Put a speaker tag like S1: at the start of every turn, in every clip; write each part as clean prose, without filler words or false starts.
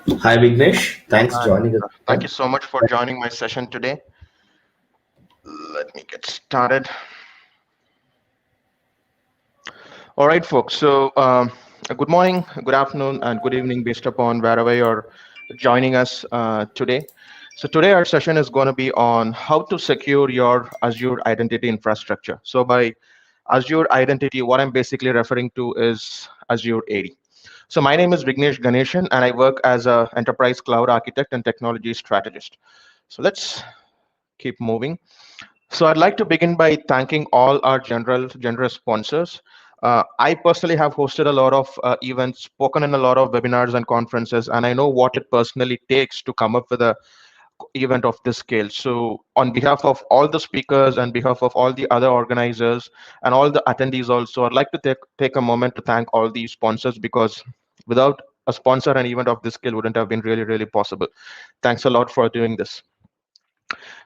S1: Hi Vignesh, thanks for
S2: Hi,
S1: joining us.
S2: thank you so much for joining my session today. Let me get started. All right, folks. Good morning, good afternoon, and good evening, based upon wherever you're joining us today. So, today our session is going to be on how to secure your Azure identity infrastructure. So, by Azure identity, what I'm basically referring to is Azure AD. So, my name is Vignesh Ganeshan, and I work as a enterprise cloud architect and technology strategist. So, let's keep moving. So I'd like to begin by thanking all our generous sponsors. I personally have hosted a lot of events, spoken in a lot of webinars and conferences, and I know what it personally takes to come up with a event of this scale. So on behalf of all the speakers and behalf of all the other organizers and all the attendees also, I'd like to take a moment to thank all these sponsors because without a sponsor, an event of this scale wouldn't have been really possible. Thanks a lot for doing this.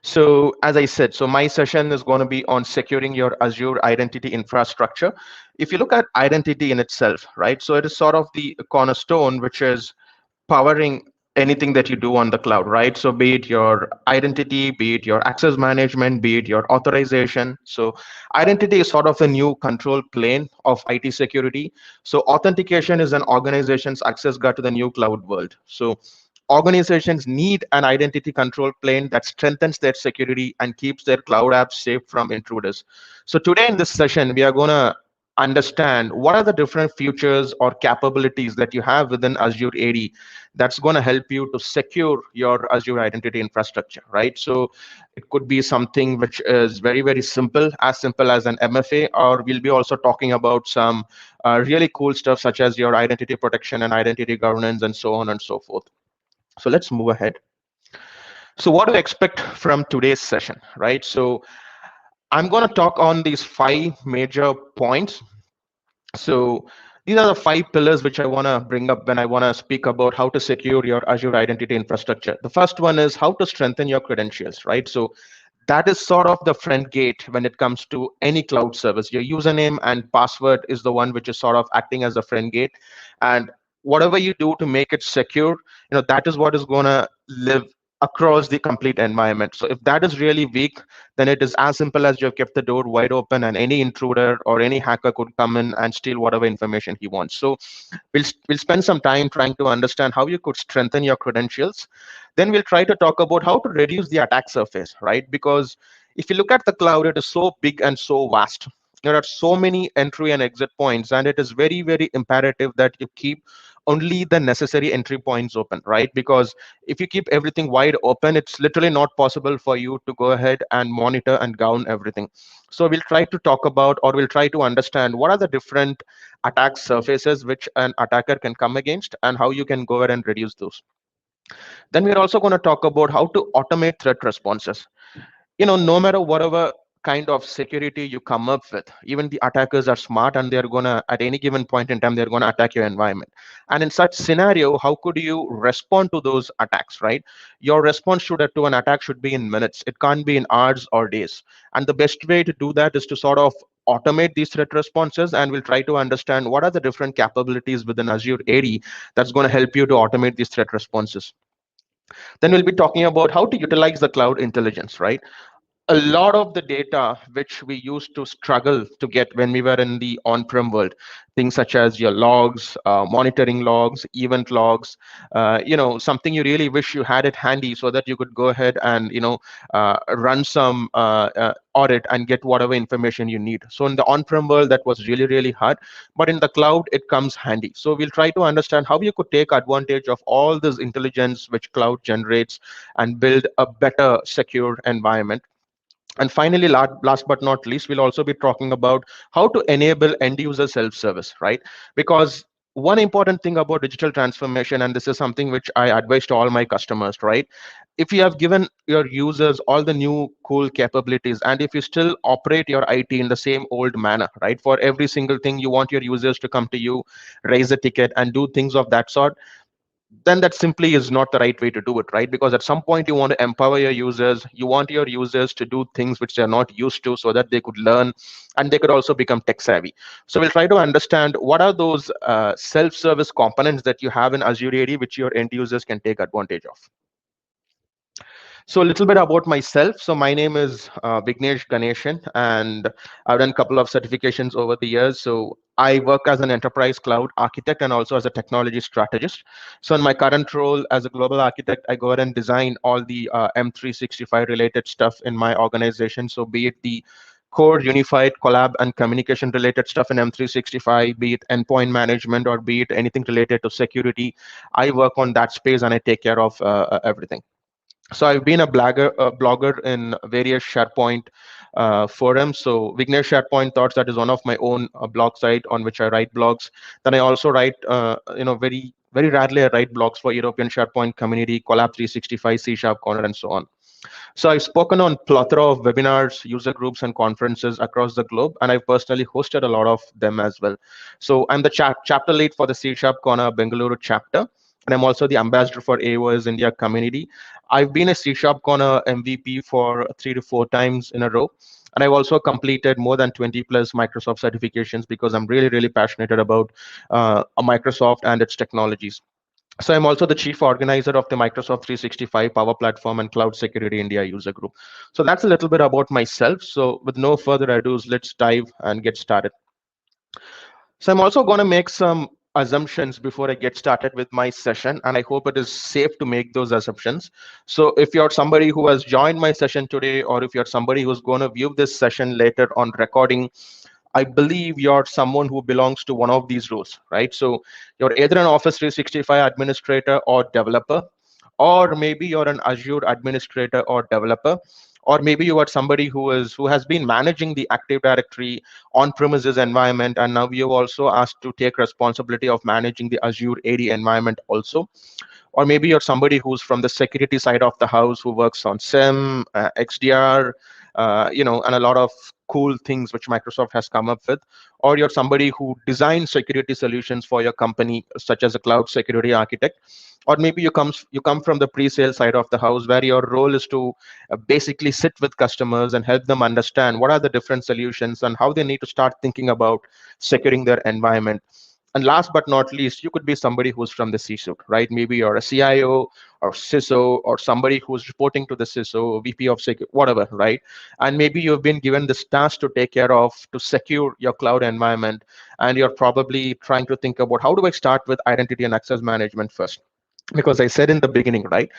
S2: So as I said, so my session is going to be on securing your Azure identity infrastructure. If you look at identity in itself, right? So it is sort of the cornerstone, which is powering anything that you do on the cloud, right? So be it your identity, be it your access management, be it your authorization. So identity is sort of a new control plane of IT security. So authentication is an organization's access guard to the new cloud world. So organizations need an identity control plane that strengthens their security and keeps their cloud apps safe from intruders. So today in this session, we are going to understand what are the different features or capabilities that you have within Azure AD that's going to help you to secure your Azure identity infrastructure, right? So it could be something which is very simple as an MFA, or we'll be also talking about some really cool stuff such as your identity protection and identity governance and so on and so forth. So let's move ahead. So what to expect from today's session, right? So I'm going to talk on these five major points. So these are the five pillars which I want to bring up when I want to speak about how to secure your Azure identity infrastructure. The first one is how to strengthen your credentials, right? So that is sort of the front gate when it comes to any cloud service. Your username and password is the one which is sort of acting as a front gate, and whatever you do to make it secure, that is what is going to live across the complete environment. So if that is really weak, then it is as simple as you have kept the door wide open and any intruder or any hacker could come in and steal whatever information he wants. So we'll spend some time trying to understand how you could strengthen your credentials. Then we'll try to talk about how to reduce the attack surface, right? Because if you look at the cloud, it is so big and so vast. There are so many entry and exit points, and it is very imperative that you keep only the necessary entry points open, right? Because if you keep everything wide open, it's literally not possible for you to go ahead and monitor and govern everything. So we'll try to talk about, or we'll try to understand what are the different attack surfaces which an attacker can come against and how you can go ahead and reduce those. Then we're also going to talk about how to automate threat responses. No matter whatever kind of security you come up with, even the attackers are smart and they're going to, at any given point in time, they're going to attack your environment. And in such scenario, how could you respond to those attacks, right? Your response to an attack should be in minutes. It can't be in hours or days. And the best way to do that is to sort of automate these threat responses, and we'll try to understand what are the different capabilities within Azure AD that's going to help you to automate these threat responses. Then we'll be talking about how to utilize the cloud intelligence, right? A lot of the data which we used to struggle to get when we were in the on-prem world, things such as your logs, monitoring logs, event logs, something you really wish you had it handy so that you could go ahead and run some audit and get whatever information you need. So in the on-prem world, that was really hard, but in the cloud, it comes handy. So we'll try to understand how you could take advantage of all this intelligence which cloud generates and build a better secure environment. And finally, last but not least, we'll also be talking about how to enable end user self-service, right? Because one important thing about digital transformation, and this is something which I advise to all my customers, right? If you have given your users all the new cool capabilities, and if you still operate your IT in the same old manner, right? For every single thing, you want your users to come to you, raise a ticket, and do things of that sort, then that simply is not the right way to do it, right? Because at some point you want to empower your users, you want your users to do things which they're not used to so that they could learn and they could also become tech savvy. So we'll try to understand what are those self-service components that you have in Azure AD which your end users can take advantage of. So a little bit about myself. So my name is Vignesh Ganeshan, and I've done a couple of certifications over the years. So I work as an enterprise cloud architect and also as a technology strategist. So in my current role as a global architect, I go ahead and design all the M365 related stuff in my organization. So be it the core unified collab and communication related stuff in M365, be it endpoint management or be it anything related to security, I work on that space and I take care of everything. So I've been a blogger in various SharePoint forums. So Vignesh SharePoint Thoughts, that is one of my own blog site on which I write blogs. Then I also write, very rarely I write blogs for European SharePoint community, Collab 365, C Sharp Corner, and so on. So I've spoken on plethora of webinars, user groups, and conferences across the globe, and I've personally hosted a lot of them as well. So I'm the chapter lead for the C Sharp Corner Bengaluru chapter, and I'm also the ambassador for AOS India community. I've been a C Sharp Corner MVP for 3 to 4 times in a row. And I've also completed more than 20 plus Microsoft certifications because I'm really, really passionate about Microsoft and its technologies. So I'm also the chief organizer of the Microsoft 365 Power Platform and Cloud Security India user group. So that's a little bit about myself. So with no further ado, let's dive and get started. So I'm also going to make some assumptions before I get started with my session, and I hope it is safe to make those assumptions. So if you're somebody who has joined my session today, or if you're somebody who's going to view this session later on recording, I believe you're someone who belongs to one of these roles, right? So you're either an Office 365 administrator or developer, or maybe you're an Azure administrator or developer, or maybe you are somebody who has been managing the Active Directory on-premises environment, and now you're also asked to take responsibility of managing the Azure AD environment also. Or maybe you're somebody who's from the security side of the house who works on SIEM, XDR, and a lot of cool things which Microsoft has come up with. Or you're somebody who designs security solutions for your company, such as a cloud security architect. Or maybe you come from the pre-sale side of the house, where your role is to basically sit with customers and help them understand what are the different solutions and how they need to start thinking about securing their environment. And last but not least, you could be somebody who's from the C-suite, right? Maybe you're a CIO or CISO or somebody who's reporting to the CISO, VP of security, whatever, right? And maybe you've been given this task to take care of to secure your cloud environment, and you're probably trying to think about how do I start with identity and access management first? Because I said in the beginning, right,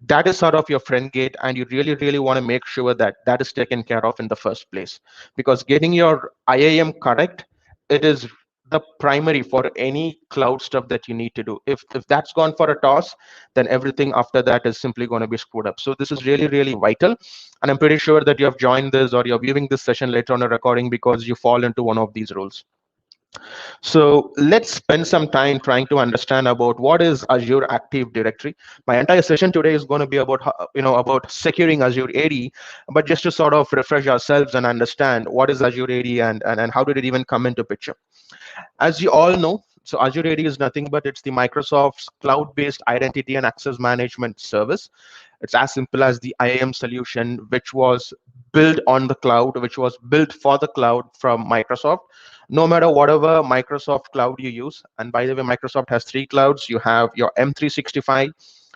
S2: that is sort of your friend gate, and you really, really want to make sure that that is taken care of in the first place. Because getting your IAM correct, it is the primary for any cloud stuff that you need to do. If that's gone for a toss, then everything after that is simply going to be screwed up. So this is really, really vital. And I'm pretty sure that you have joined this or you're viewing this session later on a recording because you fall into one of these roles. So let's spend some time trying to understand about what is Azure Active Directory. My entire session today is going to be about about securing Azure AD, but just to sort of refresh ourselves and understand what is Azure AD and how did it even come into picture. As you all know, so Azure AD is nothing but it's the Microsoft's cloud-based identity and access management service. It's as simple as the IAM solution, which was built on the cloud, which was built for the cloud from Microsoft. No matter whatever Microsoft cloud you use, and by the way, Microsoft has three clouds. You have your M365,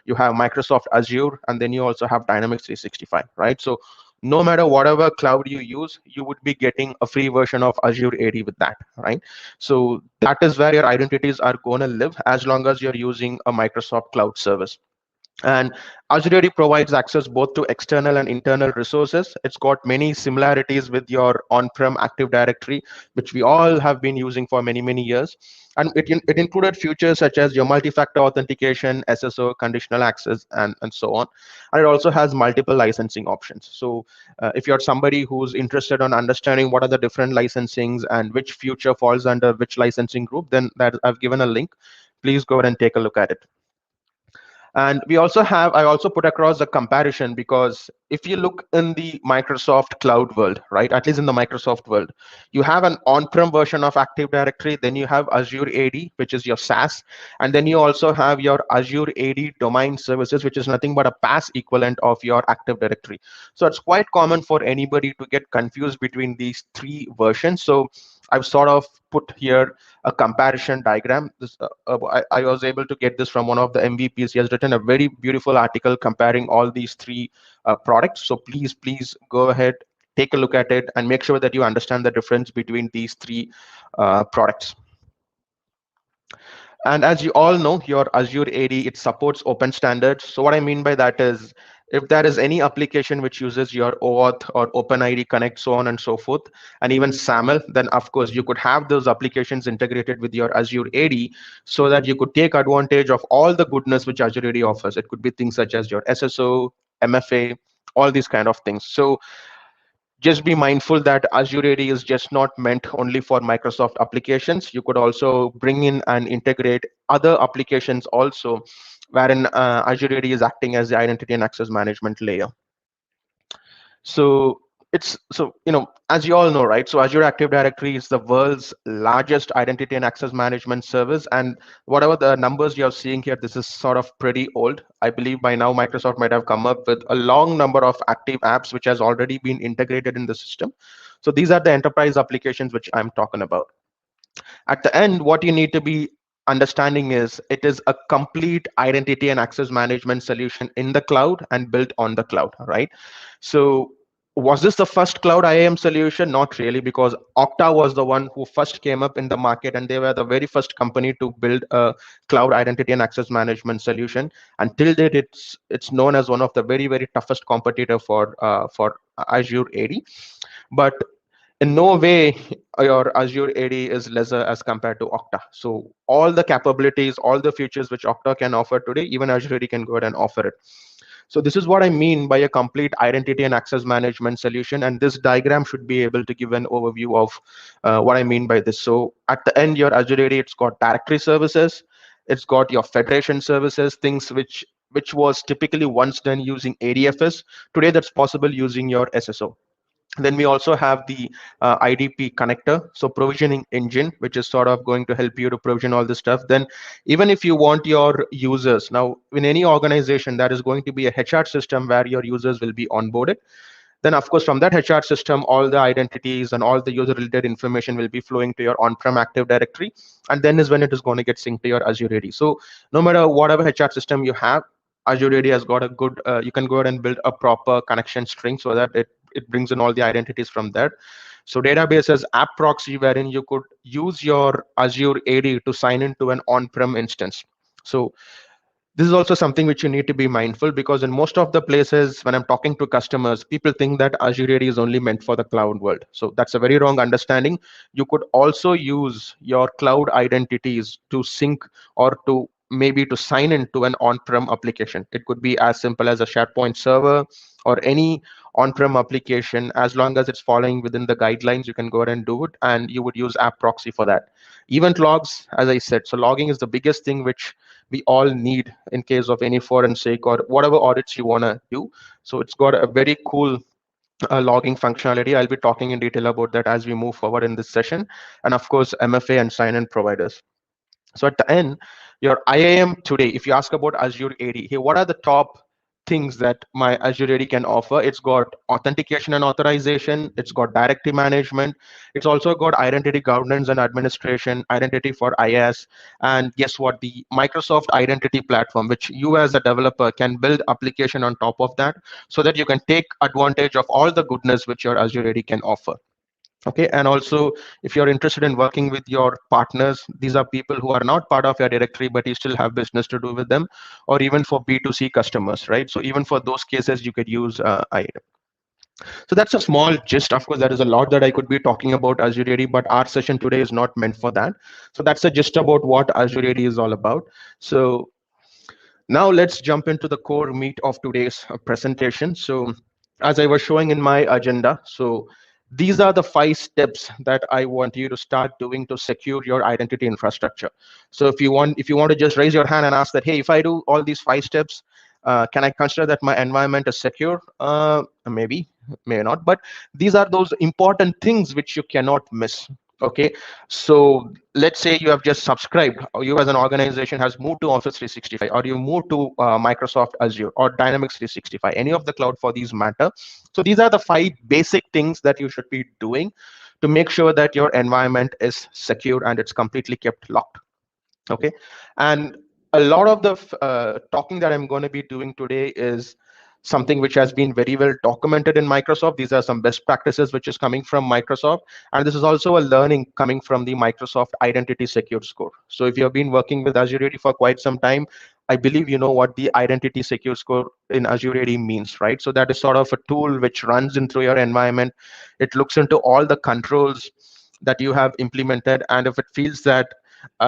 S2: you have Microsoft Azure, and then you also have Dynamics 365, right? So no matter whatever cloud you use, you would be getting a free version of Azure AD with that, right? So that is where your identities are going to live as long as you're using a Microsoft cloud service. And Azure AD provides access both to external and internal resources. It's got many similarities with your on-prem Active Directory, which we all have been using for many, many years. And it included features such as your multi-factor authentication, SSO, conditional access, and so on. And it also has multiple licensing options. So if you're somebody who's interested in understanding what are the different licensings and which feature falls under which licensing group, then that I've given a link. Please go ahead and take a look at it. And I also put across a comparison, because if you look in the Microsoft cloud world, right, at least in the Microsoft world, you have an on-prem version of Active Directory, then you have Azure AD, which is your SaaS, and then you also have your Azure AD domain services, which is nothing but a PaaS equivalent of your Active Directory. So it's quite common for anybody to get confused between these three versions. So I've sort of put here a comparison diagram. I was able to get this from one of the MVPs. He has written a very beautiful article comparing all these three products. So please go ahead, take a look at it, and make sure that you understand the difference between these three products. And as you all know, your Azure AD, it supports open standards. So what I mean by that is, if there is any application which uses your OAuth or OpenID Connect, so on and so forth, and even SAML, then of course you could have those applications integrated with your Azure AD, so that you could take advantage of all the goodness which Azure AD offers. It could be things such as your SSO, MFA, all these kind of things. So just be mindful that Azure AD is just not meant only for Microsoft applications. You could also bring in and integrate other applications also, wherein Azure AD is acting as the identity and access management layer. So as you all know, right? So Azure Active Directory is the world's largest identity and access management service, and whatever the numbers you're seeing here, this is sort of pretty old. I believe by now Microsoft might have come up with a long number of active apps which has already been integrated in the system. So these are the enterprise applications which I'm talking about. At the end, what you need to be understanding is it is a complete identity and access management solution in the cloud and built on the cloud, right? So was this the first cloud IAM solution? Not really, because Okta was the one who first came up in the market, and they were the very first company to build a cloud identity and access management solution. Until date, it's known as one of the very toughest competitor for Azure AD. But in no way your Azure AD is lesser as compared to Okta. So all the capabilities, all the features which Okta can offer today, even Azure AD can go ahead and offer it. So this is what I mean by a complete identity and access management solution. And this diagram should be able to give an overview of what I mean by this. So at the end, your Azure AD, it's got directory services, it's got your federation services, things which was typically once done using ADFS. Today, that's possible using your SSO. Then we also have the IDP connector, so provisioning engine, which is sort of going to help you to provision all this stuff. Then even if you want your users, now in any organization, there is going to be a HR system where your users will be onboarded. Then of course, from that HR system, all the identities and all the user related information will be flowing to your on-prem Active Directory. And then is when it is going to get synced to your Azure AD. So no matter whatever HR system you have, Azure AD has got a good, you can go ahead and build a proper connection string so that it brings in all the identities from there. So database as app proxy, wherein you could use your Azure AD to sign into an on-prem instance. So this is also something which you need to be mindful, because in most of the places when I'm talking to customers, people think that Azure AD is only meant for the cloud world. So that's a very wrong understanding. You could also use your cloud identities to sync or to maybe to sign into an on-prem application. It could be as simple as a SharePoint server or any on-prem application. As long as it's following within the guidelines, you can go ahead and do it, and you would use app proxy for that. Event logs, as I said, so logging is the biggest thing which we all need in case of any forensic or whatever audits you want to do. So it's got a very cool logging functionality. I'll be talking in detail about that as we move forward in this session. And of course, MFA and sign-in providers. So at the end, your IAM today, if you ask about Azure AD, hey, what are the top things that my Azure AD can offer? It's got authentication and authorization. It's got directory management. It's also got identity governance and administration, identity for IaaS. And guess what? The Microsoft Identity Platform, which you as a developer can build application on top of that, so that you can take advantage of all the goodness which your Azure AD can offer. Okay, and also if you're interested in working with your partners, these are people who are not part of your directory but you still have business to do with them, or even for B2C customers, right? So even for those cases you could use IAM. So that's a small gist. Of course, there is a lot that I could be talking about Azure AD, but our session today is not meant for that. So that's a gist about what Azure AD is all about. So now let's jump into the core meat of today's presentation. So as I was showing in my agenda, so These are the 5 steps that I want you to start doing to secure your identity infrastructure. So if you want to just raise your hand and ask that, hey, if I do all these 5 steps, can I consider that my environment is secure? Maybe, may not, but these are those important things which you cannot miss. Okay, so let's say you have just subscribed, or you as an organization has moved to Office 365, or you moved to Microsoft Azure or Dynamics 365, any of the cloud for these matter. So these are the 5 basic things that you should be doing to make sure that your environment is secure and it's completely kept locked. Okay, and a lot of the talking that I'm going to be doing today is something which has been very well documented in Microsoft. These are some best practices which is coming from Microsoft, and this is also a learning coming from the Microsoft Identity Secure Score. So if you have been working with Azure AD for quite some time, I believe you know what the Identity Secure Score in Azure AD means, right? So that is sort of a tool which runs into your environment. It looks into all the controls that you have implemented, and if it feels that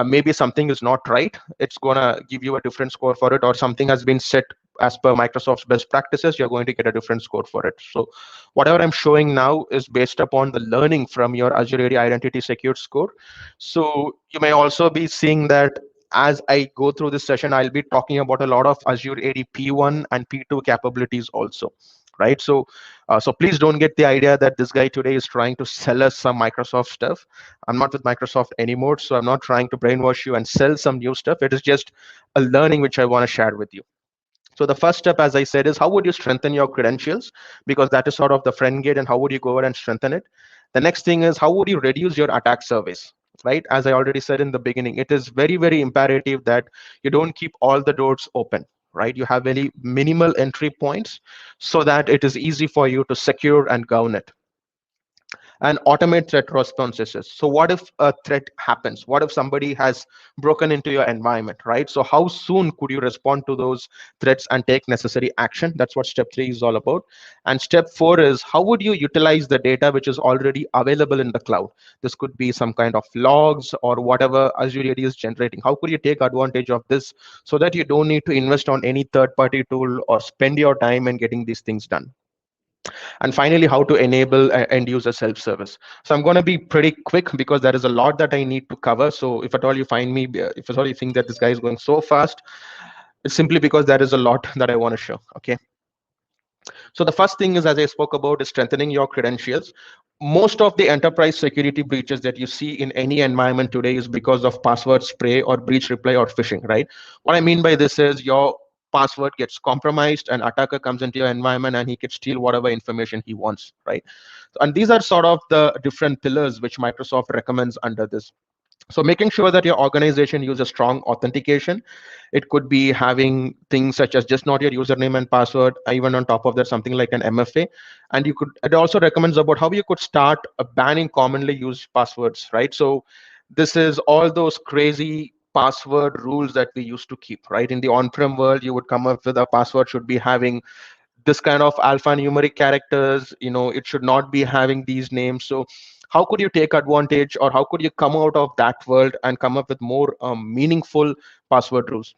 S2: maybe something is not right, it's going to give you a different score for it, or something has been set as per Microsoft's best practices, you're going to get a different score for it. So whatever I'm showing now is based upon the learning from your Azure AD Identity Secure Score. So you may also be seeing that as I go through this session, I'll be talking about a lot of Azure AD P1 and P2 capabilities also, right? So please don't get the idea that this guy today is trying to sell us some Microsoft stuff. I'm not with Microsoft anymore, so I'm not trying to brainwash you and sell some new stuff. It is just a learning which I want to share with you. So the first step, as I said, is how would you strengthen your credentials? Because that is sort of the friend gate, and how would you go ahead and strengthen it? The next thing is how would you reduce your attack surface? Right? As I already said in the beginning, it is very, very imperative that you don't keep all the doors open. Right? You have very minimal entry points so that it is easy for you to secure and govern it and automate threat responses. So what if a threat happens? What if somebody has broken into your environment, right? So how soon could you respond to those threats and take necessary action? That's what step 3 is all about. And step 4 is how would you utilize the data which is already available in the cloud? This could be some kind of logs or whatever Azure AD is generating. How could you take advantage of this so that you don't need to invest on any third-party tool or spend your time in getting these things done? And finally, how to enable end user self-service. So I'm going to be pretty quick because there is a lot that I need to cover. So if at all you find me, if at all you think that this guy is going so fast, it's simply because there is a lot that I want to show. Okay. So the first thing is, as I spoke about, is strengthening your credentials. Most of the enterprise security breaches that you see in any environment today is because of password spray or breach reply or phishing, right? What I mean by this is your password gets compromised, an attacker comes into your environment and he can steal whatever information he wants, right? And these are sort of the different pillars which Microsoft recommends under this. So making sure that your organization uses strong authentication. It could be having things such as just not your username and password, even on top of that, something like an MFA. And you could, it also recommends about how you could start banning commonly used passwords, right? So this is all those crazy password rules that we used to keep, right? In the on-prem world, you would come up with a password should be having this kind of alphanumeric characters, it should not be having these names. So how could you take advantage, or how could you come out of that world and come up with more meaningful password rules?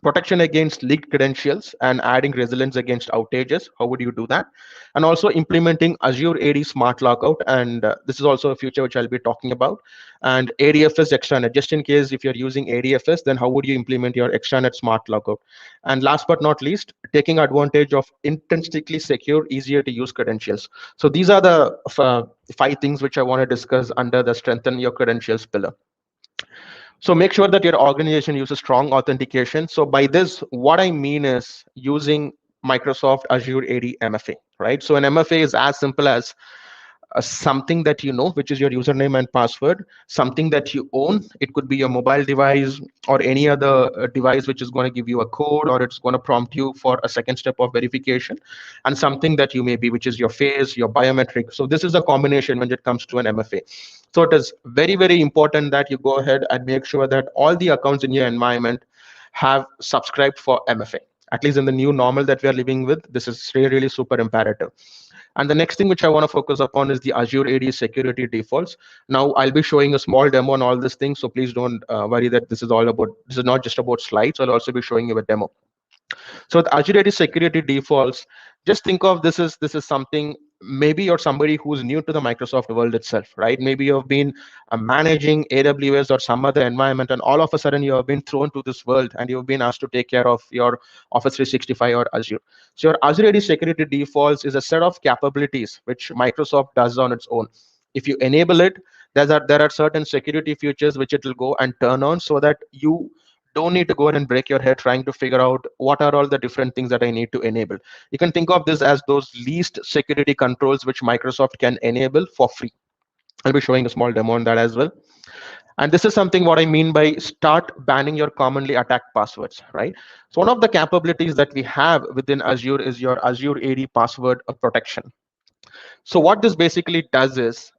S2: Protection against leaked credentials and adding resilience against outages. How would you do that? And also implementing Azure AD Smart Logout. And this is also a feature which I'll be talking about. And ADFS extranet. Just in case if you're using ADFS, then how would you implement your extranet Smart Logout? And last but not least, taking advantage of intrinsically secure, easier to use credentials. So these are the 5 things which I want to discuss under the strengthen your credentials pillar. So make sure that your organization uses strong authentication. So by this, what I mean is using Microsoft Azure AD MFA, right? So an MFA is as simple as something that you know, which is your username and password, something that you own. It could be your mobile device or any other device which is going to give you a code, or it's going to prompt you for a second step of verification, and something that you may be, which is your face, your biometric. So this is a combination when it comes to an MFA. So it is very, very important that you go ahead and make sure that all the accounts in your environment have subscribed for MFA. At least in the new normal that we are living with, this is really, really super imperative. And the next thing which I want to focus upon is the Azure AD security defaults. Now I'll be showing a small demo on all these things, so please don't worry that this is not just about slides. I'll also be showing you a demo. So the Azure AD security defaults, just think of this is something maybe you're somebody who's new to the Microsoft world itself, right? Maybe you've been managing AWS or some other environment, and all of a sudden you have been thrown to this world and you've been asked to take care of your Office 365 or Azure. So your Azure AD security defaults is a set of capabilities which Microsoft does on its own. If you enable it, there are certain security features which it will go and turn on, so that you don't need to go in and break your head trying to figure out what are all the different things that I need to enable. You can think of this as those least security controls which Microsoft can enable for free. I'll be showing a small demo on that as well. And this is something what I mean by start banning your commonly attacked passwords, right? So one of the capabilities that we have within Azure is your Azure AD password protection. So what this basically does is,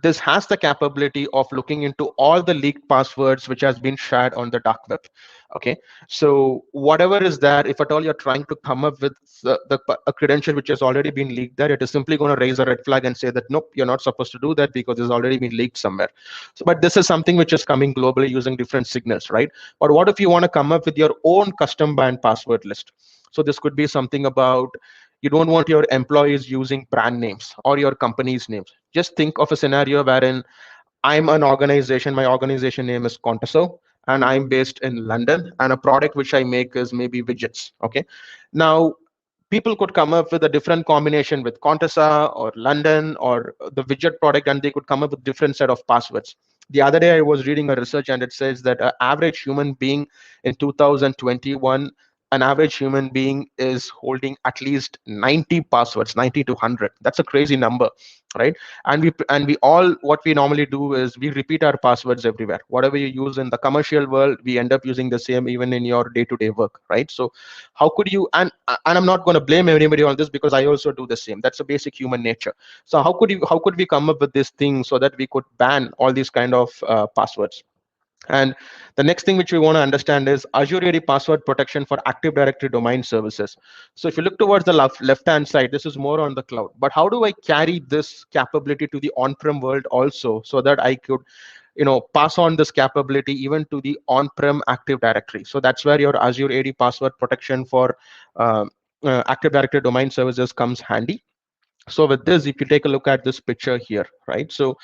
S2: this has the capability of looking into all the leaked passwords which has been shared on the dark web. Okay, so whatever is there, if at all you're trying to come up with a credential which has already been leaked there, it is simply going to raise a red flag and say that nope, you're not supposed to do that because it's already been leaked somewhere. So, but this is something which is coming globally using different signals, right? But what if you want to come up with your own custom banned password list? So this could be something about, you don't want your employees using brand names or your company's names. Just think of a scenario wherein I'm an organization, my organization name is Contaso, and I'm based in London, and a product which I make is maybe widgets. Okay. Now, people could come up with a different combination with Contessa or London or the widget product, and they could come up with different set of passwords. The other day I was reading a research, and it says that an average human being in 2021, an average human being is holding at least 90 passwords, 90 to 100. That's a crazy number, right? And we all, what we normally do is we repeat our passwords everywhere. Whatever you use in the commercial world, we end up using the same even in your day-to-day work, right? So how could you, and I'm not going to blame anybody on this because I also do the same. That's a basic human nature. So how could we come up with this thing so that we could ban all these kind of passwords? And the next thing which we want to understand is Azure AD password protection for Active Directory domain services. So if you look towards the left-hand side, this is more on the cloud. But how do I carry this capability to the on-prem world also, so that I could, pass on this capability even to the on-prem Active Directory? So that's where your Azure AD password protection for Active Directory domain services comes handy. So with this, if you take a look at this picture here, right? So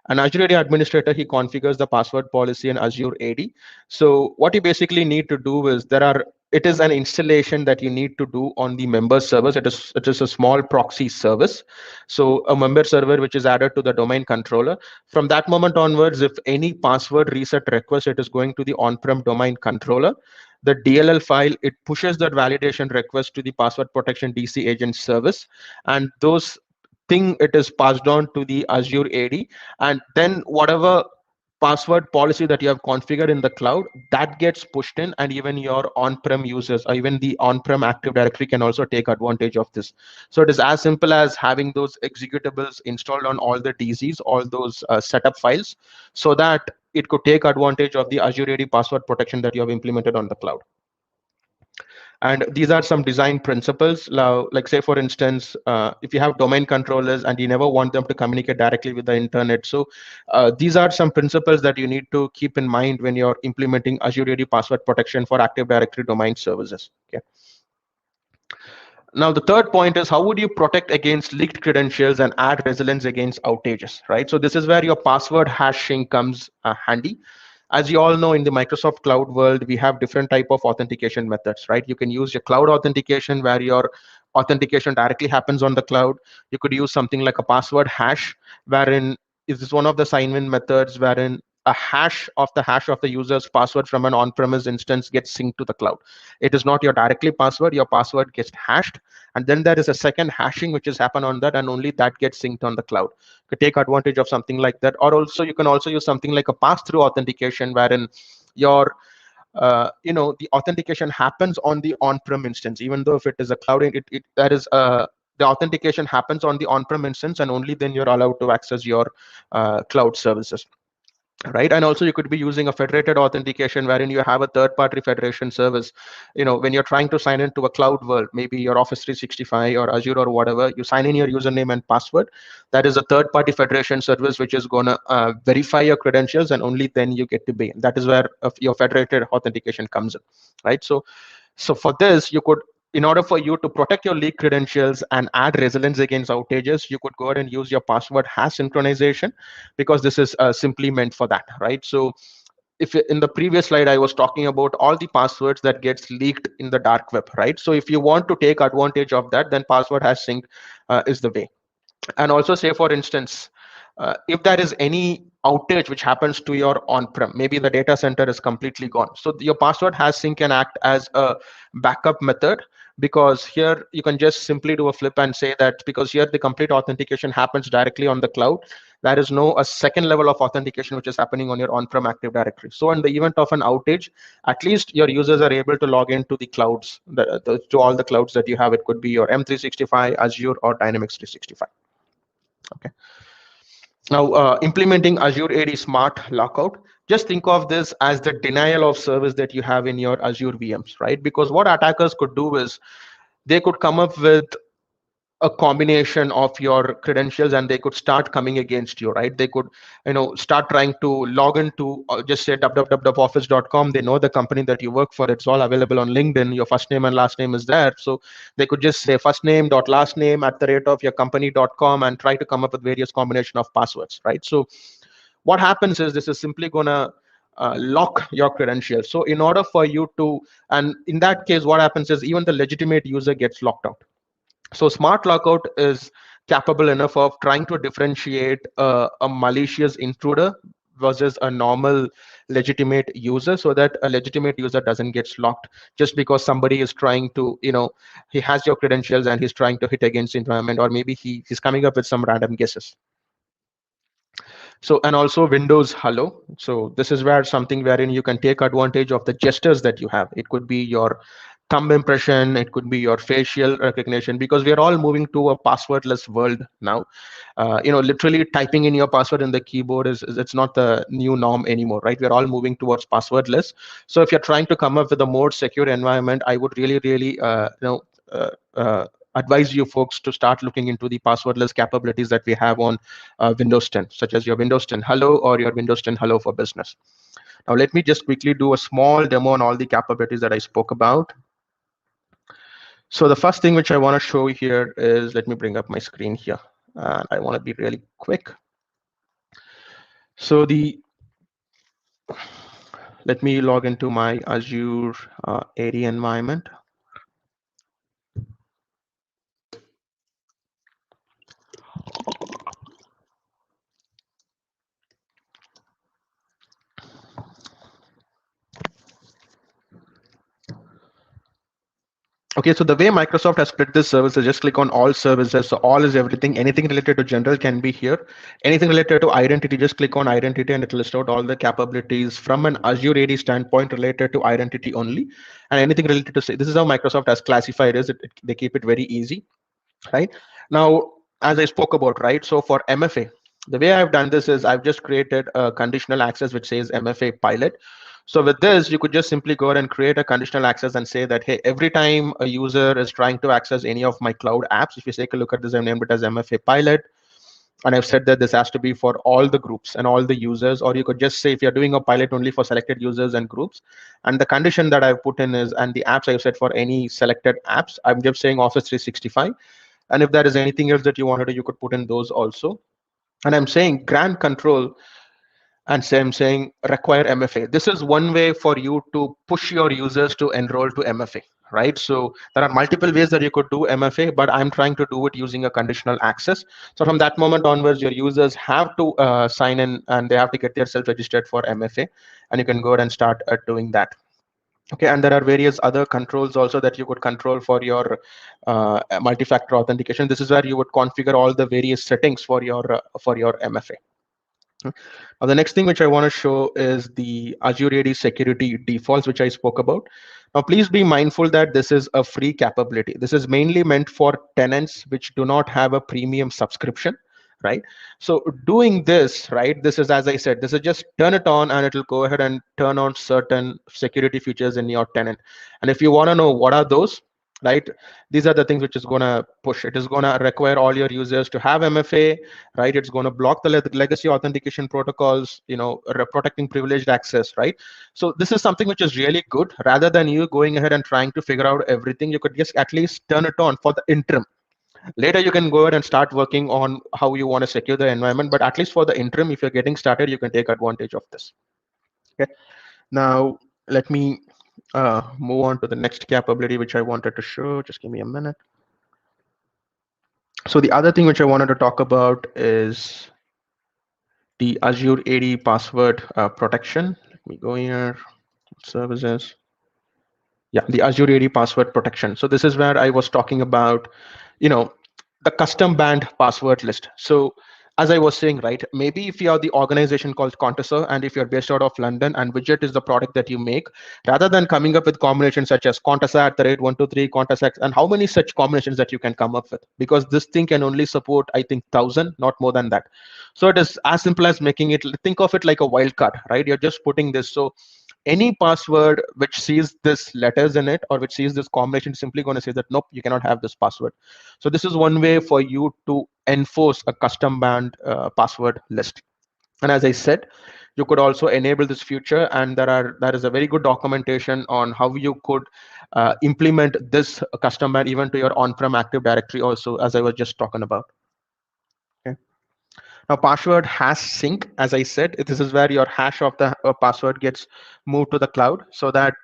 S2: an Azure AD administrator, he configures the password policy in Azure AD. So what you basically need to do is, it is an installation that you need to do on the member servers. It is a small proxy service. So a member server which is added to the domain controller. From that moment onwards, if any password reset request, it is going to the on-prem domain controller. The DLL file, it pushes that validation request to the password protection DC agent service, and those thing, it is passed on to the Azure AD, and then whatever password policy that you have configured in the cloud, that gets pushed in, and even your on-prem users or even the on-prem Active Directory can also take advantage of this. So it is as simple as having those executables installed on all the DCs, all those setup files, so that it could take advantage of the Azure AD password protection that you have implemented on the cloud. And these are some design principles. Like say, for instance, if you have domain controllers and you never want them to communicate directly with the internet. So these are some principles that you need to keep in mind when you're implementing Azure AD password protection for Active Directory domain services. Okay. Now, the third point is, how would you protect against leaked credentials and add resilience against outages, right? So this is where your password hashing comes handy. As you all know, in the Microsoft cloud world, we have different type of authentication methods, right? You can use your cloud authentication, where your authentication directly happens on the cloud. You could use something like a password hash, wherein is this one of the sign-in methods, wherein a hash of the user's password from an on-premise instance gets synced to the cloud. It is not your directly password. Your password gets hashed, and then there is a second hashing which is happen on that, and only that gets synced on the cloud. You could take advantage of something like that, or also you can also use something like a pass-through authentication, wherein your the authentication happens on the on-prem instance, even though if it is a cloud, the authentication happens on the on-prem instance, and only then you're allowed to access your cloud services. Right. And also you could be using a federated authentication, wherein you have a third-party federation service. When you're trying to sign into a cloud world, maybe your Office 365 or Azure or whatever, you sign in your username and password. That is a third-party federation service which is going to verify your credentials, and only then you get to be. That is where your federated authentication comes in, right? So for this, you could in order for you to protect your leak credentials and add resilience against outages, you could go ahead and use your password hash synchronization, because this is simply meant for that, right? So if in the previous slide I was talking about all the passwords that gets leaked in the dark web, right? So if you want to take advantage of that, then password hash sync is the way. And also, say for instance, if there is any outage which happens to your on-prem, maybe the data center is completely gone, so your password hash sync can act as a backup method, because here you can just simply do a flip and say that because here the complete authentication happens directly on the cloud, there is no a second level of authentication which is happening on your on-prem active directory. So in the event of an outage, at least your users are able to log into the clouds, to all the clouds that you have. It could be your M365, Azure, or Dynamics 365. Okay. Now, implementing Azure AD Smart Lockout, just think of this as the denial of service that you have in your Azure VMs, right? Because what attackers could do is they could come up with a combination of your credentials, and they could start coming against you, right? They could, start trying to log into, just say www.office.com. They know the company that you work for. It's all available on LinkedIn. Your first name and last name is there. So they could just say first name dot last name at the rate of your company.com and try to come up with various combination of passwords, right? So what happens is this is simply gonna lock your credentials. So in order for you to, and in that case, what happens is even the legitimate user gets locked out. So smart lockout is capable enough of trying to differentiate a malicious intruder versus a normal legitimate user, so that a legitimate user doesn't get locked just because somebody is trying to, he has your credentials and he's trying to hit against the environment, or maybe he's coming up with some random guesses. So, and also Windows Hello. So this is where something wherein you can take advantage of the gestures that you have. It could be your thumb impression, it could be your facial recognition, because we are all moving to a passwordless world now. Literally typing in your password in the keyboard it's not the new norm anymore, right? We're all moving towards passwordless. So if you're trying to come up with a more secure environment, I would really advise you folks to start looking into the passwordless capabilities that we have on Windows 10, such as your Windows 10 Hello or your Windows 10 Hello for Business. Now, let me just quickly do a small demo on all the capabilities that I spoke about. So the first thing which I want to show here is, let me bring up my screen here. I want to be really quick. So let me log into my Azure AD environment. Okay, so the way Microsoft has split this service is just click on all services. So all is everything. Anything related to general can be here. Anything related to identity, just click on identity and it will list out all the capabilities from an Azure AD standpoint related to identity only. And anything related to, say, this is how Microsoft has classified it. They keep it very easy, right? Now, as I spoke about, right? So for MFA, the way I've done this is I've just created a conditional access which says MFA pilot. So with this, you could just simply go ahead and create a conditional access and say that, hey, every time a user is trying to access any of my cloud apps, if you take a look at this, I've named it as MFA pilot. And I've said that this has to be for all the groups and all the users, or you could just say if you're doing a pilot only for selected users and groups. And the condition that I've put in is, and the apps I've said for any selected apps, I'm just saying Office 365. And if there is anything else that you wanted to, you could put in those also. And I'm saying grant control, and say I'm saying require MFA. This is one way for you to push your users to enroll to MFA, right? So there are multiple ways that you could do MFA, but I'm trying to do it using a conditional access. So from that moment onwards, your users have to sign in and they have to get themselves registered for MFA, and you can go ahead and start doing that. Okay, and there are various other controls also that you could control for your multi-factor authentication. This is where you would configure all the various settings for your MFA. Now, the next thing which I want to show is the Azure AD security defaults, which I spoke about. Now, please be mindful that this is a free capability. This is mainly meant for tenants which do not have a premium subscription, right? So doing this, right, this is, as I said, this is just turn it on and it'll go ahead and turn on certain security features in your tenant. And if you want to know what are those, right? These are the things which is going to push. It is going to require all your users to have MFA, right? It's going to block the legacy authentication protocols, protecting privileged access, right? So this is something which is really good. Rather than you going ahead and trying to figure out everything, you could just at least turn it on for the interim. Later you can go ahead and start working on how you want to secure the environment, but at least for the interim, if you're getting started, you can take advantage of this. Okay. Now let me move on to the next capability which I wanted to show. Just give me a minute. So the other thing which I wanted to talk about is the Azure AD password protection. Let me go here, services. Yeah, the Azure AD password protection. So this is where I was talking about, you know, the custom band password list. So as I was saying, right, maybe if you are the organization called Contessa, and if you're based out of London and widget is the product that you make, rather than coming up with combinations such as Contessa at the rate 123, Contessa, and how many such combinations that you can come up with, because this thing can only support, I think, 1,000, not more than that. So it is as simple as making it, think of it like a wildcard, right? You're just putting this. So any password which sees this letters in it or which sees this combination is simply going to say that nope, you cannot have this password. So this is one way for you to enforce a custom band password list. And as I said, you could also enable this feature, and there is a very good documentation on how you could implement this custom band even to your on-prem Active Directory also, as I was just talking about. Okay. Now, password hash sync, as I said, this is where your hash of the password gets moved to the cloud, so that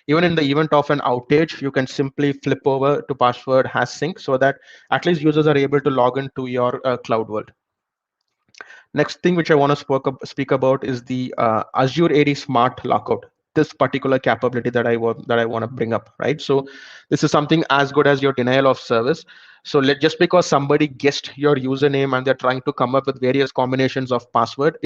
S2: even in the event of an outage, you can simply flip over to password hash sync, so that at least users are able to log into your cloud world. Next thing which I want to speak about is the Azure AD Smart Lockout. This particular capability that I want to bring up, right? So this is something as good as your denial of service. So just because somebody guessed your username and they're trying to come up with various combinations of password,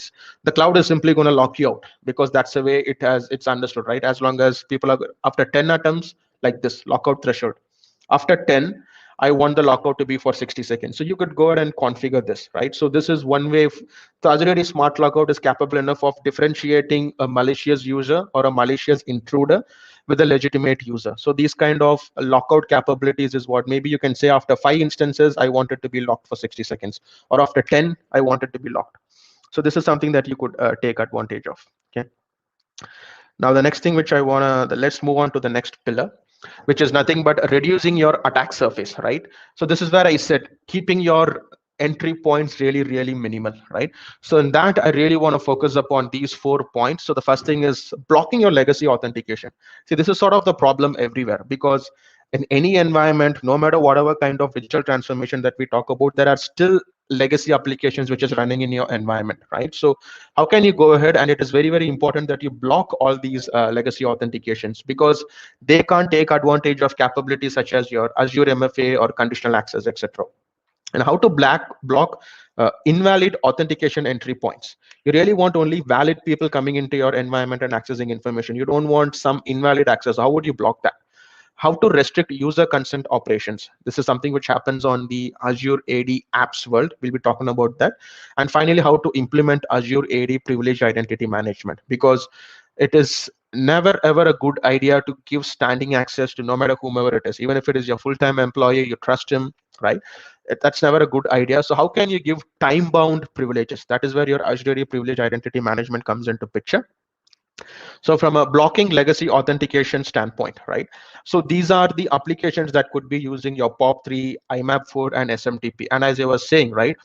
S2: the cloud is simply going to lock you out, because that's the way it's understood, right? As long as people are after 10 attempts, like this lockout threshold, after 10, I want the lockout to be for 60 seconds. So you could go ahead and configure this, right? So this is one way. The Azure AD Smart Lockout is capable enough of differentiating a malicious user or a malicious intruder with a legitimate user. So these kind of lockout capabilities is what maybe you can say after 5 instances, I want it to be locked for 60 seconds, or after 10, I want it to be locked. So this is something that you could take advantage of. Okay. Now the next thing which let's move on to the next pillar, which is nothing but reducing your attack surface, right? So this is where I said keeping your entry points really, really minimal, right? So in that, I really want to focus upon these 4 points. So the first thing is blocking your legacy authentication. See, this is sort of the problem everywhere, because in any environment, no matter whatever kind of digital transformation that we talk about, there are still legacy applications which is running in your environment, right? So how can you go ahead, and it is very, very important that you block all these legacy authentications, because they can't take advantage of capabilities such as your Azure MFA or conditional access, etc. And how to block invalid authentication entry points. You really want only valid people coming into your environment and accessing information. You don't want some invalid access. How would you block that? How to restrict user consent operations. This is something which happens on the Azure AD apps world. We'll be talking about that. And finally, how to implement Azure AD privileged identity management, because it is never ever a good idea to give standing access to no matter whomever it is, even if it is your full-time employee, you trust him, right? That's never a good idea. So how can you give time-bound privileges? That is where your Azure AD privileged identity management comes into picture. So from a blocking legacy authentication standpoint, right? So these are the applications that could be using your POP3, IMAP4, and SMTP. And as I was saying, right,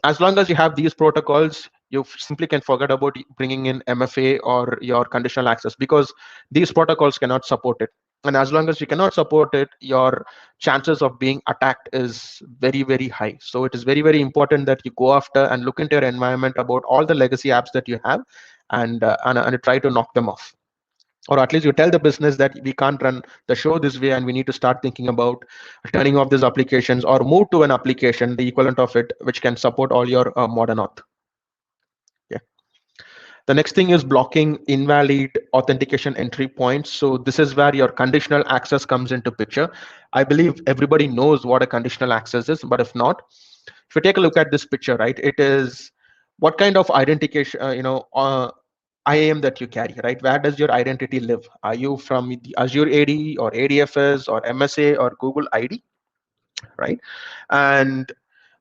S2: as long as you have these protocols, you simply can forget about bringing in MFA or your conditional access, because these protocols cannot support it. And as long as you cannot support it, your chances of being attacked is very, very high. So it is very, very important that you go after and look into your environment about all the legacy apps that you have, and try to knock them off. Or at least you tell the business that we can't run the show this way, and we need to start thinking about turning off these applications or move to an application, the equivalent of it, which can support all your modern auth. Yeah. The next thing is blocking invalid authentication entry points. So this is where your conditional access comes into picture. I believe everybody knows what a conditional access is, but if not, if you take a look at this picture, right, it is what kind of identification, IAM that you carry, right? Where does your identity live? Are you from the Azure AD or ADFS or MSA or Google ID, right? And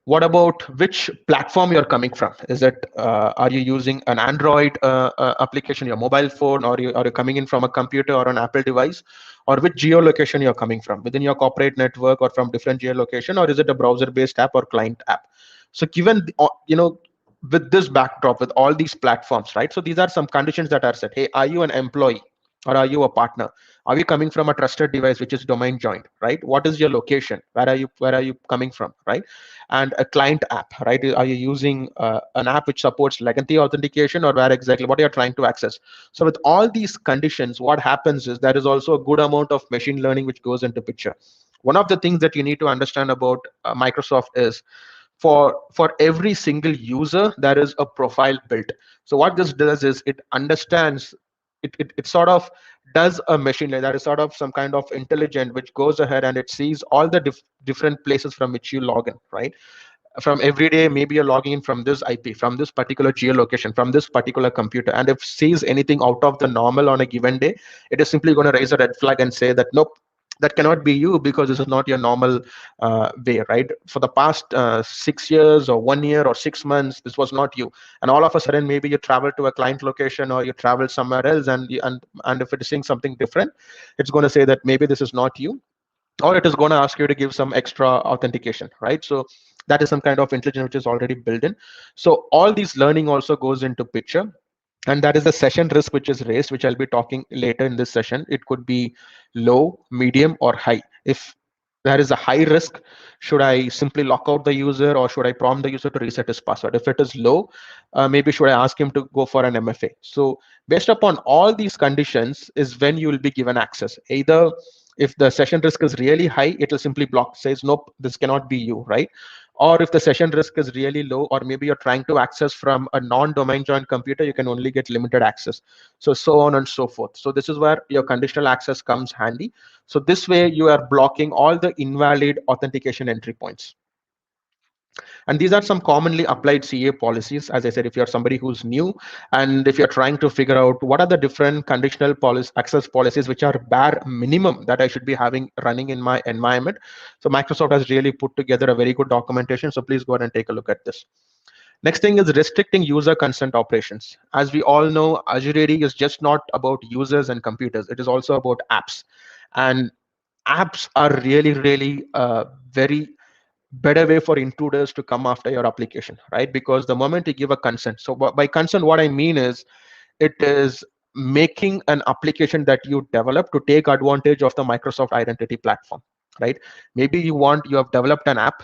S2: what about which platform you're coming from? Is it are you using an Android application, your mobile phone, or are you coming in from a computer or an Apple device, or which geolocation you're coming from within your corporate network or from different geolocation, or is it a browser-based app or client app? So given with this backdrop, with all these platforms, right? So these are some conditions that are set. Hey, are you an employee or are you a partner? Are you coming from a trusted device which is domain joined, right? What is your location? Where are you coming from, right? And a client app, right? Are you using an app which supports legacy authentication, or where exactly what you're trying to access? So with all these conditions, what happens is there is also a good amount of machine learning which goes into picture. One of the things that you need to understand about Microsoft is for every single user there is a profile built. So what this does is it understands, it sort of does a machine learning, that is sort of some kind of intelligent which goes ahead and it sees all the different places from which you log in, right? From every day, maybe you're logging in from this IP, from this particular geolocation, from this particular computer, and if sees anything out of the normal on a given day, it is simply going to raise a red flag and say that nope, that cannot be you because this is not your normal way, right? For the past 6 years or 1 year or 6 months, this was not you, and all of a sudden maybe you travel to a client location or you travel somewhere else, and if it is seeing something different, it's going to say that maybe this is not you, or it is going to ask you to give some extra authentication, right? So that is some kind of intelligence which is already built in. So all these learning also goes into picture, and that is the session risk which is raised, which I'll be talking later in this session. It could be low, medium, or high. If there is a high risk, should I simply lock out the user, or should I prompt the user to reset his password? If it is low, maybe should I ask him to go for an MFA? So based upon all these conditions is when you will be given access. Either if the session risk is really high, it will simply block, says nope, this cannot be you, right? Or if the session risk is really low, or maybe you're trying to access from a non-domain joined computer, you can only get limited access. So on and so forth. So this is where your conditional access comes handy. So this way you are blocking all the invalid authentication entry points. And these are some commonly applied CA policies. As I said, if you're somebody who's new, and if you're trying to figure out what are the different conditional access policies which are bare minimum that I should be having running in my environment, so Microsoft has really put together a very good documentation. So please go ahead and take a look at this. Next thing is restricting user consent operations. As we all know, Azure AD is just not about users and computers. It is also about apps. And apps are really very better way for intruders to come after your application, right? Because the moment you give a consent, so by consent, what I mean is it is making an application that you develop to take advantage of the Microsoft identity platform, right? Maybe you have developed an app,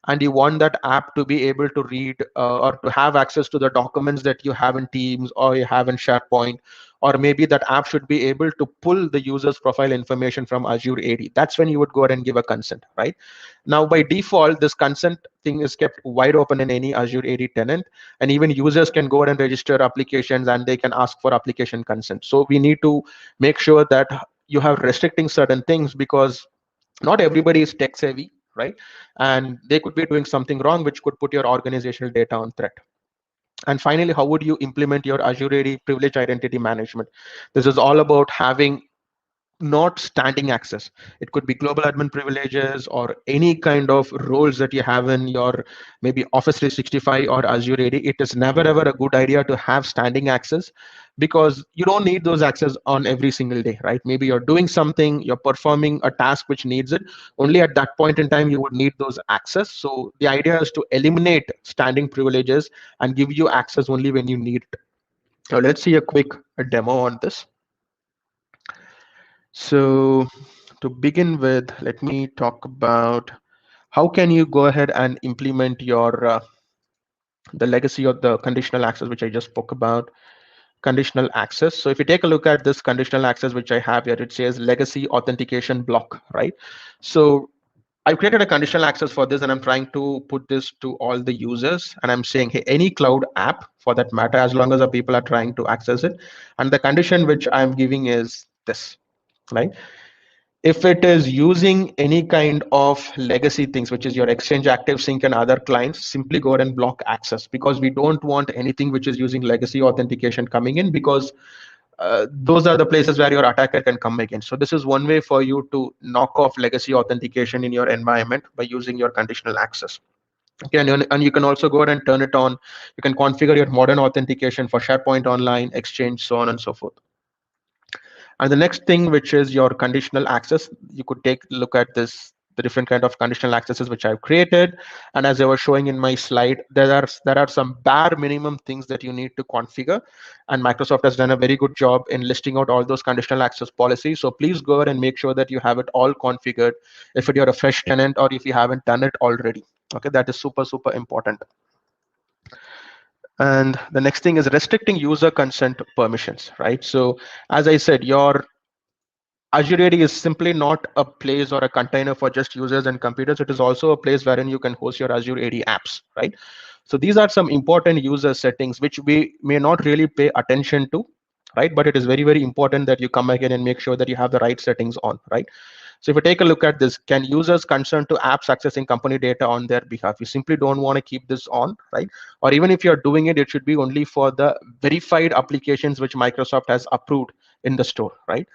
S2: and you want that app to be able to read or to have access to the documents that you have in Teams or you have in SharePoint, or maybe that app should be able to pull the user's profile information from Azure AD. That's when you would go ahead and give a consent, right? Now, by default, this consent thing is kept wide open in any Azure AD tenant, and even users can go ahead and register applications and they can ask for application consent. So we need to make sure that you have restricting certain things, because not everybody is tech savvy, right? And they could be doing something wrong which could put your organizational data on threat. And finally, how would you implement your Azure AD privilege identity management? This is all about having not standing access. It could be global admin privileges or any kind of roles that you have in your maybe Office 365 or Azure AD. It is never ever a good idea to have standing access, because you don't need those access on every single day, right? Maybe you're doing something, you're performing a task which needs it. Only at that point in time you would need those access. So the idea is to eliminate standing privileges and give you access only when you need it. Now let's see a quick demo on this. So to begin with, let me talk about how can you go ahead and implement your the legacy of the conditional access, which I just spoke about. Conditional access. So if you take a look at this conditional access, which I have here, it says legacy authentication block, right? So I've created a conditional access for this, and I'm trying to put this to all the users, and I'm saying, hey, any cloud app for that matter, as long as the people are trying to access it. And the condition which I'm giving is this, right? If it is using any kind of legacy things, which is your Exchange Active Sync and other clients, simply go ahead and block access, because we don't want anything which is using legacy authentication coming in, because those are the places where your attacker can come again. So this is one way for you to knock off legacy authentication in your environment by using your conditional access. Okay, and you can also go ahead and turn it on. You can configure your modern authentication for SharePoint Online, Exchange, so on and so forth. And the next thing, which is your conditional access, you could take a look at this, the different kind of conditional accesses which I've created. And as I was showing in my slide, there are some bare minimum things that you need to configure. And Microsoft has done a very good job in listing out all those conditional access policies. So please go ahead and make sure that you have it all configured if you're a fresh tenant or if you haven't done it already. Okay, that is super, super important. And the next thing is restricting user consent permissions, right? So as I said, your Azure AD is simply not a place or a container for just users and computers. It is also a place wherein you can host your Azure AD apps, right? So these are some important user settings which we may not really pay attention to, right? But it is very, very important that you come again and make sure that you have the right settings on, right? So if you take a look at this, can users consent to apps accessing company data on their behalf? You simply don't want to keep this on, right? Or even if you're doing it, it should be only for the verified applications which Microsoft has approved in the store, right?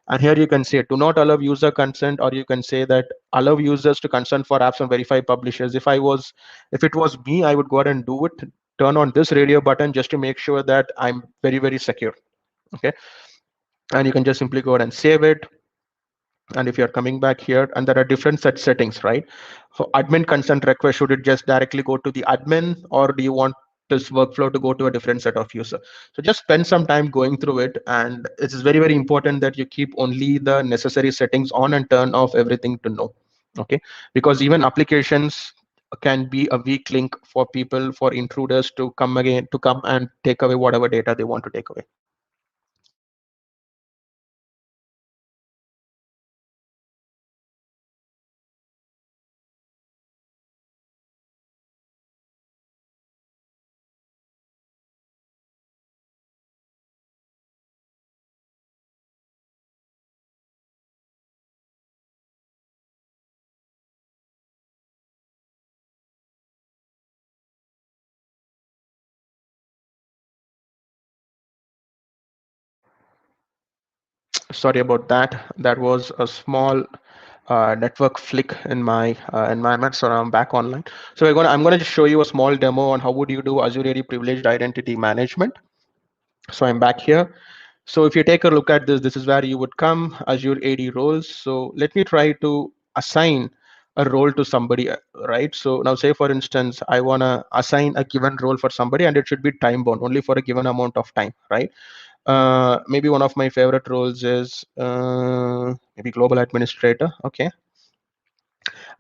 S2: And here you can say do not allow user consent, or you can say that allow users to consent for apps and verify publishers. If it was me, I would go ahead and do it, turn on this radio button just to make sure that I'm very, very secure. Okay, and you can just simply go ahead and save it. And if you're coming back here, and there are different set settings, right? So admin consent request, should it just directly go to the admin, or do you want this workflow to go to a different set of user? So just spend some time going through it, and it is very, very important that you keep only the necessary settings on and turn off everything to no. Okay, because even applications can be a weak link for people, for intruders to come and take away whatever data they want to take away. Sorry about that. That was a small network flick in my environment, so I'm back online. So I'm gonna just show you a small demo on how would you do Azure AD privileged identity management. So I'm back here. So if you take a look at this, this is where you would come, Azure AD roles. So let me try to assign a role to somebody, right? So now say for instance, I wanna assign a given role for somebody, and it should be time bound, only for a given amount of time, right? Maybe one of my favorite roles is maybe global administrator. Okay,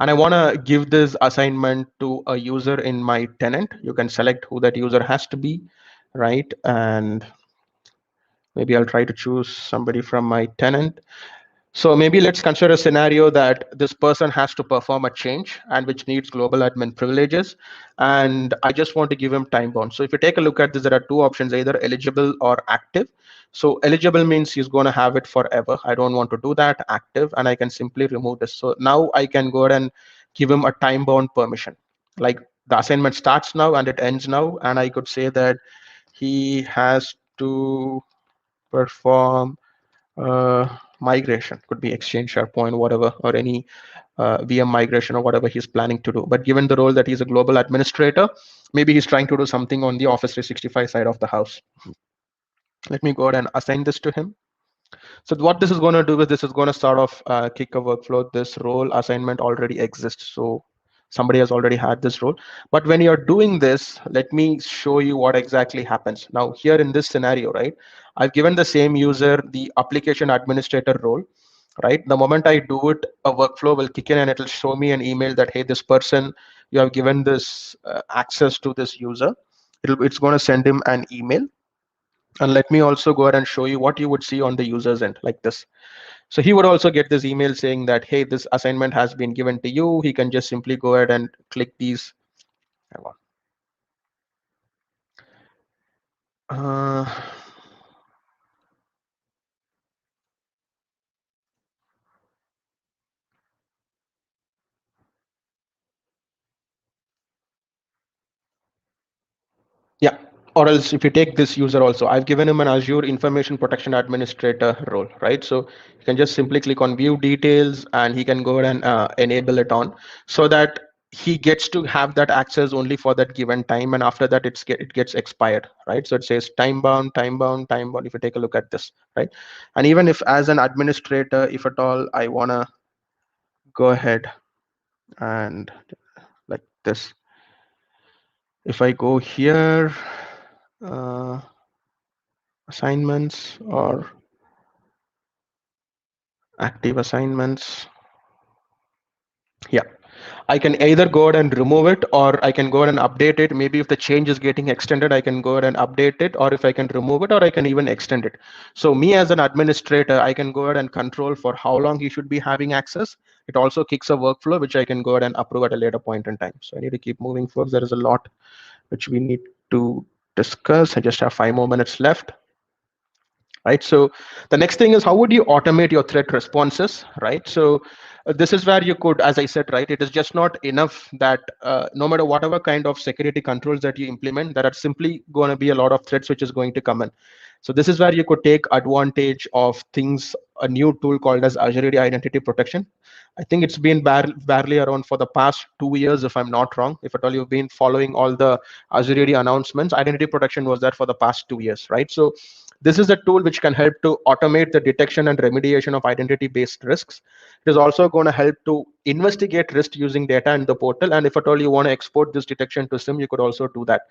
S2: and I want to give this assignment to a user in my tenant. You can select who that user has to be, right? And maybe I'll try to choose somebody from my tenant. So maybe let's consider a scenario that this person has to perform a change and which needs global admin privileges. And I just want to give him time bound. So if you take a look at this, there are two options, either eligible or active. So eligible means he's going to have it forever. I don't want to do that. Active, and I can simply remove this. So now I can go ahead and give him a time bound permission. Like the assignment starts now and it ends now. And I could say that he has to perform migration, could be Exchange, SharePoint, whatever, or any VM migration or whatever he's planning to do. But given the role that he's a global administrator, maybe he's trying to do something on the Office 365 side of the house. Let me go ahead and assign this to him. So what this is going to do is this is going to sort of kick a workflow. This role assignment already exists. So somebody has already had this role. But when you're doing this, let me show you what exactly happens. Now here in this scenario, right, I've given the same user the application administrator role, right? The moment I do it, a workflow will kick in and it'll show me an email that, hey, this person, you have given this access to this user. It's going to send him an email. And let me also go ahead and show you what you would see on the user's end, like this. So he would also get this email saying that, hey, this assignment has been given to you. He can just simply go ahead and click these. Hang on. Uh, Yeah. Or else if you take this user also, I've given him an Azure Information Protection Administrator role, right? So you can just simply click on view details and he can go ahead and enable it on so that he gets to have that access only for that given time. And after that, it gets expired, right? So it says time bound, time bound, time bound. If you take a look at this, right? And even if as an administrator, if at all I want to go ahead and like this, if I go here, uh, assignments or active assignments. Yeah, I can either go ahead and remove it or I can go ahead and update it. Maybe if the change is getting extended, I can go ahead and update it, or if I can remove it, or I can even extend it. So me as an administrator, I can go ahead and control for how long he should be having access. It also kicks a workflow, which I can go ahead and approve at a later point in time. So I need to keep moving forward. There is a lot which we need to discuss. I just have 5 more minutes left. Right, so the next thing is how would you automate your threat responses, right? So this is where you could, as I said, right, it is just not enough that no matter whatever kind of security controls that you implement, there are simply going to be a lot of threats which is going to come in. So this is where you could take advantage of things, a new tool called as Azure AD Identity Protection. I think it's been barely around for the past 2 years, if I'm not wrong. If at all you've been following all the Azure AD announcements, identity protection was there for the past 2 years, right? So this is a tool which can help to automate the detection and remediation of identity-based risks. It is also going to help to investigate risk using data in the portal. And if at all you want to export this detection to SIM, you could also do that.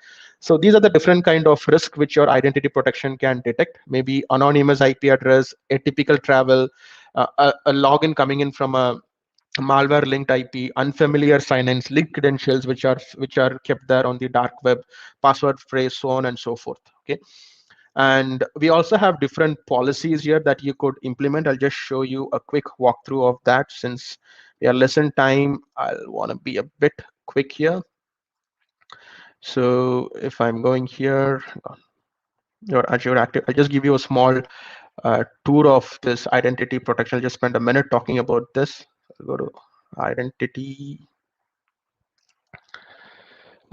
S2: So these are the different kind of risk which your identity protection can detect. Maybe anonymous IP address, atypical travel, a login coming in from a malware linked IP, unfamiliar sign-ins, linked credentials which are kept there on the dark web, password phrase, so on and so forth. Okay. And we also have different policies here that you could implement. I'll just show you a quick walkthrough of that. Since we are less in time, I'll want to be a bit quick here. So if I'm going here, your Azure Active, I'll just give you a small tour of this identity protection. I'll just spend a minute talking about this. I'll go to identity,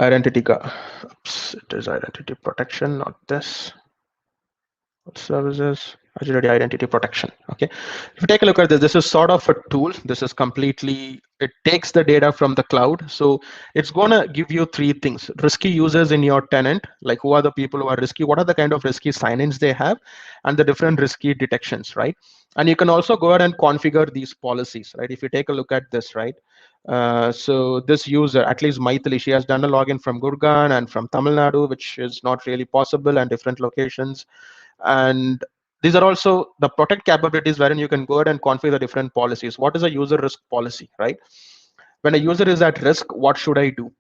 S2: oops, it is identity protection, not this. Services, Azure AD Identity Protection. Okay, if you take a look at this, this is sort of a tool. This is completely, it takes the data from the cloud. So it's gonna give you three things: risky users in your tenant, like who are the people who are risky, what are the kind of risky sign-ins they have, and the different risky detections, right? And you can also go ahead and configure these policies, right? If you take a look at this, right? So this user, at least Maithili, she has done a login from Gurgaon and from Tamil Nadu, which is not really possible, and different locations. And these are also the protect capabilities wherein you can go ahead and configure the different policies. What is a user risk policy, right? When a user is at risk, what should I do?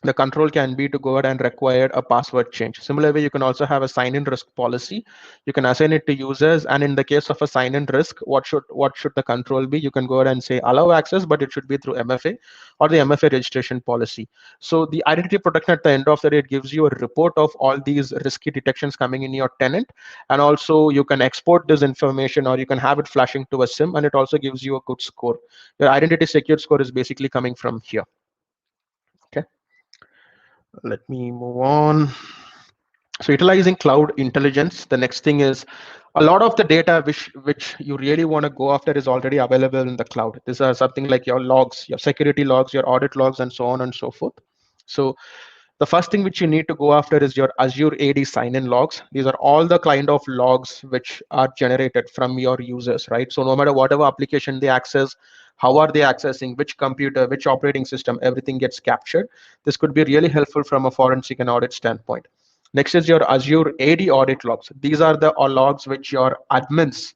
S2: The control can be to go ahead and require a password change. Similarly, you can also have a sign-in risk policy. You can assign it to users, and in the case of a sign-in risk, what should the control be? You can go ahead and say allow access, but it should be through MFA or the MFA registration policy. So the identity protection at the end of the day, it gives you a report of all these risky detections coming in your tenant, and also you can export this information or you can have it flashing to a SIM, and it also gives you a good score. Your identity secure score is basically coming from here. Okay. Let me move on. So utilizing cloud intelligence, the next thing is a lot of the data which you really want to go after is already available in the cloud. These are something like your logs, your security logs, your audit logs, and so on and so forth. So the first thing which you need to go after is your Azure AD sign-in logs. These are all the kind of logs which are generated from your users, right? So no matter whatever application they access, how are they accessing, which computer, which operating system, everything gets captured. This could be really helpful from a forensic and audit standpoint. Next is your Azure AD audit logs. These are the logs which your admins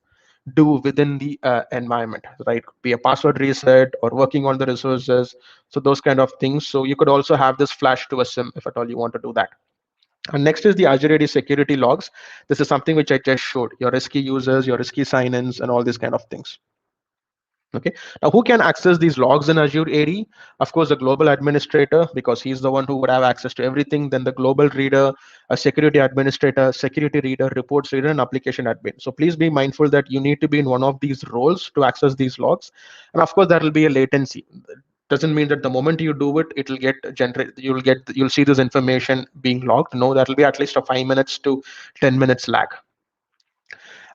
S2: do within the environment, right? Be a password reset or working on the resources. So those kind of things. So you could also have this flash to a SIM if at all you want to do that. And next is the Azure AD security logs. This is something which I just showed, your risky users, your risky sign-ins, and all these kind of things. Okay, now who can access these logs in Azure AD? Of course, the global administrator, because he's the one who would have access to everything. Then the global reader, a security administrator, security reader, reports reader, and application admin. So please be mindful that you need to be in one of these roles to access these logs. And of course, there will be a latency. doesn't mean that the moment you do it, it'll get generate. You'll see this information being logged. No, that'll be at least a 5 minutes to 10 minutes lag.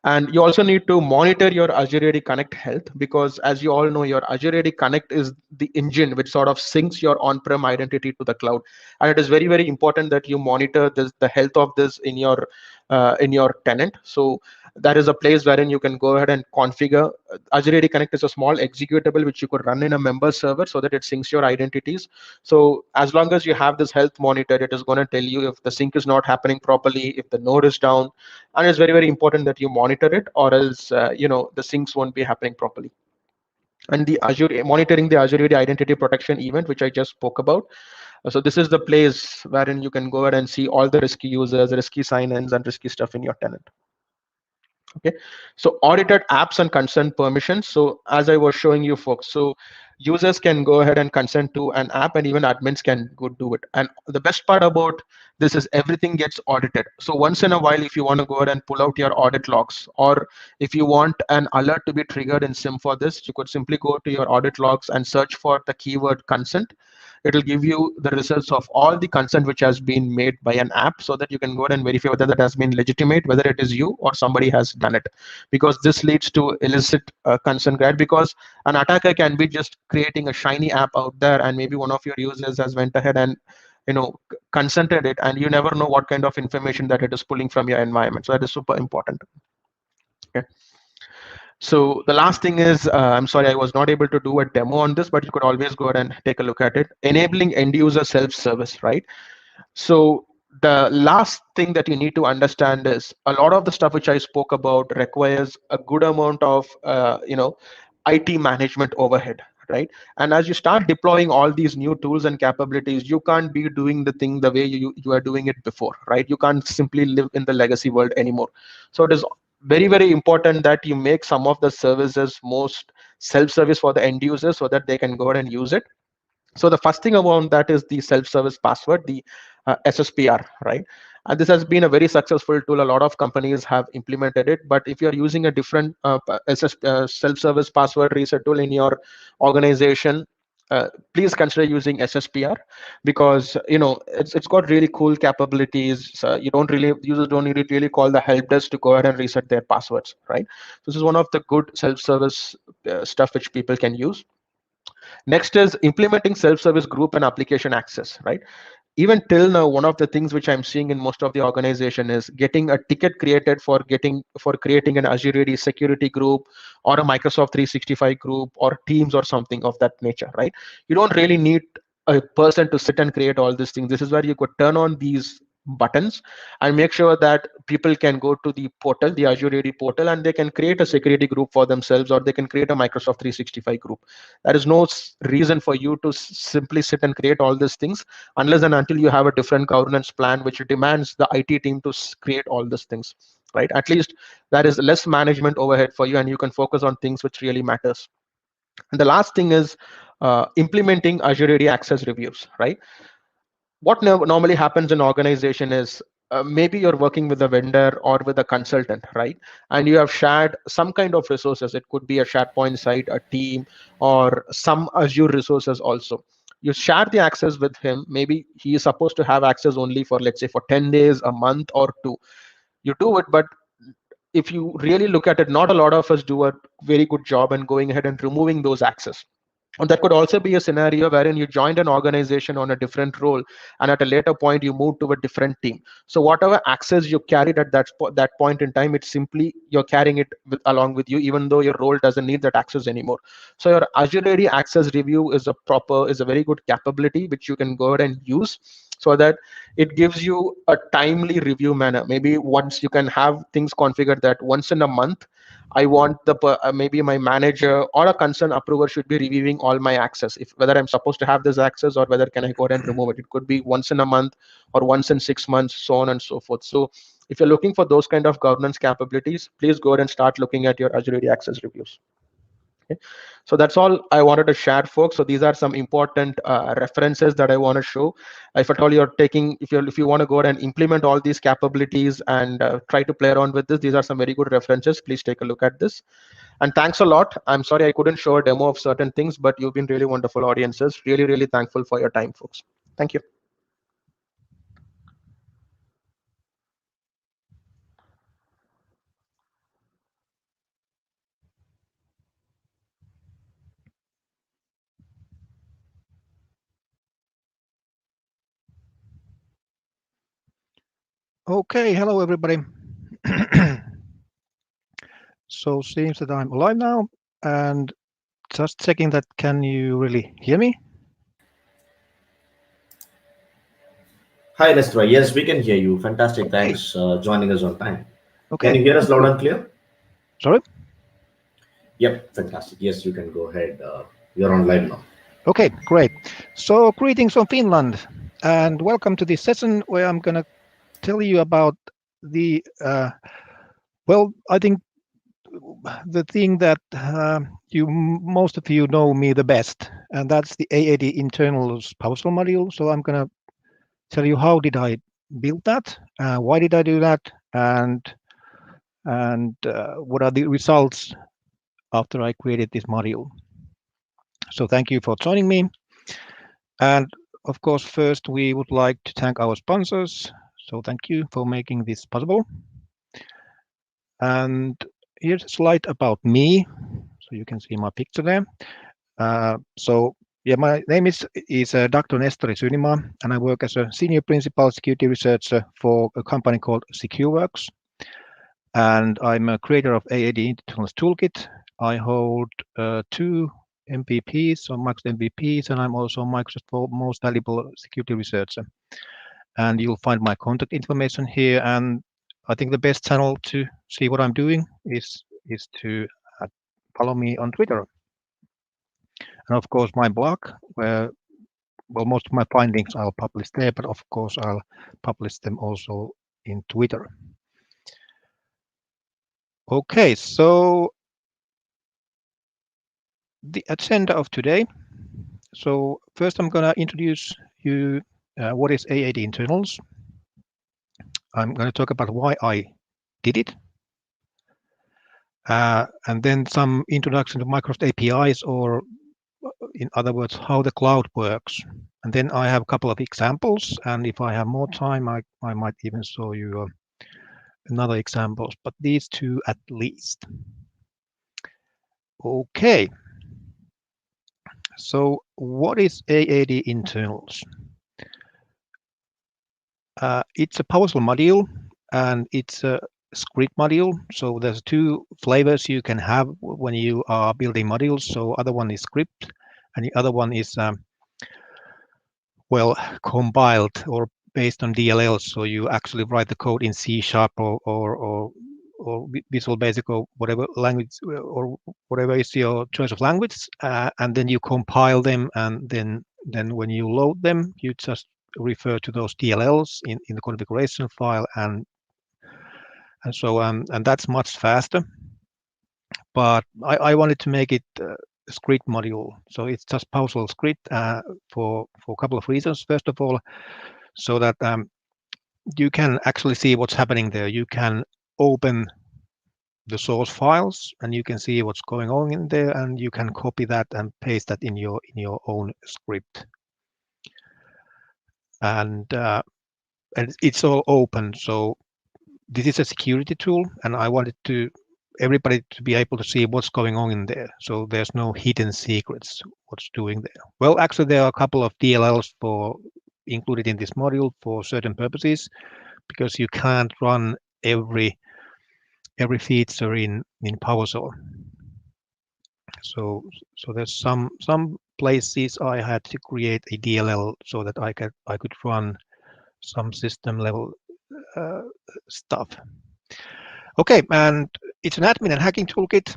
S2: And you also need to monitor your Azure AD Connect health, because as you all know, your Azure AD Connect is the engine which sort of syncs your on-prem identity to the cloud. And it is very, very important that you monitor the health of this in your tenant. So that is a place wherein you can go ahead and configure. Azure AD Connect is a small executable which you could run in a member server so that it syncs your identities. So as long as you have this health monitor, it is going to tell you if the sync is not happening properly, if the node is down, and it's very, very important that you monitor it, or else the syncs won't be happening properly. And the Azure monitoring the Azure AD identity protection event, which I just spoke about. So this is the place wherein you can go ahead and see all the risky users, risky sign-ins, and risky stuff in your tenant. Okay, so audited apps and consent permissions. So as I was showing you folks, so users can go ahead and consent to an app, and even admins can go do it. And the best part about this is everything gets audited. So once in a while, if you want to go ahead and pull out your audit logs, or if you want an alert to be triggered in SIM for this, you could simply go to your audit logs and search for the keyword consent. It'll give you the results of all the consent which has been made by an app, so that you can go ahead and verify whether that has been legitimate, whether it is you or somebody has done it. Because this leads to illicit consent grant, because an attacker can be just creating a shiny app out there, and maybe one of your users has went ahead and consented it, and you never know what kind of information that it is pulling from your environment. So that is super important. Okay. So the last thing is, I'm sorry, I was not able to do a demo on this, but you could always go ahead and take a look at it. Enabling end user self-service, right? So the last thing that you need to understand is a lot of the stuff which I spoke about requires a good amount of IT management overhead, right? And as you start deploying all these new tools and capabilities, you can't be doing the thing the way you are doing it before, right? You can't simply live in the legacy world anymore. So it is very, very important that you make some of the services most self-service for the end users, so that they can go ahead and use it. So the first thing about that is the self-service password, the SSPR, right? And this has been a very successful tool. A lot of companies have implemented it. But if you're using a different self-service password reset tool in your organization, please consider using SSPR, because it's got really cool capabilities. So users don't need to really call the help desk to go ahead and reset their passwords, right? This is one of the good self-service stuff which people can use. Next is implementing self-service group and application access, right? Even till now, one of the things which I'm seeing in most of the organization is getting a ticket created for creating an Azure AD security group, or a Microsoft 365 group, or Teams, or something of that nature, right? You don't really need a person to sit and create all these things. This is where you could turn on these buttons and make sure that people can go to the portal, the Azure AD portal, and they can create a security group for themselves, or they can create a Microsoft 365 group. There is no reason for you to simply sit and create all these things, unless and until you have a different governance plan which demands the IT team to create all these things, right? At least there is less management overhead for you, and you can focus on things which really matters. And the last thing is implementing Azure AD access reviews, right? What normally happens in organization is, maybe you're working with a vendor or with a consultant, right? And you have shared some kind of resources. It could be a SharePoint site, a team, or some Azure resources also. You share the access with him. Maybe he is supposed to have access only for, let's say, for 10 days, a month, or two. You do it, but if you really look at it, not a lot of us do a very good job in going ahead and removing those access. And that could also be a scenario wherein you joined an organization on a different role, and at a later point you moved to a different team. So whatever access you carried at that point in time, it's simply you're carrying it along with you, even though your role doesn't need that access anymore. So your Azure AD access review is a very good capability which you can go ahead and use, so that it gives you a timely review manner. Maybe once you can have things configured that once in a month, I want maybe my manager or a concerned approver should be reviewing all my access, if whether I'm supposed to have this access, or whether can I go ahead and remove it. It could be once in a month, or once in 6 months, so on and so forth. So if you're looking for those kind of governance capabilities, please go ahead and start looking at your Azure AD access reviews. So that's all I wanted to share, folks. So these are some important references that I want to show. If at all you're taking, if you want to go ahead and implement all these capabilities and try to play around with this, these are some very good references. Please take a look at this. And thanks a lot. I'm sorry I couldn't show a demo of certain things, but you've been really wonderful audiences. Really, really thankful for your time, folks. Thank you.
S1: Okay, hello everybody. So seems that I'm live now, and just checking that can you really hear me?
S3: Hi, Nestra. Yes, we can hear you. Fantastic.
S1: Okay,
S3: Thanks joining us on time. Can
S1: okay,
S3: you hear us
S1: thank
S3: loud
S1: you.
S3: and clear?
S1: Sorry?
S3: Yep, fantastic. Yes, you can go ahead. You're on live now.
S1: Okay, great. So greetings from Finland, and welcome to this session where I'm gonna tell you about the well, I think the thing that most of you know me the best, and that's the AAD internals PowerShell module. So I'm gonna tell you how did I build that, why did I do that, and what are the results after I created this module. So thank you for joining me. And of course, first we would like to thank our sponsors. So thank you for making this possible. And here's a slide about me. So you can see my picture there. So yeah, my name is Dr. Nestori Synima, and I work as a senior principal security researcher for a company called SecureWorks. And I'm a creator of AAD Internals Toolkit. I hold 2 MVPs, or Microsoft MVPs, and I'm also Microsoft Most Valuable Security Researcher. And you'll find my contact information here. And I think the best channel to see what I'm doing is to follow me on Twitter. And of course, my blog, where most of my findings I'll publish there, but of course I'll publish them also in Twitter. Okay, so the agenda of today. So first I'm going to introduce you what is AAD internals. I'm going to talk about why I did it. And then some introduction to Microsoft APIs, or in other words, how the cloud works. And then I have a couple of examples. And if I have more time, I might even show you another examples, but these two at least. Okay. So what is AAD internals? It's a PowerShell module, and it's a script module. So there's 2 flavors you can have when you are building modules. So other one is script, and the other one is well, compiled or based on DLL. So you actually write the code in C# or Visual Basic, or whatever language, or whatever is your choice of language, and then you compile them, and then when you load them, you just refer to those DLLs in the configuration file, and so and that's much faster. But I wanted to make it a script module, so it's just PowerShell script for a couple of reasons. First of all, so that you can actually see what's happening there. You can open the source files, and you can see what's going on in there, and you can copy that and paste that in your own script. And it's all open. So this is a security tool, and I wanted everybody to be able to see what's going on in there. So there's no hidden secrets what's doing there. Well, actually, there are a couple of DLLs included in this module for certain purposes, because you can't run every feature in PowerShell. So there's some places I had to create a DLL so that I could run some system level stuff. Okay, and it's an admin and hacking toolkit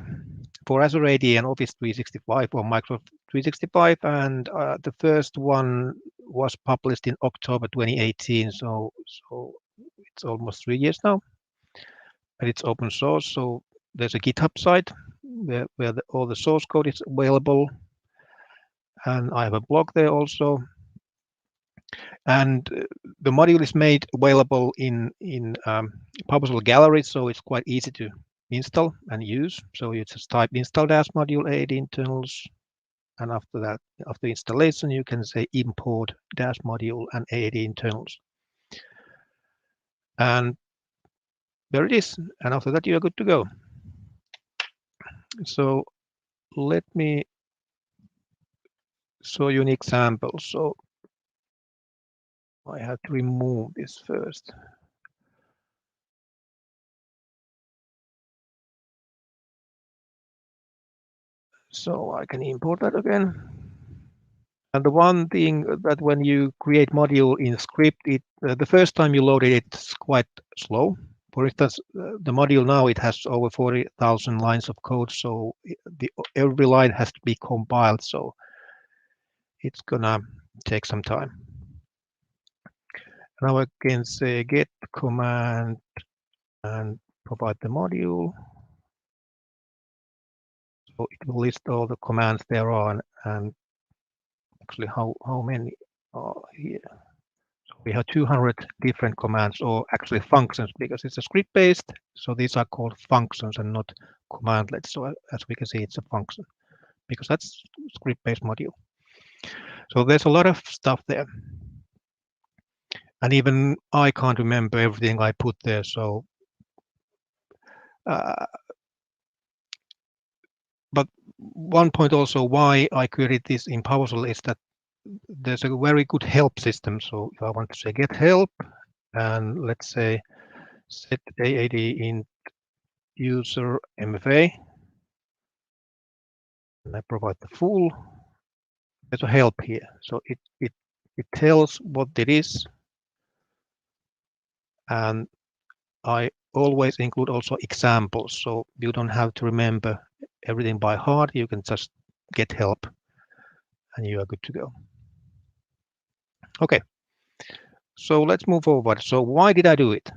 S1: for Azure AD and Office 365 or Microsoft 365, and the first one was published in October 2018. So it's almost 3 years now, and it's open source. So there's a GitHub site where all the source code is available. And I have a blog there also. And the module is made available in PowerShell Gallery, so it's quite easy to install and use. So you just type install dash module AAD internals, and after that, after installation, you can say import dash module and AAD internals. And there it is. And after that, you are good to go. So let me show you an example. So I have to remove this first. So I can import that again. And the one thing that when you create module in script, the first time you load it, it's quite slow. For instance, the module now, it has over 40,000 lines of code, so every line has to be compiled, so it's gonna take some time. Now I can say get command and provide the module. So it will list all the commands there are, and actually how many are here. So we have 200 different commands, or actually functions, because it's a script based. So these are called functions and not commandlets. So as we can see, it's a function because that's script based module. So there's a lot of stuff there. And even I can't remember everything I put there. So, but one point also why I created this in PowerShell is that there's a very good help system. So if I want to say get help, and let's say set AAD in user MFA, and I provide the full, there's a help here. So it tells what it is, and I always include also examples, so you don't have to remember everything by heart. You can just get help and you are good to go. Okay, so let's move forward. So why did I do it?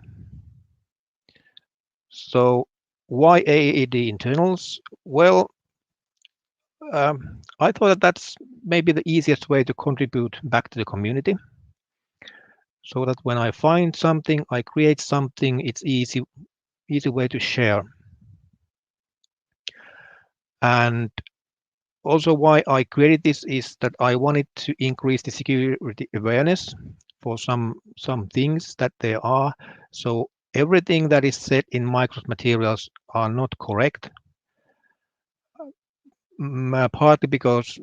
S1: So why AAD internals? Well, I thought that that's maybe the easiest way to contribute back to the community, so that when I find something, I create something, it's easy way to share. And also why I created this is that I wanted to increase the security awareness for some things that there are. So everything that is said in Microsoft materials are not correct, partly because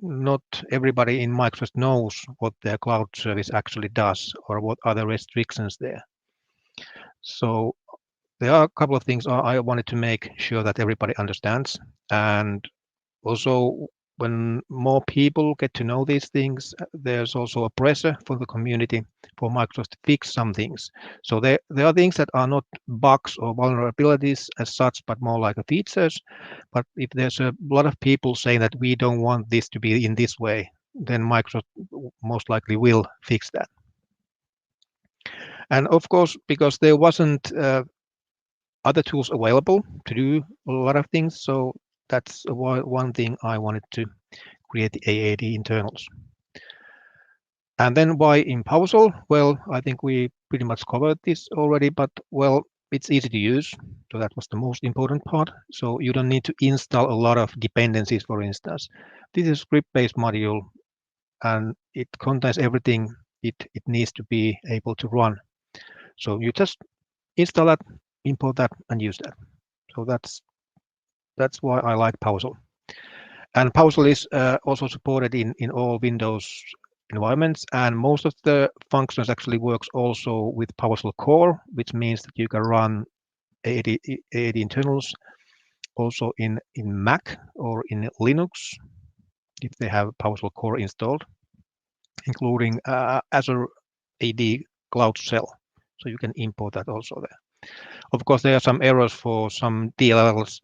S1: not everybody in Microsoft knows what their cloud service actually does or what are the restrictions there. So there are a couple of things I wanted to make sure that everybody understands. And also, when more people get to know these things, there's also a pressure for the community for Microsoft to fix some things. So there are things that are not bugs or vulnerabilities as such, but more like features. But if there's a lot of people saying that we don't want this to be in this way, then Microsoft most likely will fix that. And of course, because there wasn't other tools available to do a lot of things, so that's one thing I wanted to create the AAD internals. And then why in PowerShell? Well, I think we pretty much covered this already, but well, it's easy to use. So that was the most important part. So you don't need to install a lot of dependencies, for instance. This is a script-based module, and it contains everything it needs to be able to run. So you just install that, import that, and use that. So that's why I like PowerShell. And PowerShell is also supported in all Windows environments, and most of the functions actually works also with PowerShell Core, which means that you can run AAD internals also in Mac or in Linux if they have PowerShell Core installed, including Azure AD Cloud Shell. So you can import that also there. Of course, there are some errors for some DLLs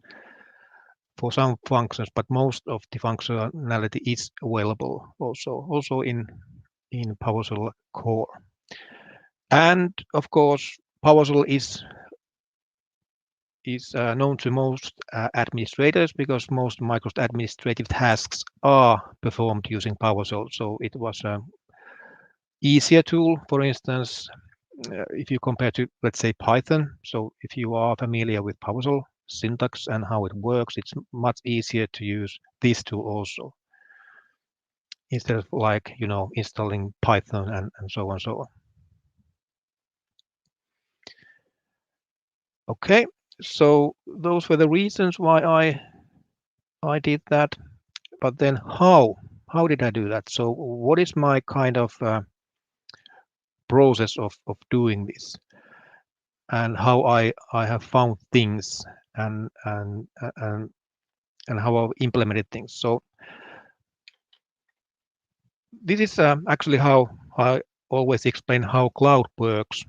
S1: for some functions, but most of the functionality is available also in PowerShell Core. And of course, PowerShell is is known to most administrators because most Microsoft administrative tasks are performed using PowerShell. So it was an easier tool, for instance, if you compare to, let's say, Python. So if you are familiar with PowerShell syntax and how it works, it's much easier to use this tool also, instead of like, installing Python and so on and so on. Okay, so those were the reasons why I did that. But then how did I do that? So what is my kind of process of doing this, and how I have found things and how I've implemented things. So this is actually how I always explain how cloud works.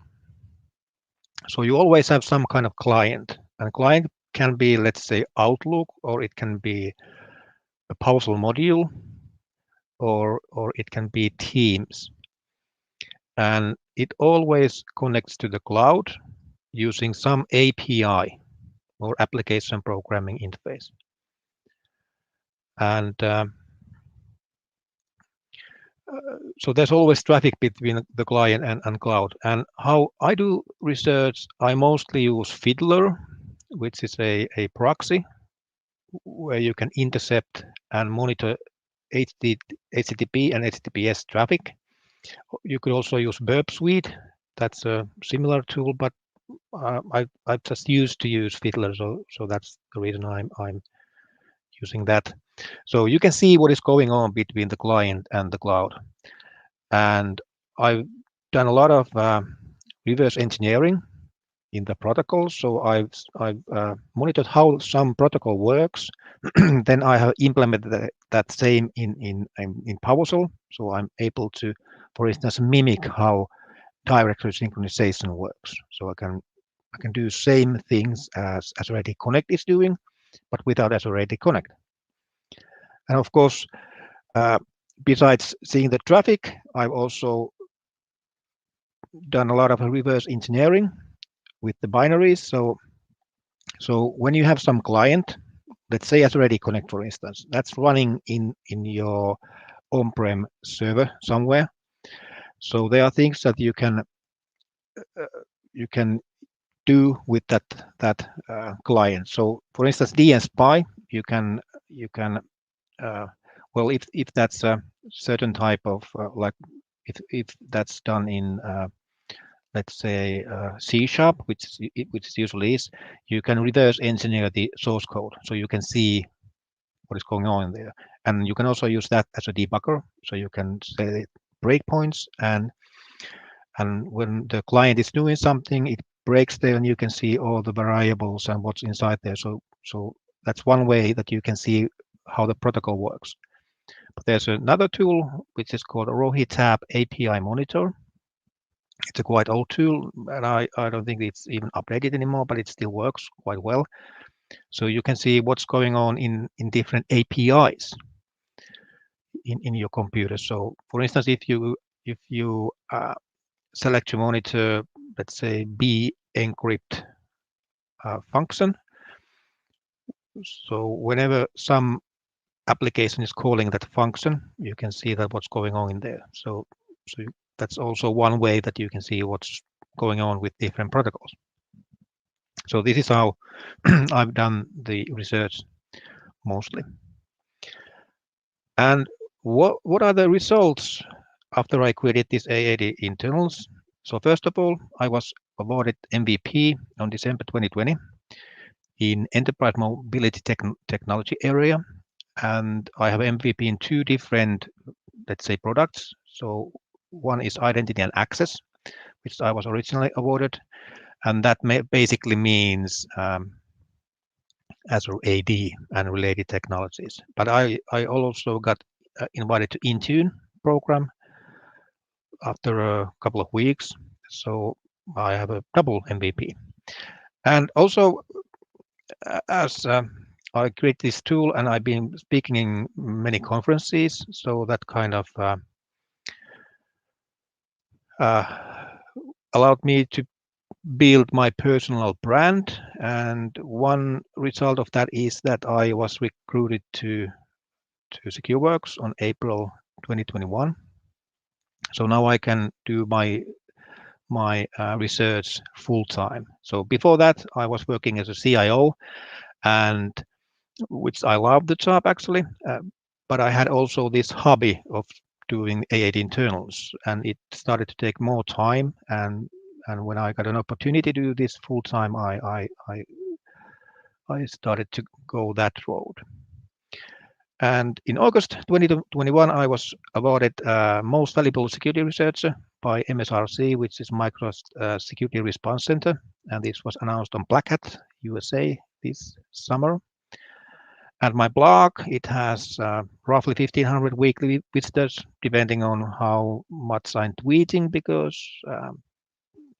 S1: So you always have some kind of client, and client can be, let's say, Outlook, or it can be a PowerShell module, or it can be Teams. And it always connects to the cloud using some API or application programming interface. And so there's always traffic between the client and cloud. And how I do research, I mostly use Fiddler, which is a proxy where you can intercept and monitor HTTP and HTTPS traffic. You could also use Burp Suite. That's a similar tool, but I just used to use Fiddler, so that's the reason I'm using that. So you can see what is going on between the client and the cloud. And I've done a lot of reverse engineering in the protocol. So I've monitored how some protocol works. Then I have implemented that same in PowerShell. So I'm able to, for instance, mimic how directory synchronization works. So I can do same things as Ready Connect is doing, but without as Ready Connect. And of course, besides seeing the traffic, I've also done a lot of reverse engineering with the binaries. So when you have some client, let's say as Ready Connect, for instance, that's running in your on-prem server somewhere. So there are things that you can do with that client. So for instance, DNSpy, you can well, if that's a certain type of like if that's done in let's say C#, which usually is, you can reverse engineer the source code, so you can see what is going on in there. And you can also use that as a debugger, so you can set breakpoints, and when the client is doing something, it breaks there, and you can see all the variables and what's inside there. So that's one way that you can see how the protocol works. But there's another tool which is called Rohitab API Monitor. It's a quite old tool, and I don't think it's even updated anymore, but it still works quite well. So you can see what's going on in different APIs in your computer. So for instance, if you select to monitor, let's say, bencrypt function, so whenever some application is calling that function, you can see that what's going on in there. So that's also one way that you can see what's going on with different protocols. So this is how I've done the research mostly. And what are the results after I created this AAD internals? So first of all, I was awarded MVP on December 2020 in enterprise mobility technology area, and I have MVP in two different, let's say, products. So one is identity and access, which I was originally awarded, and that basically means Azure AD and related technologies. But I also got invited to Intune program after a couple of weeks, so I have a double MVP. And also, as I create this tool, and I've been speaking in many conferences, so that kind of allowed me to build my personal brand, and one result of that is that I was recruited to SecureWorks on April 2021. So now I can do my research full time. So before that, I was working as a CIO, and which I love the job actually, but I had also this hobby of doing AAD internals, and it started to take more time. And when I got an opportunity to do this full time, I started to go that road. And in August 2021, I was awarded Most Valuable Security Researcher by MSRC, which is Microsoft Security Response Center. And this was announced on Black Hat USA this summer. And my blog, it has roughly 1,500 weekly visitors, depending on how much I'm tweeting, because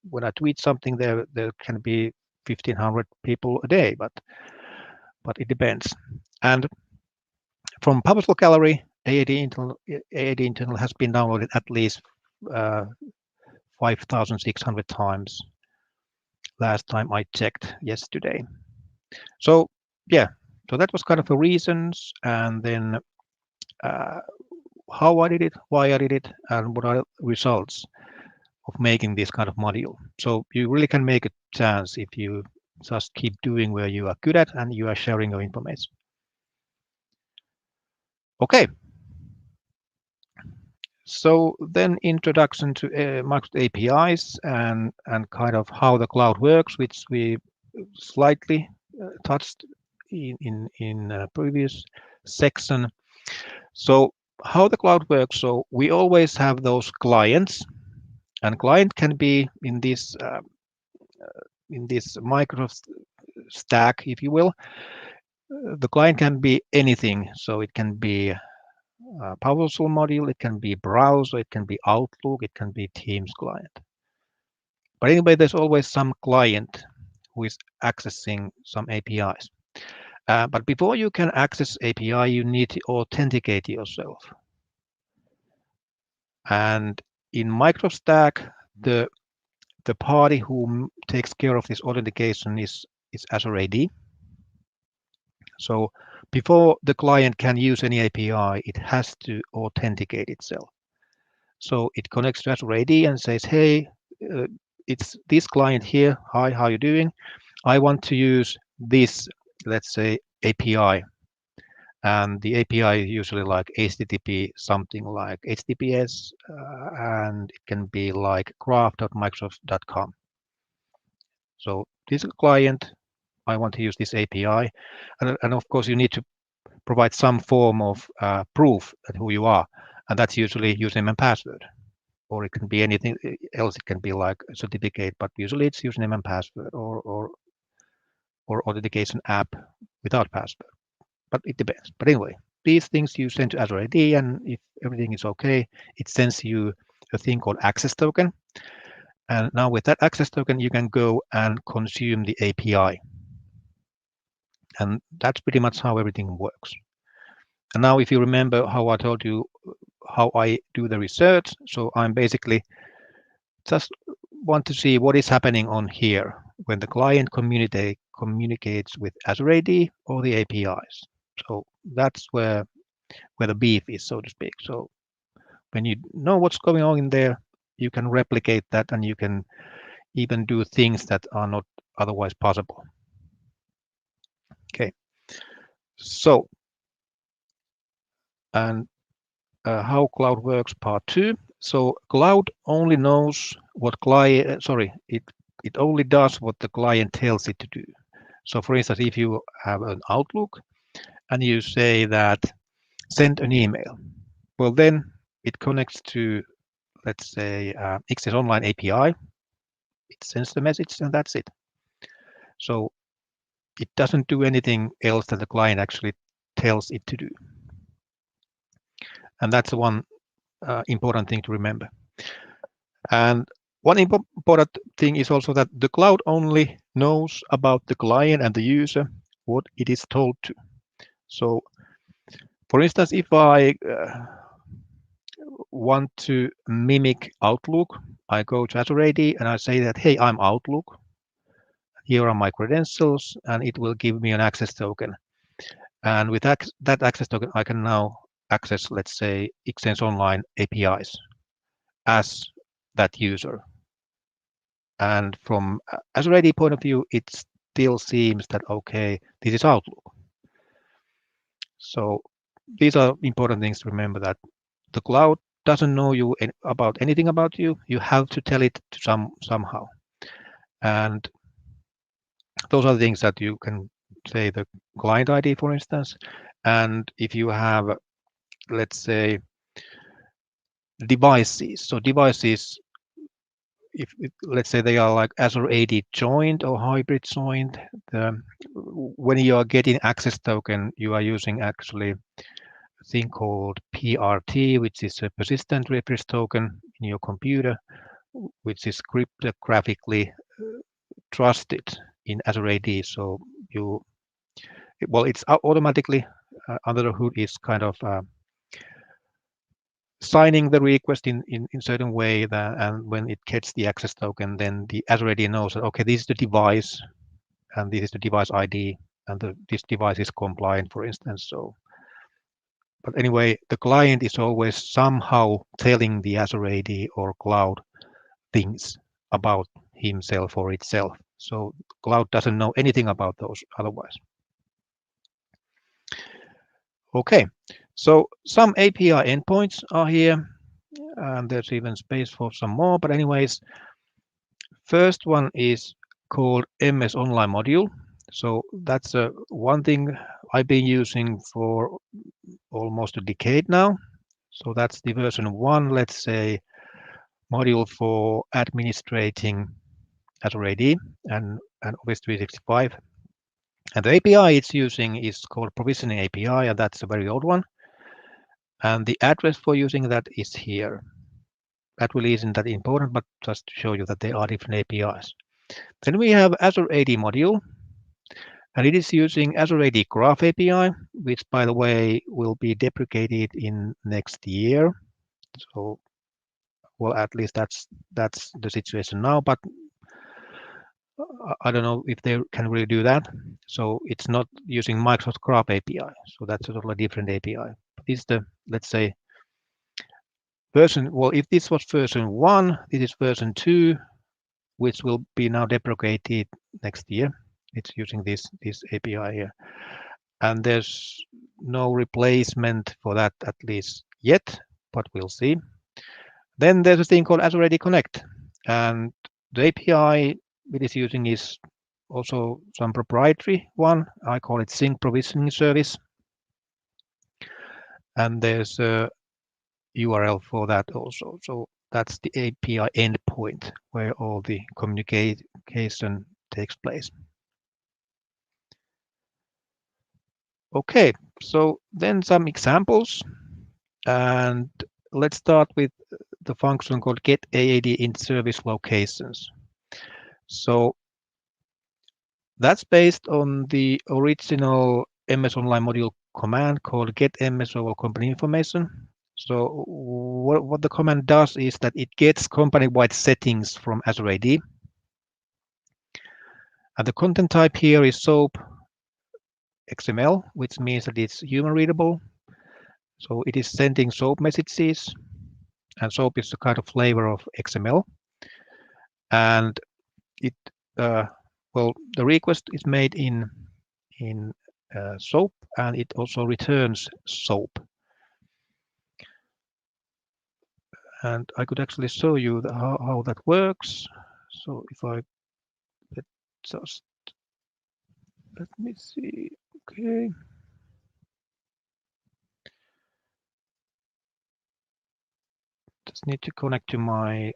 S1: when I tweet something, there can be 1,500 people a day, but it depends. And from Publisher Gallery, AAD Internal has been downloaded at least 5,600 times last time I checked yesterday. So yeah, so that was kind of the reasons, and then how I did it, why I did it, and what are the results of making this kind of module. So you really can make a chance if you just keep doing where you are good at and you are sharing your information. Okay. So then introduction to Microsoft APIs and kind of how the cloud works, which we slightly touched in previous section. So how the cloud works. So we always have those clients, and client can be in this Microsoft stack, if you will. The client can be anything. So it can be a PowerShell module, it can be browser, it can be Outlook, it can be Teams client. But anyway, there's always some client who is accessing some APIs. But before you can access API, you need to authenticate yourself. And in Microsoft Stack, the party who takes care of this authentication is Azure AD. So before the client can use any API, it has to authenticate itself. So it connects to Azure AD and says, hey, it's this client here. Hi, how are you doing? I want to use this, let's say, API. And the API is usually like HTTP, something like HTTPS, and it can be like graph.microsoft.com. So this is a client. I want to use this API. And of course, you need to provide some form of proof that who you are. And that's usually username and password. Or it can be anything else. It can be like a certificate, but usually it's username and password or authentication app without password. But it depends. But anyway, these things you send to Azure AD, and if everything is okay, it sends you a thing called access token. And now with that access token, you can go and consume the API. And that's pretty much how everything works. And now if you remember how I told you how I do the research, so I'm basically just want to see what is happening on here when the client communicates with Azure AD or the APIs. So that's where the beef is, so to speak. So when you know what's going on in there, you can replicate that, and you can even do things that are not otherwise possible. Okay. So, and how cloud works, part 2. So cloud only knows what client, it only does what the client tells it to do. So for instance, if you have an Outlook and you say that send an email, well, then it connects to, let's say, XS Online API. It sends the message and that's it. So it doesn't do anything else that the client actually tells it to do. And that's one important thing to remember. And one important thing is also that the cloud only knows about the client and the user what it is told to. So for instance, if I want to mimic Outlook, I go to Azure AD and I say that, hey, I'm Outlook. Here are my credentials, and it will give me an access token. And with that access token, I can now access, let's say, Exchange Online APIs as that user. And from Azure AD point of view, it still seems that, okay, this is Outlook. So these are important things to remember, that the cloud doesn't know about anything about you. You have to tell it to somehow. And those are the things that you can say, the client ID, for instance. And if you have, let's say, devices. So devices, let's say they are like Azure AD joined or hybrid joined, when you are getting access token, you are using actually a thing called PRT, which is a persistent reference token in your computer, which is cryptographically trusted in Azure AD. So it's automatically under the hood is kind of signing the request in certain way and when it gets the access token, then the Azure AD knows that, okay, this is the device and this is the device ID and this device is compliant, for instance. So, but anyway, the client is always somehow telling the Azure AD or cloud things about himself or itself. So cloud doesn't know anything about those otherwise. Okay, so some API endpoints are here, and there's even space for some more. But anyways, first one is called MS Online Module. So that's one thing I've been using for almost a decade now. So that's the version 1, let's say, module for administrating Azure AD and Office 365. And the API it's using is called Provisioning API, and that's a very old one. And the address for using that is here. That really isn't that important, but just to show you that there are different APIs. Then we have Azure AD module, and it is using Azure AD Graph API, which, by the way, will be deprecated in next year. So, well, at least that's the situation now, but I don't know if they can really do that. So it's not using Microsoft Graph API. So that's a totally different API. This is the, let's say, version. Well, if this was version 1, this is version 2, which will be now deprecated next year. It's using this API here. And there's no replacement for that, at least yet, but we'll see. Then there's a thing called Azure AD Connect. And the API it is using is also some proprietary one. I call it Sync Provisioning Service. And there's a URL for that also. So that's the API endpoint where all the communication takes place. Okay, so then some examples. And let's start with the function called get AAD in service locations. So that's based on the original MS Online module command called get MS over company information. So what the command does is that it gets company-wide settings from Azure AD. And the content type here is SOAP XML, which means that it's human readable. So it is sending SOAP messages, and SOAP is the kind of flavor of XML. And it, well, the request is made in SOAP, and it also returns SOAP. And I could actually show you how that works. So if I just let me see. Okay. Just need to connect to my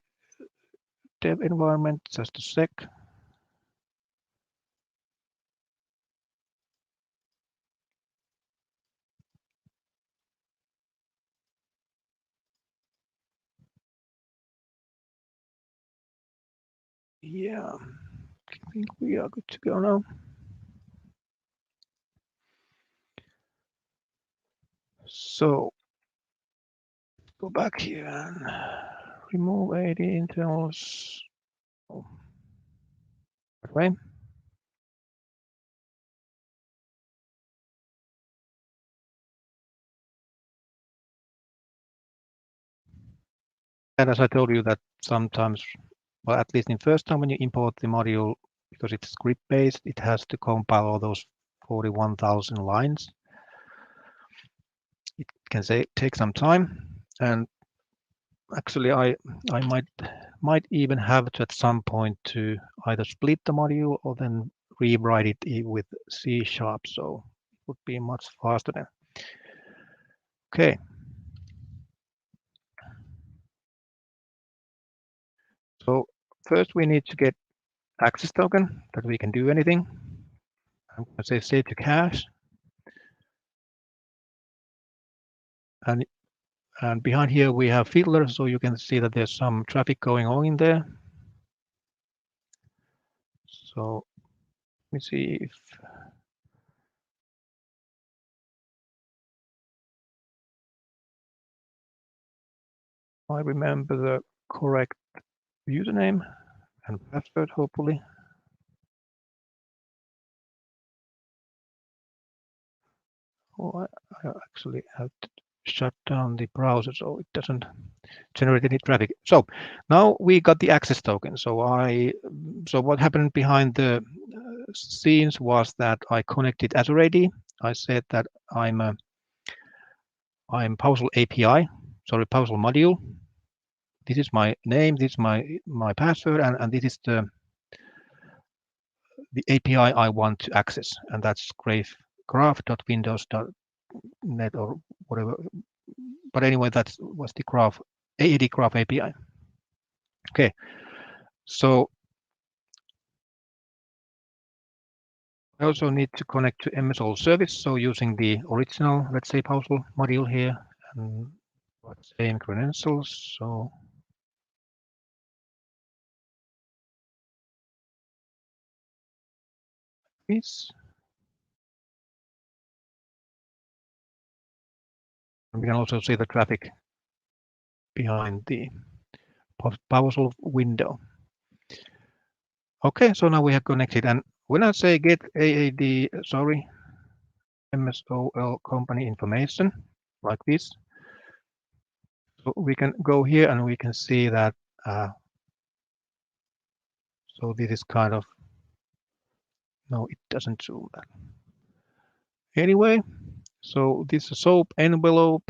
S1: dev environment. Just a sec. Yeah, I think we are good to go now. So go back here and remove AD internals. Oh. Right. And as I told you that sometimes, well, at least in first time when you import the module, because it's script based, it has to compile all those 41,000 lines. It can take some time, and actually I might even have to at some point to either split the module or then rewrite it with C#, so it would be much faster then. Okay. So first we need to get access token that we can do anything. I'm going to say save to cache. And behind here we have filters, so you can see that there's some traffic going on in there. So let me see if I remember the correct username and password, hopefully. Oh, I actually have to shut down the browser so it doesn't generate any traffic. So now we got the access token. So what happened behind the scenes was that I connected Azure AD. I said that I'm PowerShell API, sorry, PowerShell module. This is my name, this is my password, and this is the API I want to access, and that's graph.windows.net or whatever. But anyway, that was the graph AD graph API. Okay, so I also need to connect to MSO service. So using the original, let's say, PowerShell module here, and same credentials. So this. And we can also see the traffic behind the PowerShell window. Okay, so now we have connected, and when I say get AAD, sorry, MSOL company information like this, so we can go here and we can see that. So this is kind of, no, it doesn't zoom that. Anyway, so this is a SOAP envelope,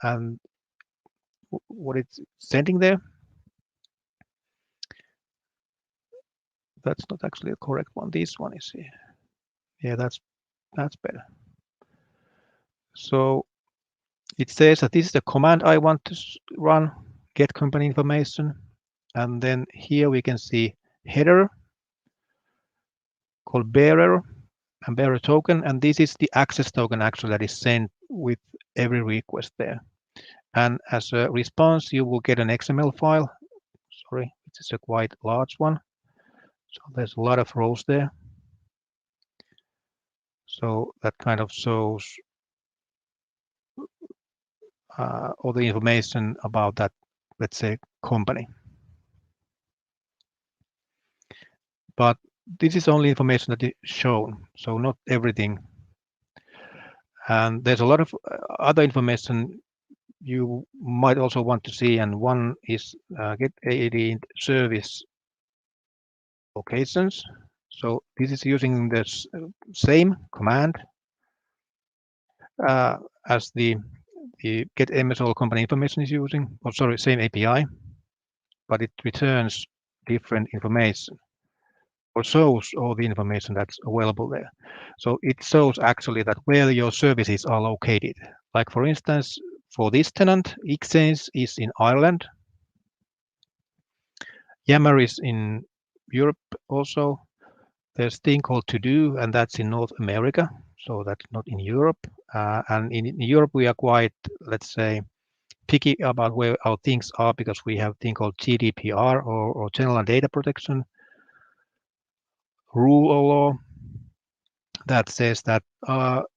S1: and what it's sending there. That's not actually a correct one. This one is here. Yeah, that's better. So it says that this is the command I want to run, get company information. And then here we can see header called bearer and bearer token. And this is the access token actually that is sent with every request there. And as a response, you will get an XML file. Sorry, it's a quite large one. So there's a lot of rows there. So that kind of shows all the information about that, let's say, company. But this is only information that is shown, so not everything. And there's a lot of other information you might also want to see, and one is get AAD service locations. So this is using the same command as the get MSO company information is using, or sorry, same API, but it returns different information or shows all the information that's available there. So it shows actually that where your services are located. Like for instance, for this tenant, Exchange is in Ireland. Yammer is in Europe also. There's a thing called To Do, and that's in North America. So that's not in Europe. And in Europe, we are quite, let's say, picky about where our things are because we have a thing called GDPR or General Data Protection rule or law that says that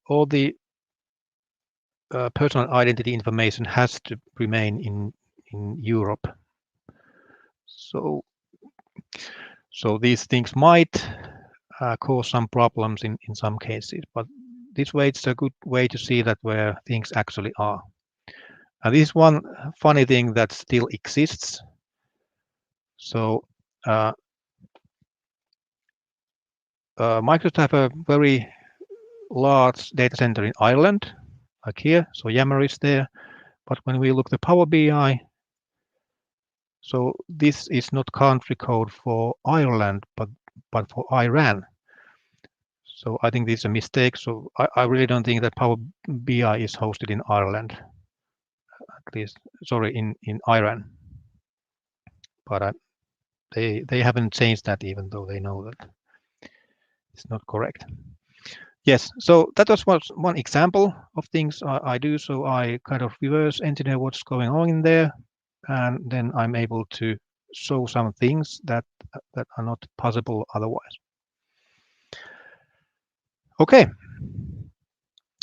S1: all the personal identity information has to remain in Europe. So these things might cause some problems in some cases, but this way it's a good way to see that where things actually are. And this is one funny thing that still exists. So Microsoft have a very large data center in Ireland, like here. So Yammer is there. But when we look at Power BI, so this is not country code for Ireland, but for Iran. So I think this is a mistake. So I really don't think that Power BI is hosted in Ireland, at least, sorry, in Iran. But they haven't changed that, even though they know that it's not correct. Yes, so that was one example of things I do. So I kind of reverse engineer what's going on in there, and then I'm able to show some things that are not possible otherwise. Okay,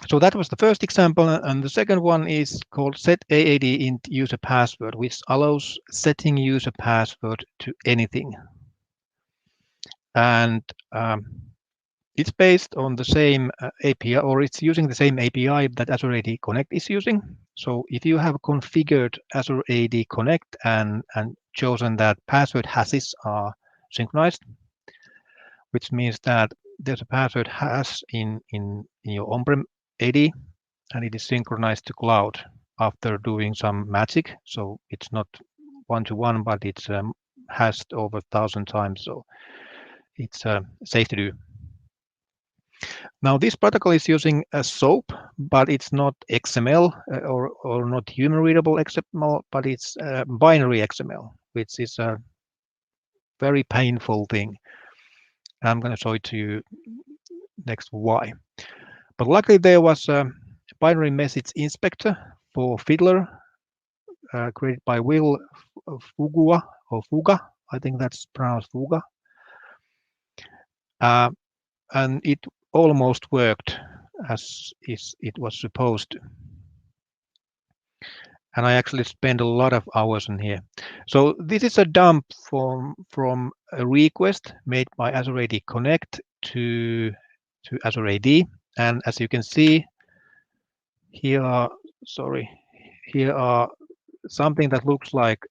S1: so that was the first example, and the second one is called set AAD int user password, which allows setting user password to anything. And it's based on the same API, or it's using the same API that Azure AD Connect is using. So if you have configured Azure AD Connect and chosen that password hashes are synchronized, which means that there's a password hash in your on-prem AD, and it is synchronized to cloud after doing some magic. So it's not one-to-one, but it's hashed over 1,000 times. So it's safe to do. Now this protocol is using a SOAP, but it's not XML or not human readable XML, but it's binary XML, which is a very painful thing. I'm going to show it to you next why. But luckily there was a binary message inspector for Fiddler created by Will Fugua or Fuga. I think that's pronounced Fuga. And it almost worked as it was supposed to. And I actually spent a lot of hours in here. So this is a dump from a request made by Azure AD Connect to Azure AD. And as you can see, here are something that looks like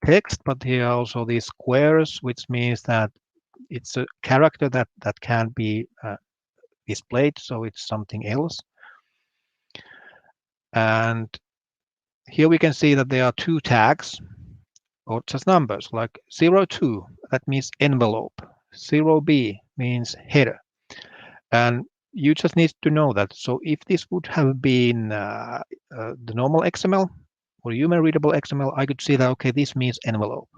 S1: text, but here are also these squares, which means that it's a character that can't be displayed, so it's something else. And here we can see that there are two tags, or just numbers, like 02, that means envelope. 0B means header. And you just need to know that. So if this would have been the normal XML or human readable XML, I could see that, okay, this means envelope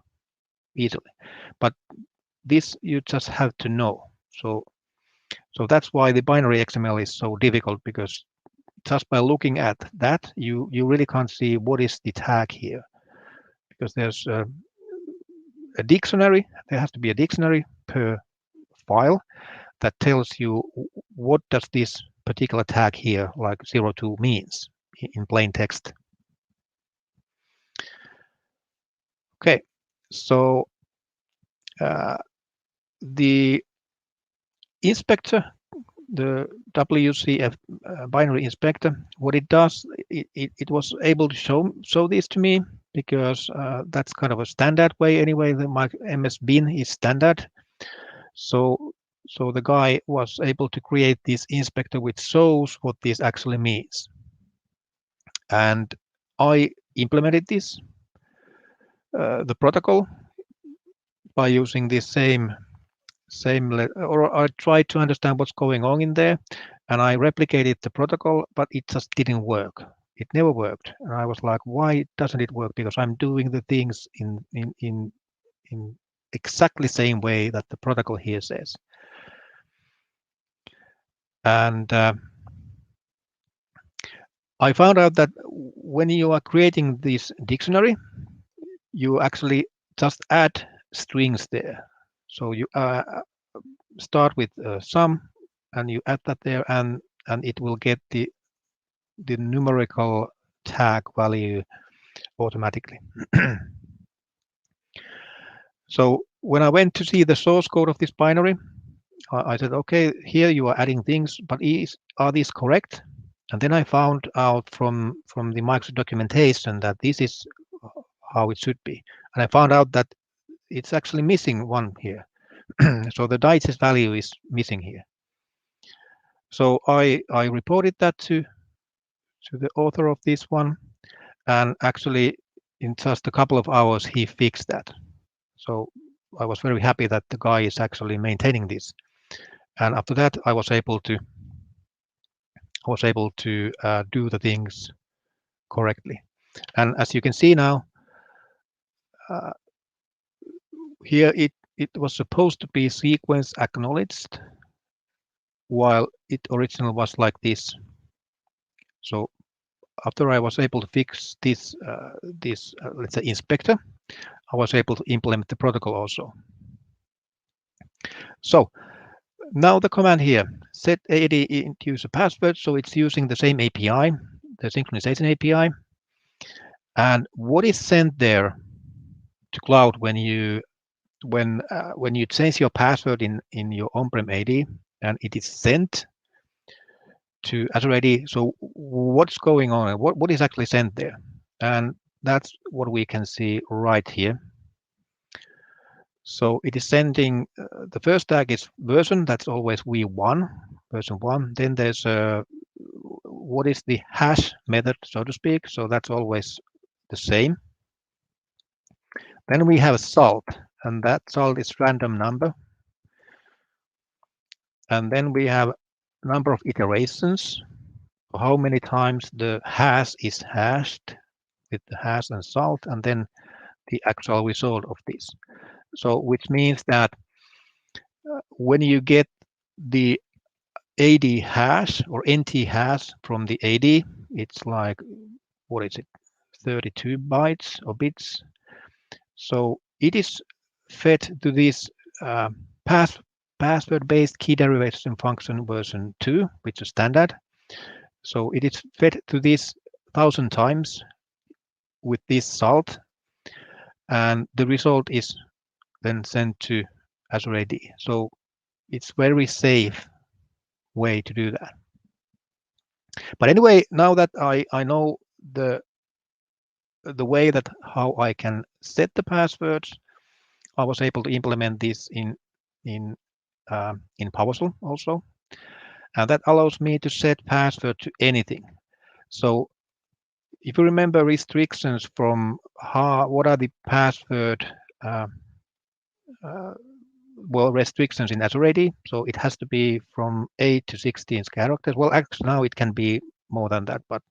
S1: easily. But this you just have to know. So that's why the binary XML is so difficult, because just by looking at that, you really can't see what is the tag here, because there's a dictionary. There has to be a dictionary per file that tells you what does this particular tag here, like 02, means in plain text. Okay, so the inspector, the WCF binary inspector, what it does, it was able to show this to me, because that's kind of a standard way anyway. My MS bin is standard. So the guy was able to create this inspector which shows what this actually means. And I implemented this, the protocol, by using this same or I tried to understand what's going on in there, and I replicated the protocol, but it just didn't work. It never worked, and I was like, why doesn't it work? Because I'm doing the things in exactly same way that the protocol here says. And I found out that when you are creating this dictionary, you actually just add strings there. So you start with sum, and you add that there, and it will get the numerical tag value automatically. So when I went to see the source code of this binary, I said, okay, here you are adding things, but are these correct? And then I found out from the Microsoft documentation that this is how it should be. And I found out that it's actually missing one here. So the digest value is missing here. So I reported that to the author of this one, and actually in just a couple of hours he fixed that. So I was very happy that the guy is actually maintaining this. And after that, I was able to do the things correctly. And as you can see now, here it was supposed to be sequence acknowledged, while it originally was like this. So after I was able to fix this let's say inspector, I was able to implement the protocol also. So now the command here, set AD into user password. So it's using the same API, the synchronization API. And what is sent there to cloud when you change your password in your on-prem AD and it is sent to Azure AD? So what's going on? What is actually sent there? And that's what we can see right here. So it is sending the first tag is version. That's always v1, version 1. Then there's what is the hash method, so to speak. So that's always the same. Then we have salt, and that salt is random number. And then we have number of iterations, how many times the hash is hashed with the hash and salt, and then the actual result of this. So which means that when you get the AD hash or NT hash from the AD, it's like, what is it, 32 bytes or bits. So it is fed to this password-based key derivation function version 2, which is standard. So it is fed to this 1,000 times with this salt, and the result is then sent to Azure AD. So it's very safe way to do that. But anyway, now that I know the way that how I can set the passwords, I was able to implement this in PowerShell also, and that allows me to set password to anything. So if you remember restrictions from what are the password restrictions in Azure AD, so it has to be from 8 to 16 characters. Well, actually now it can be more than that, but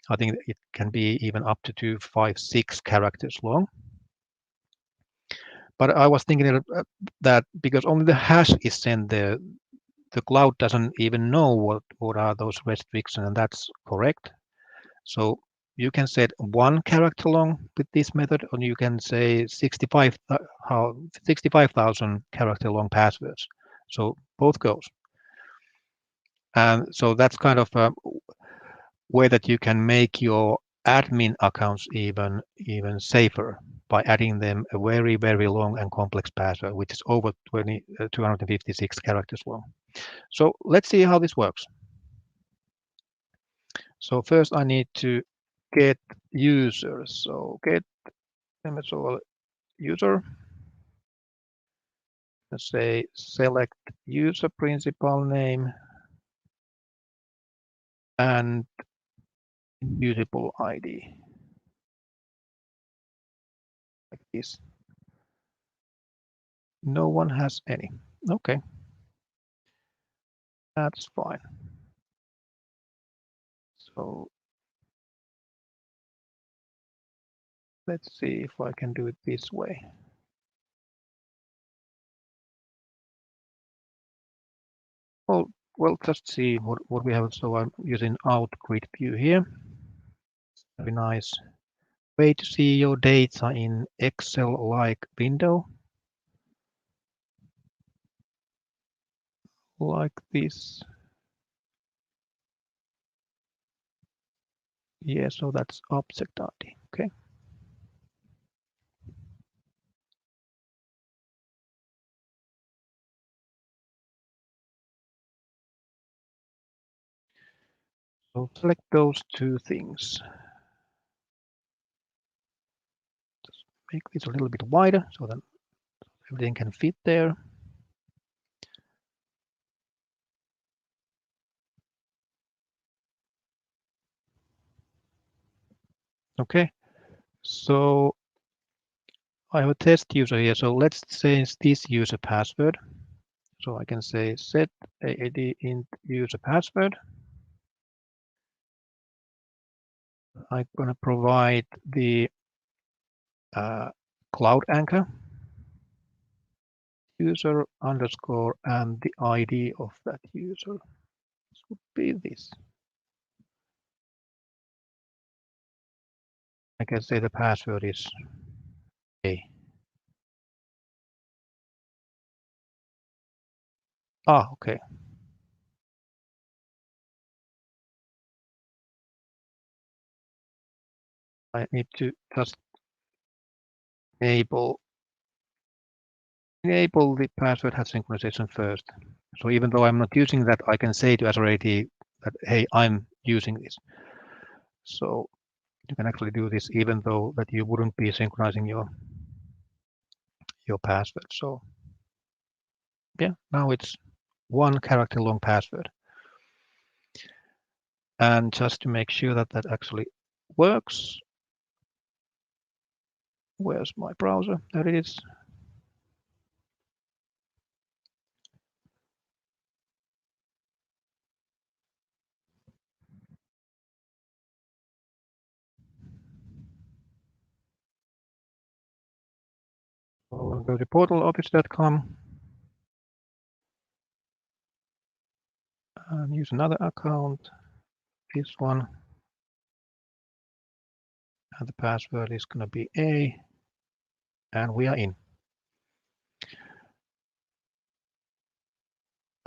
S1: I think it can be even up to 256 characters long. But I was thinking that because only the hash is sent there, the cloud doesn't even know what are those restrictions, and that's correct. So you can set 1 character long with this method, or you can say 65,000 character long passwords. So both goes. And so that's kind of a way that you can make your admin accounts even safer by adding them a very, very long and complex password, which is over 256 characters long. So let's see how this works. So first I need to get users. So get MSO user. Let's say select user principal name and immutable ID. Like this. No one has any. Okay. That's fine. So let's see if I can do it this way. Well, just see what we have. So I'm using out grid view here. Very nice way to see your data in Excel-like window. Like this. Yeah, so that's object ID. Okay. So select those two things. Just make this a little bit wider so that everything can fit there. Okay, so I have a test user here. So let's change this user password. So I can say set AAD int user password. I'm going to provide the cloud anchor user underscore and the ID of that user. This would be this. I can say the password is A. Okay. I need to just enable the password has synchronization first. So even though I'm not using that, I can say to Azure AD that, hey, I'm using this. So you can actually do this even though that you wouldn't be synchronizing your password. So yeah, now it's 1 character long password. And just to make sure that that actually works, where's my browser? There it is. So I'll go to portaloffice.com and use another account, this one. And the password is going to be A, and we are in.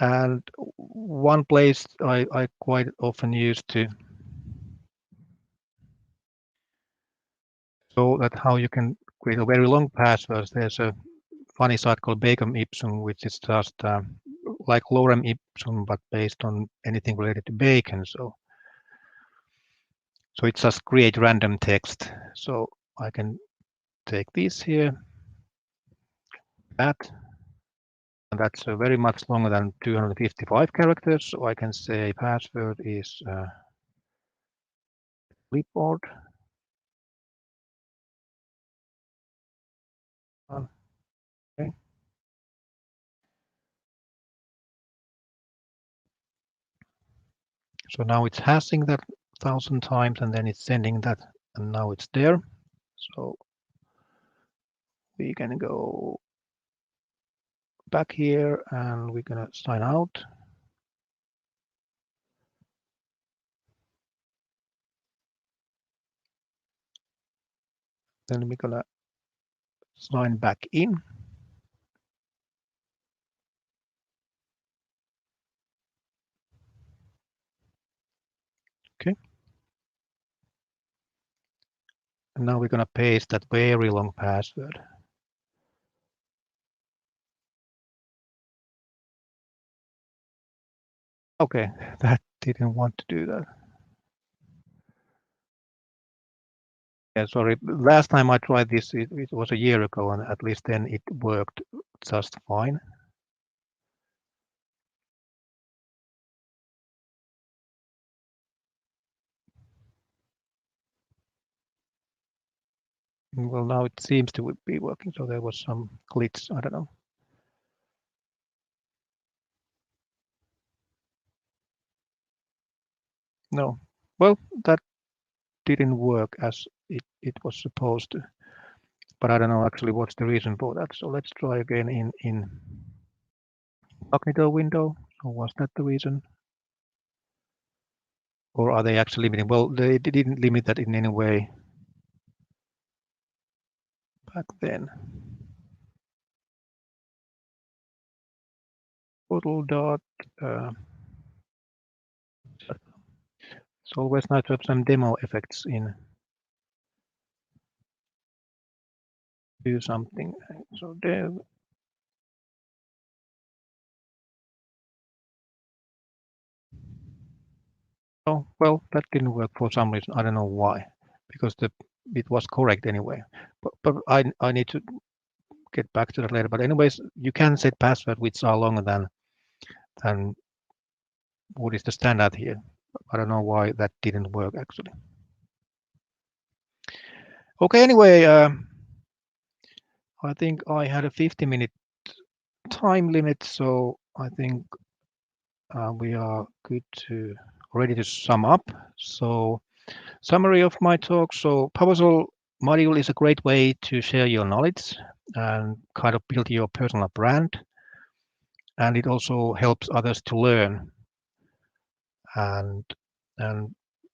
S1: And one place I quite often use to show that how you can create a very long passwords. There's a funny site called Bacon Ipsum, which is just like lorem ipsum, but based on anything related to bacon. So it just create random text. So I can take this here, that, and that's very much longer than 255 characters. So I can say password is clipboard. Okay. So now it's hashing that 1,000 times, and then it's sending that, and now it's there. So we can go back here, and we're gonna sign out. Then we're gonna sign back in. Okay. And now we're gonna paste that very long password. Okay, that didn't want to do that. Yeah, sorry. Last time I tried this, it was a year ago, and at least then it worked just fine. Well, now it seems to be working, so there was some glitch, I don't know. No, well, that didn't work as it was supposed to, but I don't know actually what's the reason for that. So let's try again in incognito window. So was that the reason? Or are they actually limiting? Well, they didn't limit that in any way back then. Total dot. It's always nice to have some demo effects in. Do something. So dev. Oh, well, that didn't work for some reason. I don't know why, because it was correct anyway. But I need to get back to that later. But anyways, you can set password which are longer than what is the standard here. I don't know why that didn't work actually. Okay, anyway, I think I had a 50-minute time limit, so I think we are good to ready to sum up. So summary of my talk. So PowerShell module is a great way to share your knowledge and kind of build your personal brand. And it also helps others to learn. And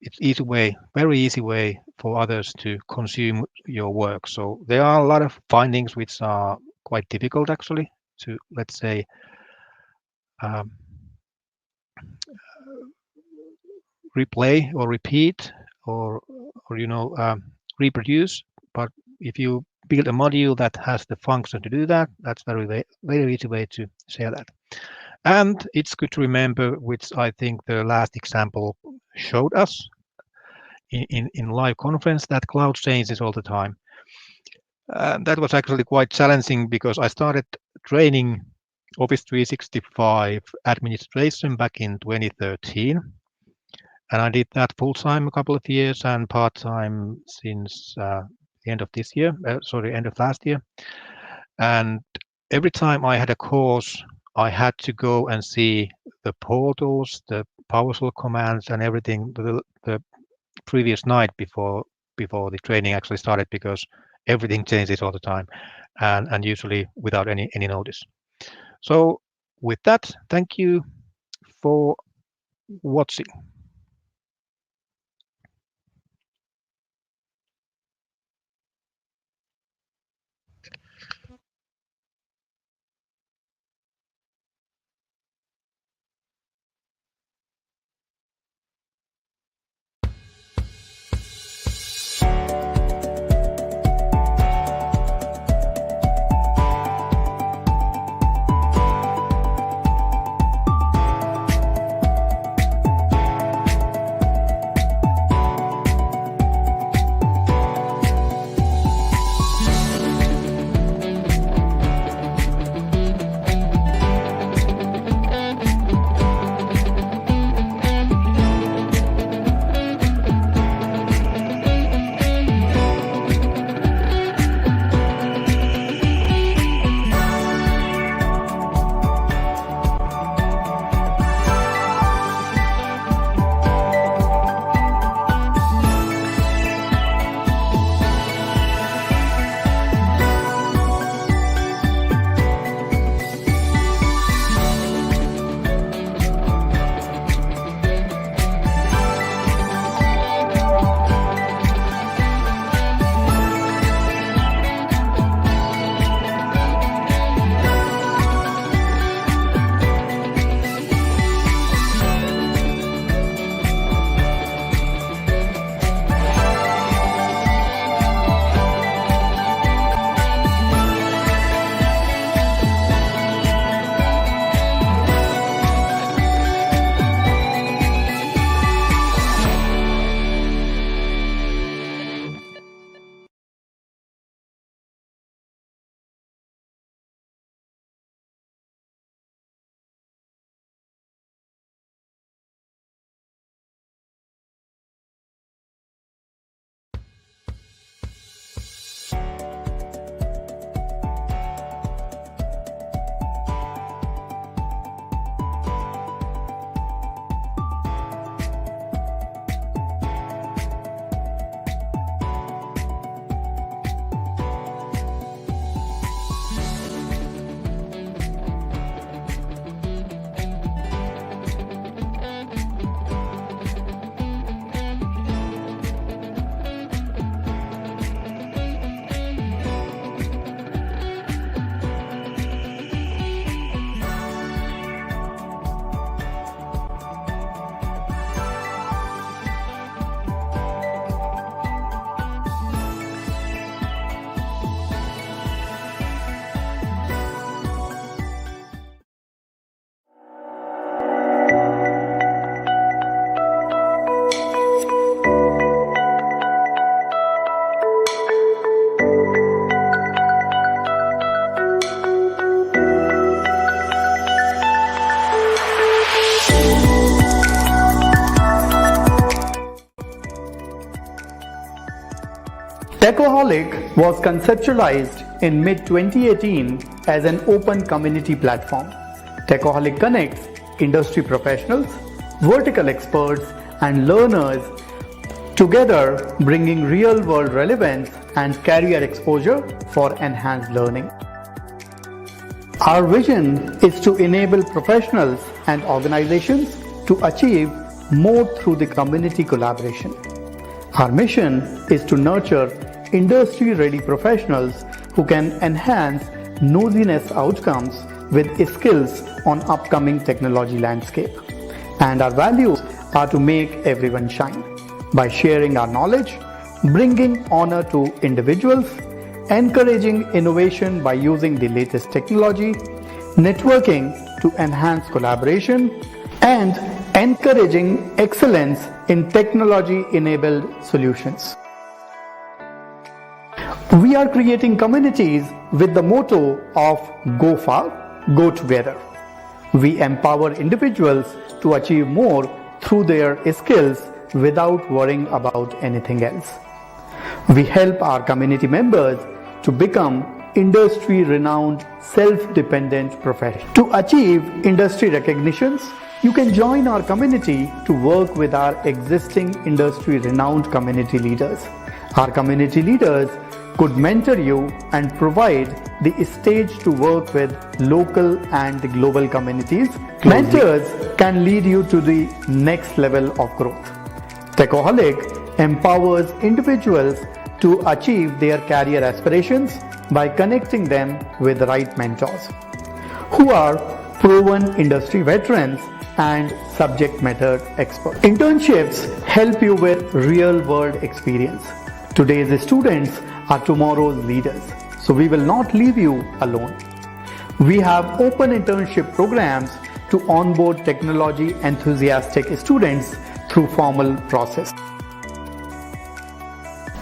S1: it's easy way, very easy way for others to consume your work. So there are a lot of findings which are quite difficult actually to, let's say, replay or repeat or reproduce. But if you build a module that has the function to do that, that's very easy way to share that. And it's good to remember, which I think the last example showed us in live conference, that cloud changes all the time. That was actually quite challenging because I started training Office 365 administration back in 2013. And I did that full-time a couple of years and part-time since the end of this year, end of last year. And every time I had a course, I had to go and see the portals, the PowerShell commands and everything the previous night before the training actually started, because everything changes all the time and usually without any notice. So with that, thank you for watching.
S4: Techaholic was conceptualized in mid-2018 as an open community platform. Techaholic connects industry professionals, vertical experts, and learners together, bringing real-world relevance and career exposure for enhanced learning. Our vision is to enable professionals and organizations to achieve more through the community collaboration. Our mission is to nurture industry-ready professionals who can enhance nosiness outcomes with skills on upcoming technology landscape. And our values are to make everyone shine by sharing our knowledge, bringing honor to individuals, encouraging innovation by using the latest technology, networking to enhance collaboration, and encouraging excellence in technology-enabled solutions. We are creating communities with the motto of Go Far, Go Together. We empower individuals to achieve more through their skills without worrying about anything else. We help our community members to become industry-renowned, self-dependent professionals. To achieve industry recognitions, you can join our community to work with our existing industry-renowned community leaders. Our community leaders could mentor you and provide the stage to work with local and global communities. Mentors can lead you to the next level of growth. Techaholic empowers individuals to achieve their career aspirations by connecting them with the right mentors who are proven industry veterans and subject matter experts. Internships help you with real-world experience. Today's students are tomorrow's leaders, so we will not leave you alone. We have open internship programs to onboard technology enthusiastic students through formal process.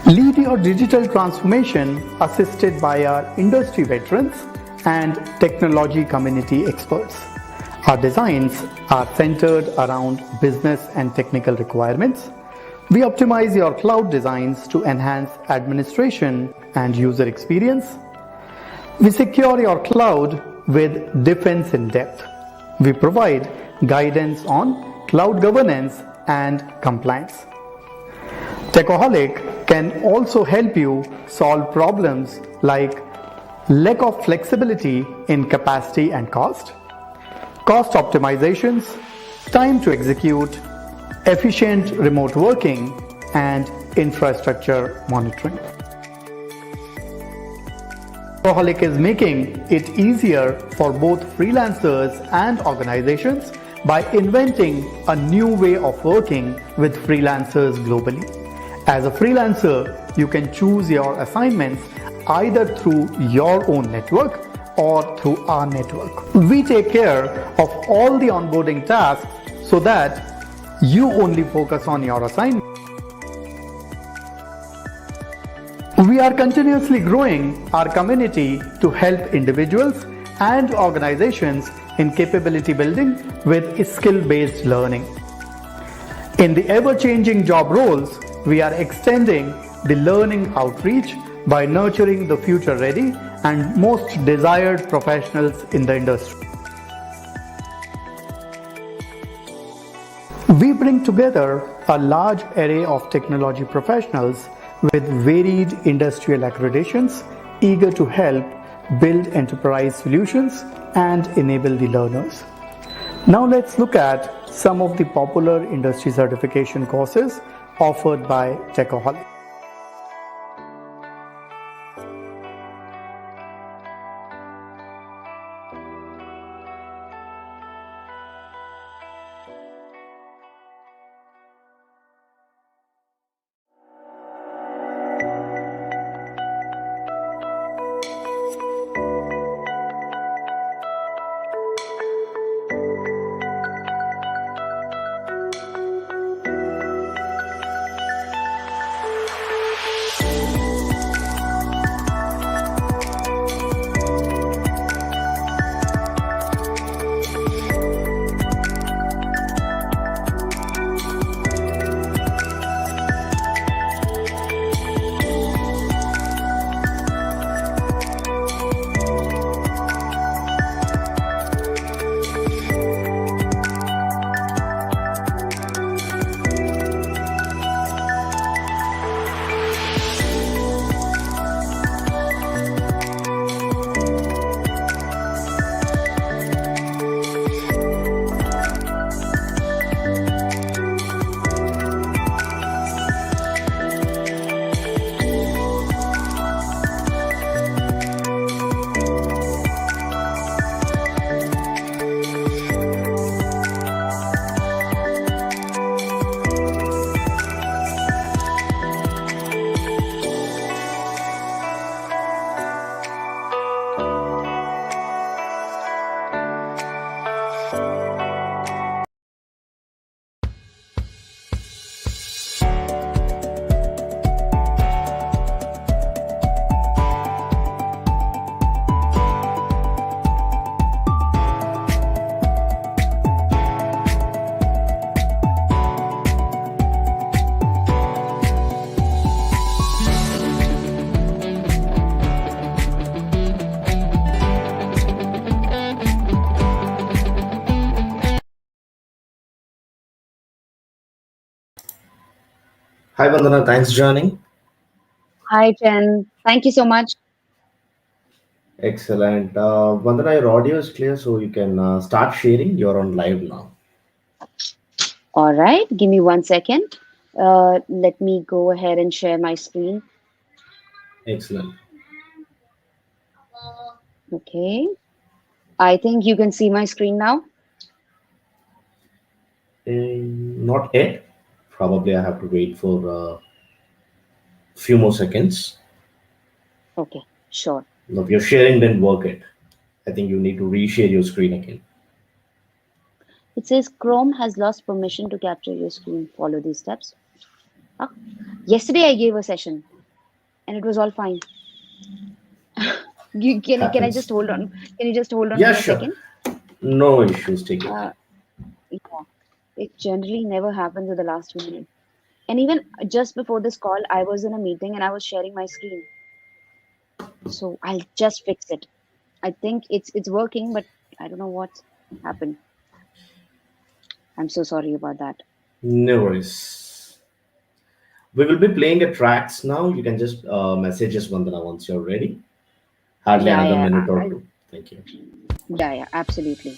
S4: Lead your digital transformation assisted by our industry veterans and technology community experts. Our designs are centered around business and technical requirements. We optimize your cloud designs to enhance administration and user experience. We secure your cloud with defense in depth. We provide guidance on cloud governance and compliance. Techaholic can also help you solve problems like lack of flexibility in capacity and cost optimizations, time to execute, efficient remote working, and infrastructure monitoring. Techaholic is making it easier for both freelancers and organizations by inventing a new way of working with freelancers globally. As a freelancer, you can choose your assignments either through your own network or through our network. We take care of all the onboarding tasks so that you only focus on your assignment. We are continuously growing our community to help individuals and organizations in capability building with skill-based learning. In the ever-changing job roles, we are extending the learning outreach by nurturing the future-ready and most desired professionals in the industry. We bring together a large array of technology professionals with varied industrial accreditations, eager to help build enterprise solutions and enable the learners. Now let's look at some of the popular industry certification courses offered by Techaholic.
S3: Hi, Vandana. Thanks for joining.
S5: Hi, Jen. Thank you so much.
S3: Excellent. Vandana, your audio is clear, so you can start sharing. You're on live now.
S5: All right, give me 1 second. Let me go ahead and share my screen.
S3: Excellent.
S5: Okay. I think you can see my screen now.
S3: Not yet. Probably I have to wait for a few more seconds.
S5: Okay, sure.
S3: No, if your sharing didn't work it, I think you need to reshare your screen again.
S5: It says Chrome has lost permission to capture your screen. Follow these steps. Ah, yesterday I gave a session and it was all fine. Can I just
S3: Happens.
S5: hold on? Can you just hold on
S3: Yeah,
S5: for a
S3: sure.
S5: second?
S3: No issues. Take your
S5: Uh,
S3: time.
S5: yeah, it generally never happens at the last 2 minutes. And even just before this call, I was in a meeting and I was sharing my screen. So I'll just fix it. I think it's working, but I don't know what happened. I'm so sorry about that.
S3: No worries. We will be playing a tracks now. You can just message us, Vandana, once you're ready. Hardly
S5: Yeah,
S3: another
S5: yeah,
S3: minute or two. Thank you.
S5: yeah, absolutely.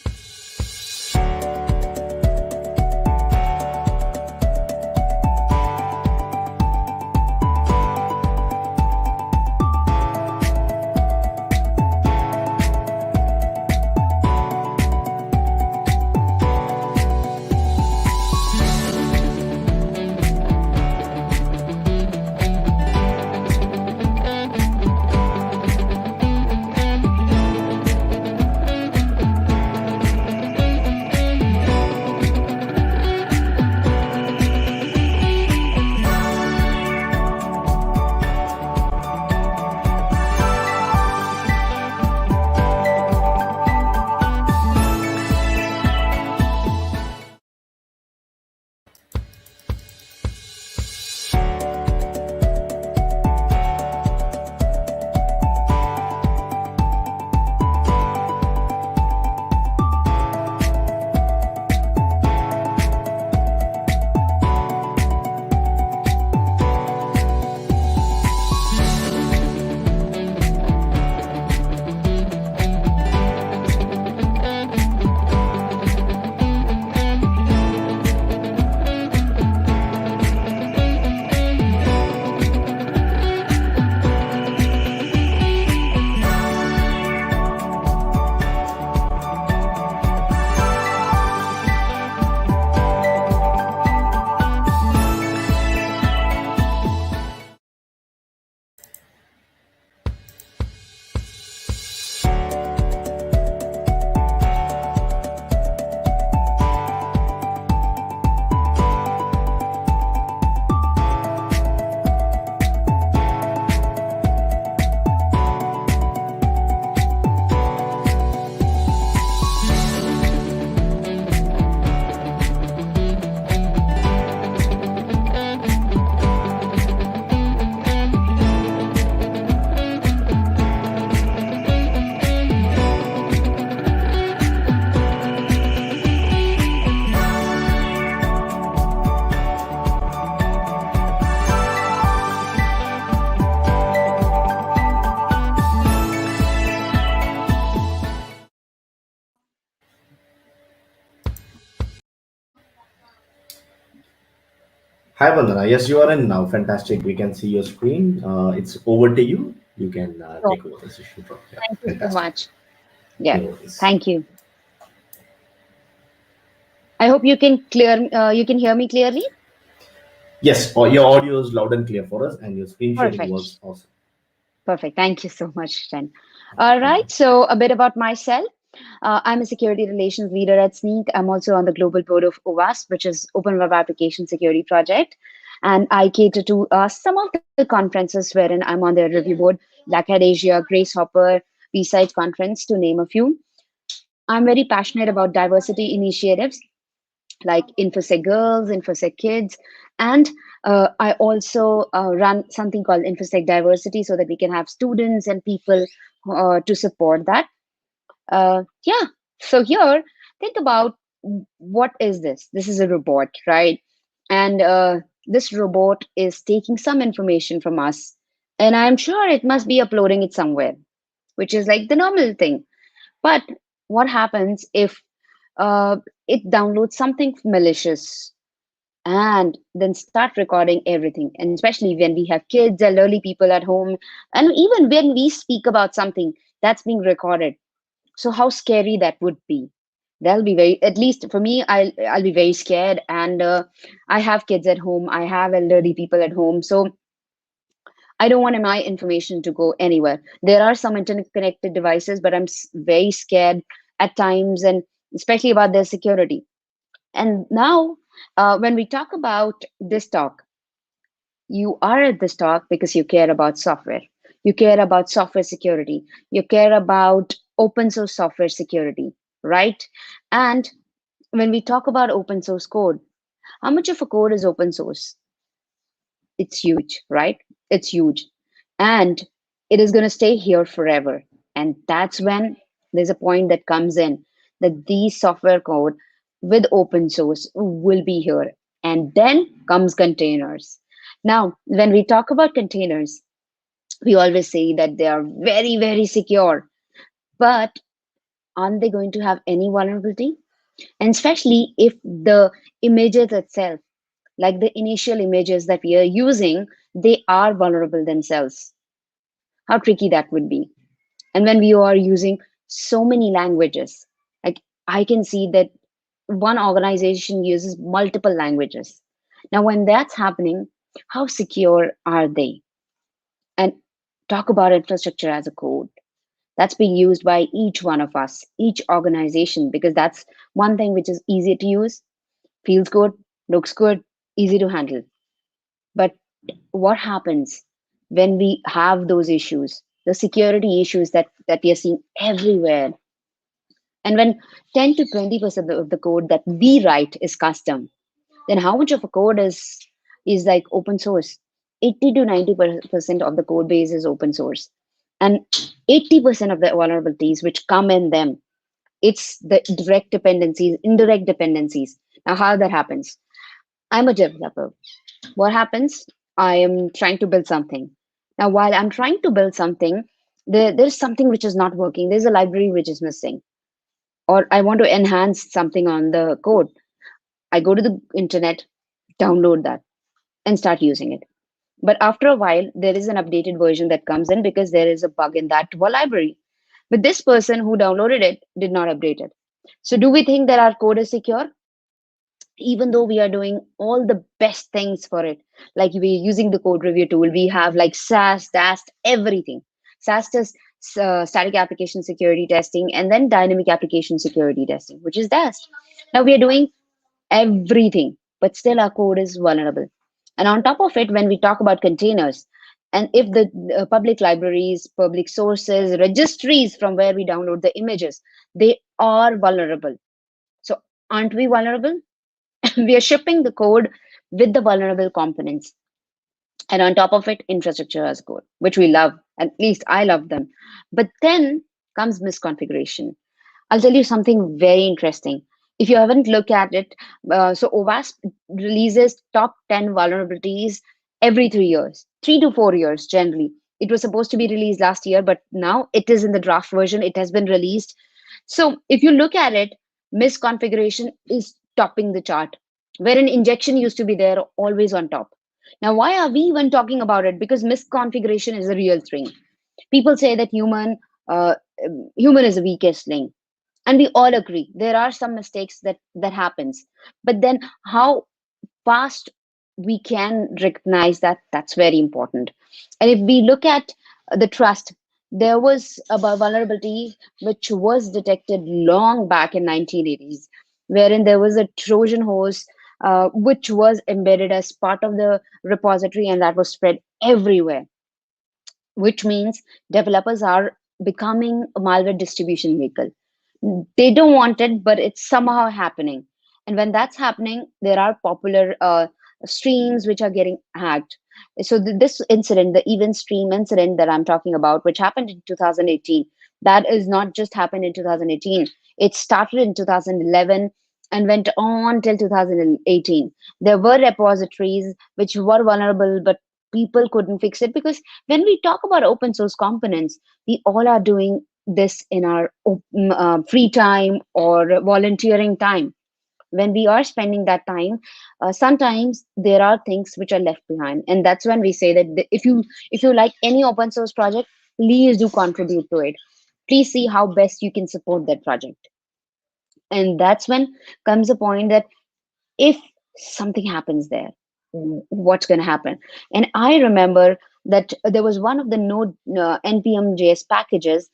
S3: Hi, Vandana. Yes, you are in now. Fantastic. We can see your screen. It's over to you. You can
S5: So
S3: take over the session from here.
S5: thank you so
S3: Fantastic.
S5: much. Yeah,
S3: No worries.
S5: thank you. I hope you can hear me clearly.
S3: Yes, your audio is loud and clear for us, and your screen sharing
S5: Perfect.
S3: works awesome.
S5: Perfect. Thank you so much, Jen. All right. So a bit about myself. I'm a security relations leader at Sneak. I'm also on the global board of OWASP, which is Open Web Application Security Project. And I cater to some of the conferences wherein I'm on their review board, Black Hat Asia, Grace Hopper, B-Side Conference, to name a few. I'm very passionate about diversity initiatives like InfoSec Girls, InfoSec Kids, and I also run something called InfoSec Diversity so that we can have students and people to support that. Yeah, so here, think about what is this? This is a robot, right? And this robot is taking some information from us, and I'm sure it must be uploading it somewhere, which is like the normal thing. But what happens if it downloads something malicious and then start recording everything? And especially when we have kids, elderly people at home, and even when we speak about something that's being recorded. So how scary that would be. That'll be very, at least for me, I'll be very scared. And I have kids at home, I have elderly people at home, so I don't want my information to go anywhere. There are some internet connected devices, but I'm very scared at times, and especially about their security. And now, when we talk about this talk, you are at this talk because you care about software. You care about software security. You care about open source software security, right? And when we talk about open source code, how much of a code is open source? It's huge, right? It's huge. And it is going to stay here forever. And that's when there's a point that comes in that these software code with open source will be here. And then comes containers. Now, when we talk about containers, we always say that they are very, very secure. But aren't they going to have any vulnerability? And especially if the images itself, like the initial images that we are using, they are vulnerable themselves. How tricky that would be. And when we are using so many languages, like I can see that one organization uses multiple languages. Now, when that's happening, how secure are they? And talk about infrastructure as a code. That's being used by each one of us, each organization, because that's one thing which is easy to use, feels good, looks good, easy to handle. But what happens when we have those issues, the security issues that we are seeing everywhere? And when 10 to 20% of the code that we write is custom, then how much of a code is like open source? 80 to 90% of the code base is open source. And 80% of the vulnerabilities which come in them, it's the direct dependencies, indirect dependencies. Now, how that happens? I'm a developer. What happens? I am trying to build something. Now, while I'm trying to build something, there's something which is not working. There's a library which is missing, or I want to enhance something on the code. I go to the internet, download that, and start using it. But after a while, there is an updated version that comes in because there is a bug in that library. But this person who downloaded it did not update it. So do we think that our code is secure? Even though we are doing all the best things for it, like we're using the code review tool, we have like SAST, DAST, everything. SAST is static application security testing, and then dynamic application security testing, which is DAST. Now we are doing everything, but still our code is vulnerable. And on top of it, when we talk about containers, and if the public libraries, public sources, registries from where we download the images, they are vulnerable. So aren't we vulnerable? We are shipping the code with the vulnerable components. And on top of it, infrastructure as code, which we love. At least I love them. But then comes misconfiguration. I'll tell you something very interesting. If you haven't looked at it, so OWASP releases top 10 vulnerabilities every 3 years, 3 to 4 years generally. It was supposed to be released last year, but now it is in the draft version. It has been released. So if you look at it, misconfiguration is topping the chart, where an injection used to be there always on top. Now, why are we even talking about it? Because misconfiguration is a real thing. People say that uh, human is the weakest link, and we all agree there are some mistakes that happens. But then how fast we can recognize that, that's very important. And if we look at the trust, there was a vulnerability which was detected long back in 1980s, wherein there was a Trojan horse which was embedded as part of the repository, and that was spread everywhere, which means developers are becoming a malware distribution vehicle. They don't want it, but it's somehow happening. And when that's happening, there are popular streams which are getting hacked. So this incident, the event stream incident that I'm talking about, which happened in 2018, that is not just happened in 2018. It started in 2011, and went on till 2018. There were repositories which were vulnerable, but people couldn't fix it, because when we talk about open source components, we all are doing this in our free time or volunteering time. When we are spending that time, sometimes there are things which are left behind, and that's when we say that if you like any open source project, please do contribute to it. Please see how best you can support that project. And that's when comes a point that if something happens there, what's going to happen? And I remember that there was one of the node npm js packages,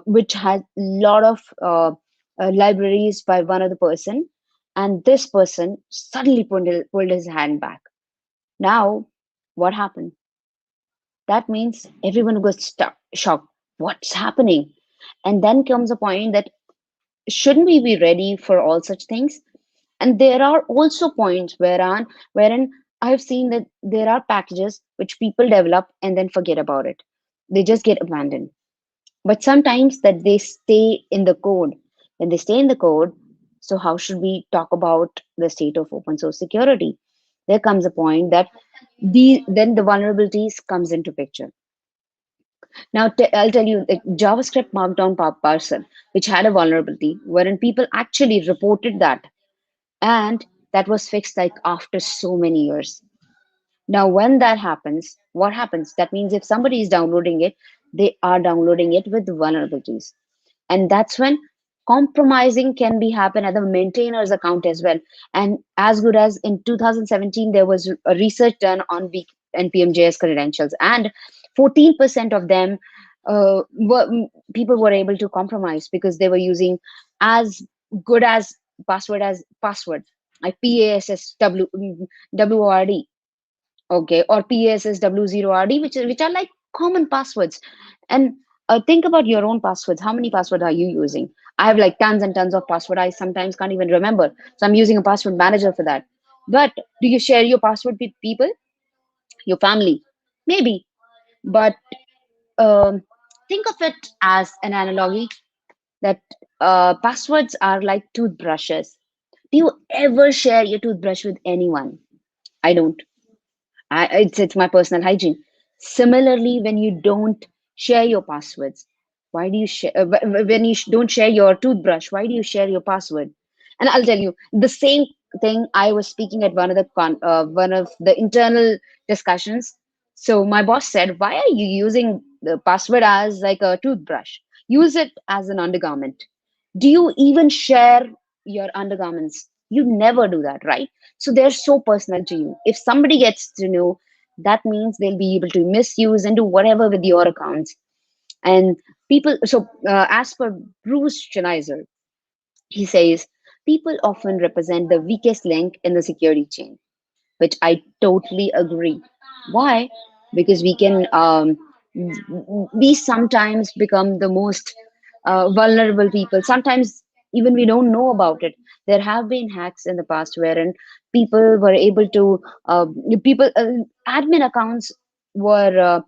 S5: which had a lot of libraries by one other person, and this person suddenly pulled his hand back. Now what happened? That means everyone was stuck, shocked. What's happening? And then comes a point that shouldn't we be ready for all such things? And there are also points wherein I've seen that there are packages which people develop and then forget about it. They just get abandoned. But sometimes that they stay in the code. When they stay in the code, so how should we talk about the state of open source security? There comes a point that then the vulnerabilities comes into picture. Now I'll tell you, the JavaScript Markdown parser, which had a vulnerability, wherein people actually reported that, and that was fixed like after so many years. Now when that happens, what happens? That means if somebody is downloading it, they are downloading it with vulnerabilities, and that's when compromising can be happen at the maintainer's account as well. And as good as in 2017 there was a research done on npm.js credentials, and 14% of them people were able to compromise because they were using as good as password, like PASSWORD, okay, or PASSW0RD, which are like common passwords. And think about your own passwords. How many passwords are you using? I have like tons and tons of password. I sometimes can't even remember, so I'm using a password manager for that. But do you share your password with people, your family? Maybe. But um, think of it as an analogy that passwords are like toothbrushes. Do you ever share your toothbrush with anyone? I don't. It's my personal hygiene. Similarly, when you don't share your passwords, why do you share? When you don't share your toothbrush, why do you share your password? And I'll tell you the same thing. I was speaking at one of the internal discussions. So my boss said, "Why are you using the password as like a toothbrush? Use it as an undergarment. Do you even share your undergarments? You never do that, right? So they're so personal to you. If somebody gets to know, that means they'll be able to misuse and do whatever with your accounts. And people, so as per Bruce Schneiser, he says, people often represent the weakest link in the security chain, which I totally agree. Why? Because we sometimes become the most vulnerable people. Sometimes even we don't know about it. There have been hacks in the past wherein people were able to people admin accounts were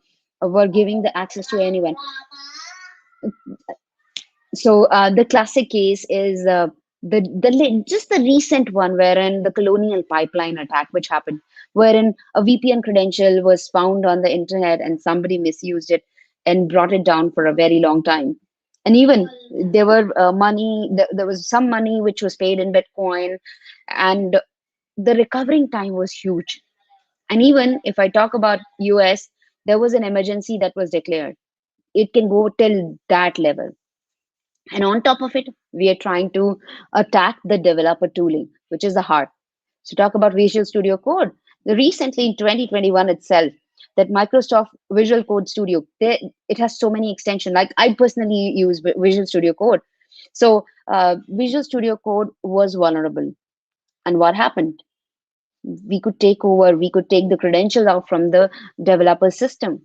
S5: giving the access to anyone. So the classic case is just the recent one, wherein the Colonial Pipeline attack, which happened, wherein a VPN credential was found on the internet and somebody misused it and brought it down for a very long time. And even there were there was some money which was paid in Bitcoin, and the recovering time was huge. And even if I talk about US, there was an emergency that was declared. It can go till that level. And on top of it, we are trying to attack the developer tooling, which is the heart. So talk about Visual Studio Code. Recently in 2021 itself, that Microsoft Visual Code Studio, it has so many extensions. Like I personally use Visual Studio Code. So Visual Studio Code was vulnerable. And what happened? We could take the credentials out from the developer system.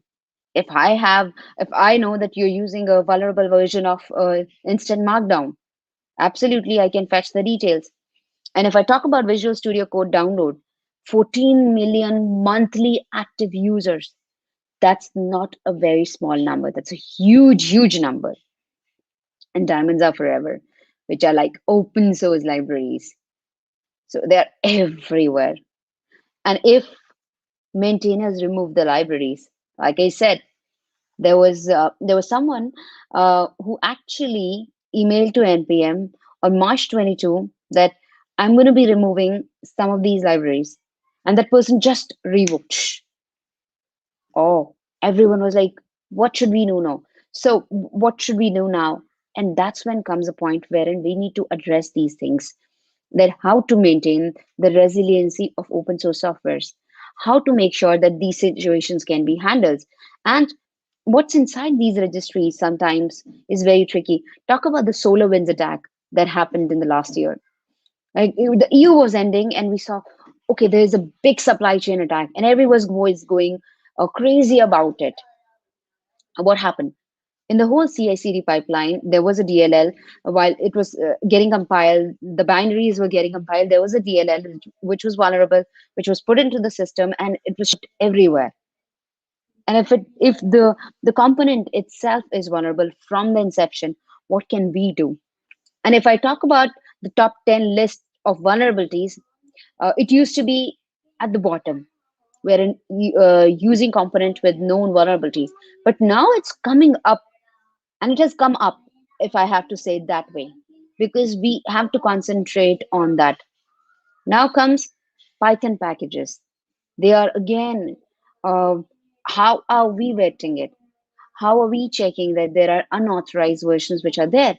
S5: If I know that you're using a vulnerable version of instant markdown, absolutely I can fetch the details. And if I talk about Visual Studio Code download, 14 million monthly active users, that's not a very small number. That's a huge number. And diamonds are forever, which are like open source libraries. So they're everywhere. And if maintainers remove the libraries, like I said, there was someone who actually emailed to npm on March 22 that I'm going to be removing some of these libraries, and that person just revoked. Oh, everyone was like, what should we do now? So what should we do now? And that's when comes a point wherein we need to address these things, that how to maintain the resiliency of open source softwares, how to make sure that these situations can be handled, and what's inside these registries sometimes is very tricky. Talk about the SolarWinds attack that happened in the last year. Like the EU was ending, and we saw, okay, there's a big supply chain attack, and everyone was going crazy about it. What happened? In the whole CI/CD pipeline, there was a DLL. While it was getting compiled, the binaries were getting compiled. There was a DLL which was vulnerable, which was put into the system, and it was shipped everywhere. And if the component itself is vulnerable from the inception, what can we do? And if I talk about the top 10 list of vulnerabilities, it used to be at the bottom, wherein using component with known vulnerabilities. But now it's coming up, and it has come up, if I have to say it that way, because we have to concentrate on that. Now comes Python packages. They are again, uh, how are we vetting it? How are we checking that there are unauthorized versions which are there?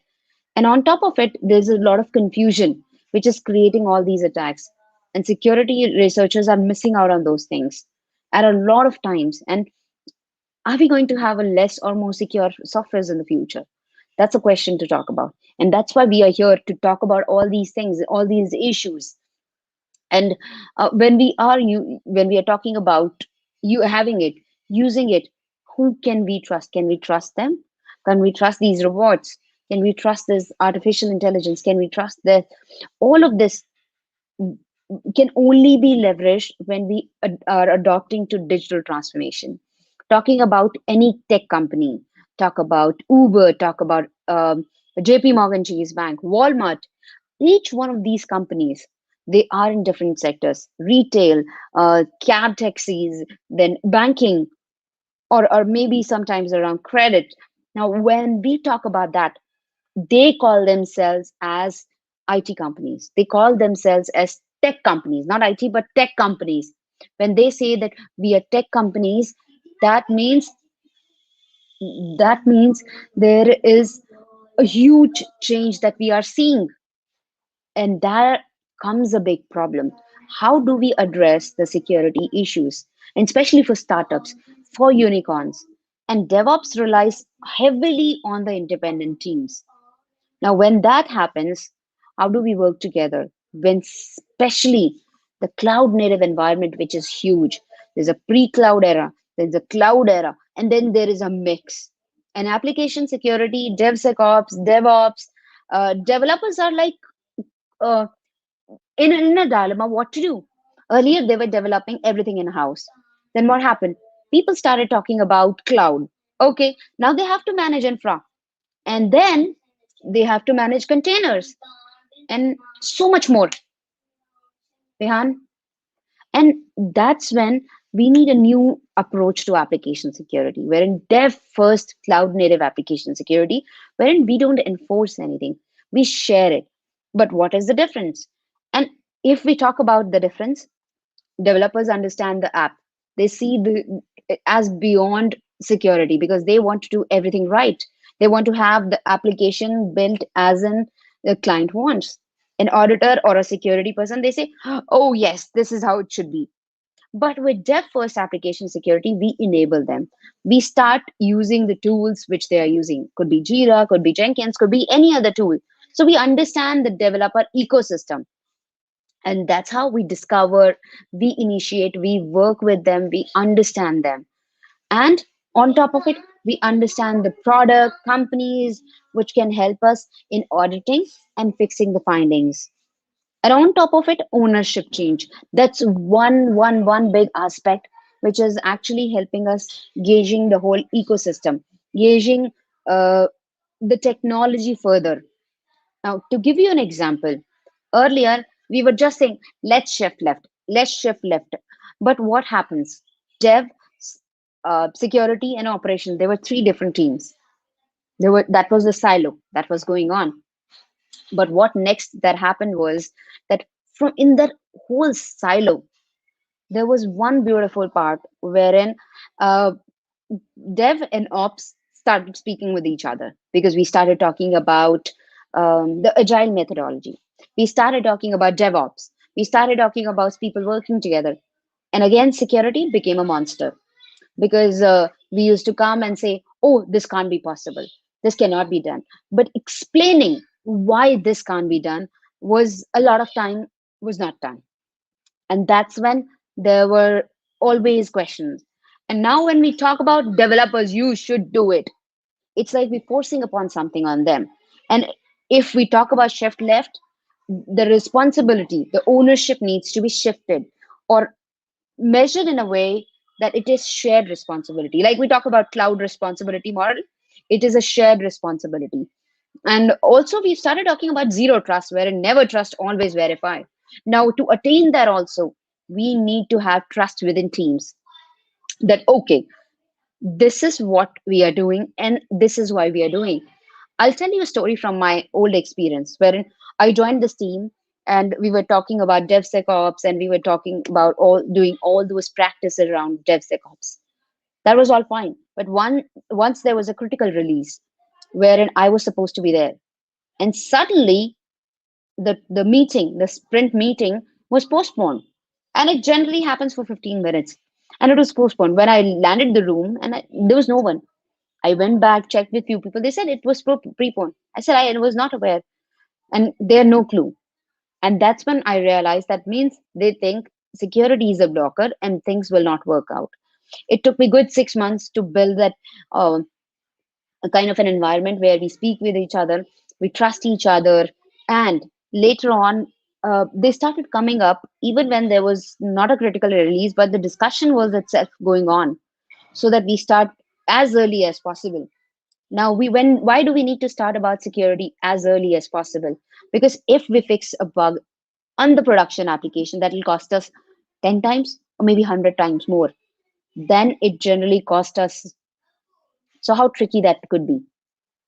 S5: And on top of it, there's a lot of confusion, which is creating all these attacks. And security researchers are missing out on those things at a lot of times. And are we going to have a less or more secure softwares in the future? That's a question to talk about. And that's why we are here to talk about all these things, all these issues. And when we are talking about you having it, using it, who can we trust? Can we trust them? Can we trust these robots? Can we trust this artificial intelligence? Can we trust that all of this can only be leveraged when we are adopting to digital transformation? Talking about any tech company, talk about Uber, talk about JP Morgan Chase Bank, Walmart, each one of these companies, they are in different sectors: retail, cab taxis, then banking, or maybe sometimes around credit. Now when we talk about that, they call themselves as IT companies, they call themselves as tech companies, not IT but tech companies. When they say that we are tech companies, that means that means there is a huge change that we are seeing. And there comes a big problem. How do we address the security issues, and especially for startups, for unicorns? And DevOps relies heavily on the independent teams. Now, when that happens, how do we work together? When especially the cloud native environment, which is huge. There's a pre-cloud era, there's a cloud era, and then there is a mix. And application security, DevSecOps, DevOps, developers are like uh, in a dilemma what to do. Earlier, they were developing everything in house. Then what happened? People started talking about cloud. Okay, now they have to manage infra, and then they have to manage containers and so much more. Rehan, and that's when we need a new approach to application security, wherein dev first cloud native application security, wherein we don't enforce anything, we share it. But what is the difference? And if we talk about the difference, developers understand the app. They see the as beyond security because they want to do everything right. They want to have the application built as in the client wants. An auditor or a security person, they say, oh yes, this is how it should be. But with dev first application security, we enable them. We start using the tools which they are using. Could be Jira, could be Jenkins, could be any other tool. So we understand the developer ecosystem, and that's how we discover, we initiate, we work with them, we understand them. And on top of it, we understand the product companies which can help us in auditing and fixing the findings. And on top of it, ownership change, that's one big aspect which is actually helping us gauging the whole ecosystem, gauging uh, the technology further. Now, to give you an example, earlier We were just saying, let's shift left, let's shift left. But what happens? Dev, security, and operation, there were three different teams. That was the silo that was going on. But what next that happened was that from in that whole silo, there was one beautiful part wherein uh, dev and ops started speaking with each other, because we started talking about the agile methodology. We started talking about DevOps. We started talking about people working together. And again, security became a monster, because we used to come and say, oh, this can't be possible. This cannot be done. But explaining why this can't be done was a lot of time was not done. And that's when there were always questions. And now when we talk about developers, you should do it, it's like we're forcing upon something on them. And if we talk about shift left, the responsibility, the ownership needs to be shifted or measured in a way that it is shared responsibility. Like we talk about cloud responsibility model, it is a shared responsibility. And also we started talking about zero trust, wherein never trust, always verify. Now to attain that also, we need to have trust within teams, that okay, this is what we are doing and this is why we are doing. I'll tell you a story from my old experience wherein I joined this team, and we were talking about DevSecOps, and we were talking about all doing all those practices around DevSecOps. That was all fine. But once there was a critical release wherein I was supposed to be there, and suddenly the meeting, the sprint meeting, was postponed. And it generally happens for 15 minutes. And it was postponed. When I landed the room, and there was no one. I went back, checked with few people. They said it was preponed. I said I was not aware, and they had no clue. And that's when I realized that means they think security is a blocker and things will not work out. It took me good 6 months to build that a kind of an environment where we speak with each other, we trust each other, and later on, they started coming up even when there was not a critical release, but the discussion was itself going on, so that we start as early as possible. Now, why do we need to start about security as early as possible? Because if we fix a bug on the production application, that will cost us 10 times or maybe 100 times more than it generally cost us. So how tricky that could be.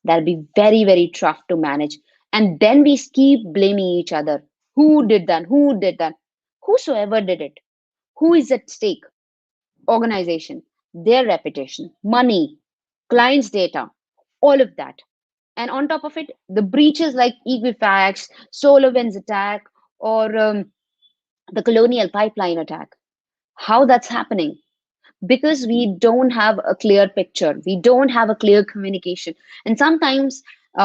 S5: That'll be very, very tough to manage. And then we keep blaming each other. Who did that? Who did that? Whosoever did it. Who is at stake? Organization, their reputation, money, clients' data, all of that. And on top of it, the breaches like Equifax, SolarWinds attack, or the Colonial Pipeline attack. How that's happening? Because we don't have a clear picture, we don't have a clear communication. And sometimes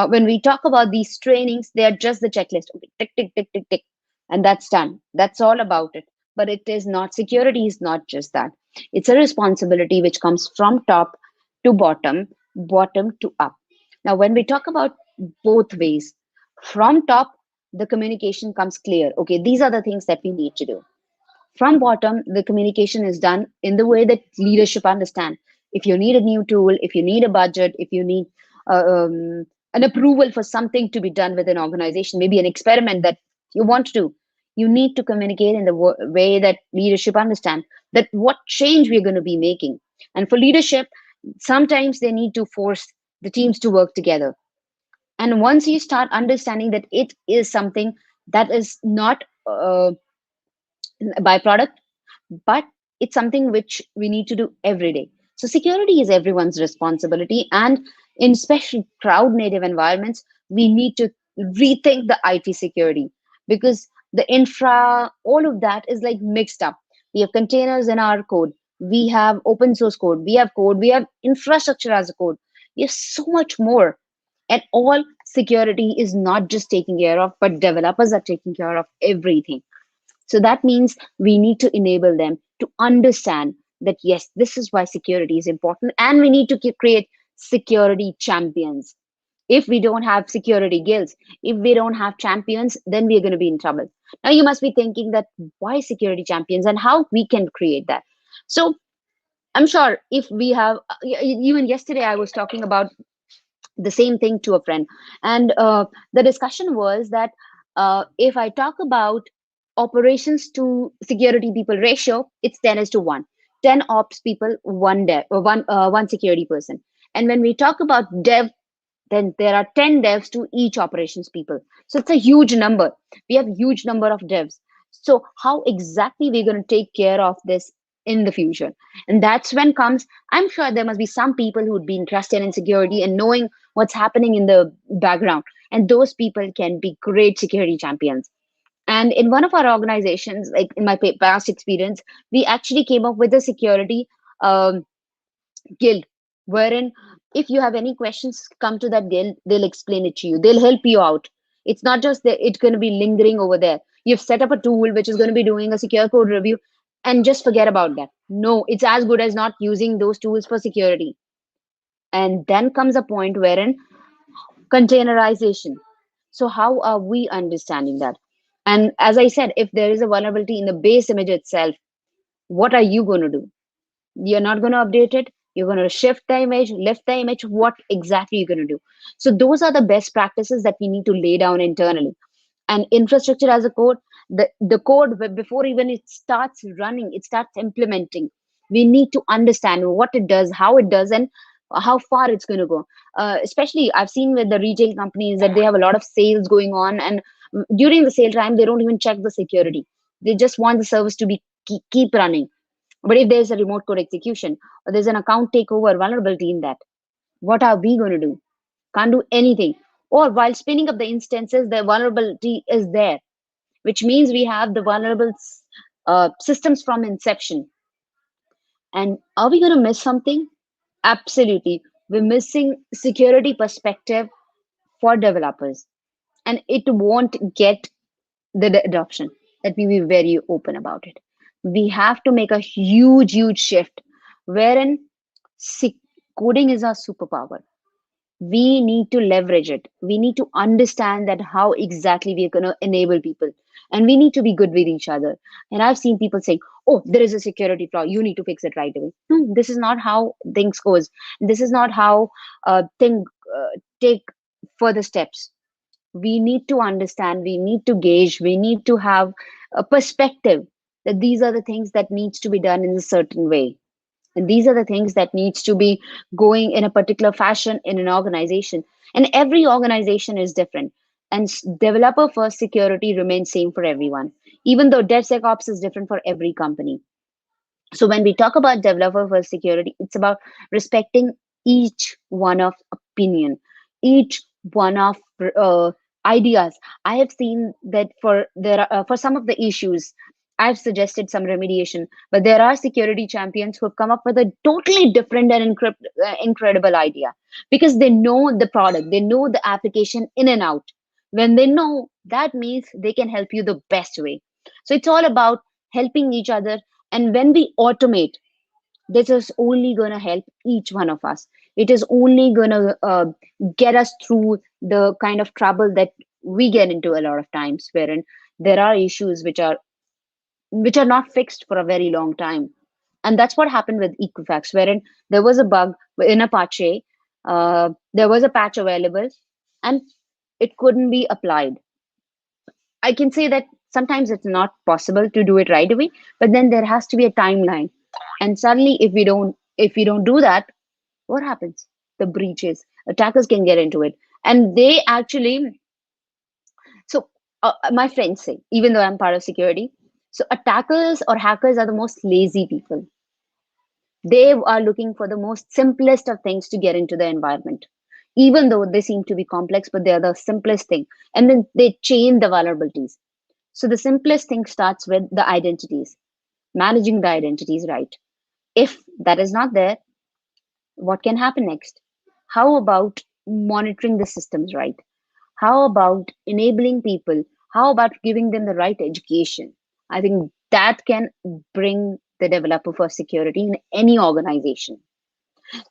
S5: when we talk about these trainings, they are just the checklist. Okay, tick, tick, tick, tick, tick, and that's done. That's all about it. But it is not, security is not just that. It's a responsibility which comes from top to bottom, bottom to up. Now, when we talk about both ways, from top, the communication comes clear. Okay, these are the things that we need to do. From bottom, the communication is done in the way that leadership understand. If you need a new tool, if you need a budget, if you need an approval for something to be done with an organization, maybe an experiment that you want to do, you need to communicate in the way that leadership understand that what change we're going to be making. And for leadership, sometimes they need to force the teams to work together. And once you start understanding that it is something that is not byproduct, but it's something which we need to do every day. So security is everyone's responsibility. And in especially crowd native environments, we need to rethink the IT security, because the infra, all of that is like mixed up. We have containers in our code. We have open source code. We have code. We have infrastructure as a code. We have so much more. And all security is not just taken care of, but developers are taking care of everything. So that means we need to enable them to understand that, yes, this is why security is important. And we need to create security champions. If we don't have security guilds, if we don't have champions, then we're going to be in trouble. Now you must be thinking that why security champions and how we can create that. So I'm sure if we have, even yesterday I was talking about the same thing to a friend. And the discussion was that if I talk about operations to security people ratio, it's 10:1. 10 ops people, one dev, one security person. And when we talk about dev, then there are 10 devs to each operations people. So it's a huge number. We have huge number of devs. So how exactly we're going to take care of this in the future? And that's when comes, I'm sure there must be some people who would be interested in security and knowing what's happening in the background. And those people can be great security champions. And in one of our organizations, like in my past experience, we actually came up with a security um, guild, wherein if you have any questions, come to that guild, they'll explain it to you, they'll help you out. It's not just that it's going to be lingering over there. You've set up a tool which is going to be doing a secure code review and just forget about that. No, it's as good as not using those tools for security. And then comes a point wherein containerization. So how are we understanding that? And as I said, if there is a vulnerability in the base image itself, what are you going to do? You're not going to update it. You're going to shift the image, lift the image. What exactly you're going to do? So those are the best practices that we need to lay down internally. And infrastructure as a code, the code before even it starts running, it starts implementing. We need to understand what it does, how it does, and how far it's going to go. Especially I've seen with the retail companies that they have a lot of sales going on, and during the sale time, they don't even check the security. They just want the service to be keep running. But if there's a remote code execution or there's an account takeover vulnerability in that, what are we going to do? Can't do anything. Or while spinning up the instances, the vulnerability is there, which means we have the vulnerable systems from inception. And are we going to miss something? Absolutely. We're missing security perspective for developers, and it won't get the adoption. Let me be very open about it. We have to make a huge shift wherein coding is our superpower. We need to leverage it. We need to understand that how exactly we are going to enable people, and we need to be good with each other. And I've seen people saying, oh, there is a security flaw, you need to fix it right away. No, this is not how things goes. This is not how things take further steps. We need to understand, we need to gauge, we need to have a perspective that these are the things that needs to be done in a certain way, and these are the things that needs to be going in a particular fashion in an organization. And every organization is different, and developer first security remains same for everyone, even though DevSecOps is different for every company. So when we talk about developer first security, it's about respecting each one of opinion, each one of ideas. I have seen that for some of the issues, I've suggested some remediation, but there are security champions who have come up with a totally different and incredible idea, because they know the product, they know the application in and out. When they know, that means they can help you the best way. So it's all about helping each other. And when we automate, this is only going to help each one of us. It is only going to get us through the kind of trouble that we get into a lot of times, wherein there are issues which are not fixed for a very long time. And that's what happened with Equifax, wherein there was a bug in Apache, there was a patch available, and it couldn't be applied. I can say that sometimes it's not possible to do it right away, but then there has to be a timeline. And suddenly, if we don't do that, what happens? The breaches, attackers can get into it, and they actually. So my friends say, even though I'm part of security, so attackers or hackers are the most lazy people. They are looking for the most simplest of things to get into the environment, even though they seem to be complex, but they are the simplest thing. And then they chain the vulnerabilities. So the simplest thing starts with the identities, managing the identities right. If that is not there, what can happen next? How about monitoring the systems right? How about enabling people? How about giving them the right education? I think that can bring the developer for security in any organization.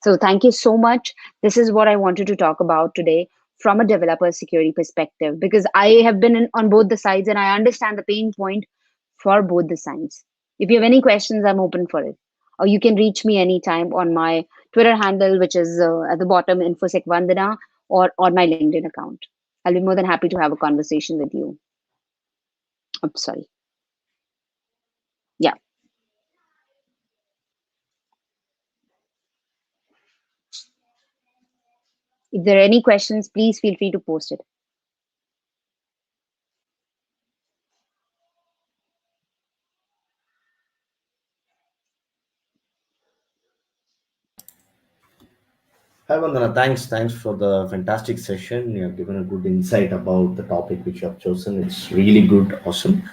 S5: So thank you so much. This is what I wanted to talk about today from a developer security perspective, because I have been on both the sides and I understand the pain point for both the sides. If you have any questions, I'm open for it. Or you can reach me anytime on my Twitter handle, which is at the bottom, InfoSec Vandana, or on my LinkedIn account. I'll be more than happy to have a conversation with you. I'm sorry. If there are any questions, please feel free to post it.
S3: Hi, Vandana. Thanks for the fantastic session. You have given a good insight about the topic which you have chosen. It's really good, awesome.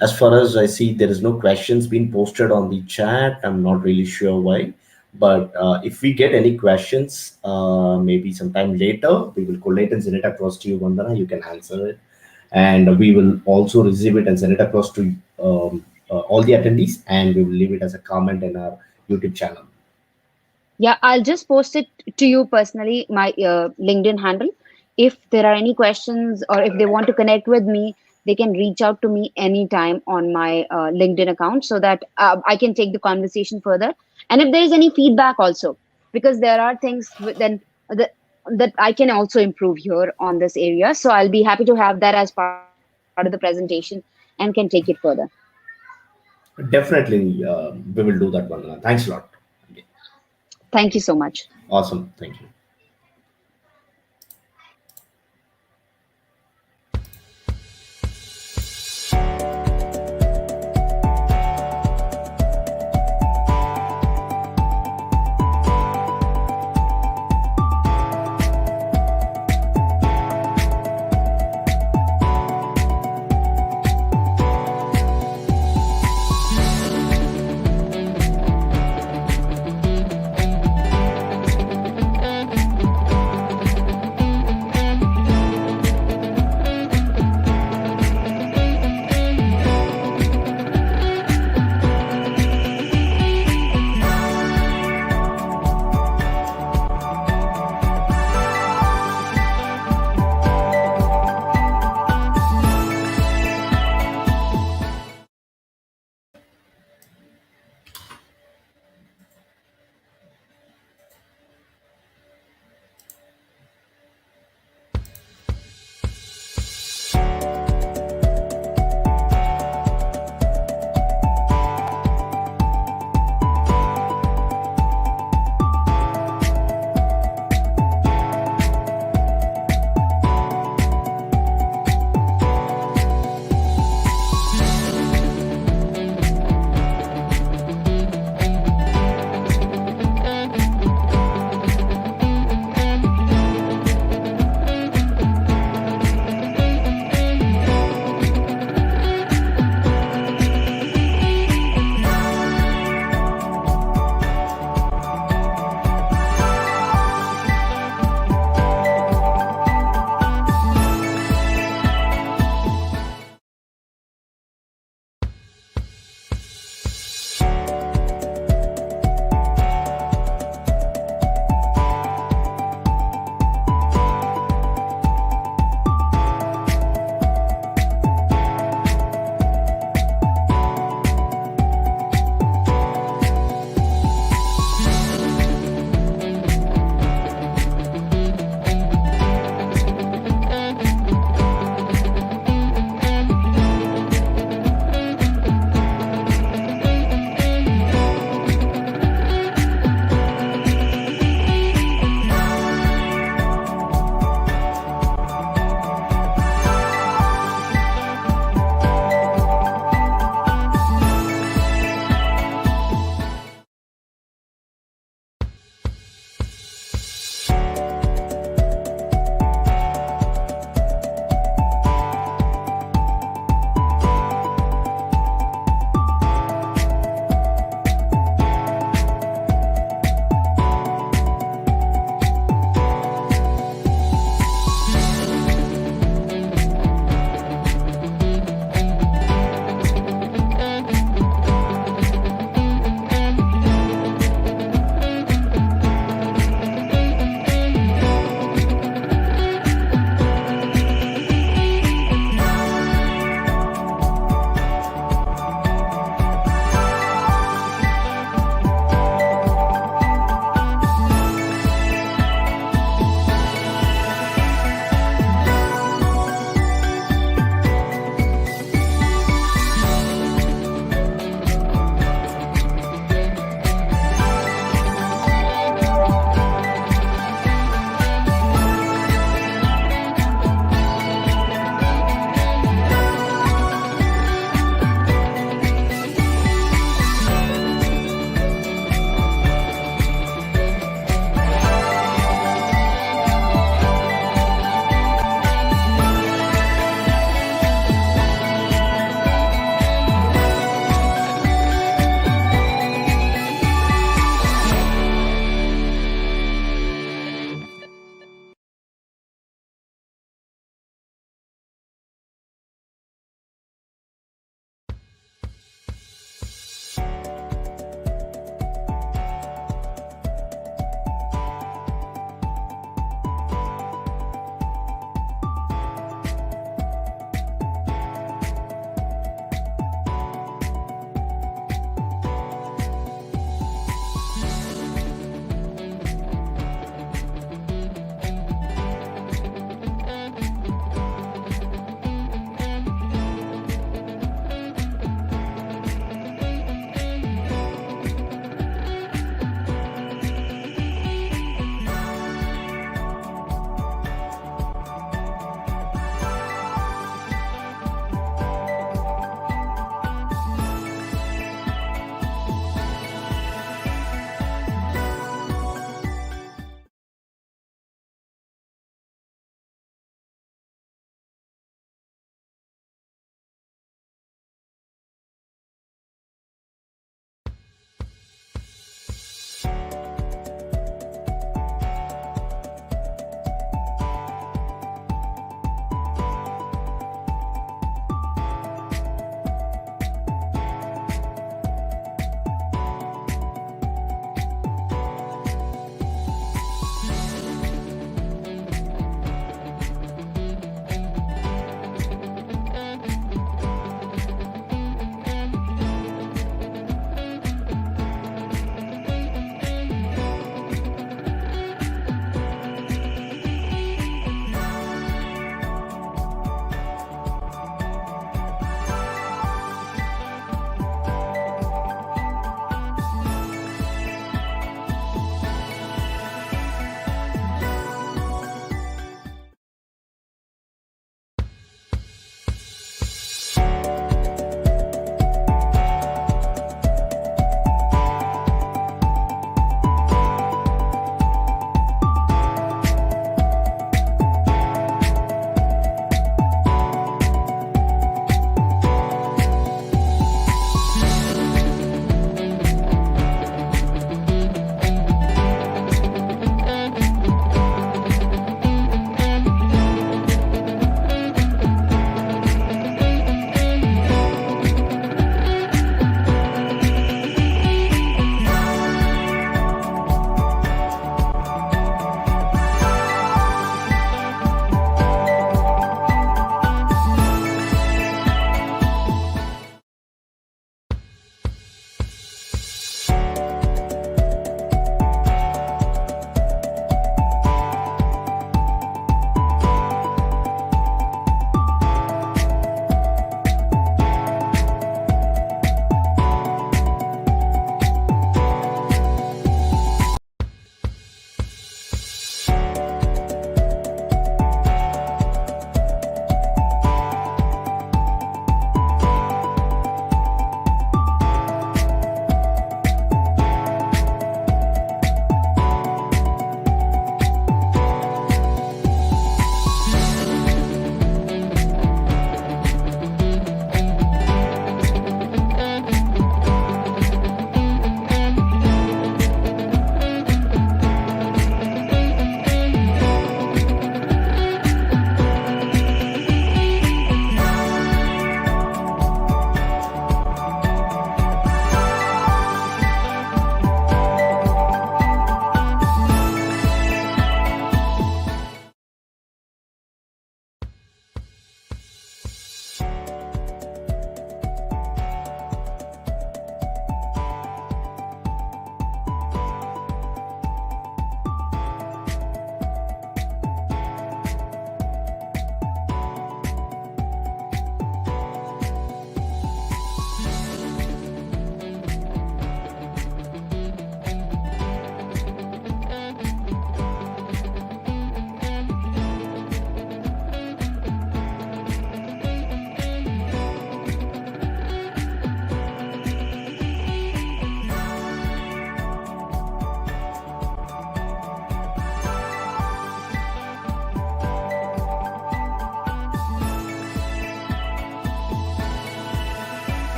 S3: As far as I see, there is no questions being posted on the chat. I'm not really sure why. But if we get any questions, maybe sometime later, we will collate and send it across to you, Vandana. You can answer it. And we will also receive it and send it across to all the attendees. And we will leave it as a comment in our YouTube channel.
S5: Yeah, I'll just post it to you personally, my LinkedIn handle. If there are any questions or if they want to connect with me, they can reach out to me anytime on my LinkedIn account so that I can take the conversation further. And if there is any feedback also, because there are things then that I can also improve here on this area. So I'll be happy to have that as part of the presentation and can take it further.
S3: Definitely, we will do that, Vandana. Thanks a lot. Okay.
S5: Thank you so much.
S3: Awesome. Thank you.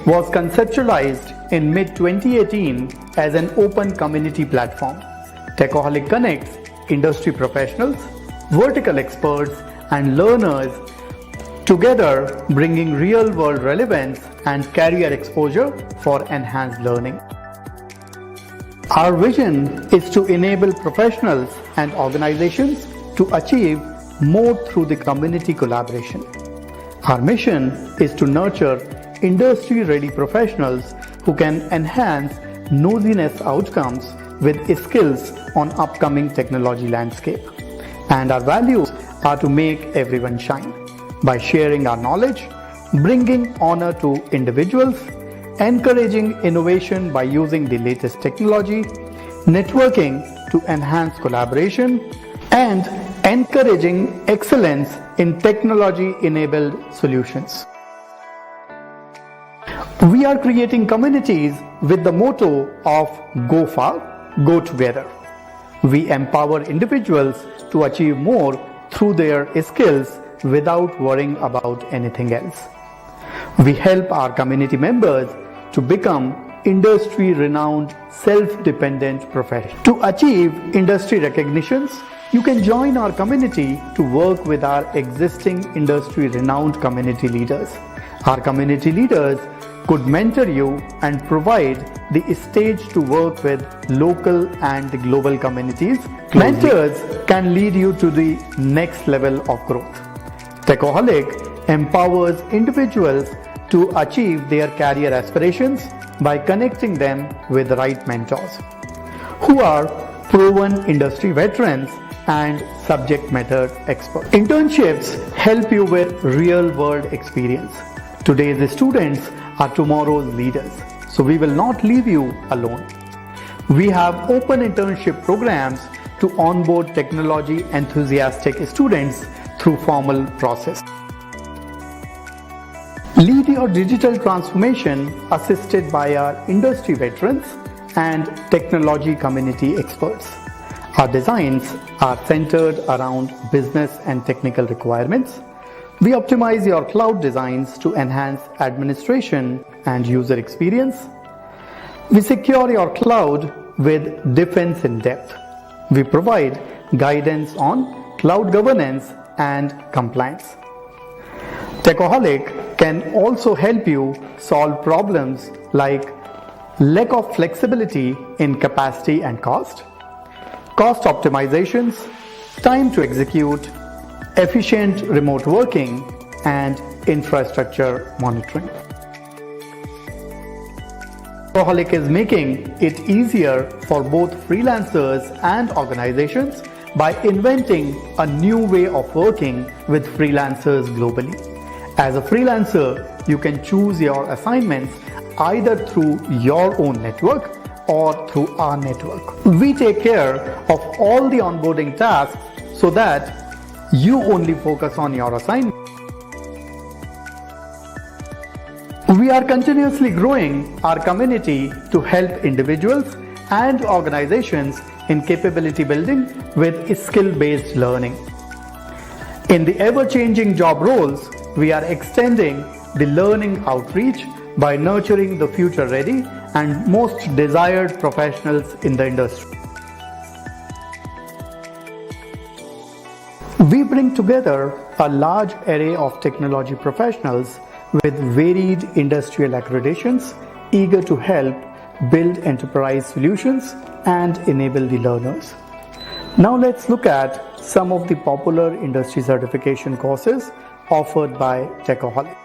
S4: was conceptualized in mid-2018 as an open community platform. Techaholic connects industry professionals, vertical experts, and learners together, bringing real-world relevance and career exposure for enhanced learning. Our vision is to enable professionals and organizations to achieve more through the community collaboration. Our mission is to nurture industry-ready professionals who can enhance nosiness outcomes with skills on upcoming technology landscape. And our values are to make everyone shine by sharing our knowledge, bringing honor to individuals, encouraging innovation by using the latest technology, networking to enhance collaboration, and encouraging excellence in technology-enabled solutions. We are creating communities with the motto of Go Far, Go Together. We empower individuals to achieve more through their skills without worrying about anything else. We help our community members to become industry-renowned, self-dependent professionals. To achieve industry recognitions, you can join our community to work with our existing industry-renowned community leaders. Our community leaders could mentor you and provide the stage to work with local and global communities. Mentors can lead you to the next level of growth. Techaholic empowers individuals to achieve their career aspirations by connecting them with the right mentors who are proven industry veterans and subject matter experts. Internships help you with real-world experience. Today's students are tomorrow's leaders, so we will not leave you alone. We have open internship programs to onboard technology enthusiastic students through formal process. Lead your digital transformation assisted by our industry veterans and technology community experts. Our designs are centered around business and technical requirements. We optimize your cloud designs to enhance administration and user experience. We secure your cloud with defense in depth. We provide guidance on cloud governance and compliance. Techaholic can also help you solve problems like lack of flexibility in capacity and cost optimizations, time to execute, efficient remote working, and infrastructure monitoring. Techaholic is making it easier for both freelancers and organizations by inventing a new way of working with freelancers globally. As a freelancer, you can choose your assignments either through your own network or through our network. We take care of all the onboarding tasks so that you only focus on your assignment. We are continuously growing our community to help individuals and organizations in capability building with skill-based learning. In the ever-changing job roles, we are extending the learning outreach by nurturing the future-ready and most desired professionals in the industry. We bring together a large array of technology professionals with varied industrial accreditations, eager to help build enterprise solutions and enable the learners. Now let's look at some of the popular industry certification courses offered by Techaholic.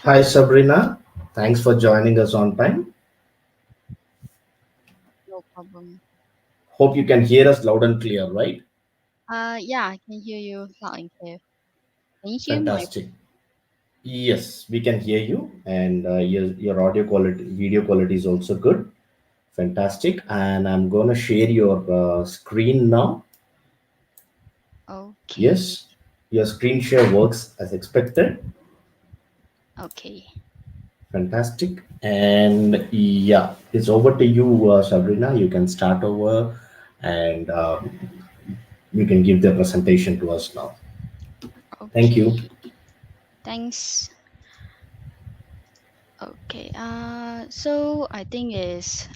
S3: Hi, Sabrina. Thanks for joining us on time.
S6: No problem.
S3: Hope you can hear us loud and clear, right?
S6: Yeah, I can hear you loud and clear. Can you hear my?
S3: Fantastic. Yes, we can hear you, and your audio quality, video quality is also good. Fantastic. And I'm going to share your screen now.
S6: Okay,
S3: Yes, your screen share works as expected.
S6: okay.
S3: Fantastic. And yeah, it's over to you, Sabrina. You can start over, and you can give the presentation to us now. Thank you.
S6: Okay, thanks. Okay, so I think it's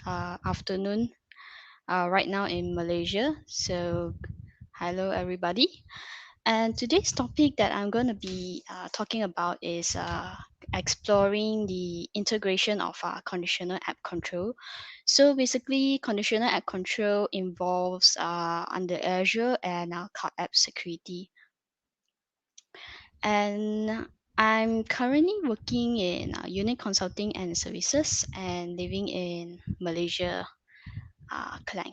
S6: afternoon right now in Malaysia. So hello everybody. And today's topic that I'm going to be talking about is exploring the integration of conditional app control. So basically, conditional app control involves under Azure and cloud app security. And I'm currently working in unit consulting and services and living in Malaysia, Klang.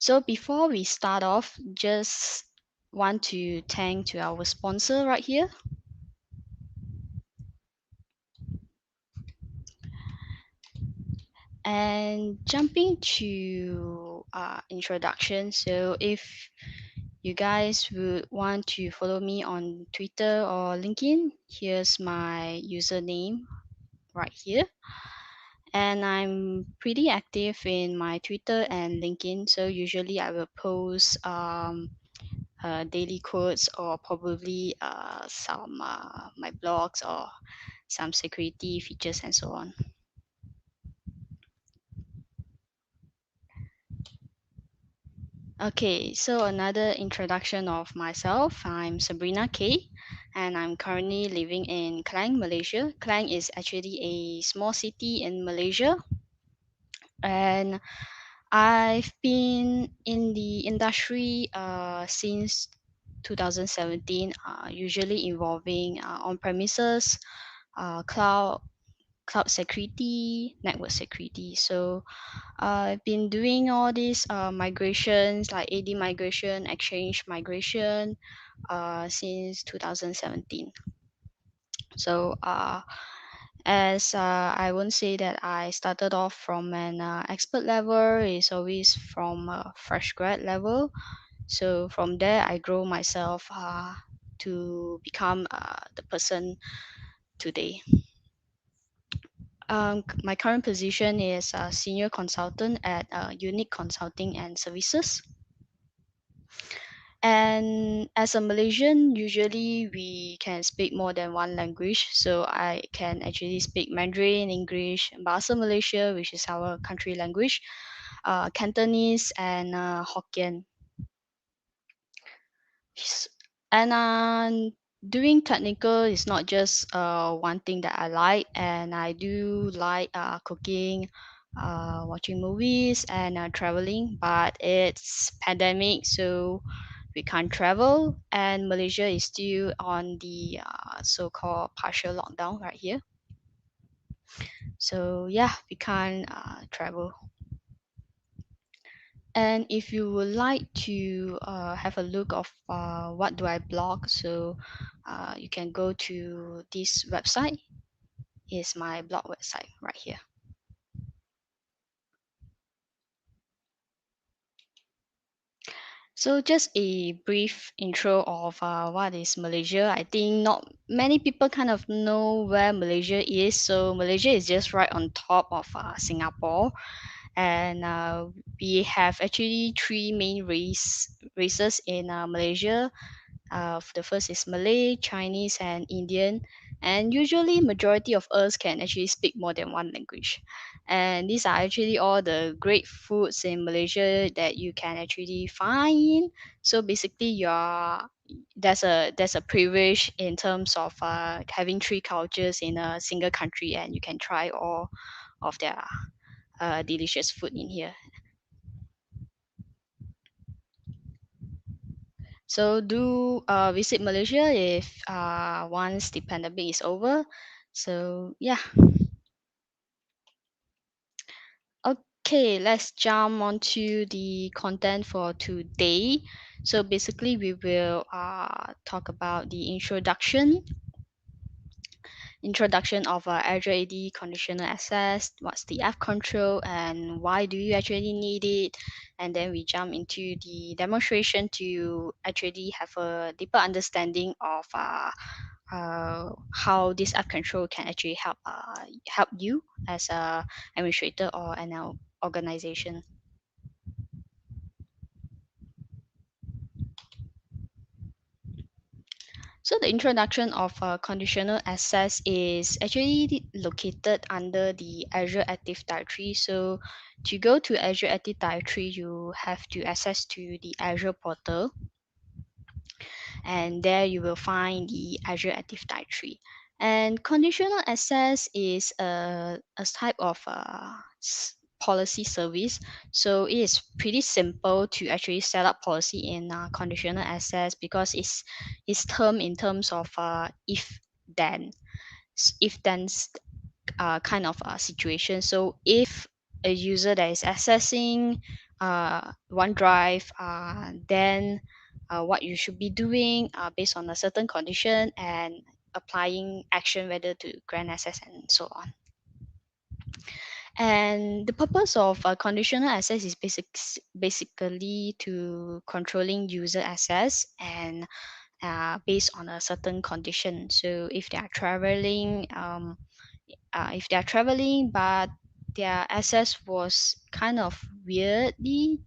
S6: So before we start off, just want to thank to our sponsor right here. And jumping to introduction, so if you guys would want to follow me on Twitter or LinkedIn, here's my username right here. And I'm pretty active in my Twitter and LinkedIn, so usually I will post daily quotes or probably some my blogs or some security features and so on. Okay, so another introduction of myself. I'm Sabrina K, and I'm currently living in Klang, Malaysia. Klang is actually a small city in Malaysia, and I've been in the industry since 2017, usually involving on-premises, cloud security, network security. So I've been doing all these migrations like AD migration, Exchange migration since 2017. So as I won't say that I started off from an expert level, it's always from a fresh grad level. So from there, I grow myself to become the person today. My current position is a senior consultant at Unique Consulting and Services. And as a Malaysian, usually we can speak more than one language. So I can actually speak Mandarin, English, Bahasa Malaysia, which is our country language, Cantonese, and Hokkien. And doing technical is not just one thing that I like, and I do like cooking, watching movies, and traveling. But it's pandemic, so we can't travel, and Malaysia is still on the so-called partial lockdown right here. So yeah, we can't travel. And if you would like to have a look of what do I blog, so you can go to this website. Is my blog website right here. So just a brief intro of what is Malaysia. I think not many people kind of know where Malaysia is. So Malaysia is just right on top of Singapore, and we have actually three main races in Malaysia. The first is Malay, Chinese, and Indian. And usually, majority of us can actually speak more than one language. And these are actually all the great foods in Malaysia that you can actually find. So basically, there's a privilege in terms of having three cultures in a single country, and you can try all of their delicious food in here. So do visit Malaysia if once the pandemic is over. So yeah. Okay, let's jump onto the content for today. So basically, we will talk about the introduction of Azure AD conditional access, what's the app control, and why do you actually need it. And then we jump into the demonstration to actually have a deeper understanding of how this app control can actually help you as a administrator or an organization. So the introduction of conditional access is actually located under the Azure Active Directory. So to go to Azure Active Directory, you have to access to the Azure portal, and there you will find the Azure Active Directory. And conditional access is a type of policy service. So it is pretty simple to actually set up policy in conditional access because it's termed in terms of if then kind of situation. So if a user that is accessing OneDrive, then what you should be doing based on a certain condition and applying action whether to grant access and so on. And the purpose of conditional access is basically to controlling user access and based on a certain condition. So if they are traveling, but their access was kind of weirdly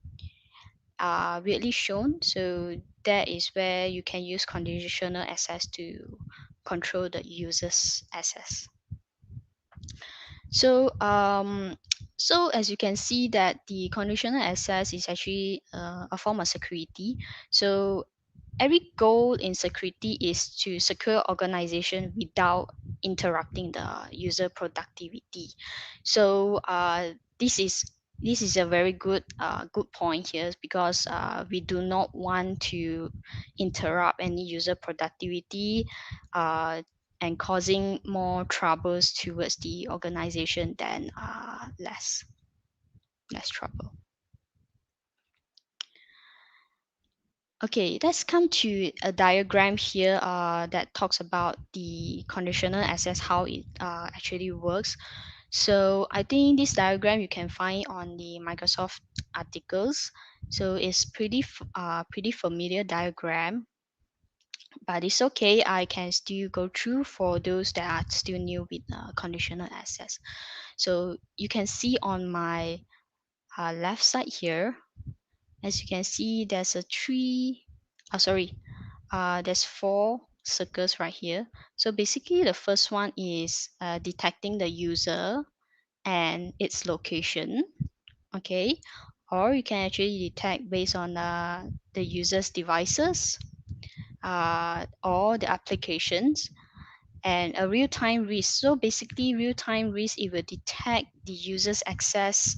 S6: shown, so that is where you can use conditional access to control the user's access. So so as you can see that the conditional access is actually a form of security. So every goal in security is to secure organization without interrupting the user productivity. So this is a very good point here because we do not want to interrupt any user productivity and causing more troubles towards the organization than less trouble. Okay, let's come to a diagram here that talks about the conditional access, how it actually works. So I think this diagram you can find on the Microsoft articles. So it's pretty familiar diagram, but it's okay. I can still go through for those that are still new with conditional access. So you can see on my left side here, as you can see, there's there's 4 circles right here. So basically the first one is detecting the user and its location, okay? Or you can actually detect based on the user's devices or the applications, and a real-time risk. So basically real-time risk, it will detect the user's access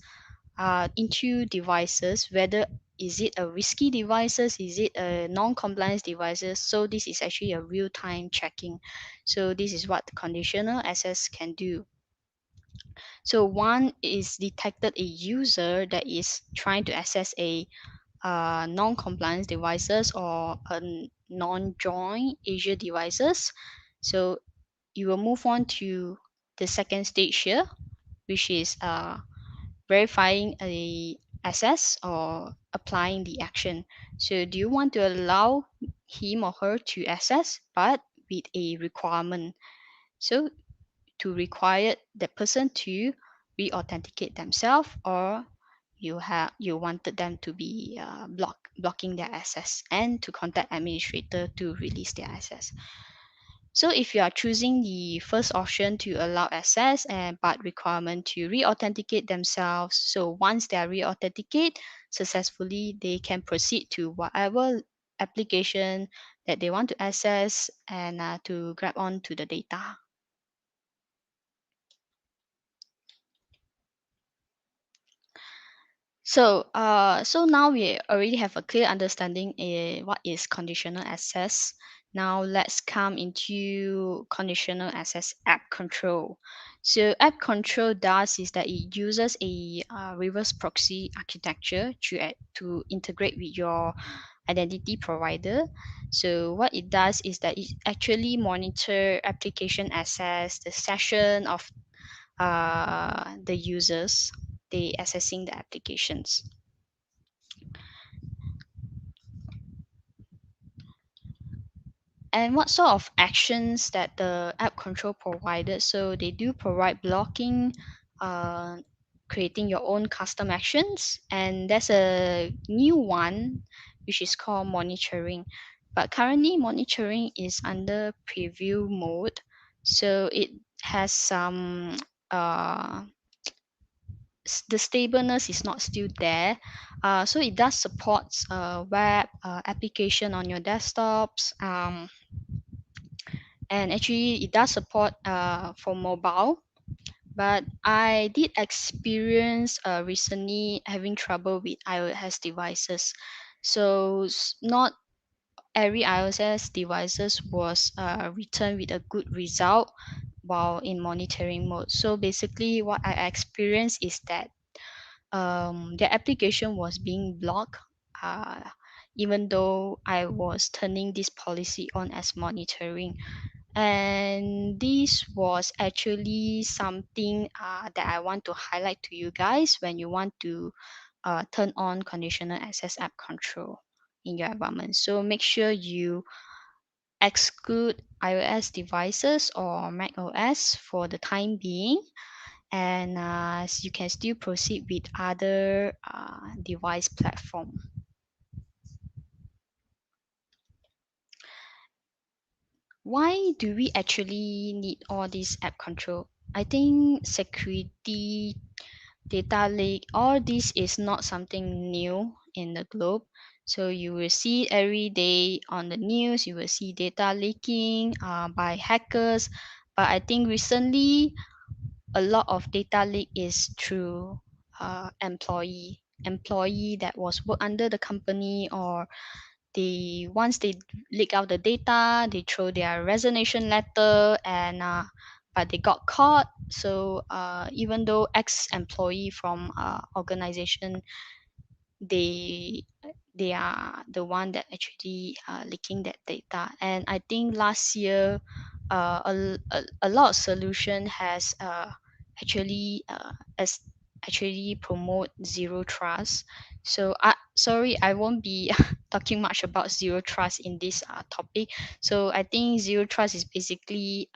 S6: into devices, whether is it a risky devices, is it a non-compliance devices. So this is actually a real-time checking. So this is what the conditional access can do. So one is detected a user that is trying to access a non-compliance devices or a non-join Azure devices. So you will move on to the second stage here, which is verifying a access or applying the action. So do you want to allow him or her to access, but with a requirement? So to require the person to re-authenticate themselves, or you wanted them to be blocking their access and to contact administrator to release their access. So if you are choosing the first option to allow access and but requirement to re-authenticate themselves, so once they are re-authenticate successfully, they can proceed to whatever application that they want to access and to grab on to the data. So now we already have a clear understanding what is conditional access. Now let's come into conditional access app control. So app control does is that it uses a reverse proxy architecture to integrate with your identity provider. So what it does is that it actually monitor application access, the session of the users, they accessing the applications. And what sort of actions that the app control provided? So they do provide blocking, uh, creating your own custom actions, and there's a new one which is called monitoring. But currently, monitoring is under preview mode, so it has some uh, the stableness is not still there. So it does support web application on your desktops. And actually it does support for mobile, but I did experience recently having trouble with iOS devices. So not every iOS devices was returned with a good result while in monitoring mode. So basically what I experienced is that the application was being blocked, uh, even though I was turning this policy on as monitoring. And this was actually something that I want to highlight to you guys when you want to turn on conditional access app control in your environment. So make sure you exclude iOS devices or Mac OS for the time being, and you can still proceed with other device platform. Why do we actually need all this app control? I think security, data leak, all this is not something new in the globe. So you will see every day on the news, you will see data leaking by hackers. But I think recently a lot of data leak is through employee that was work under the company, or they once they leak out the data, they throw their resignation letter, and but they got caught. So even though ex-employee from organization, they they are the one that actually leaking that data. And I think last year a lot of solution has actually as actually promote zero trust. So sorry, I won't be talking much about zero trust in this topic. So I think zero trust is basically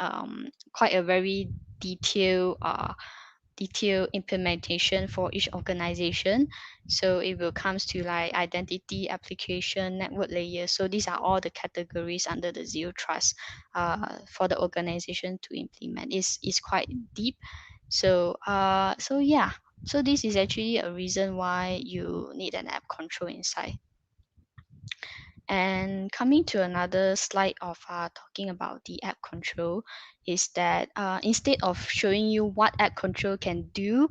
S6: quite a very detailed detailed implementation for each organization. So it will comes to like identity, application, network layer. So these are all the categories under the zero trust for the organization to implement. Is quite deep. So yeah. So this is actually a reason why you need an app control inside. And coming to another slide of talking about the app control is that instead of showing you what app control can do,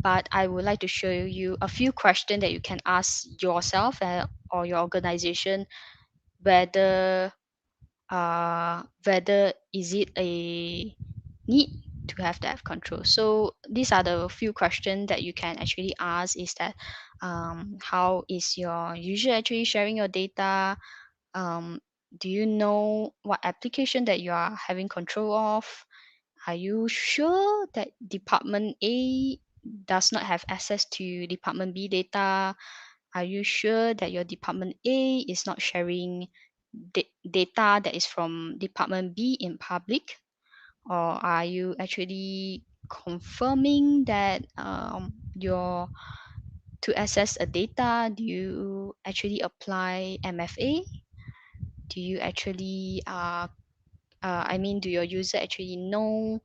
S6: but I would like to show you a few questions that you can ask yourself or your organization, whether whether is it a need to have that control. So these are the few questions that you can actually ask is that how is your user actually sharing your data? um, do you know what application that you are having control of? Are you sure that department A does not have access to department B data? Are you sure that your department A is not sharing data that is from department B in public? Or are you actually confirming that your to access a data, do you actually apply MFA? Do you actually I mean, do your user actually know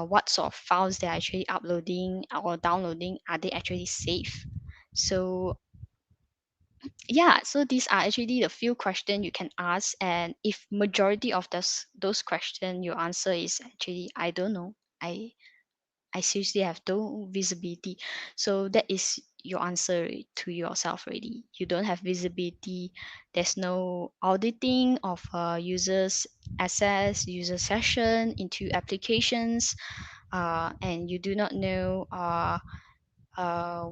S6: what sort of files they're actually uploading or downloading? Are they actually safe? So yeah, so these are actually the few questions you can ask, and if majority of those questions your answer is actually I don't know, I seriously have no visibility, so that is your answer to yourself already. You don't have visibility. There's no auditing of users access, user session into applications, and you do not know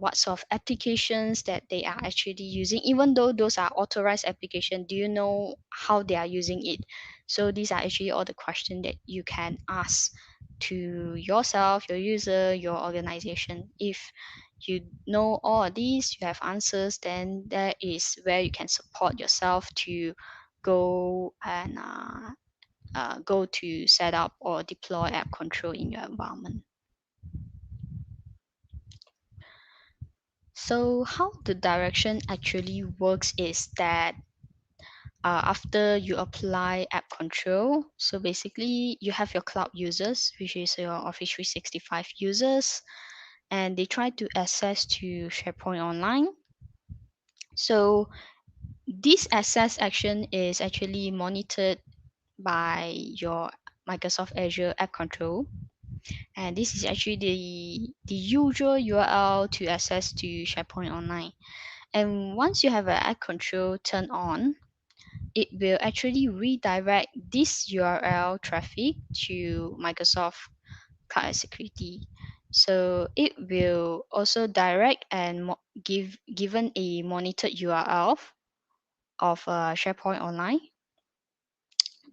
S6: what sort of applications that they are actually using. Even though those are authorized applications, do you know how they are using it? So these are actually all the questions that you can ask to yourself, your user, your organization. If you know all of these, you have answers, then that is where you can support yourself to go and go to set up or deploy app control in your environment. So how the direction actually works is that after you apply app control, so basically you have your cloud users, which is your Office 365 users, and they try to access to SharePoint Online. So this access action is actually monitored by your Microsoft Azure App Control, and this is actually the usual URL to access to SharePoint Online. And once you have an app control turned on, it will actually redirect this URL traffic to Microsoft Cloud Security. So it will also direct and given a monitored URL of SharePoint Online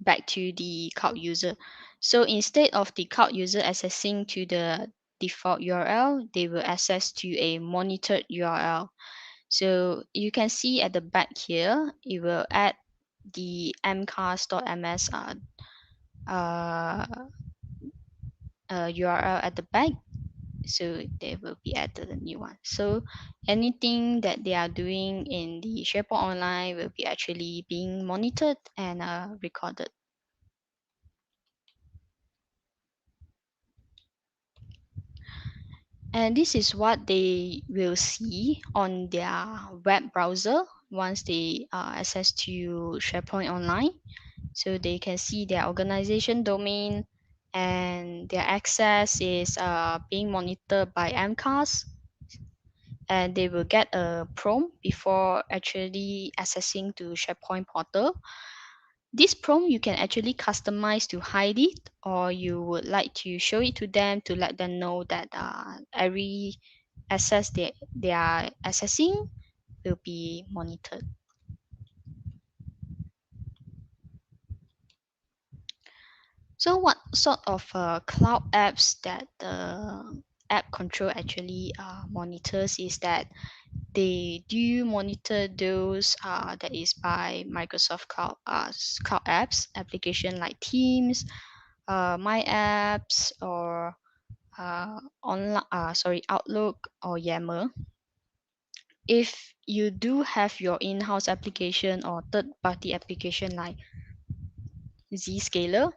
S6: back to the cloud user. So instead of the cloud user accessing to the default URL, they will access to a monitored URL. So you can see at the back here, it will add the mcast.ms uh, URL at the back. So they will be added a new one. So anything that they are doing in the SharePoint Online will be actually being monitored and recorded. And this is what they will see on their web browser once they access to SharePoint Online. So they can see their organization domain and their access is being monitored by MCAS, and they will get a prompt before actually accessing to SharePoint portal. This prompt you can actually customize to hide it, or you would like to show it to them to let them know that every access they are accessing will be monitored. So what sort of cloud apps that the app control actually monitors is that they do monitor those that is by Microsoft cloud apps application like Teams, My Apps, or Outlook or Yammer. If you do have your in-house application or third-party application like Zscaler,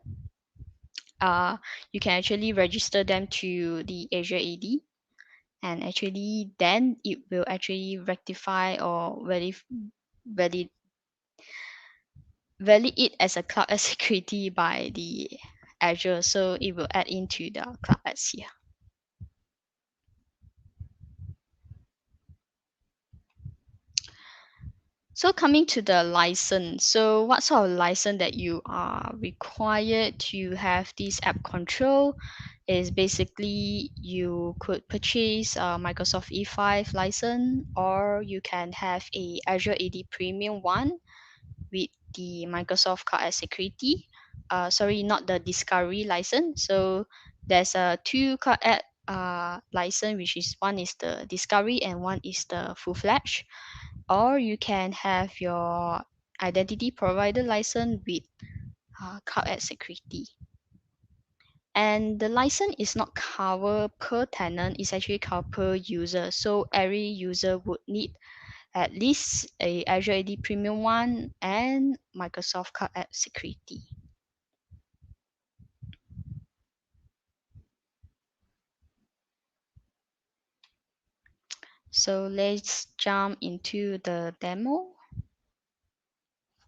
S6: you can actually register them to the Azure AD, and actually then it will actually rectify or validate it as a cloud as security by the Azure, so it will add into the cloud ads here. So coming to the license, so what sort of license that you are required to have this app control is basically you could purchase a Microsoft E5 license, or you can have a Azure AD Premium one with the Microsoft Cloud Ad Security. Sorry, not the Discovery license. So there's two Cloud Ad license, which is one is the Discovery and one is the full-fledged. Or you can have your identity provider license with Cloud Ad Security. And the license is not covered per tenant, it's actually covered per user. So every user would need at least a Azure AD Premium one and Microsoft Cloud App Security. So let's jump into the demo.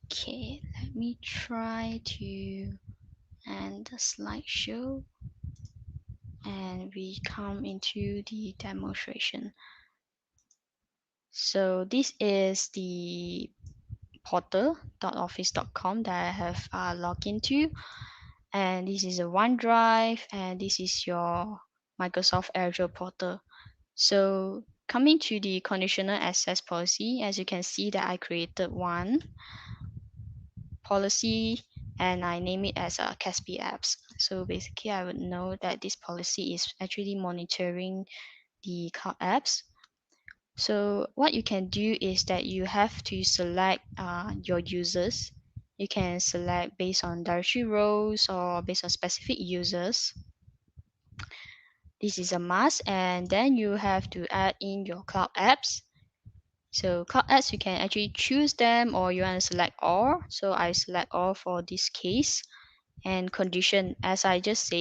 S6: Okay, let me try to end the slideshow and we come into the demonstration. So this is the portal.office.com that I have logged into, and this is a OneDrive, and this is your Microsoft Azure portal. So coming to the conditional access policy, as you can see that I created one policy and I name it as a Caspi apps. So basically I would know that this policy is actually monitoring the cloud apps. So what you can do is that you have to select your users. You can select based on directory roles or based on specific users. This is a must, and then you have to add in your cloud apps. So cloud apps, you can actually choose them or you want to select all. So I select all for this case. And condition, as I just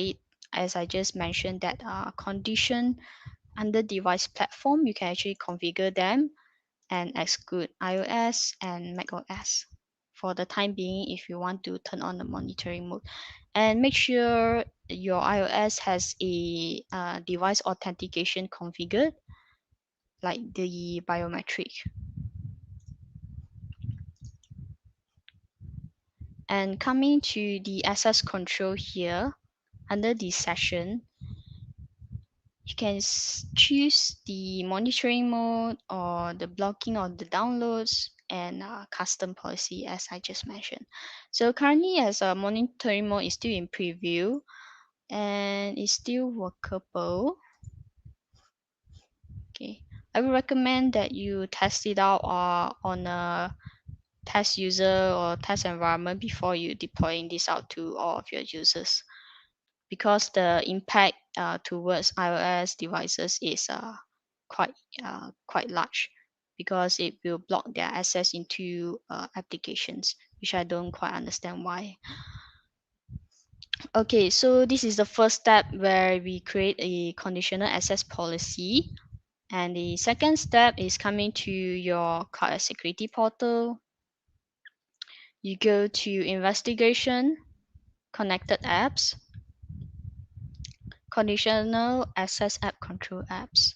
S6: mentioned that condition under device platform, you can actually configure them and exclude iOS and macOS for the time being if you want to turn on the monitoring mode. And make sure your iOS has a device authentication configured, like the biometric. And coming to the access control here, under this session, you can choose the monitoring mode or the blocking or the downloads and custom policy as I just mentioned. So currently as a monitoring mode is still in preview and it's still workable. Okay, I would recommend that you test it out on a test user or test environment before you deploying this out to all of your users, because the impact towards iOS devices is quite large, because it will block their access into applications, which I don't quite understand why. Okay, so this is the first step where we create a conditional access policy. And the second step is coming to your cloud security portal. You go to investigation, connected apps, conditional access app control apps.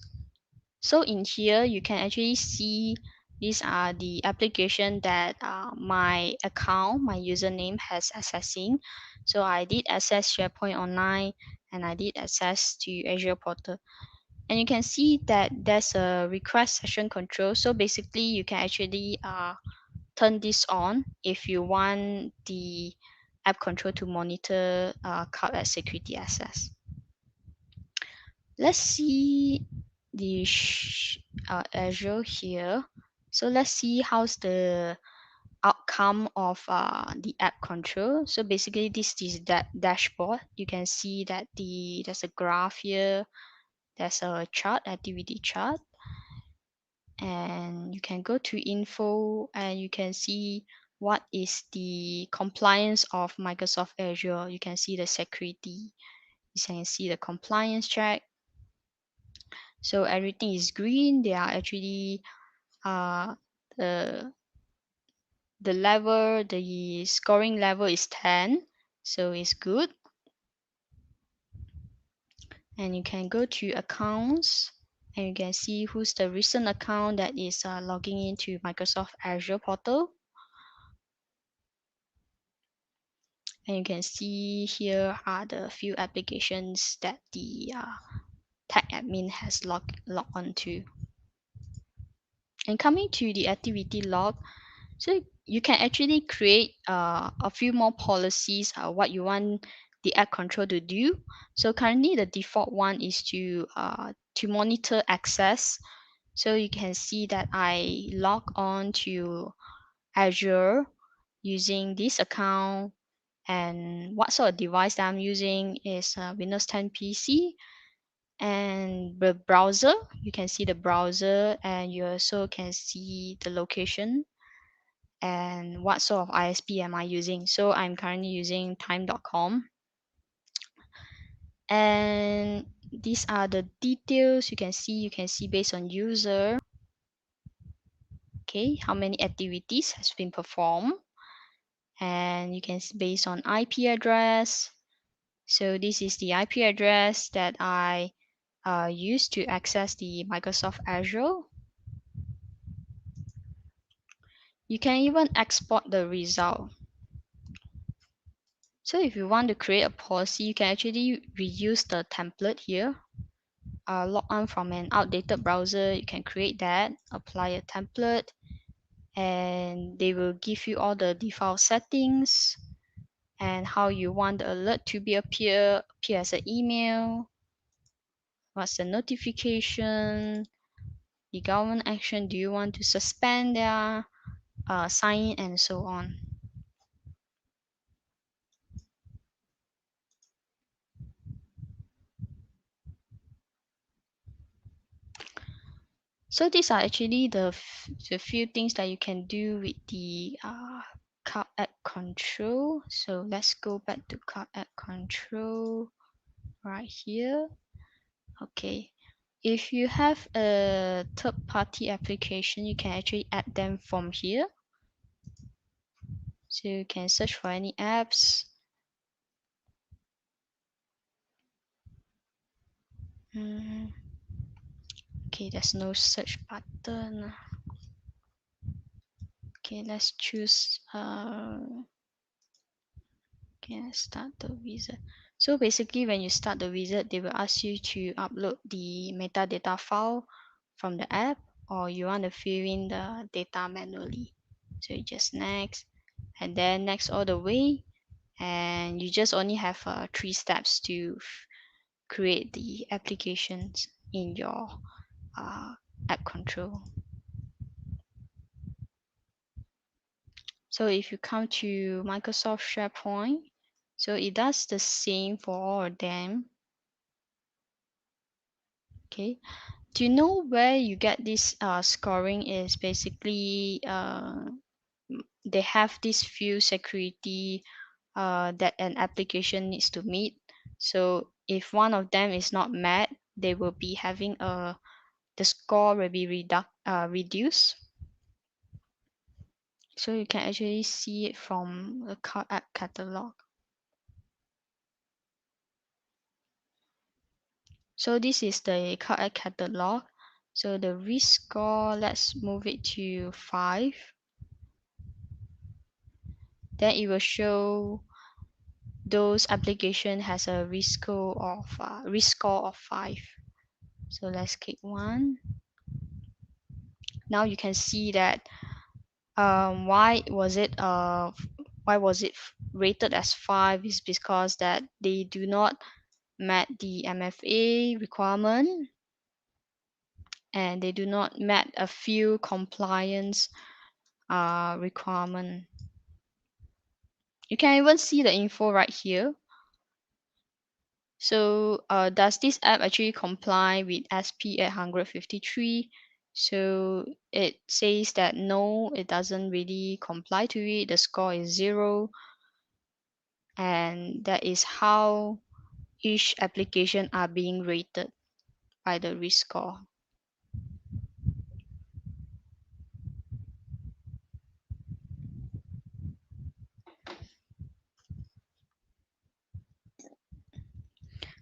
S6: So in here, you can actually see these are the application that my account, my username has accessing. So I did access SharePoint Online and I did access to Azure Portal. And you can see that there's a request session control. So basically you can actually turn this on if you want the app control to monitor cloud security access. Let's see the Azure here. So let's see how's the outcome of the app control. So basically this is that dashboard. You can see that there's a graph here. There's a chart, activity chart. And you can go to info and you can see what is the compliance of Microsoft Azure. You can see the security. You can see the compliance check. So everything is green. They are actually the level, the scoring level is 10, so it's good. And you can go to accounts and you can see who's the recent account that is logging into Microsoft Azure portal. And you can see here are the few applications that the tech admin has logged onto. And coming to the activity log, so you can actually create a few more policies what you want the app control to do. So currently the default one is to monitor access. So you can see that I log on to Azure using this account, and what sort of device that I'm using is Windows 10 PC. And the browser, you can see the browser and you also can see the location and what sort of ISP am I using. So I'm currently using time.com. And these are the details you can see based on user. Okay, how many activities has been performed. And you can see based on IP address. So this is the IP address that I use to access the Microsoft Azure. You can even export the result. So if you want to create a policy, you can actually reuse the template here. Log on from an outdated browser, you can create that, apply a template, and they will give you all the default settings and how you want the alert to be appear as an email, what's the notification, the government action, do you want to suspend their sign in, and so on. So these are actually the few things that you can do with the card add control. So let's go back to card add control right here. Okay, if you have a third-party application, you can actually add them from here. So you can search for any apps. Okay, there's no search button. Okay, let's choose okay, let's start the wizard. So basically when you start the wizard, they will ask you to upload the metadata file from the app, or you want to fill in the data manually. So you just next, and then next all the way, and you just only have 3 steps to create the applications in your app control. So if you come to Microsoft SharePoint, so it does the same for all of them. Okay, do you know where you get this scoring? Is basically they have this few security that an application needs to meet. So if one of them is not met, they will be having the score will be reduced. So you can actually see it from the card app catalog. So this is the card app catalog. So the risk score, let's move it to 5. Then it will show those application has a risk score of 5. So let's click 1. Now you can see that why was it rated as 5 is because that they do not met the MFA requirement, and they do not met a few compliance requirement. You can even see the info right here. So does this app actually comply with SP 853? So it says that no, it doesn't really comply to it. The score is 0. And that is how each application are being rated by the risk score.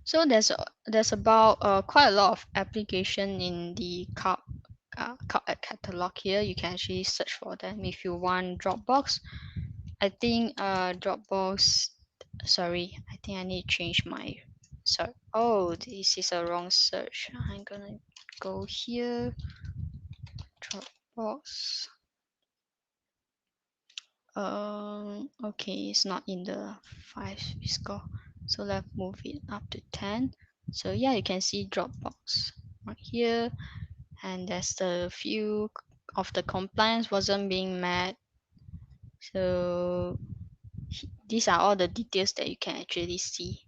S6: So there's about quite a lot of application in the card catalog here. You can actually search for them if you want Dropbox. I think Dropbox. Sorry, I think I need to change my. Sorry. Oh, this is a wrong search. I'm gonna go here. Dropbox. Okay, it's not in the 5 score, so let's move it up to 10. So yeah, you can see Dropbox right here, and there's the few of the compliance wasn't being met. So these are all the details that you can actually see.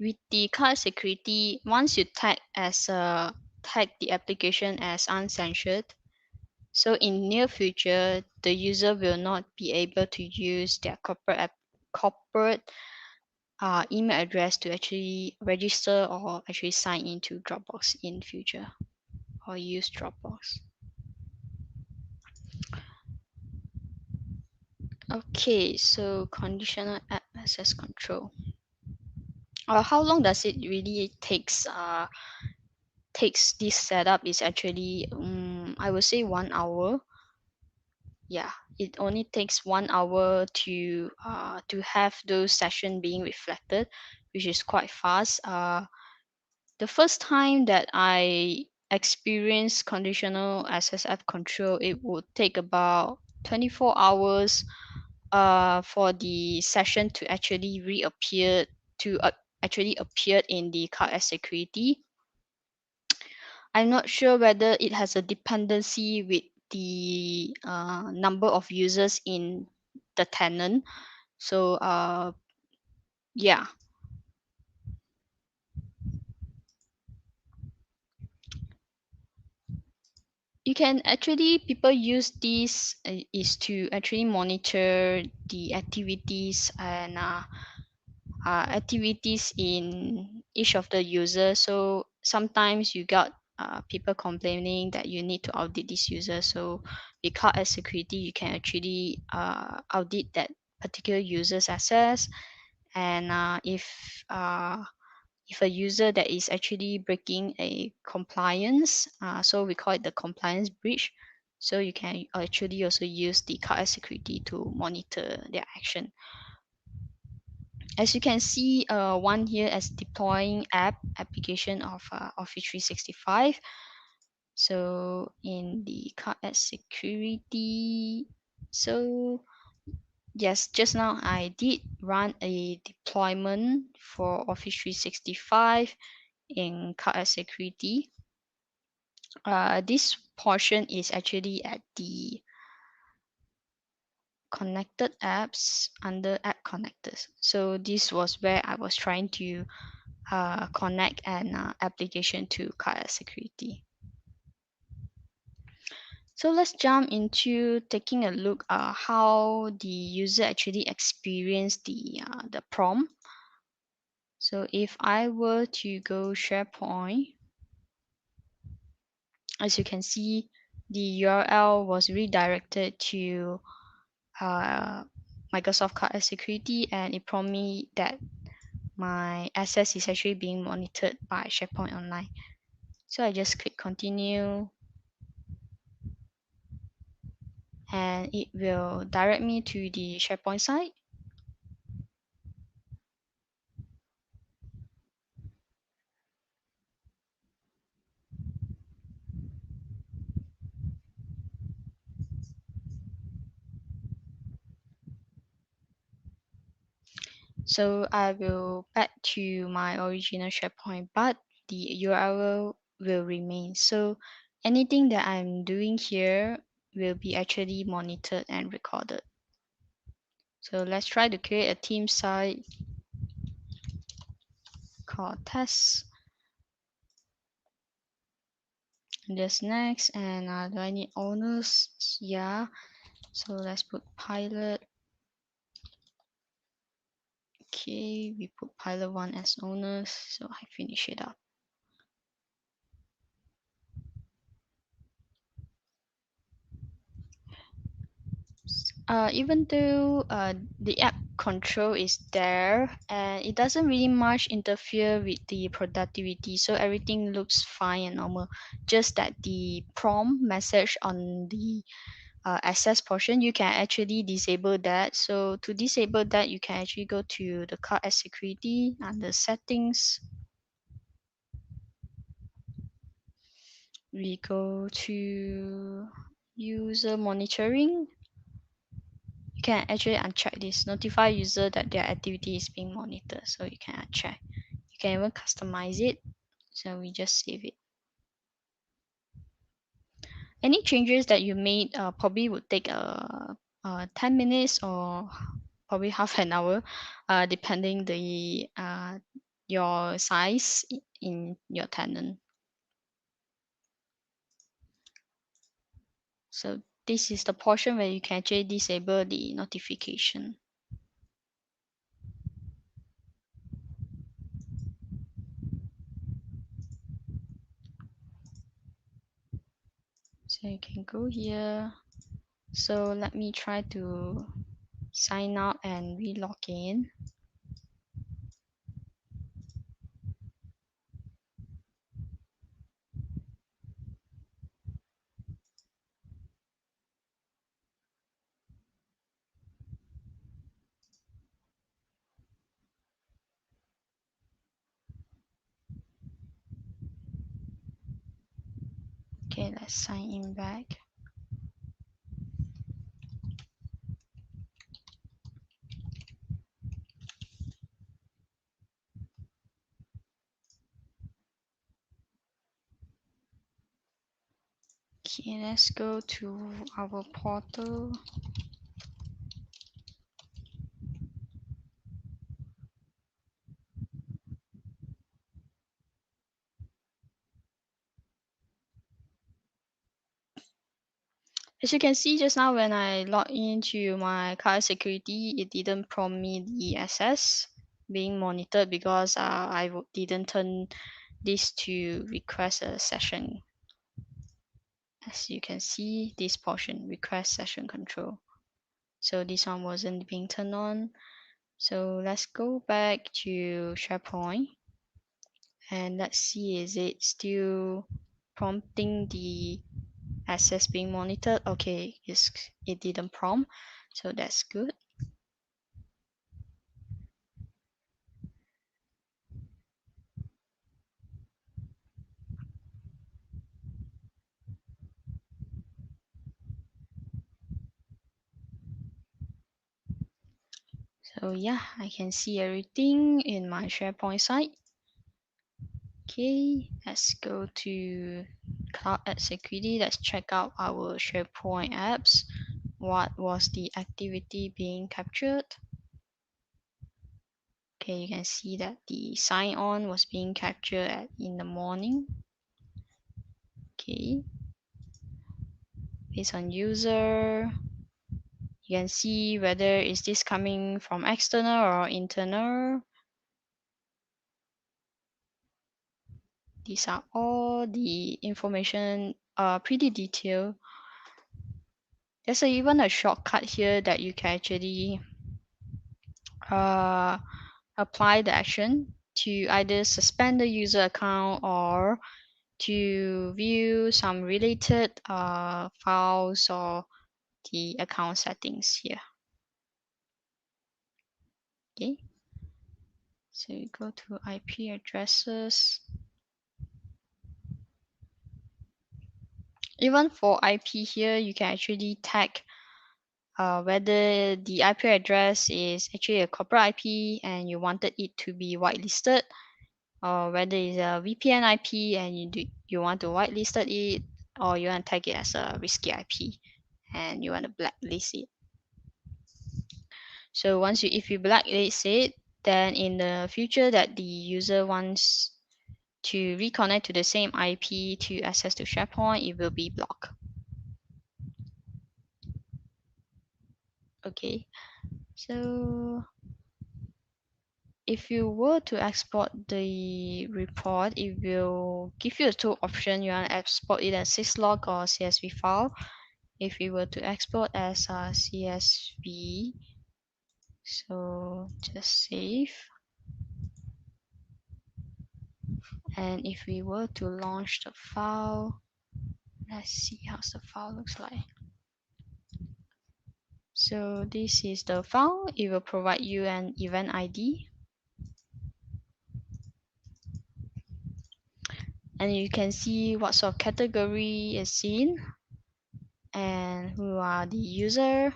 S6: With the card security, once you tag the application as uncensored, so in near future, the user will not be able to use their corporate email address to actually register or actually sign into Dropbox in future or use Dropbox. Okay, so conditional app access control. How long does it really takes this setup is actually I would say 1 hour. yeah, it only takes 1 hour to have those session being reflected, which is quite fast. The first time that I experienced conditional access app control, it would take about 24 hours for the session to actually reappear to actually appear in the card as security. I'm not sure whether it has a dependency with the number of users in the tenant. So yeah, you can actually, people use this is to actually monitor the activities and activities in each of the users. So sometimes you got people complaining that you need to audit this user. So because as security, you can actually audit that particular user's access. And if a user that is actually breaking a compliance, so we call it the compliance breach. So you can actually also use the card as security to monitor their action. As you can see, one here as deploying application of Office 365. So in the card as security, so yes, just now I did run a deployment for Office 365 in card as security. This portion is actually at the connected apps under app connectors. So this was where I was trying to connect an application to card security. So let's jump into taking a look how the user actually experienced the prompt. So if I were to go SharePoint, as you can see, the URL was redirected to Microsoft Card as Security, and it prompted me that my access is actually being monitored by SharePoint Online. So I just click continue, and it will direct me to the SharePoint site. So I will back to my original SharePoint, but the URL will remain. So anything that I'm doing here will be actually monitored and recorded. So let's try to create a team site called test. And just next, and do I need owners? Yeah. So let's put pilot. Okay, we put pilot 1 as owners. So I finish it up. Even though the app control is there, and it doesn't really much interfere with the productivity, so everything looks fine and normal. Just that the prompt message on the access portion, you can actually disable that. So to disable that, you can actually go to the card as security under settings. We go to user monitoring. You can actually uncheck this, notify user that their activity is being monitored. So you can uncheck. You can even customize it. So we just save it. Any changes that you made probably would take 10 minutes or probably half an hour, depending the your size in your tenant. So this is the portion where you can actually disable the notification. So you can go here. So let me try to sign out and re-log in. Okay, let's sign in back. Okay, let's go to our portal. As you can see just now when I log into my card security, it didn't prompt me the access being monitored because I didn't turn this to request a session. As you can see, this portion, request session control. So this one wasn't being turned on. So let's go back to SharePoint and let's see, is it still prompting the access being monitored? Okay, it didn't prompt, so that's good. So yeah, I can see everything in my SharePoint site. Okay, let's go to Cloud App Security. Let's check out our SharePoint apps. What was the activity being captured? Okay, you can see that the sign on was being captured in the morning. Okay, based on user, you can see whether is this coming from external or internal. These are all the information, pretty detailed. There's even a shortcut here that you can actually apply the action to either suspend the user account or to view some related files or the account settings here. Okay, so you go to IP addresses. Even for IP here, you can actually tag whether the IP address is actually a corporate IP and you wanted it to be whitelisted, or whether it's a VPN IP and you want to whitelist it, or you want to tag it as a risky IP and you want to blacklist it. So if you blacklist it, then in the future that the user wants to reconnect to the same IP to access to SharePoint, it will be blocked. Okay, so if you were to export the report, it will give you two options. You want to export it as syslog or CSV file. If we were to export as a CSV, so just save. And if we were to launch the file, let's see how the file looks like. So this is the file. It will provide you an event ID. And you can see what sort of category is seen and who are the user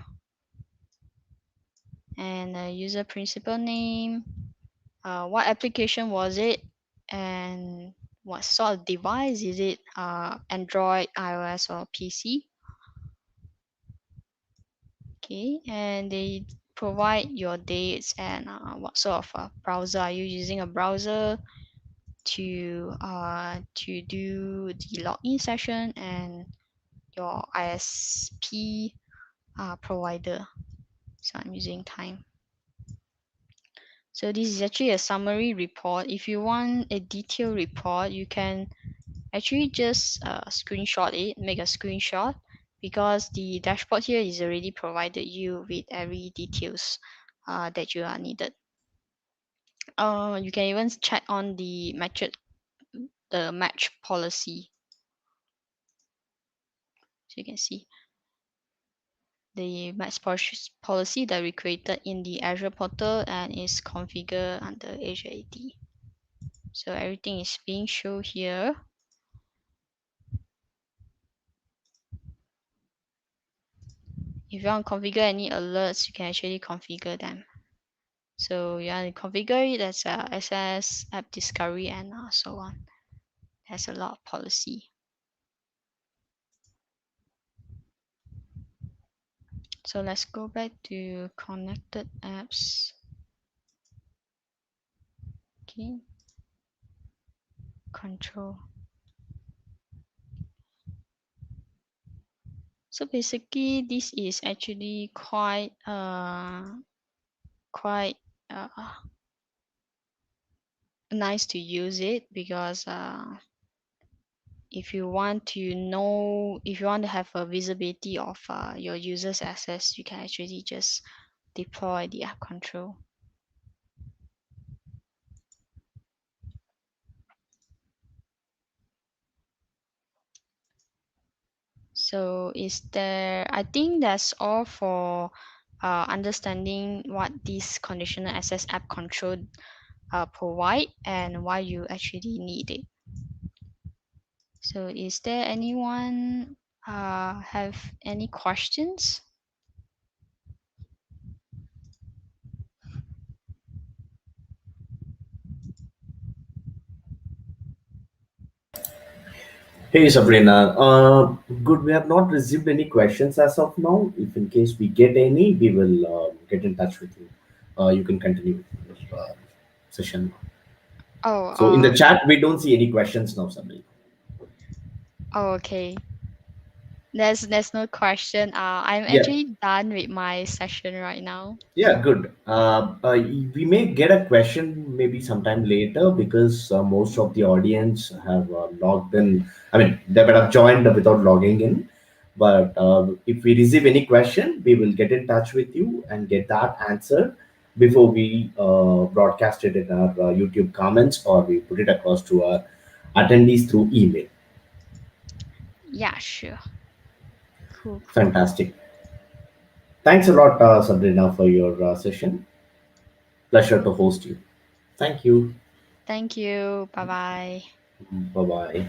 S6: and the user principal name, what application was it, and what sort of device is it, Android, iOS, or PC. Okay, and they provide your dates and what sort of browser are you using, a browser to do the login session, and your ISP provider. So I'm using Time. So this is actually a summary report. If you want a detailed report, you can actually just screenshot it, make a screenshot, because the dashboard here is already provided you with every details that you are needed. You can even check on the match policy. So you can see the match policy that we created in the Azure portal and is configured under Azure AD. So everything is being shown here. if you want to configure any alerts, you can actually configure them. So you want to configure it as SS, app discovery, and so on. There's a lot of policy. So let's go back to connected apps. Okay. Control. So basically, this is actually quite nice to use it, because if you want to have a visibility of your users' access, you can actually just deploy the app control. So I think that's all for understanding what this conditional access app control provide and why you actually need it. So is there anyone have any questions?
S3: Hey Sabrina, good. We have not received any questions as of now. If in case we get any, we will get in touch with you. You can continue with your session.
S6: Oh,
S3: So in the chat, we don't see any questions now, Sabrina.
S6: oh, okay. There's no question. I'm
S3: Yeah.
S6: actually done with my session right now.
S3: Yeah, good. We may get a question maybe sometime later, because most of the audience have logged in. I mean, they might have joined without logging in. But if we receive any question, we will get in touch with you and get that answered before we broadcast it in our YouTube comments, or we put it across to our attendees through email.
S6: Yeah, sure. Cool.
S3: Fantastic. Thanks a lot, Sabrina, for your session. Pleasure to host you. Thank you.
S6: Thank you. Bye bye.
S3: Bye bye.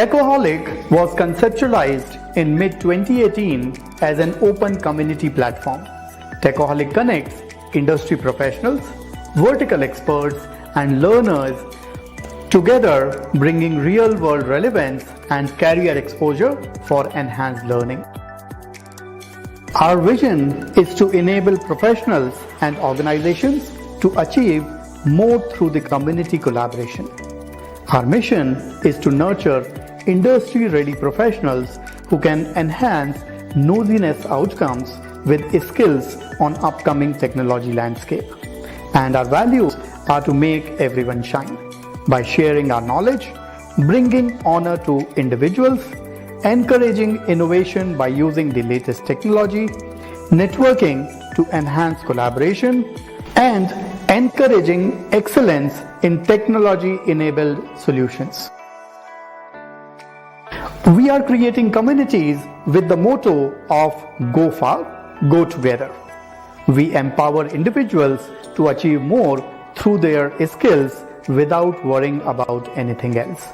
S4: Techaholic was conceptualized in mid-2018 as an open community platform. Techaholic connects industry professionals, vertical experts, and learners together, bringing real-world relevance and career exposure for enhanced learning. Our vision is to enable professionals and organizations to achieve more through the community collaboration. Our mission is to nurture industry-ready professionals who can enhance nosiness outcomes with skills on upcoming technology landscape. And our values are to make everyone shine by sharing our knowledge, bringing honor to individuals, encouraging innovation by using the latest technology, networking to enhance collaboration, and encouraging excellence in technology-enabled solutions. We are creating communities with the motto of Go Far, Go Together. We empower individuals to achieve more through their skills without worrying about anything else.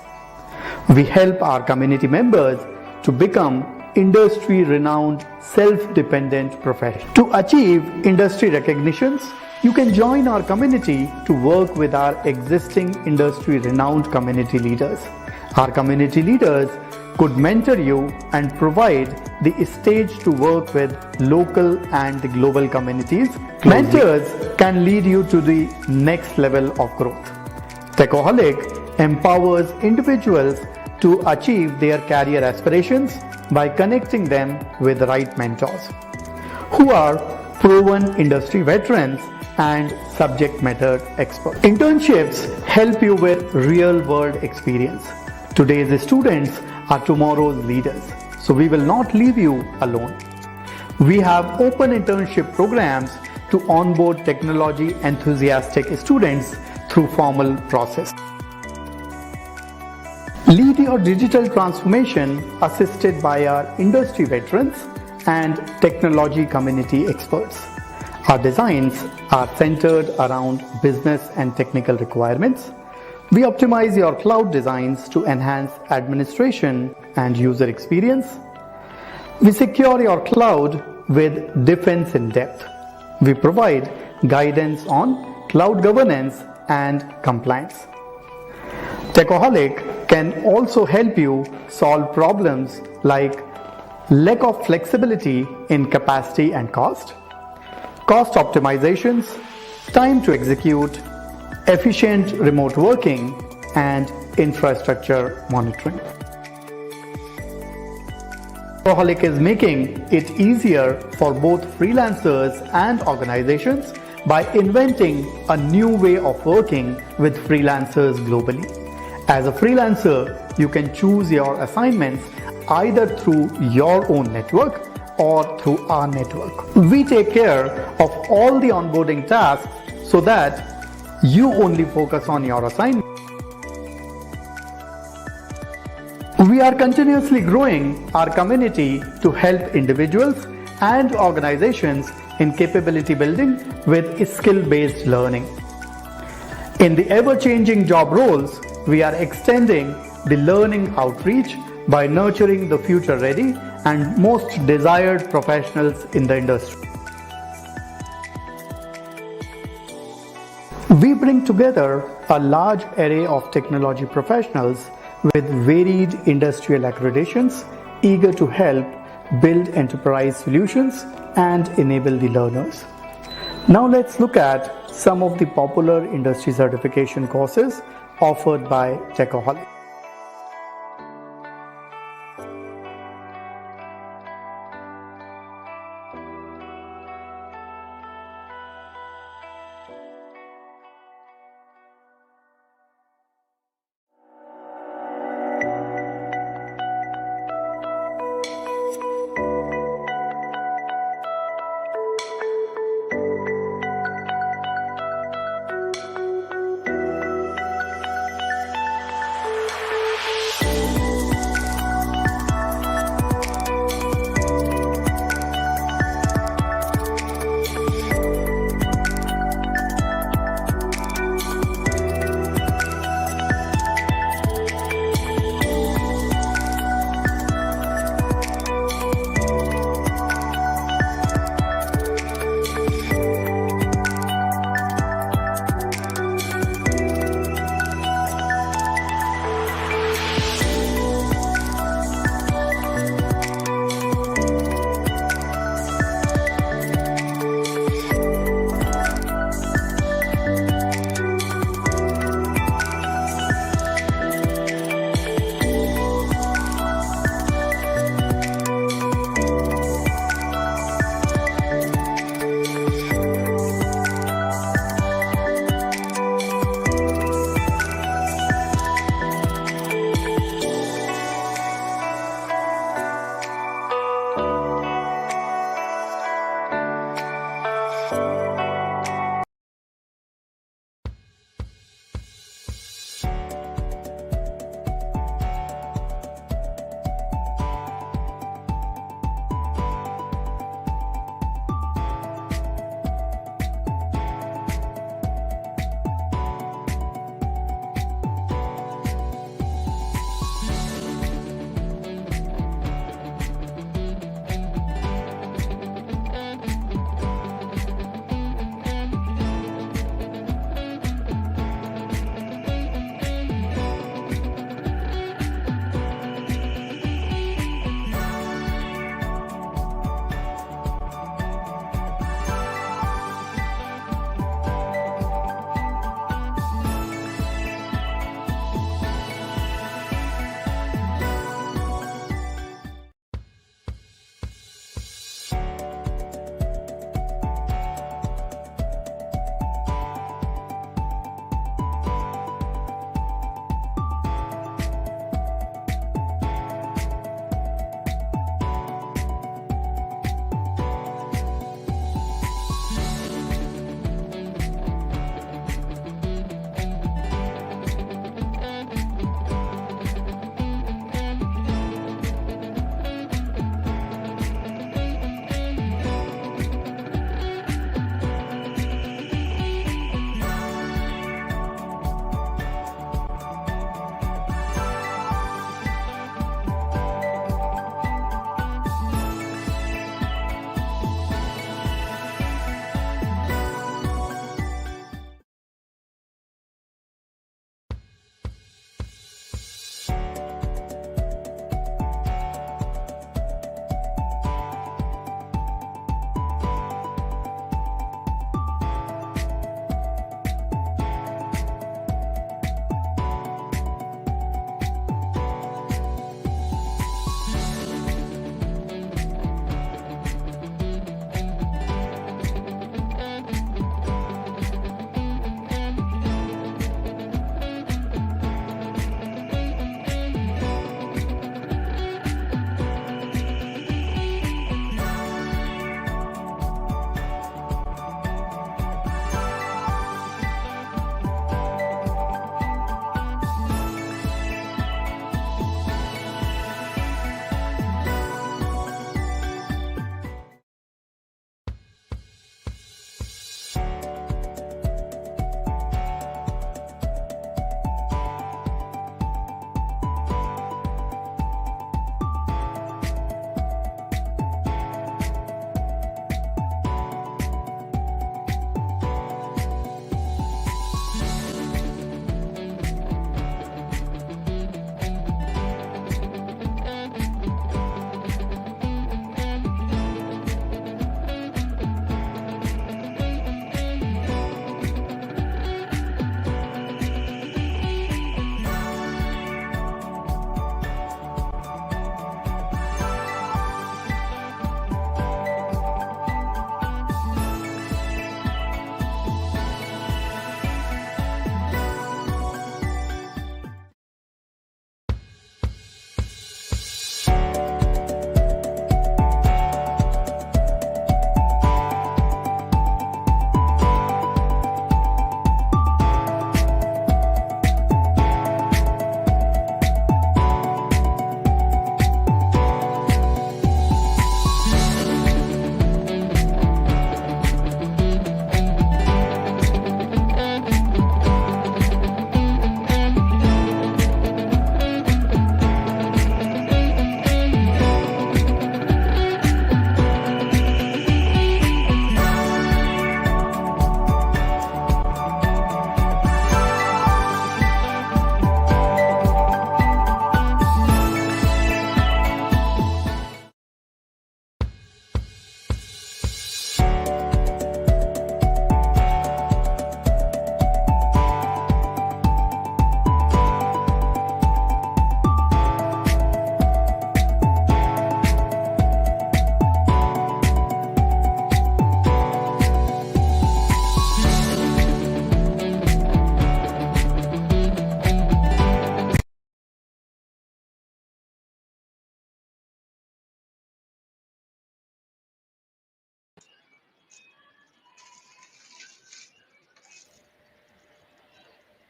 S4: We help our community members to become industry-renowned, self-dependent professionals. To achieve industry recognitions, you can join our community to work with our existing industry-renowned community leaders. Our community leaders could mentor you and provide the stage to work with local and the global communities. Mentors can lead you to the next level of growth. Techaholic empowers individuals to achieve their career aspirations by connecting them with the right mentors who are proven industry veterans and subject matter experts. Internships help you with real-world experience. Today's students are tomorrow's leaders, so we will not leave you alone. We have open internship programs to onboard technology enthusiastic students through formal process. Lead your digital transformation assisted by our industry veterans and technology community experts. Our designs are centered around business and technical requirements. We optimize your cloud designs to enhance administration and user experience. We secure your cloud with defense in depth. We provide guidance on cloud governance and compliance. Techaholic can also help you solve problems like lack of flexibility in capacity and cost optimizations, time to execute, efficient remote working, and infrastructure monitoring. Techaholic is making it easier for both freelancers and organizations by inventing a new way of working with freelancers globally. As a freelancer, you can choose your assignments either through your own network or through our network. We take care of all the onboarding tasks so that you only focus on your assignment. We are continuously growing our community to help individuals and organizations in capability building with skill-based learning. In the ever-changing job roles, we are extending the learning outreach by nurturing the future-ready and most desired professionals in the industry. We bring together a large array of technology professionals with varied industrial accreditations, eager to help build enterprise solutions and enable the learners. Now let's look at some of the popular industry certification courses offered by Techaholic.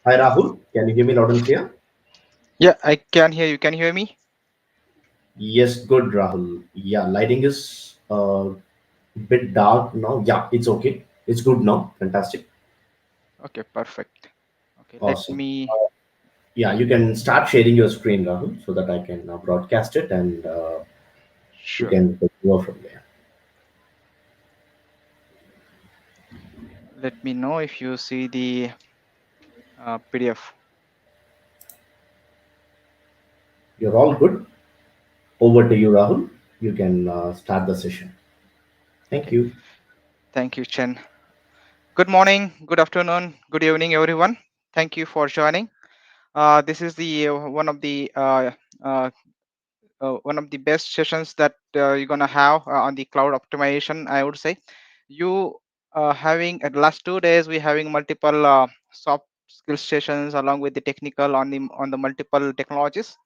S3: Hi, Rahul. Can you hear me loud and clear?
S2: Yeah, I can hear you. Can you hear me?
S3: Yes, good, Rahul. Yeah, lighting is a bit dark now. Yeah, it's okay. It's good now. Fantastic.
S2: Okay, perfect. Okay, let
S3: Awesome.
S2: me.
S3: Yeah, you can start sharing your screen, Rahul, so that I can broadcast it and we
S2: Sure.
S3: can go from there.
S2: Let me know if you see the PDF.
S3: You're all good. Over to you, Rahul. You can start the session. Thank
S2: Okay.
S3: you.
S2: Thank you, Chen. Good morning, good afternoon, good evening, everyone. Thank you for joining. This is the uh, one of the best sessions that you're gonna have on the cloud optimization. I would say you having at last 2 days we having multiple soft skill sessions along with the technical on the multiple technologies.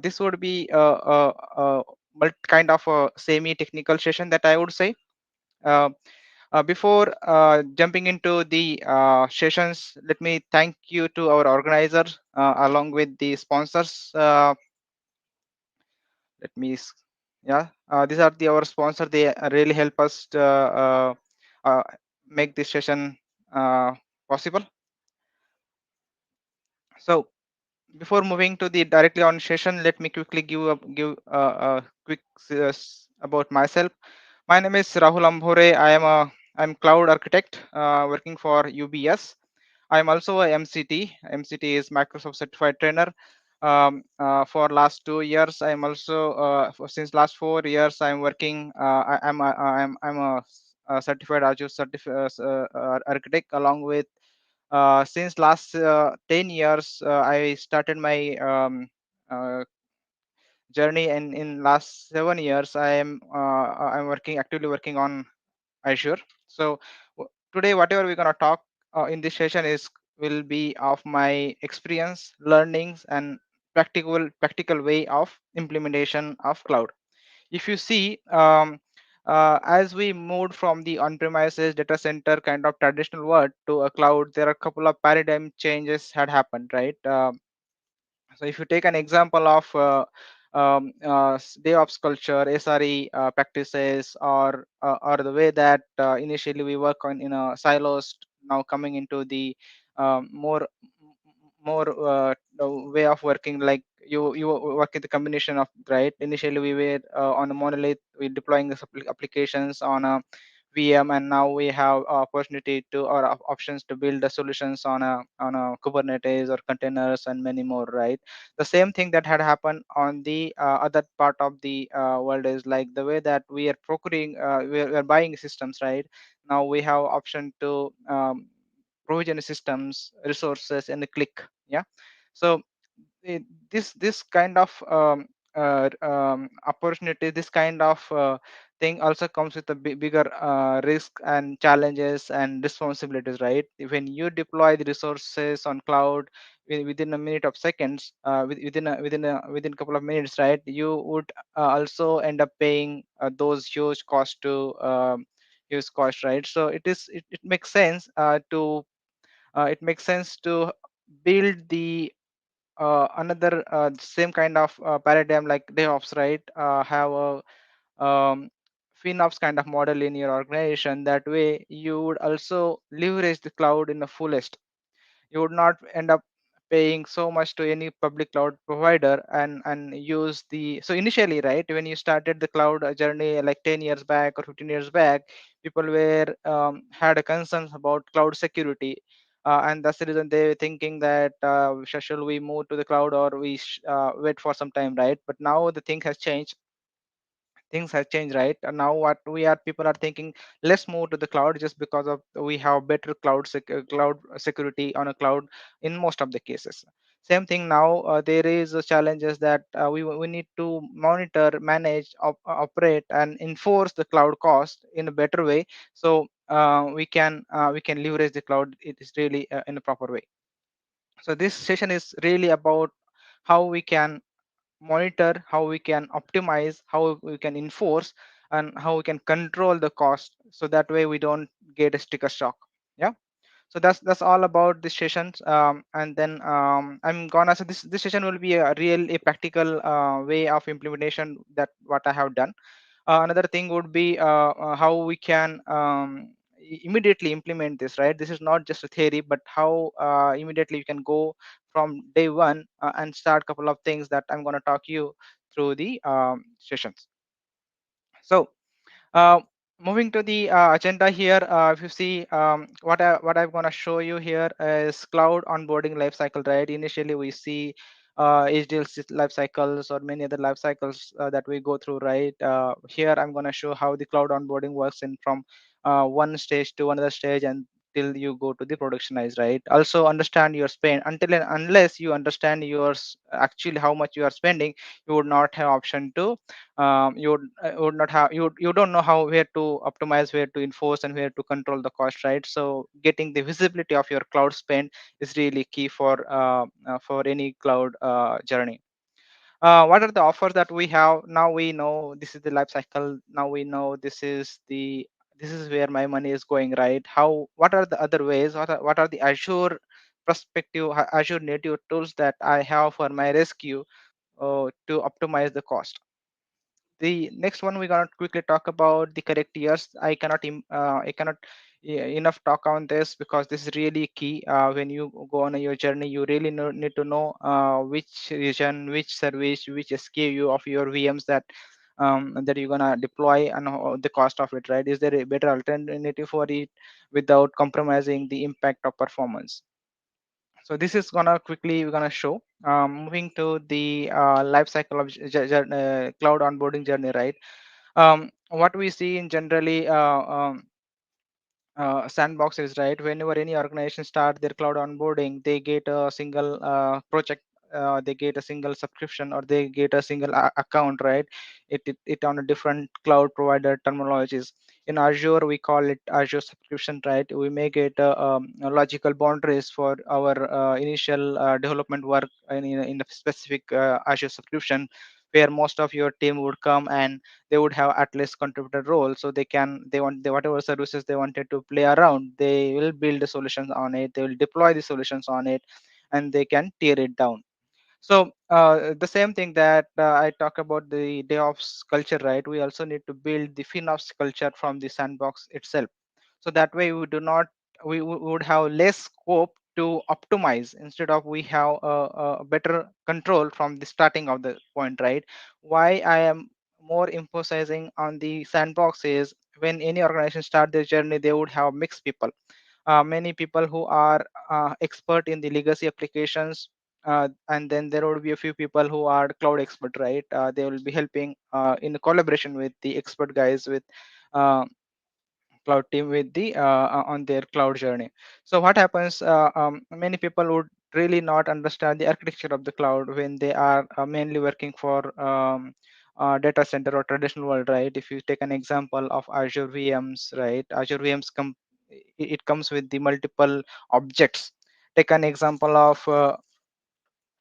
S2: This would be kind of a semi-technical session that I would say. Uh, before jumping into the sessions, let me thank you to our organizers along with the sponsors. Let me, yeah, these are our sponsors. They really help us to, uh, make this session possible. So before moving to the directly on session, let me quickly give a quick about myself. My name is Rahul Ambore. I'm cloud architect working for UBS. I'm also a MCT. MCT is Microsoft Certified Trainer. For last 2 years, I'm also since last 4 years, I'm working. I'm a certified Azure architect along with since last 10 years I started my uh, journey, and in last 7 years I'm working actively working on Azure. So today whatever we're going to talk in this session is will be of my experience, learnings, and practical way of implementation of cloud. If you see, as we moved from the on-premises data center kind of traditional world to a cloud, there are a couple of paradigm changes had happened, right? So if you take an example of DevOps culture, SRE practices, or the way that initially we work on in a silos, now coming into the more the way of working, like you work in the combination of, right? Initially we were on a monolith, we deploying the applications on a VM, and now we have opportunity to or options to build the solutions on a Kubernetes or containers and many more, right? The same thing that had happened on the other part of the world is like the way that we are procuring, we are buying systems, right? Now we have option to provision systems resources in a click. Yeah. So this kind of opportunity, this kind of thing also comes with a bigger risk and challenges and responsibilities, right? When you deploy the resources on cloud within a minute of seconds, within a couple of minutes, right, you would also end up paying those huge cost to huge cost, right? So it makes sense to it makes sense to build the another same kind of paradigm like DevOps, right? Have a FinOps kind of model in your organization. That way, you would also leverage the cloud in the fullest. You would not end up paying so much to any public cloud provider and use the. So initially, right, when you started the cloud journey like 10 years back or 15 years back, people were had a concerns about cloud security, and that's the reason they were thinking that should we move to the cloud or we wait for some time, right? But now the thing has changed. Things have changed, right? And now what we are people are thinking, let's move to the cloud just because of we have better cloud security on a cloud in most of the cases. Same thing now, there is a challenges that we need to monitor, manage, operate, and enforce the cloud cost in a better way. So we can leverage the cloud. It is really in a proper way. So this session is really about how we can monitor, how we can optimize, how we can enforce, and how we can control the cost, so that way we don't get a sticker shock. Yeah.
S7: So that's all about this sessions. And then I'm gonna, so this session will be a real a practical way of implementation that what I have done. Another thing would be how we can immediately implement this, right? This is not just a theory, but how immediately you can go from day one and start a couple of things that I'm going to talk you through the sessions. So uh, moving to the agenda here, if you see what I'm going to show you here is cloud onboarding lifecycle, right? Initially, we see HDLC life cycles or many other life cycles that we go through, right? Here, I'm going to show how the cloud onboarding works in from one stage to another stage and till you go to the productionize, right? Also understand your spend. Until and unless you understand actually how much you are spending, you would not have option to would not have you don't know how where to optimize, where to enforce, and where to control the cost, right? So getting the visibility of your cloud spend is really key for any cloud journey. What are the offers that we have? Now we know this is the life cycle. Now we know this is where my money is going, right? What are the other ways? What are the Azure perspective, Azure native tools that I have for my rescue to optimize the cost? The next one we're gonna quickly talk about the correct years. I cannot enough talk on this because this is really key. When you go on your journey, you really need to know which region, which service, which SKU of your VMs that you're gonna deploy and the cost of it, right? Is there a better alternative for it without compromising the impact of performance? So this is gonna quickly we're gonna show. Moving to the life cycle of cloud onboarding journey, right? What we see in generally sandboxes, right? Whenever any organization start their cloud onboarding, they get a single project, they get a single subscription, or they get a single account, right? It on a different cloud provider terminologies. In Azure, we call it Azure subscription, right? We make it a logical boundaries for our initial development work in a specific Azure subscription, where most of your team would come and they would have at least contributor role, so they whatever services they wanted to play around, they will build the solutions on it, they will deploy the solutions on it, and they can tear it down. So the same thing that I talk about the DevOps culture, right? We also need to build the FinOps culture from the sandbox itself. So that way we would have less scope to optimize. Instead of we have a better control from the starting of the point, right? Why I am more emphasizing on the sandbox is when any organization start their journey, they would have mixed people, many people who are expert in the legacy applications, and then there would be a few people who are cloud expert, right? They will be helping in collaboration with the expert guys with uh, cloud team with the on their cloud journey. So what happens, many people would really not understand the architecture of the cloud when they are mainly working for data center or traditional world, right? If you take an example of Azure VMs, right? Azure VMs it comes with the multiple objects. Take an example of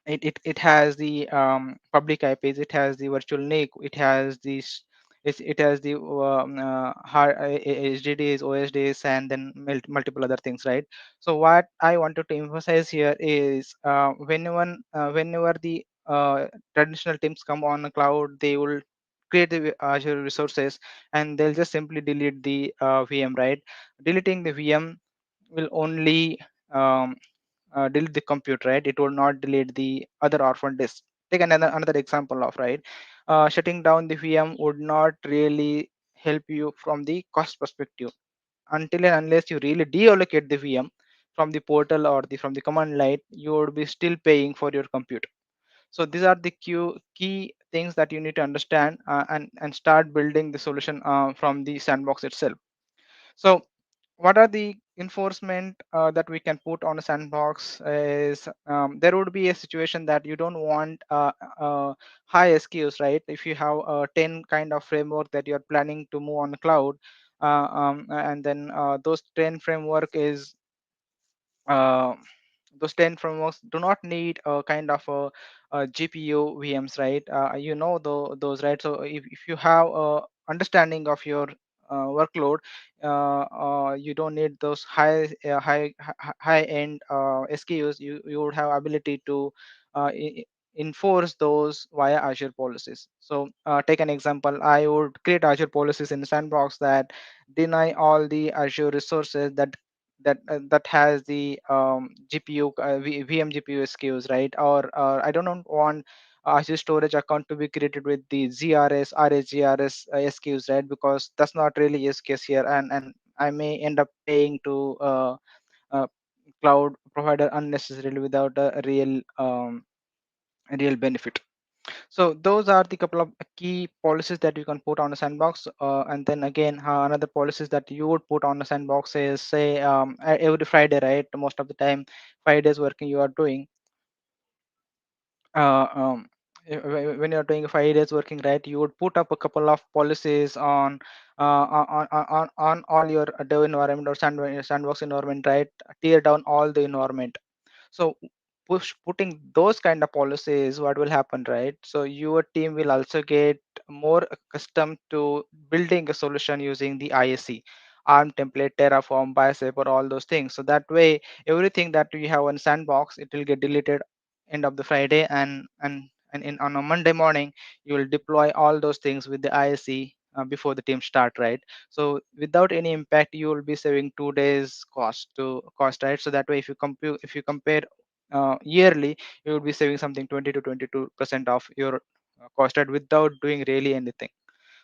S7: it has the public IPs, it has the virtual NIC, it has this it has the HDDs, OSDs, and then multiple other things, right? So what I wanted to emphasize here is whenever the traditional teams come on the cloud, they will create the Azure resources and they'll just simply delete the VM, right? Deleting the VM will only um, delete the compute, right? It will not delete the other orphan disk. Take another example of, right? Shutting down the VM would not really help you from the cost perspective until and unless you really deallocate the VM from the portal or from the command line. You would be still paying for your compute. So these are the key things that you need to understand and start building the solution from the sandbox itself. So what are the enforcement that we can put on a sandbox is there would be a situation that you don't want high SKUs, right? If you have a 10 kind of framework that you're planning to move on the cloud, and then those 10 framework is uh, those 10 frameworks do not need a kind of a GPU VMs, right? Those, right? So if you have a understanding of your workload, you don't need those high end SKUs. You would have ability to enforce those via Azure policies. So take an example. I would create Azure policies in Sandbox that deny all the Azure resources that has the GPU VM GPU SKUs, right? Or I don't want Azure storage account to be created with the GRS RSGRS SKUs, right? Because that's not really use case here, and I may end up paying to uh, cloud provider unnecessarily without a real benefit. So those are the couple of key policies that you can put on a sandbox. And then again, another policies that you would put on a sandbox is, say, every Friday, right? Most of the time, 5 days working you are doing. Uh, um, when you're doing 5 days working, right, you would put up a couple of policies on all your dev environment or sandbox environment, right? Tear down all the environment. So putting those kind of policies, what will happen, right? So your team will also get more accustomed to building a solution using the ISC, ARM template, Terraform, Bicep, or all those things. So that way, everything that we have on sandbox, it will get deleted end of the Friday, and on a Monday morning, you will deploy all those things with the ISC before the team start, right? So without any impact, you will be saving 2 days cost, right? So that way, if you compare yearly, you will be saving something 20 to 22% of your cost, right, without doing really anything.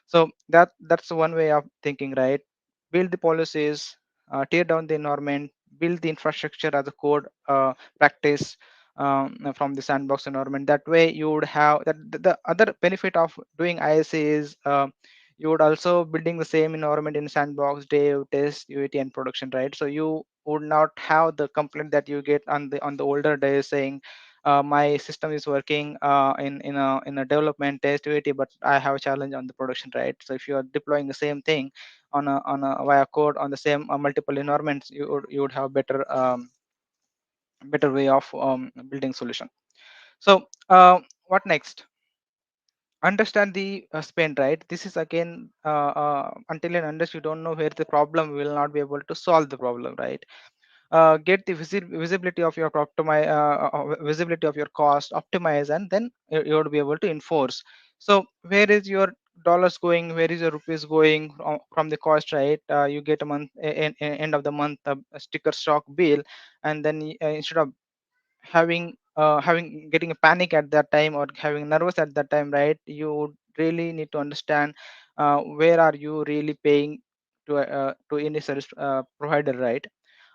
S7: So that's one way of thinking, right? Build the policies, tear down the environment, build the infrastructure as a code practice from the sandbox environment. That way you would have that. The other benefit of doing ISA is you would also building the same environment in sandbox, dev, test, UAT, and production, right? So you would not have the complaint that you get on the older days saying, my system is working in a development test UAT, but I have a challenge on the production, right? So if you are deploying the same thing on a via code on the same multiple environments, you would have better way of building solution. So what next? Understand the spend, right? This is again, until and unless you don't know where the problem, we will not be able to solve the problem, right? Get the visibility of your visibility of your cost, optimize, and then you would be able to enforce. So where is your dollars going, where is your rupees going from the cost, right? You get a month end of the month a sticker shock bill, and then instead of having getting a panic at that time or having nervous at that time, right, you would really need to understand where are you really paying to any service provider, right?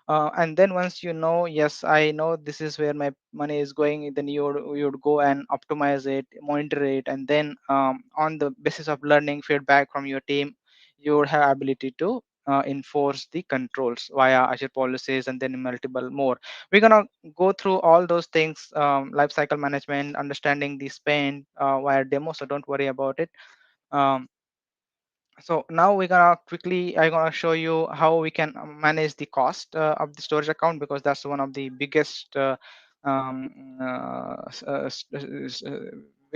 S7: And then once you know, yes, I know this is where my money is going, then you would go and optimize it, monitor it, and then on the basis of learning feedback from your team, you would have ability to enforce the controls via Azure policies, and then multiple more. We're gonna go through all those things, life cycle management, understanding the spend via demo, so don't worry about it. um, so now I'm gonna show you how we can manage the cost of the storage account, because that's one of the biggest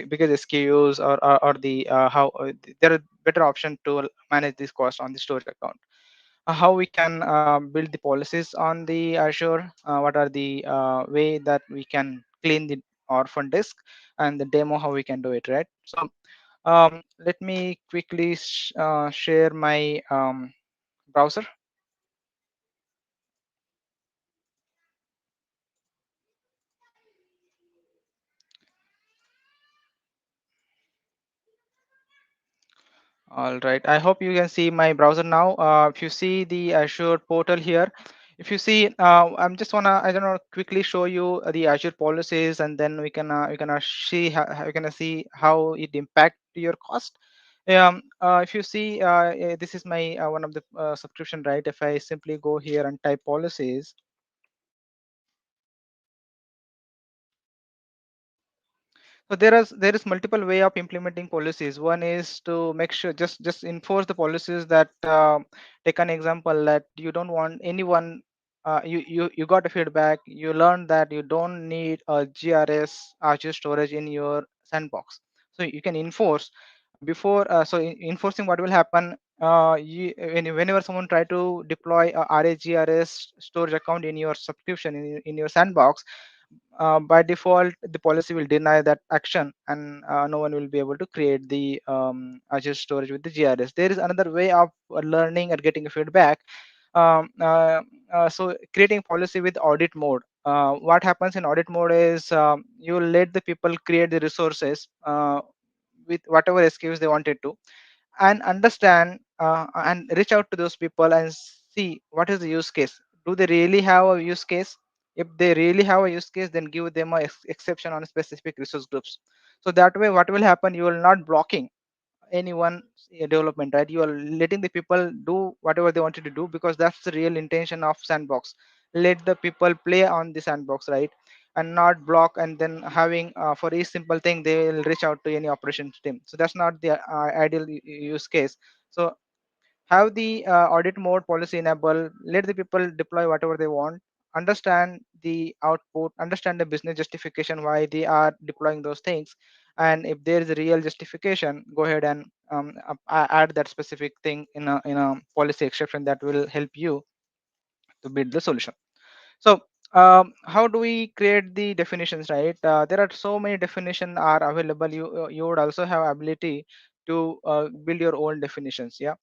S7: biggest SKUs, or the how there are better option to manage this cost on the storage account. How we can build the policies on the Azure, what are the way that we can clean the orphan disk, and the demo how we can do it, right? So let me quickly share my browser. All right, I hope you can see my browser now. If you see the Azure portal here, if you see, I'm just wanna, I don't know, quickly show you the Azure policies, and then we can see how we can see how it impact your cost. If you see, this is my one of the subscription, right? If I simply go here and type policies, so there is multiple way of implementing policies. One is to make sure, just enforce the policies that take an example that you don't want anyone. You got a feedback. You learned that you don't need a GRS Azure storage in your sandbox. So you can enforce. before so enforcing what will happen, whenever someone try to deploy a RAGRS storage account in your subscription in your sandbox, by default the policy will deny that action, and no one will be able to create the Azure storage with the GRS. There is another way of learning and getting feedback. So creating policy with audit mode. What happens in audit mode is, you let the people create the resources with whatever SKUs they wanted to, and understand and reach out to those people and see what is the use case. Do they really have a use case? If they really have a use case, then give them a exception on specific resource groups. So that way what will happen, you will not blocking anyone development, right? You are letting the people do whatever they wanted to do, because that's the real intention of sandbox. Let the people play on the sandbox, right? And not block, and then having for each simple thing they will reach out to any operations team. So that's not the ideal use case. So have the audit mode policy enable, let the people deploy whatever they want, understand the output, understand the business justification why they are deploying those things, and if there is a real justification, go ahead and add that specific thing in a policy exception that will help you to build the solution. So how do we create the definitions, right? There are so many definitions are available. You would also have ability to build your own definitions. Yeah.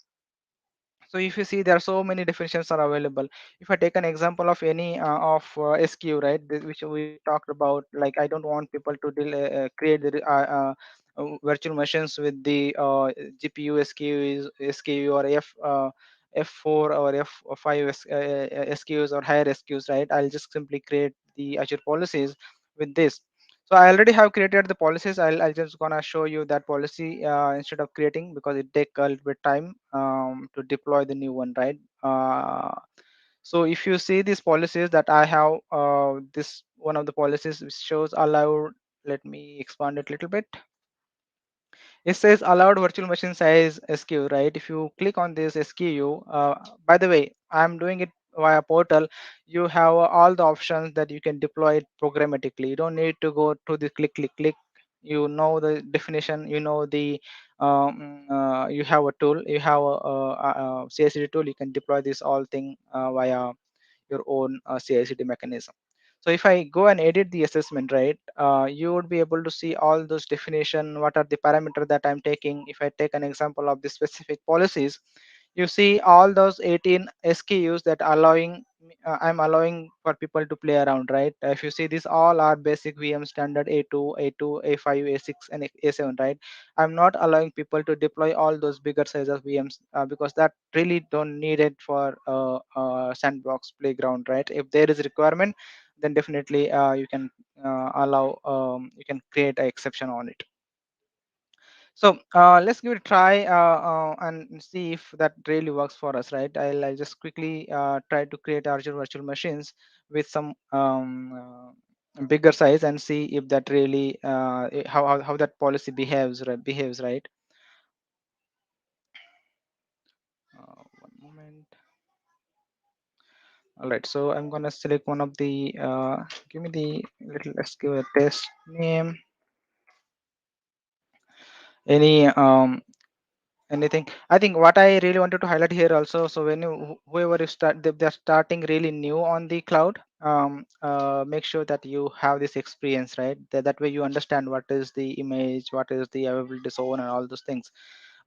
S7: So if you see, there are so many definitions are available. If I take an example of any of SQ, right, which we talked about, like I don't want people to create the virtual machines with the GPU SKU or F4 or F5 SKUs or higher SKUs, right? I'll just simply create the Azure policies with this. So I already have created the policies. I'll just gonna show you that policy instead of creating, because it take a little bit time to deploy the new one, right? So if you see these policies that I have, this one of the policies which shows allowed. Let me expand it a little bit. It says allowed virtual machine size SKU, right? If you click on this SKU, by the way, I'm doing it via portal. You have all the options that you can deploy it programmatically. You don't need to go to the click. You know the definition. You know the you have a tool. You have a CI/CD tool. You can deploy this all thing via your own CI/CD mechanism. So if I go and edit the assessment, right, you would be able to see all those definition, what are the parameters that I'm taking. If I take an example of the specific policies, you see all those 18 SKUs that I'm allowing for people to play around, right? If you see, these all are basic VM standard A2, A5, A6, and A7, right? I'm not allowing people to deploy all those bigger size of VMs because that really don't need it for sandbox playground, right? If there is requirement, then definitely you can allow, you can create an exception on it. So let's give it a try and see if that really works for us, right? I'll just quickly try to create Azure virtual machines with some bigger size and see if that really how that policy behaves, right? One moment. All right, so I'm gonna select one of the give me the little, let's give a test name, any anything. I think what I really wanted to highlight here also, so when whoever is they're starting really new on the cloud, make sure that you have this experience, right? That way you understand what is the image, what is the availability zone, and all those things.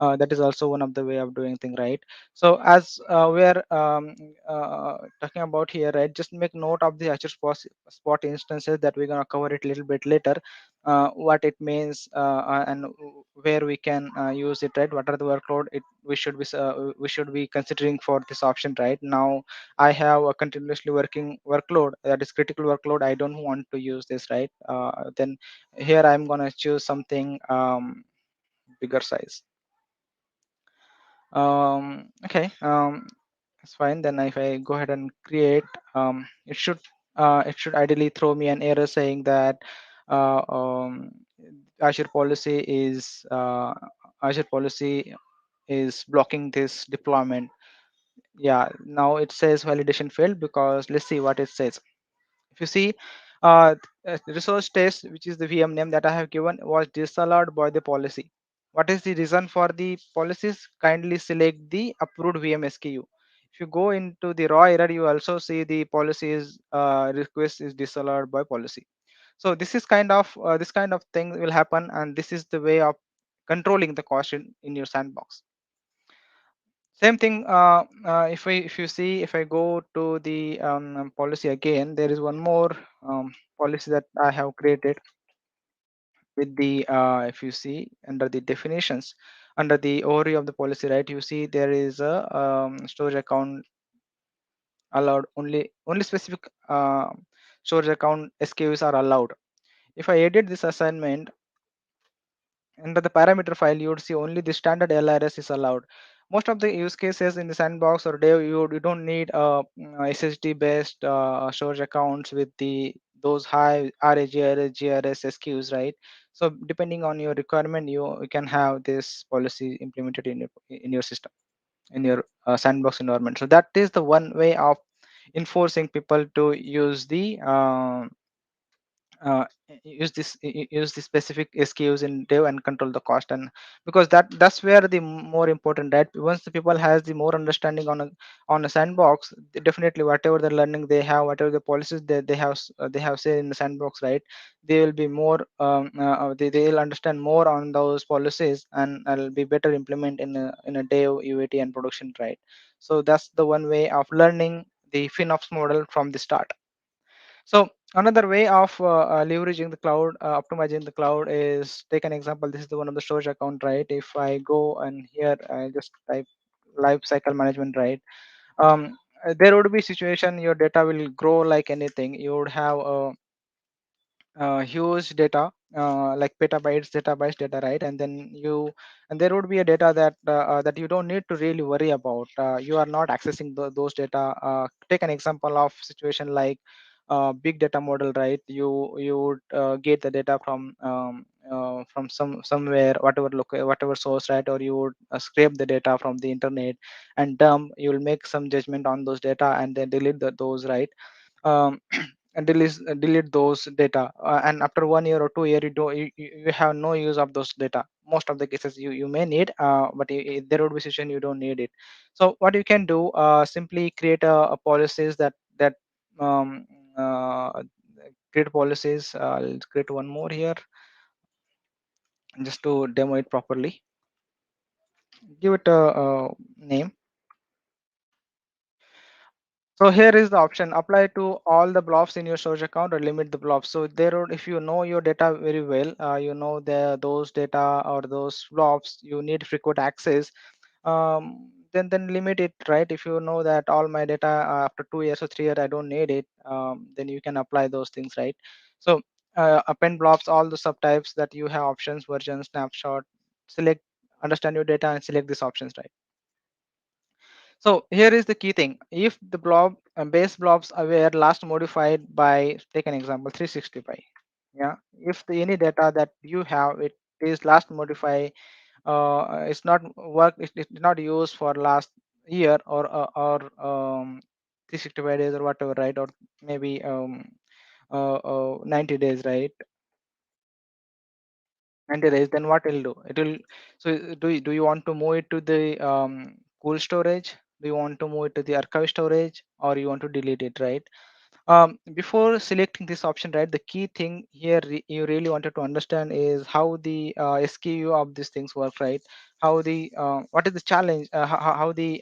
S7: That is also one of the way of doing thing, right? So as we're talking about here, right, just make note of the Azure spot instances that we're going to cover it a little bit later, what it means and where we can use it, right? What are the workload we should be considering for this option, right? Now I have a continuously working workload, that is critical workload. I don't want to use this, right? Then here I'm going to choose something bigger size. Okay, it's fine. Then if I go ahead and create, it should ideally throw me an error saying that uh, um, Azure policy is blocking this deployment. Yeah, now it says validation failed, because let's see what it says. If you see, resource test, which is the VM name that I have given, was disallowed by the policy. what is the reason for the policies? Kindly select the approved VM SKU. If you go into the raw error, you also see the policy is request is disallowed by policy. So this kind of thing will happen, and this is the way of controlling the cost in your sandbox. Same thing. If I go to the policy again, there is one more policy that I have created with the if you see under the definitions, under the overview of the policy, right? You see there is a storage account allowed, only specific storage account SKUs are allowed. If I edit this assignment, under the parameter file, you would see only the standard LRS is allowed. Most of the use cases in the sandbox or dev, you don't need SSD based storage accounts with those high RAG, GRS SKUs, right? So depending on your requirement, you can have this policy implemented in your system, in your sandbox environment. So that is the one way of enforcing people to use the uh, use the specific SKUs in dev and control the cost. And because that's where the more important, right? Once the people has the more understanding on a sandbox, definitely whatever the learning they have, whatever the policies they have say in the sandbox, right? They will be more they'll understand more on those policies, and will be better implement in a dev, UAT and production, right? So that's the one way of learning the FinOps model from the start. So another way of leveraging the cloud, optimizing the cloud is, take an example. This is the one of the storage account, right? If I go and here I just type life cycle management, right? There would be situation your data will grow like anything. You would have huge data, like petabytes data, right? And then and there would be a data that you don't need to really worry about. You are not accessing those data. Take an example of situation like big data model, right? You would get the data from somewhere, whatever source, right? Or you would scrape the data from the internet and dump. You will make some judgment on those data and then delete those, right? um, and delete those data, and after 1 year or 2 year, you have no use of those data. Most of the cases you may need, but there would be situation you don't need it. So what you can do, simply create a policies that um, uh, create policies. I'll create one more here just to demo it properly. Give it a name. So here is the option: apply to all the blobs in your storage account or limit the blobs. So if you know your data very well, you know those data or those blobs you need frequent access, then limit it, right? If you know that all my data after 2 years or 3 years I don't need it, then you can apply those things, right? So append blobs, all the subtypes that you have options, version, snapshot, select, understand your data and select these options, right? So here is the key thing. If the blob base blobs were last modified by, take an example, 365. Yeah. If any data that you have, it is last modified, it's not work, it's not used for last year or 365 days or whatever, right? Or maybe 90 days, right? 90 days, then what it'll do? It will, so do you want to move it to the cool storage? Do you want to move it to the archive storage, or you want to delete it, right? Before selecting this option, right, the key thing here you really wanted to understand is how the SKU of these things work, right? How the what is the challenge, how the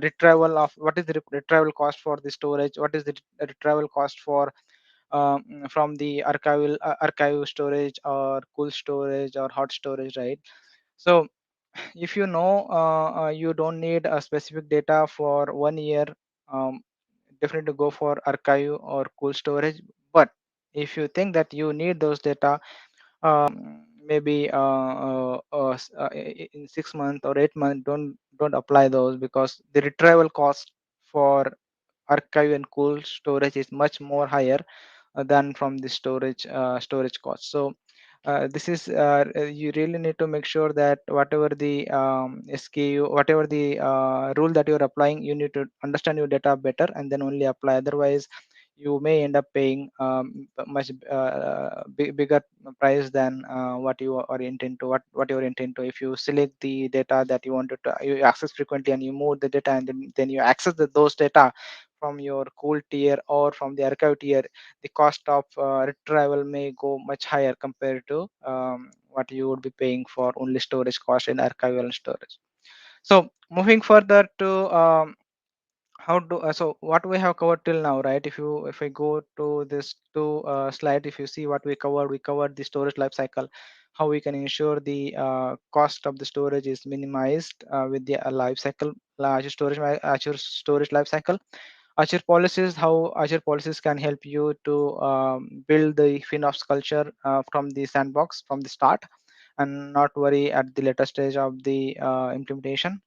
S7: retrieval of, what is the retrieval cost for the storage, what is the retrieval cost for from the archive storage or cool storage or hot storage, right? So if you know you don't need a specific data for 1 year, um, definitely go for archive or cool storage. But if you think that you need those data, maybe in 6 months or 8 months, don't apply those, because the retrieval cost for archive and cool storage is much more higher than from the storage cost. So this is you really need to make sure that whatever the SKU, whatever the rule that you're applying, you need to understand your data better and then only apply. Otherwise you may end up paying much bigger price than what you are intent to, what you're intent to. If you select the data that you wanted to you access frequently, and you move the data, and then you access those data from your cool tier or from the archive tier, the cost of retrieval may go much higher compared to what you would be paying for only storage cost in archival storage. So moving further to how do so what we have covered till now, right? If I go to this two slide, if you see what we covered the storage life cycle, how we can ensure the cost of the storage is minimized with the life cycle, Azure storage life cycle. Azure policies, how Azure policies can help you to build the FinOps culture from the sandbox from the start, and not worry at the later stage of the implementation.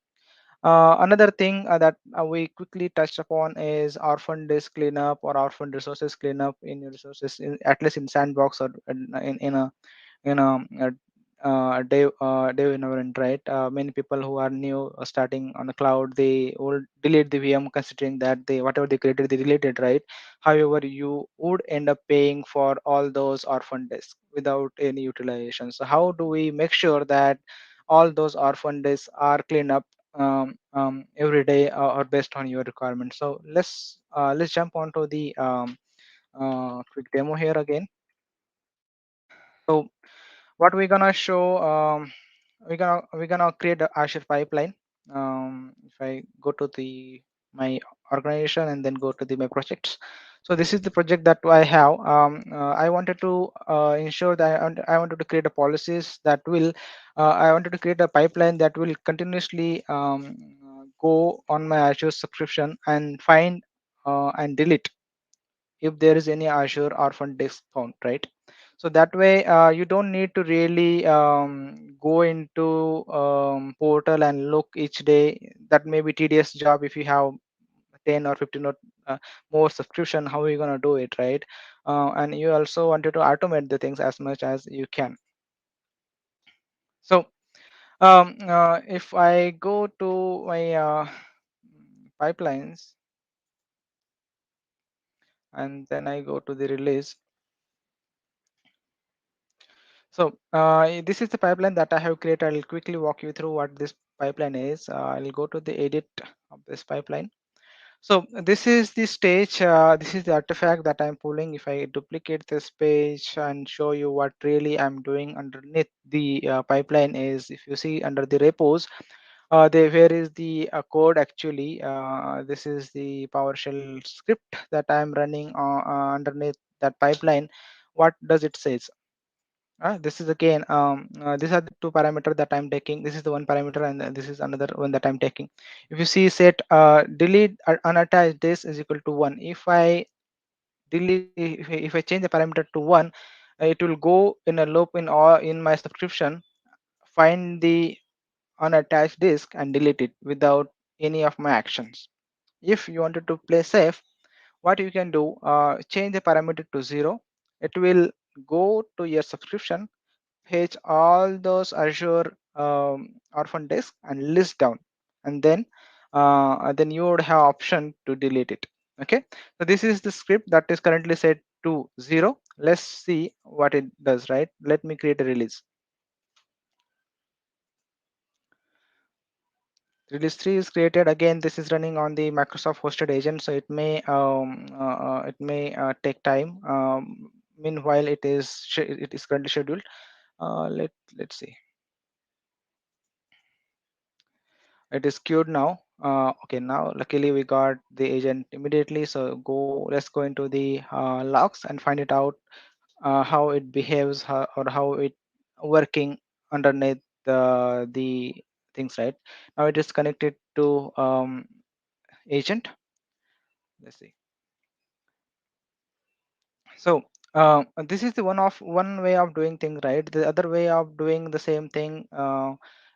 S7: Another thing that we quickly touched upon is orphan disk cleanup or orphan resources cleanup in your resources, at least in sandbox or in a dev environment, right? Many people who are new starting on the cloud, they will delete the VM, considering that they whatever they created they deleted, right? However, you would end up paying for all those orphan disks without any utilization. So how do we make sure that all those orphan disks are cleaned up every day, or based on your requirements? So let's jump onto the quick demo here again. So what we're gonna show, we're gonna create a Azure pipeline. If I go to the my organization and then go to my projects, so this is the project that I have. I wanted to ensure that I wanted to create a policies that will I wanted to create a pipeline that will continuously go on my Azure subscription and find and delete if there is any Azure orphan disk found, right? So that way you don't need to really go into portal and look each day. That may be tedious job if you have 10 or 15 or more subscription. How are you going to do it, right? And you also wanted to automate the things as much as you can. So if I go to my pipelines and then I go to the release. So this is the pipeline that I have created. I'll quickly walk you through what this pipeline is. I'll go to the edit of this pipeline. So this is the stage. This is the artifact that I'm pulling. If I duplicate this page and show you what really I'm doing underneath the pipeline is, if you see under the repos, where is the code actually? This is the PowerShell script that I'm running underneath that pipeline. What does it say? This is again, these are the two parameters that I'm taking. This is the one parameter, and this is another one that I'm taking. If you see set delete unattached this is equal to 1. If I delete, if I change the parameter to 1, it will go in a loop in my subscription, find the unattached disk and delete it without any of my actions. If you wanted to play safe, what you can do, change the parameter to 0. It will go to your subscription, fetch all those Azure orphan disk and list down, and then you would have option to delete it. Okay, so this is the script that is currently set to 0. Let's see what it does, right? Let me create a release. Release 3 is created. Again, this is running on the Microsoft hosted agent, so it may take time. Meanwhile, it is currently scheduled. Let's see. It is queued now. Okay, now luckily we got the agent immediately. So let's go into the logs and find it out how it behaves, or how it working underneath the things, right? Now it is connected to agent. Let's see. So this is the one way of doing things, right? The other way of doing the same thing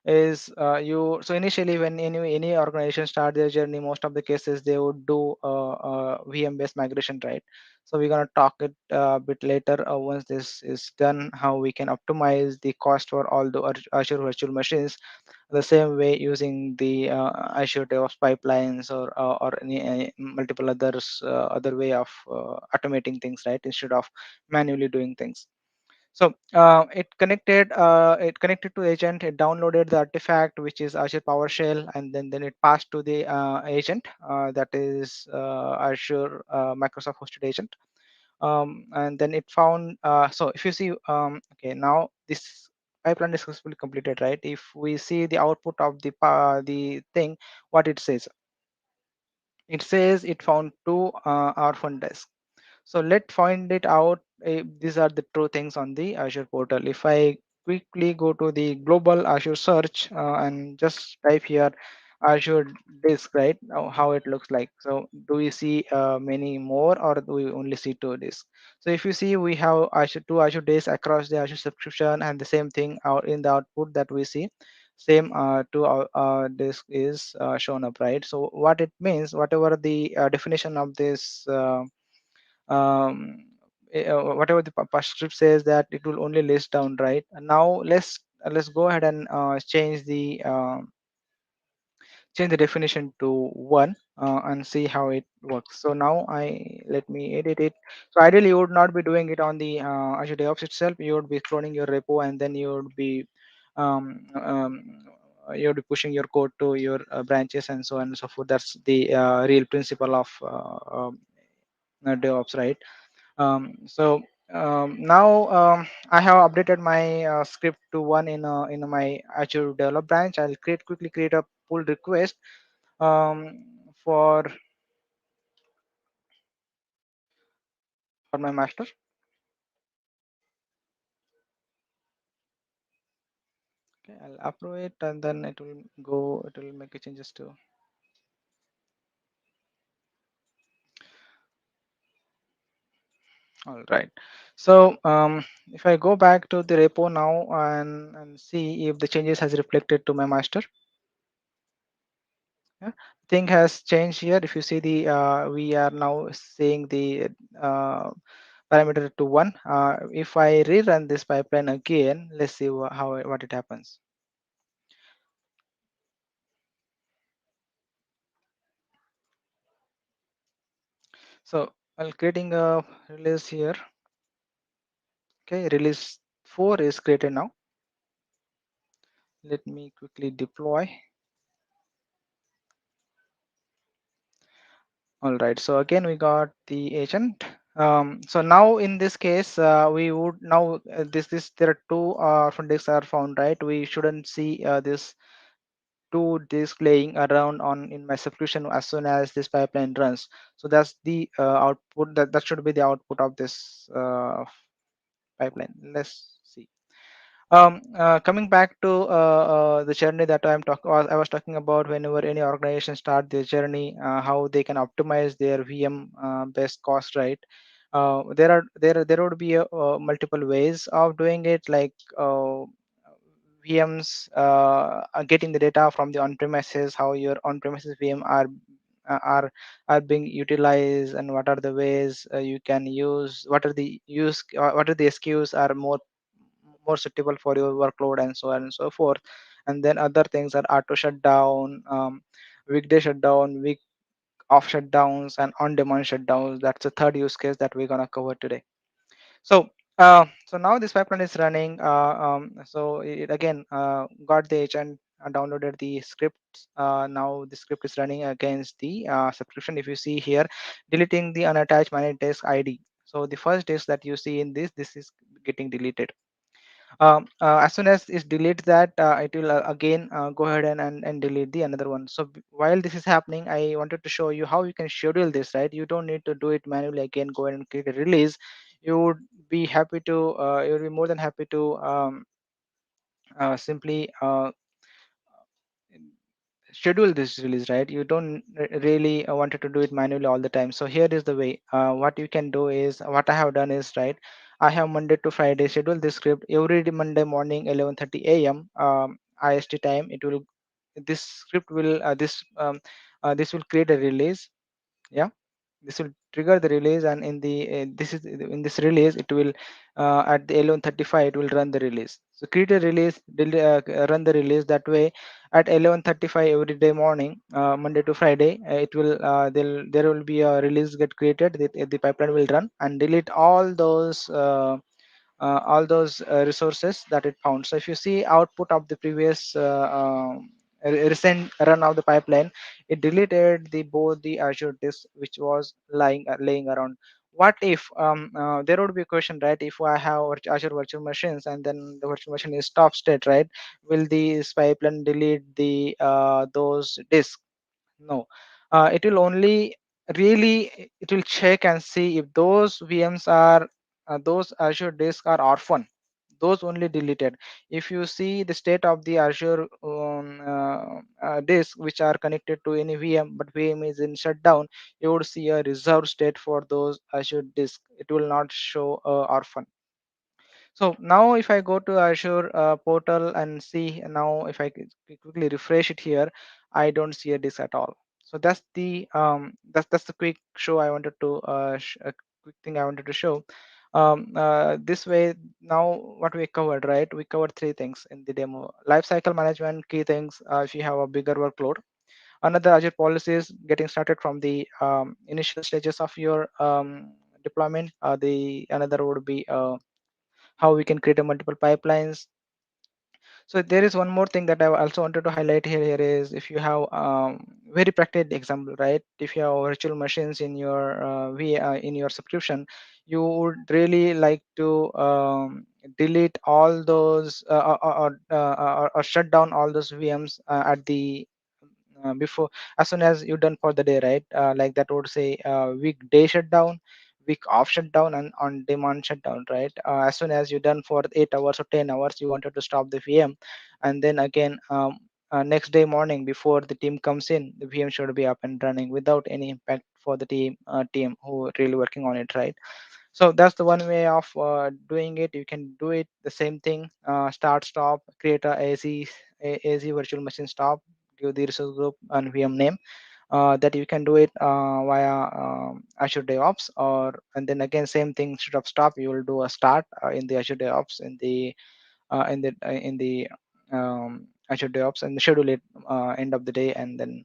S7: is you. So initially, when any organization start their journey, most of the cases they would do VM based migration, right? So we're gonna talk it a bit later once this is done, how we can optimize the cost for all the Azure virtual machines the same way using the Azure DevOps pipelines or any multiple others other way of automating things, right? Instead of manually doing things. So it connected to agent. It downloaded the artifact, which is Azure PowerShell, and then it passed to the agent that is Azure Microsoft hosted agent. And then it found. So if you see, okay, now this pipeline is successfully completed, right? If we see the output of the thing, what it says it found two orphan disks. So let's find it out. These are the true things on the Azure portal. If I quickly go to the global Azure search and just type here Azure disk, right? Now how it looks like. So do we see many more, or do we only see two disks? So if you see, we have two Azure disks across the Azure subscription, and the same thing out in the output that we see. Same two disk is shown up, right? So what it means, whatever the definition of this um, whatever the script says, that it will only list down, right? And now let's go ahead and change the definition to one and see how it works. So now let me edit it. So ideally you would not be doing it on the Azure DevOps itself. You would be cloning your repo, and then um, um, you would be pushing your code to your branches and so on and so forth. That's the real principle of DevOps, right? So now I have updated my script to one in my Azure develop branch. I'll quickly create a pull request for my master. Okay, I'll approve it, and then it will go. It will make a changes to. All right. So if I go back to the repo now and see if the changes has reflected to my master. Yeah, thing has changed here. If you see the we are now seeing the parameter to one. If I rerun this pipeline again, let's see what it happens. So I'll creating a release here. Okay, release 4 is created now. Let me quickly deploy. All right, so again we got the agent. So now in this case, we would now this there are two front disks are found, right? We shouldn't see this two disk laying around on in my subscription as soon as this pipeline runs. So that's the output. That should be the output of this pipeline. Let's see. Coming back to the journey that I was talking about, whenever any organization start their journey, how they can optimize their VM best cost, right? There would be multiple ways of doing it, like VMs are getting the data from the on-premises, how your on-premises VM uh, are are being utilized, and what are the ways you can use, what are the SKUs are more suitable for your workload, and so on and so forth. And then other things are auto shutdown, weekday shutdown, week off shutdowns, and on-demand shutdowns. That's the third use case that we're gonna cover today. So so now this pipeline is running. So it again got the agent, downloaded the script. Now the script is running against the subscription. If you see here, deleting the unattached managed disk ID. So the first disk that you see in this is getting deleted. As soon as it deletes that, it will again go ahead and delete the another one. So while this is happening, I wanted to show you how you can schedule this, right? You don't need to do it manually. Again, go ahead and create a release. You would be happy to you would be more than happy to simply schedule this release, right? You don't really wanted to do it manually all the time. So here is the way. What you can do is, what I have done is, right, I have Monday to Friday schedule this script every Monday morning 11:30 a.m. IST time, it will this script will this will create a release. Yeah, this will trigger the release, and in the this is in this release it will at the 11:35 it will run the release. So create a release, run the release. That way at 11:35 every day morning, Monday to Friday, it will there will be a release get created. The pipeline will run and delete all those resources that it found. So if you see output of the previous recent run of the pipeline, it deleted the both the Azure disk which was laying around. What if there would be a question, right? If I have Azure virtual machines and then the virtual machine is stop state, right? Will this pipeline delete the those disks? No, it will only really it will check and see if those VMs are those Azure disks are orphan. Those only deleted. If you see the state of the Azure disk which are connected to any VM, but VM is in shutdown, you would see a reserved state for those Azure disk. It will not show orphan. So now if I go to Azure portal and see now, if I quickly refresh it here, I don't see a disk at all. So that's the that's the quick show I wanted to a quick thing I wanted to show. This way now what we covered, right? We covered three things in the demo: lifecycle management, key things. If you have a bigger workload, another Azure policies, getting started from the initial stages of your deployment. The another would be how we can create a multiple pipelines. So there is one more thing that I also wanted to highlight here is if you have very practical example, right? If you have virtual machines in your in your subscription, you would really like to delete all those or shut down all those VMs at the before, as soon as you're done for the day, right? Like that would say weekday shutdown, week off shutdown, and on demand shutdown, right? As soon as you're done for 8 hours or 10 hours, you wanted to stop the VM, and then again next day morning before the team comes in, the VM should be up and running without any impact for the team who are really working on it, right? So that's the one way of doing it. You can do it the same thing: start, stop, create a AZ virtual machine stop, give the resource group and VM name. That you can do it via Azure DevOps, or and then again same thing, instead of stop you will do a start in the Azure DevOps in the Azure DevOps, and schedule it end of the day, and then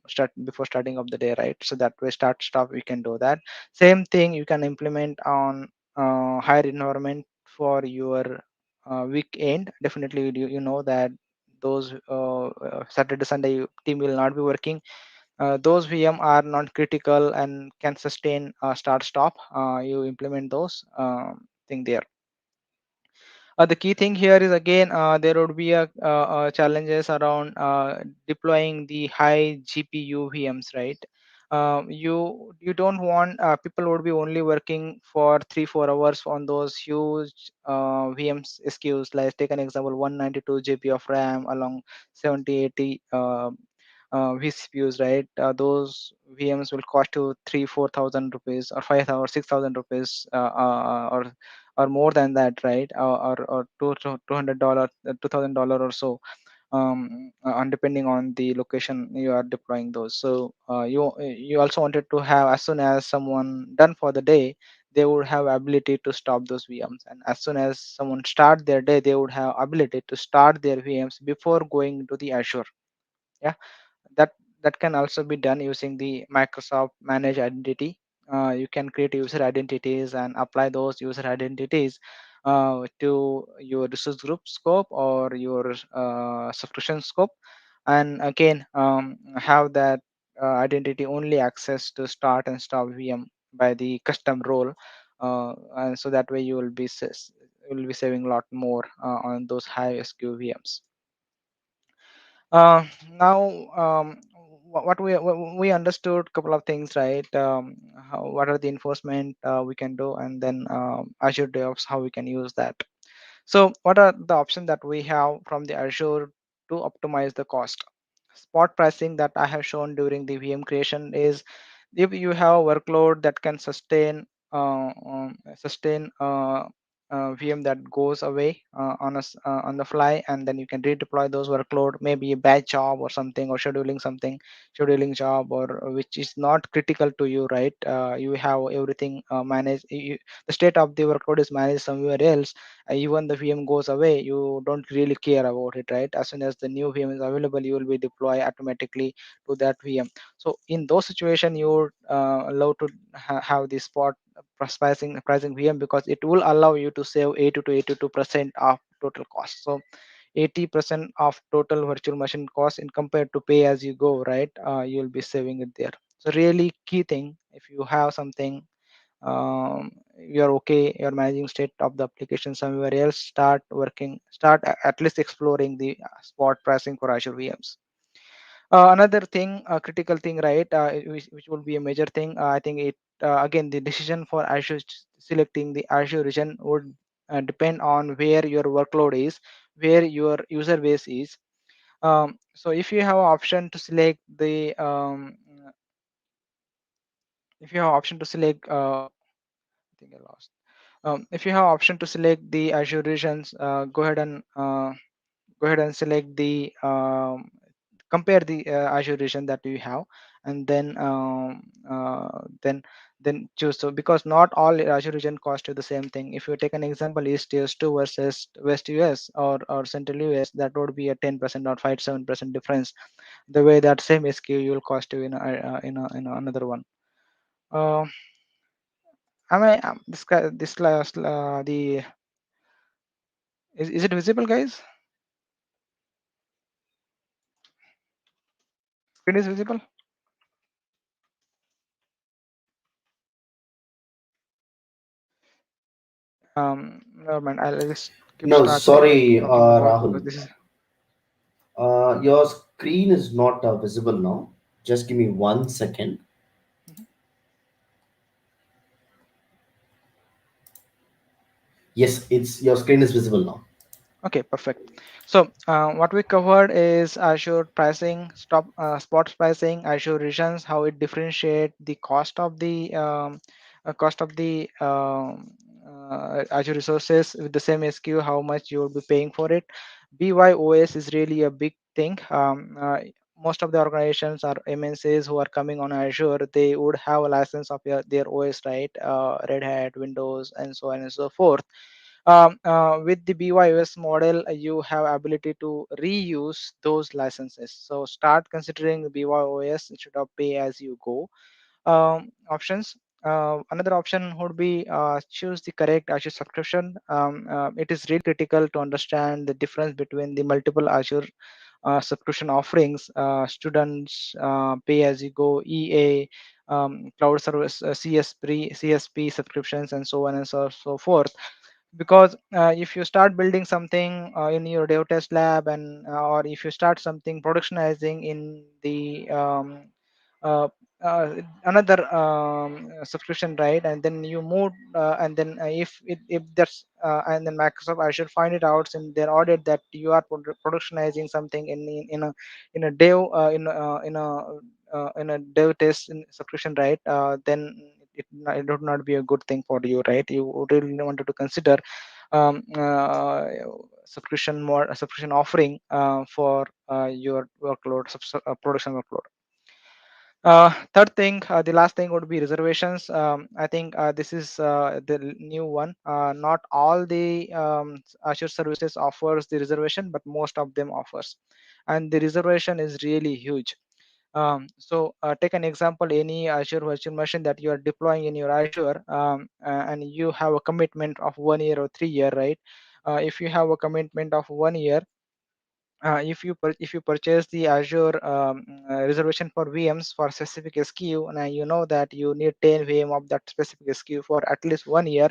S7: start before starting of the day, right? So that way start stop we can do that. Same thing you can implement on higher environment for your weekend. Definitely you know that those Saturday Sunday team will not be working. Those VM are not critical and can sustain start stop. You implement those thing there. The key thing here is again there would be challenges around deploying the high GPU VMs, right? You don't want people would be only working for 3-4 hours on those huge VMs SKUs. Like take an example, 192 GB of RAM along 70-80 vCPUs, right? Those VMs will cost you 3,000-4,000 rupees, or 5,000 or 6,000 rupees, or more than that, right? Or $200, $2,000 or so, and depending on the location you are deploying those. So you also wanted to have, as soon as someone done for the day, they would have ability to stop those VMs, and as soon as someone start their day, they would have ability to start their VMs before going to the Azure. Yeah, that that can also be done using the Microsoft managed identity. You can create user identities and apply those user identities to your resource group scope or your subscription scope, and again have that identity only access to start and stop VM by the custom role, and so that way you will be saving a lot more on those high SQ VMs. Now what we understood couple of things, right? What are the enforcement we can do, and then Azure DevOps, how we can use that. So what are the options that we have from the Azure to optimize the cost? Spot pricing that I have shown during the VM creation is, if you have a workload that can sustain VM that goes away on the fly, and then you can redeploy those workload, maybe a batch job or something, or scheduling job, or which is not critical to you, right? You have everything managed. The state of the workload is managed somewhere else. Even the VM goes away, you don't really care about it, right? As soon as the new VM is available, you will be deploy automatically to that VM. So in those situations, you would allow to have the spot pricing VM, because it will allow you to save 80 to 82% of total cost. So 80% of total virtual machine cost in compared to pay as you go, right? You'll be saving it there. So really key thing, if you have something, you're okay, you're managing state of the application somewhere else, start at least exploring the spot pricing for Azure VMs. Another thing, a critical thing, right, which will be a major thing, I think it again, the decision for Azure, selecting the Azure region would depend on where your workload is, where your user base is. So if you have option to select the if you have option to select I think I lost. If you have option to select the Azure regions, go ahead and select the compare the Azure region that you have, and then choose. So because not all Azure region cost you the same thing. If you take an example, East US2 versus West US, or Central US, that would be a 10% or 5 to 7% difference. The way that same SKU will cost you in another one. Am I this last the is it visible, guys? Screen is visible. Never mind. I'll just keep
S3: No,
S7: start
S3: sorry,
S7: talking about, because
S3: Rahul.
S7: this is
S3: Your screen is not visible now. Just give me 1 second. Yes, it's your screen is visible now.
S7: okay. Perfect. So what we covered is Azure pricing, spot pricing, Azure regions, how it differentiate the cost of the Azure resources with the same SKU, how much you will be paying for it. BYOS is really a big thing. Most of the organizations or MNCs who are coming on Azure, they would have a license of their OS, right? Red Hat, Windows, and so on and so forth. With the BYOS model, you have ability to reuse those licenses. So start considering BYOS instead of pay as you go options. Another option would be choose the correct Azure subscription. It is really critical to understand the difference between the multiple Azure subscription offerings, students, pay as you go, EA, cloud service, CSP subscriptions, and so on and so forth. Because if you start building something in your dev test lab, and or if you start something productionizing in the uh, another subscription, right, and then you move and then if that's and then Microsoft Azure find it out in their audit that you are productionizing something in a dev in a dev test subscription, right, then it would not be a good thing for you, right? You would really wanted to consider um, uh, subscription offering for your workload, production workload. Third thing, the last thing would be reservations. I think this is the new one. Not all the Azure services offers the reservation, but most of them offers, and the reservation is really huge. So take an example, any Azure virtual machine that you are deploying in your Azure, and you have a commitment of 1 year or 3 year, right? If you have a commitment of 1 year, if you purchase the Azure reservation for VMs for specific SKU, and you know that you need 10 VM of that specific SKU for at least 1 year,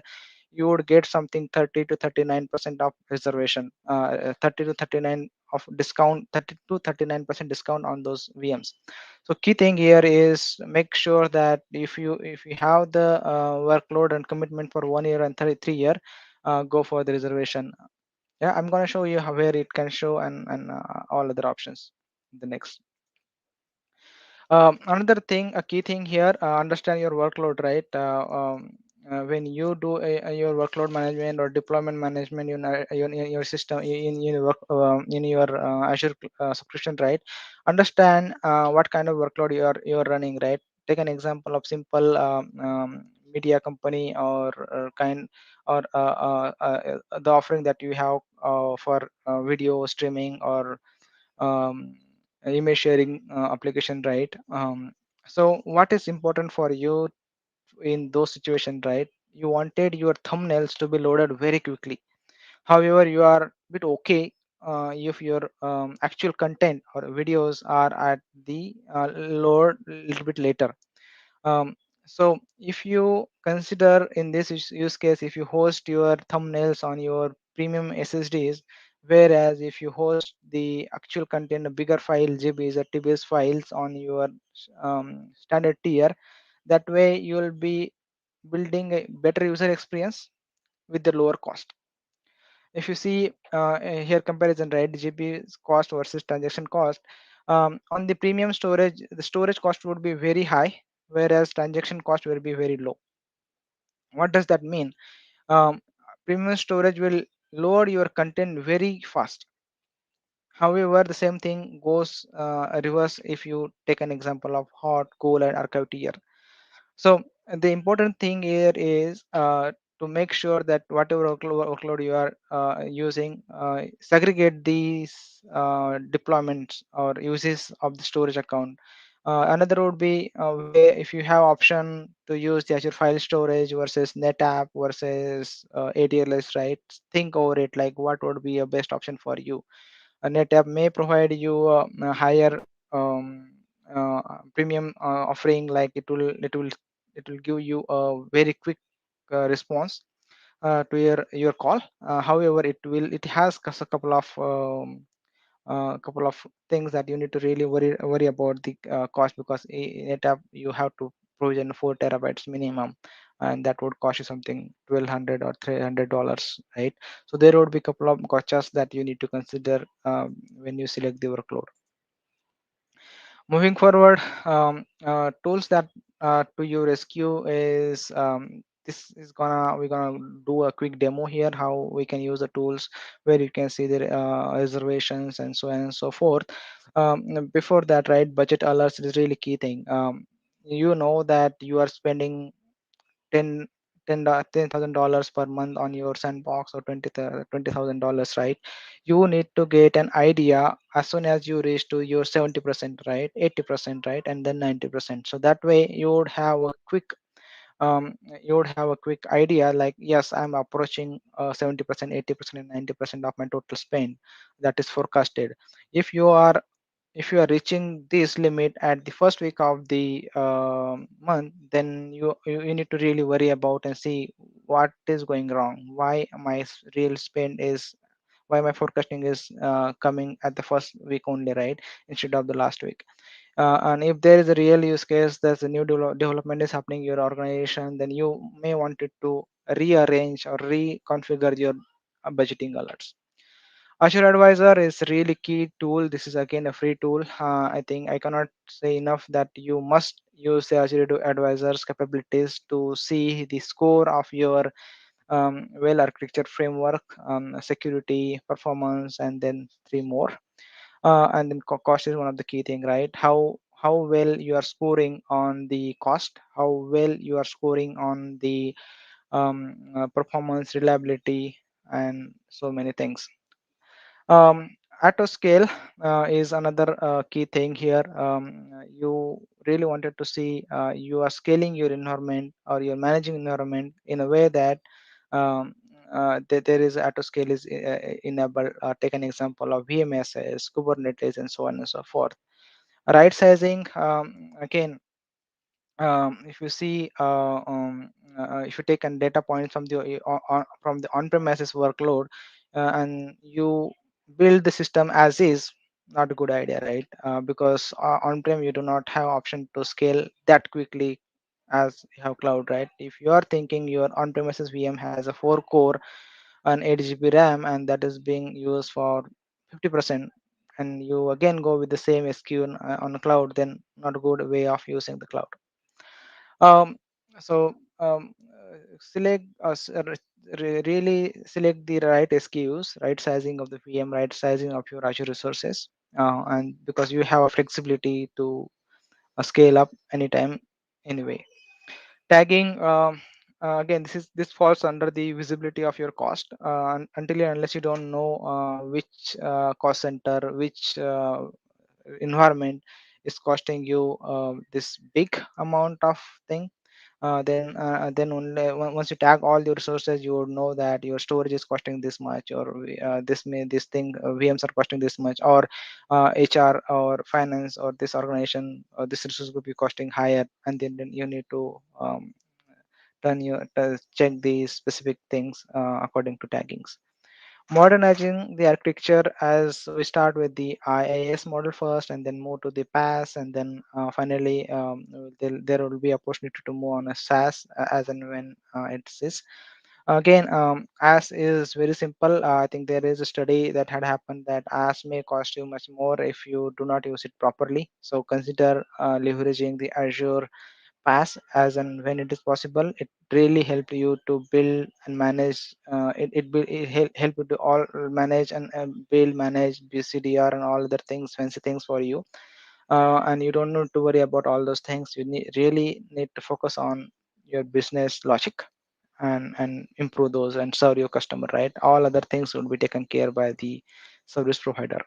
S7: you would get something 30 to 39% of reservation, 30 to 39 of discount, 30 to 39% discount on those VMs. So key thing here is make sure that if you have the workload and commitment for 1 year and 3 year, go for the reservation. Yeah, I'm going to show you how where it can show, and all other options in the next. Another thing, a key thing here, understand your workload, right? when you do your workload management or deployment management in your system in your in your Azure subscription, right? Understand what kind of workload you are running, right? Take an example of simple media company or kind or the offering that you have for video streaming or um, image sharing application, right? So what is important for you in those situations, right? You wanted your thumbnails to be loaded very quickly. However, you are a bit okay if your actual content or videos are at the load a little bit later. um, so if you consider in this use case, if you host your thumbnails on your premium SSDs, whereas if you host the actual content, a bigger file, GBs or TBs files on your standard tier, that way you will be building a better user experience with the lower cost. If you see here comparison, right, GP cost versus transaction cost, on the premium storage, the storage cost would be very high, whereas transaction cost will be very low. What does that mean? um, Premium storage will load your content very fast. However, the same thing goes reverse if you take an example of hot, cool and archive tier. So the important thing here is to make sure that whatever workload you are using, segregate these deployments or uses of the storage account. Another would be where if you have option to use the Azure file storage versus NetApp versus ADLS, right? Think over it, like what would be a best option for you. A NetApp may provide you a higher um, premium offering, like it will give you a very quick response to your call. However, it has a couple of things that you need to really worry about the cost, because in NetApp you have to provision 4 terabytes minimum, and that would cost you something $1,200 or $300, right? So there would be a couple of gotchas that you need to consider when you select the workload. Moving forward, tools that to your rescue is this is we're gonna do a quick demo here how we can use the tools, where you can see the reservations and so on and so forth. Before that, right, budget alerts is really key thing. You know that you are spending 10 $10,000 per month on your sandbox, or $20,000, right? You need to get an idea as soon as you reach to your 70%, right, 80%, right, and then 90%. So that way you would have a quick idea, like, yes, I'm approaching 70%, 80% and 90% of my total spend that is forecasted. if you are if you are reaching this limit at the first week of the month, then you need to really worry about and see what is going wrong, why my real spend is, why my forecasting is coming at the first week only, right, instead of the last week. And if there is a real use case, there's a new development is happening in your organization, then you may want it to rearrange or reconfigure your budgeting alerts. Azure Advisor is really key tool. This is again a free tool. I think I cannot say enough that you must use the Azure Advisor's capabilities to see the score of your well architecture framework, security, performance, and then three more. And then cost is one of the key thing, right? How well you are scoring on the cost, how well you are scoring on the performance, reliability, and so many things. Auto scale is another key thing here. You really wanted to see you are scaling your environment or you're managing environment in a way that there is auto scale is enabled. Take an example of VMSs, Kubernetes, and so on and so forth. Right sizing, again, if you see if you take a data point from the from the on-premises workload and you build the system as is, not a good idea, right? Because on-prem you do not have option to scale that quickly as you have cloud, right? If you are thinking your on-premises VM has a 4 core and 8 GB RAM, and that is being used for 50%, and you again go with the same SKU on the cloud, then not a good way of using the cloud. um, so select really select the right SKUs, right sizing of the VM, right sizing of your Azure resources, and because you have a flexibility to scale up anytime, anyway. Tagging, again, this falls under the visibility of your cost, until and unless you don't know which cost center, which environment is costing you this big amount of thing. Then only once you tag all your resources, you would know that your storage is costing this much, or this thing VMs are costing this much, or HR or finance or this organization or this resource could be costing higher, and then you need to check these specific things according to taggings. Modernizing the architecture, as we start with the IaaS model first and then move to the PaaS, and then finally there will be opportunity to move on a SaaS as and when it is. Again, as is very simple. I think there is a study that had happened that as may cost you much more if you do not use it properly. So consider leveraging the Azure pass as and when it is possible. It really help you to build and manage. Help you to all manage and build, manage BCDR and all other things, fancy things for you. And you don't need to worry about all those things. You really need to focus on your business logic and improve those and serve your customer, right? All other things will be taken care by the service provider.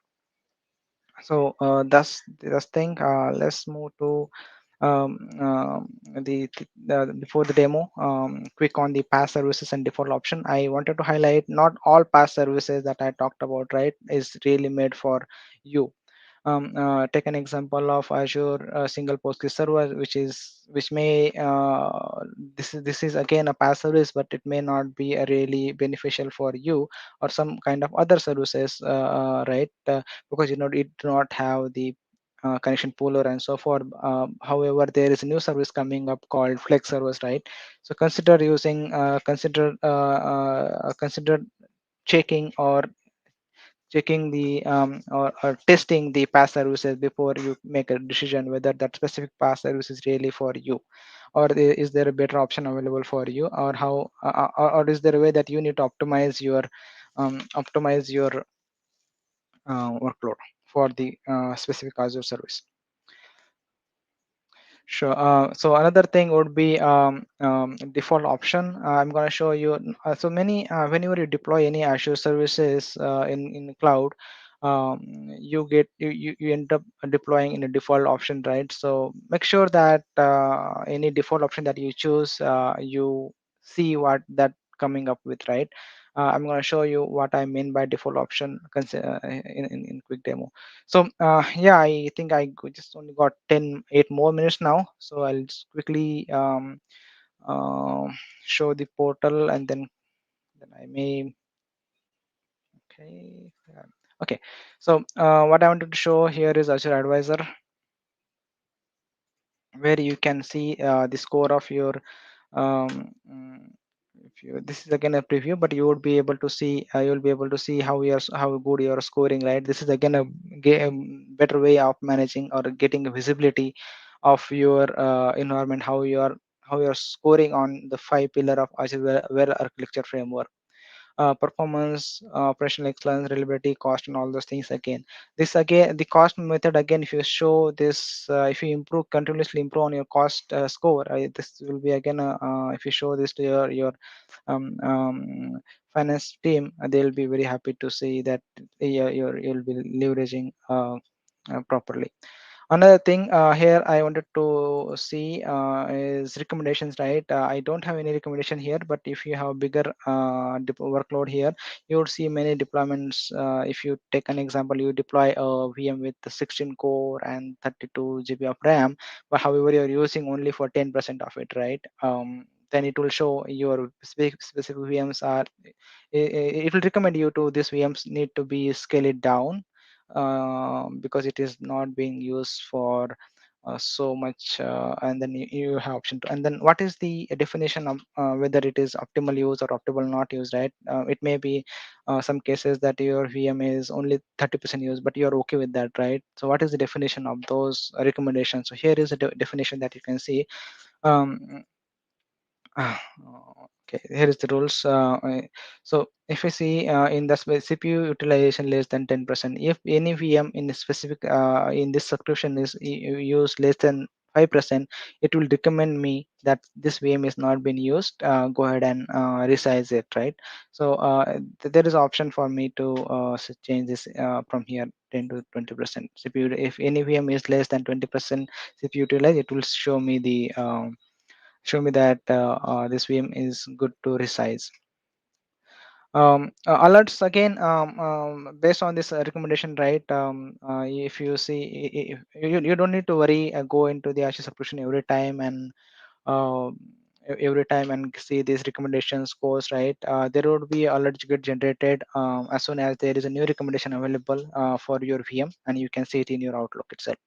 S7: So that's thing. Let's move to before the demo, quick on the PaaS services and default option. I wanted to highlight not all PaaS services that I talked about, right, is really made for you. Take an example of Azure single Postgres server, which may this is again a PaaS service, but it may not be a really beneficial for you, or some kind of other services, right? Because it do not have the connection pooler and so forth. However, there is a new service coming up called Flex service, right? So consider checking or or testing the PaaS services before you make a decision whether that specific PaaS service is really for you, or is there a better option available for you, or how or is there a way that you need to optimize your workload for the specific Azure service. Sure. So another thing would be default option. I'm going to show you. So whenever you deploy any Azure services in the cloud, you end up deploying in a default option, right? So make sure that any default option that you choose, you see what that coming up with, right? I'm going to show you what I mean by default option in quick demo. So yeah, I think just only got 8 more minutes now. So I'll just quickly show the portal, and then I may. Okay. Yeah. Okay. So what I wanted to show here is Azure Advisor, where you can see the score of your this is again a preview, but you would be able to see how good you are scoring, right? This is again a better way of managing or getting a visibility of your environment, how you're scoring on the 5 pillar of Azure Where architecture framework. Performance, operational excellence, reliability, cost, and all those things. Again, the cost method, again, if you show this, if you continuously improve on your cost score, this will be again if you show this to your finance team, they'll be very happy to see that you'll be leveraging properly. Another thing here I wanted to see is recommendations, right? I don't have any recommendation here, but if you have bigger workload here, you would see many deployments. If you take an example, you deploy a VM with the 16 core and 32 GB of RAM, but however you're using only for 10% of it, right? Then it will show your specific VMs are. It will recommend you to this VMs need to be scaled down because it is not being used for so much, and then you have option to, and then what is the definition of whether it is optimal use or optimal not use, right? It may be some cases that your VM is only 30% used, but you're okay with that, right? So what is the definition of those recommendations? So here is a definition that you can see. Okay, here is the rules. So if you see in the CPU utilization less than 10%, if any VM in a specific in this subscription is used less than 5%, it will recommend me that this VM is not being used. Go ahead and resize it, right? So there is option for me to change this from here 10 to 20% CPU. If any VM is less than 20% CPU utilized, it will show me that this VM is good to resize. Alerts again based on this recommendation, right? If you see, you don't need to worry, go into the Azure subscription every time and uh, every time and see these recommendation scores, right? There would be alerts get generated as soon as there is a new recommendation available for your VM, and you can see it in your Outlook itself.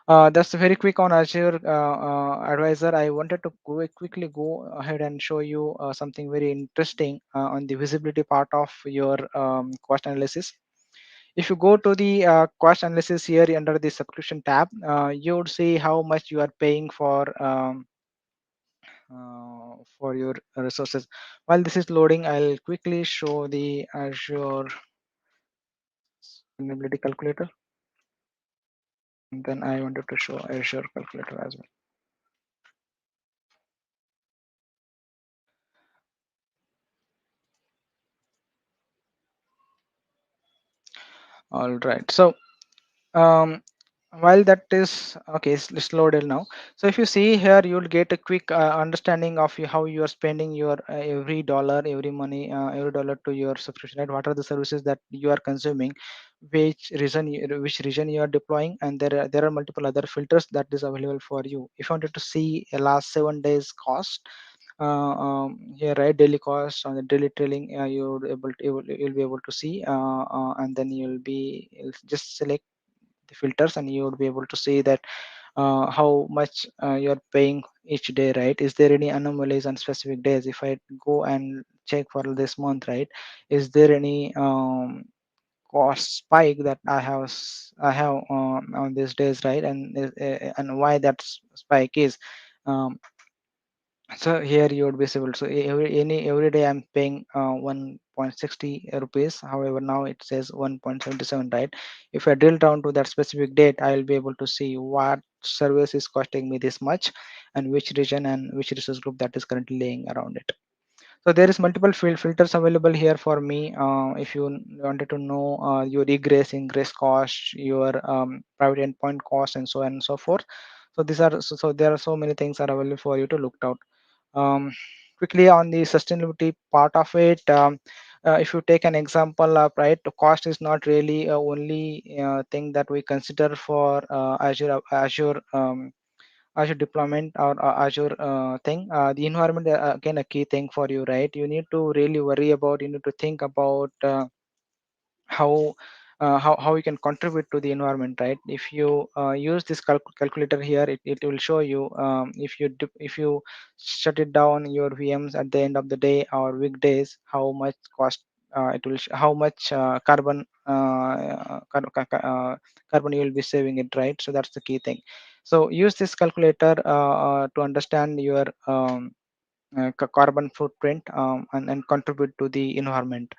S7: That's very quick on Azure Advisor. I wanted to quickly go ahead and show you something very interesting on the visibility part of your cost analysis. If you go to the cost analysis here under the subscription tab, you would see how much you are paying for your resources. While this is loading, I'll quickly show the Azure sustainability calculator. And then I wanted to show Azure calculator as well. All right. So while that is okay, it's loaded now. So if you see here, you'll get a quick understanding of how you are spending your every dollar, every money, every dollar to your subscription, right? What are the services that you are consuming, which region you are deploying, and there are multiple other filters that is available for you. If you wanted to see a last 7 days cost, here, right, daily cost on the daily trailing, you'll be able to see, and then you'll just select the filters, and you would be able to see that how much you're paying each day, right? Is there any anomalies on specific days? If I go and check for this month, right, is there any cost spike that I have on these days, right? And why that spike is. um, so here you would be able to, so every day I'm paying 1.60 rupees. However, now it says 1.77, right? If I drill down to that specific date, I will be able to see what service is costing me this much, and which region and which resource group that is currently laying around it. So there is multiple filters available here for me. If you wanted to know your ingress cost, your private endpoint cost, and so on and so forth. So these are so there are so many things are available for you to look out. Quickly on the sustainability part of it, if you take an example of, right, the cost is not really only thing that we consider for Azure deployment or Azure thing. The environment again a key thing for you, right? You need to really worry about, you need to think about how how you can contribute to the environment, right? If you use this calculator here, it will show you if you shut it down your VMs at the end of the day or weekdays, how much cost it will how much carbon you will be saving it, right? So that's the key thing. So use this calculator to understand your carbon footprint, and contribute to the environment.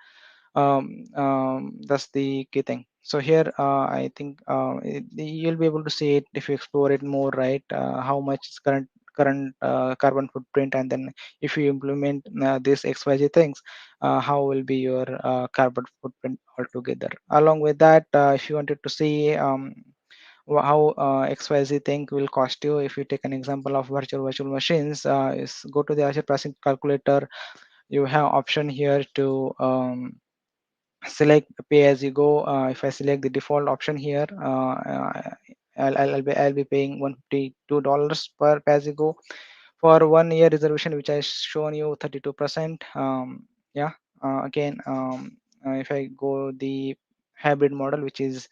S7: That's the key thing. So here I think you'll be able to see it if you explore it more, right? How much is current carbon footprint, and then if you implement these XYZ things, how will be your carbon footprint altogether. Along with that, if you wanted to see how XYZ thing will cost you, if you take an example of virtual machines, is go to the Azure pricing calculator. You have option here to select pay as you go. If I select the default option here, I'll be paying $152 per pay as you go for 1 year reservation, which I shown you 32%. Yeah, again, if I go the hybrid model, which is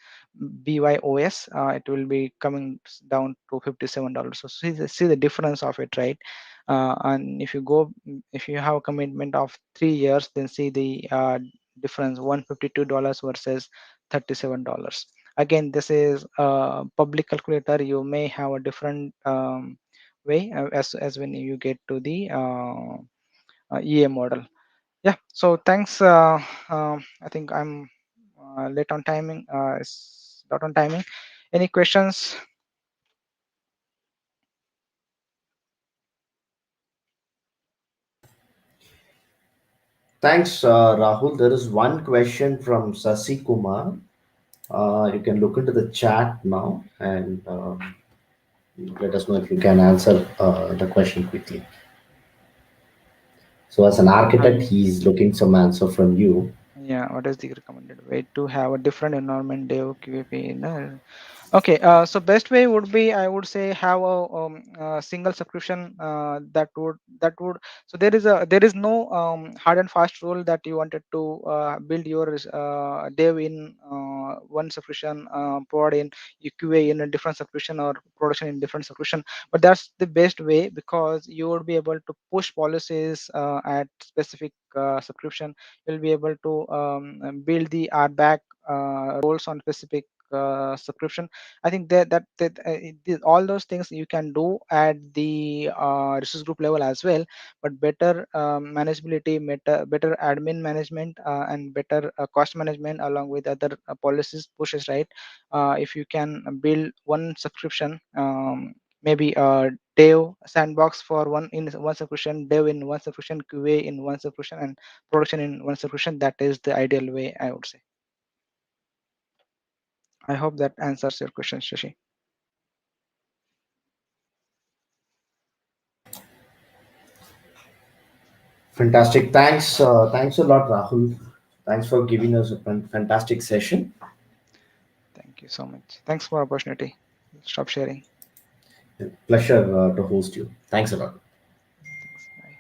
S7: BYOS, it will be coming down to $57. So see the difference of it, right? And if you have a commitment of 3 years, then see the difference, $152 versus $37. Again, this is a public calculator. You may have a different way as when you get to the EA model. Yeah, so thanks. I think I'm late on timing. It's not on timing. Any questions?
S3: Thanks, Rahul. There is one question from Sasi Kumar. You can look into the chat now and let us know if you can answer the question quickly. So, as an architect, he's looking some answer from you.
S7: Yeah, what is the recommended way to have a different environment dev QAP? Okay, so best way would be, I would say, have a single subscription that would. So there is no hard and fast rule that you wanted to build your dev in one subscription, prod in QA in a different subscription, or production in different subscription. But that's the best way, because you would be able to push policies at specific subscription. You'll be able to build the RBAC roles on specific subscription. I think all those things you can do at the resource group level as well, but better manageability, better admin management, and better cost management along with other policies pushes, right? If you can build one subscription, maybe dev sandbox for one in one subscription, dev in one subscription, QA in one subscription, and production in one subscription, that is the ideal way, I would say. I hope that answers your question, Shashi.
S3: Fantastic. Thanks. Thanks a lot, Rahul. Thanks for giving us a fantastic session.
S7: Thank you so much. Thanks for opportunity. Stop sharing.
S3: Pleasure to host you. Thanks a lot.
S7: Thanks. Bye.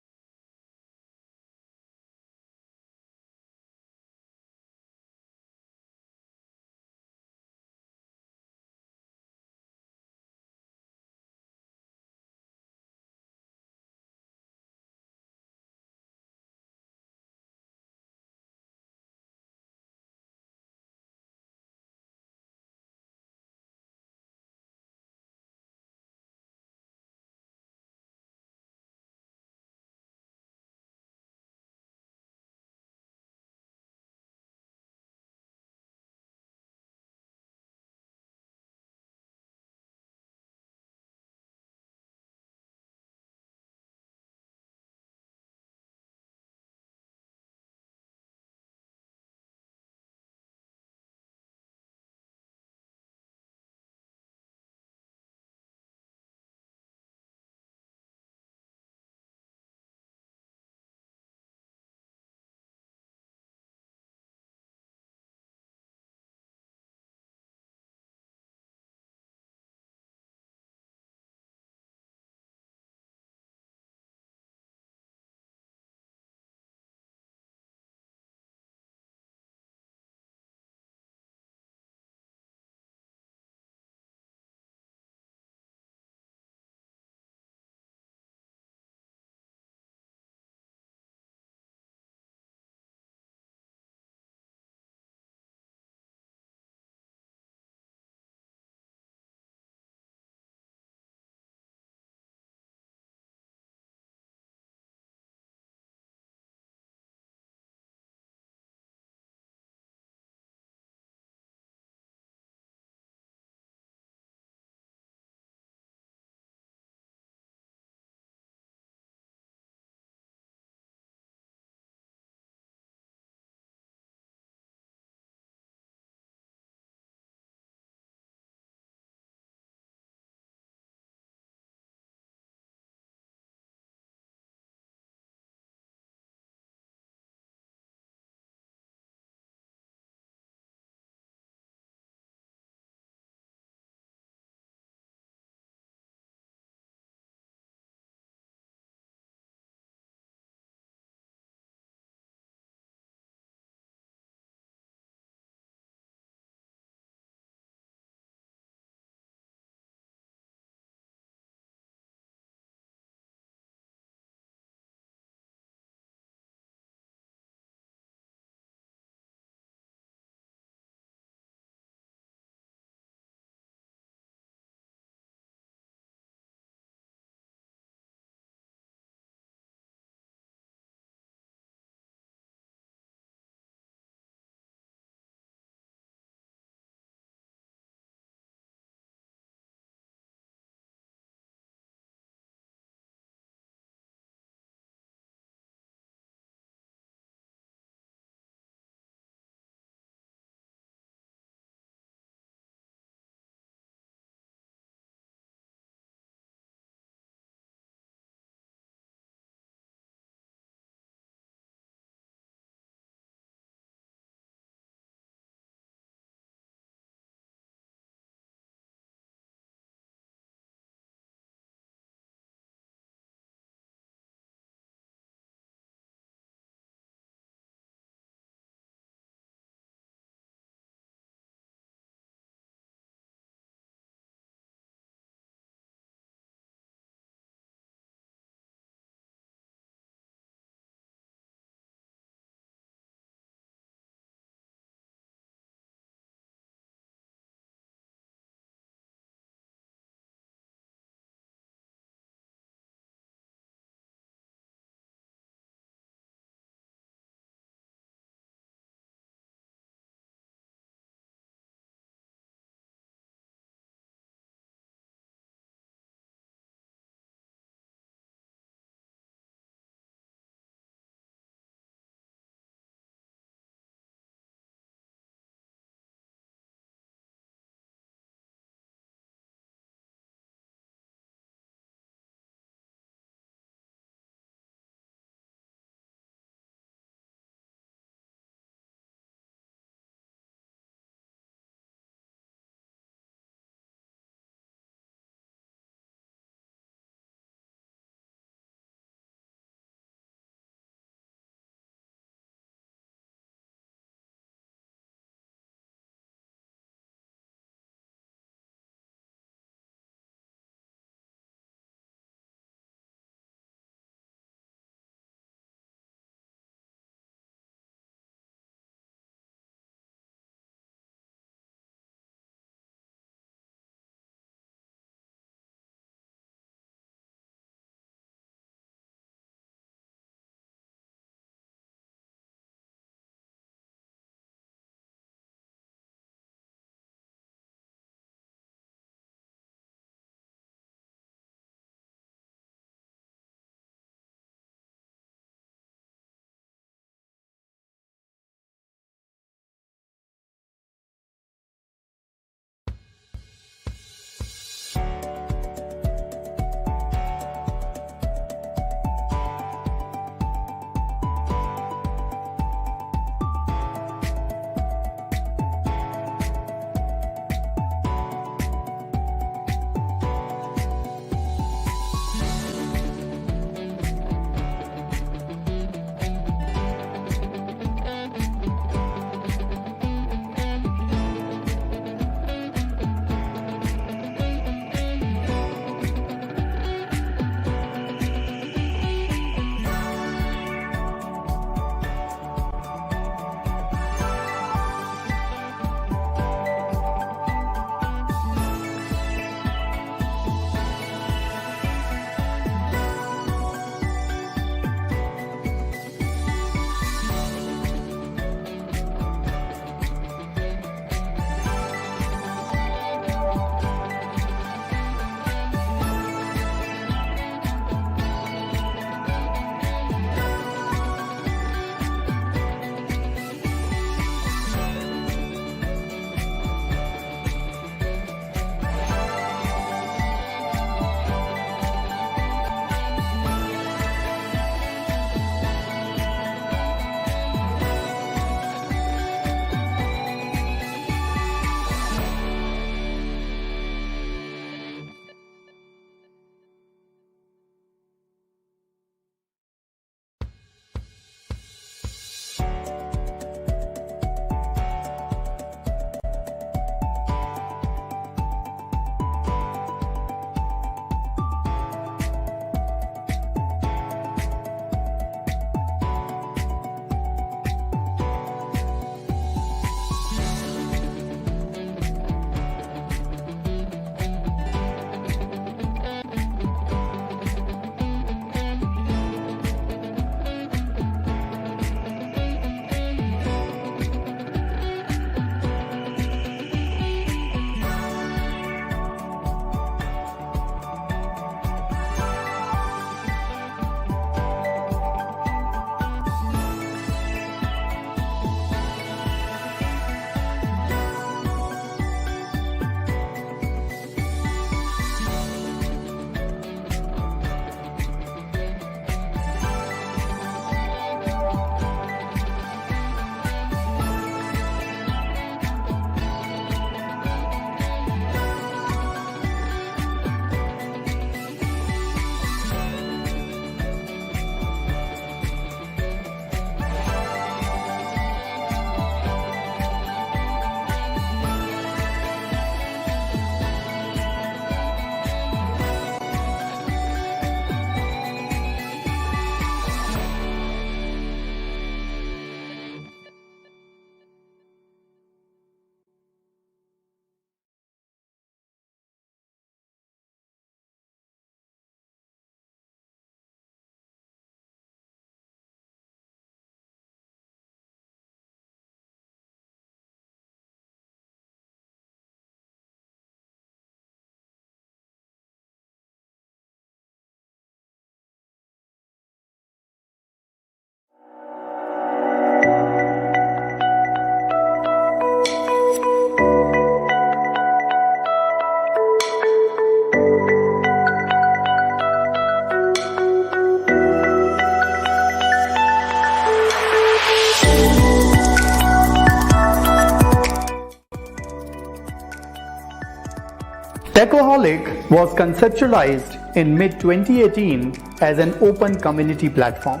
S4: Techaholic was conceptualized in mid-2018 as an open community platform.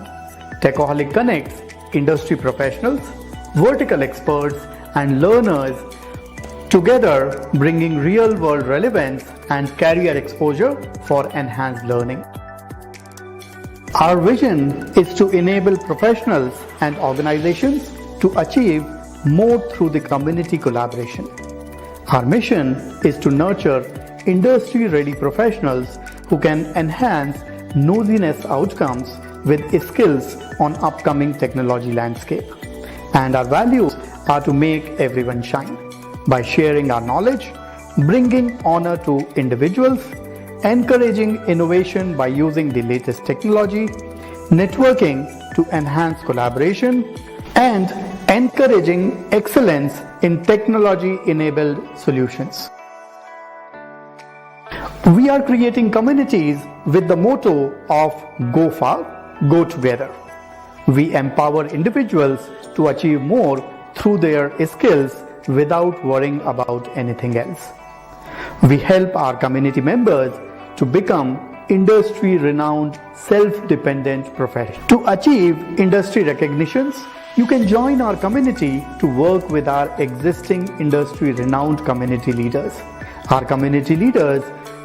S4: Techaholic connects industry professionals, vertical experts, and learners together, bringing real-world relevance and career exposure for enhanced learning. Our vision is to enable professionals and organizations to achieve more through the community collaboration. Our mission is to nurture industry-ready professionals who can enhance nosiness outcomes with skills on upcoming technology landscape. And our values are to make everyone shine by sharing our knowledge, bringing honor to individuals, encouraging innovation by using the latest technology, networking to enhance collaboration, and encouraging excellence in technology-enabled solutions. We are creating communities with the motto of Go Far, Go Together. We empower individuals to achieve more through their skills without worrying about anything else. We help our community members to become industry-renowned, self-dependent professionals. To achieve industry recognitions, you can join our community to work with our existing industry-renowned community leaders. Our community leaders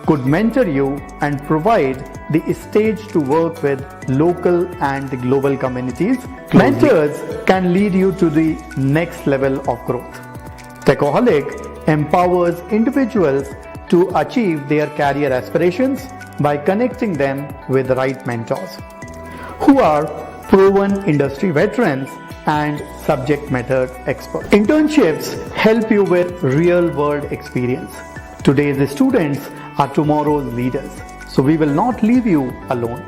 S4: could mentor you and provide the stage to work with local and global communities. Mentors can lead you to the next level of growth. Techaholic empowers individuals to achieve their career aspirations by connecting them with the right mentors who are proven industry veterans and subject matter experts. Internships help you with real-world experience. Today's students are tomorrow's leaders, so we will not leave you alone.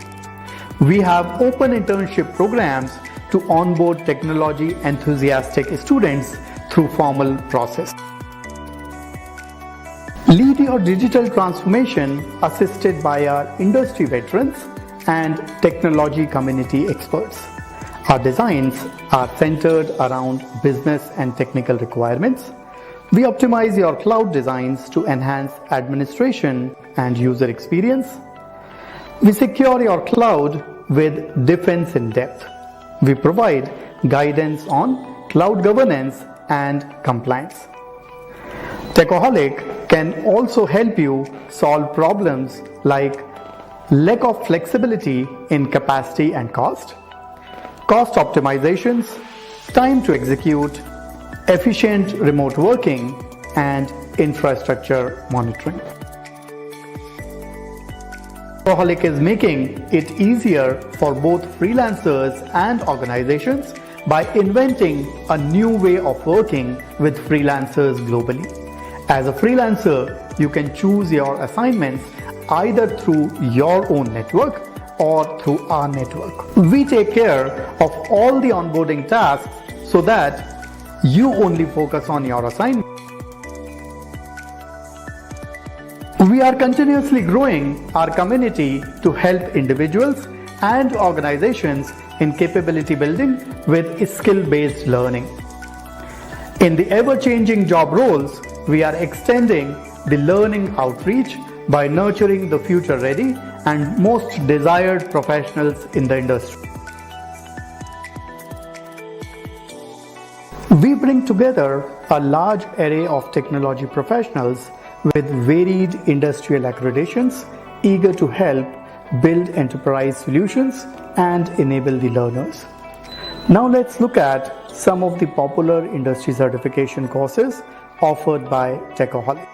S4: We have open internship programs to onboard technology enthusiastic students through formal process. Lead your digital transformation assisted by our industry veterans and technology community experts. Our designs are centered around business and technical requirements. We optimize your cloud designs to enhance administration and user experience. We secure your cloud with defense in depth. We provide guidance on cloud governance and compliance. Techaholic can also help you solve problems like lack of flexibility in capacity and cost optimizations, time to execute, efficient remote working, and infrastructure monitoring. Techaholic is making it easier for both freelancers and organizations by inventing a new way of working with freelancers globally. As a freelancer, you can choose your assignments either through your own network or through our network. We take care of all the onboarding tasks so that you only focus on your assignment. We are continuously growing our community to help individuals and organizations in capability building with skill-based learning. In the ever-changing job roles, we are extending the learning outreach by nurturing the future-ready and most desired professionals in the industry. We bring together a large array of technology professionals with varied industrial accreditations, eager to help build enterprise solutions and enable the learners. Now let's look at some of the popular industry certification courses offered by Techaholic.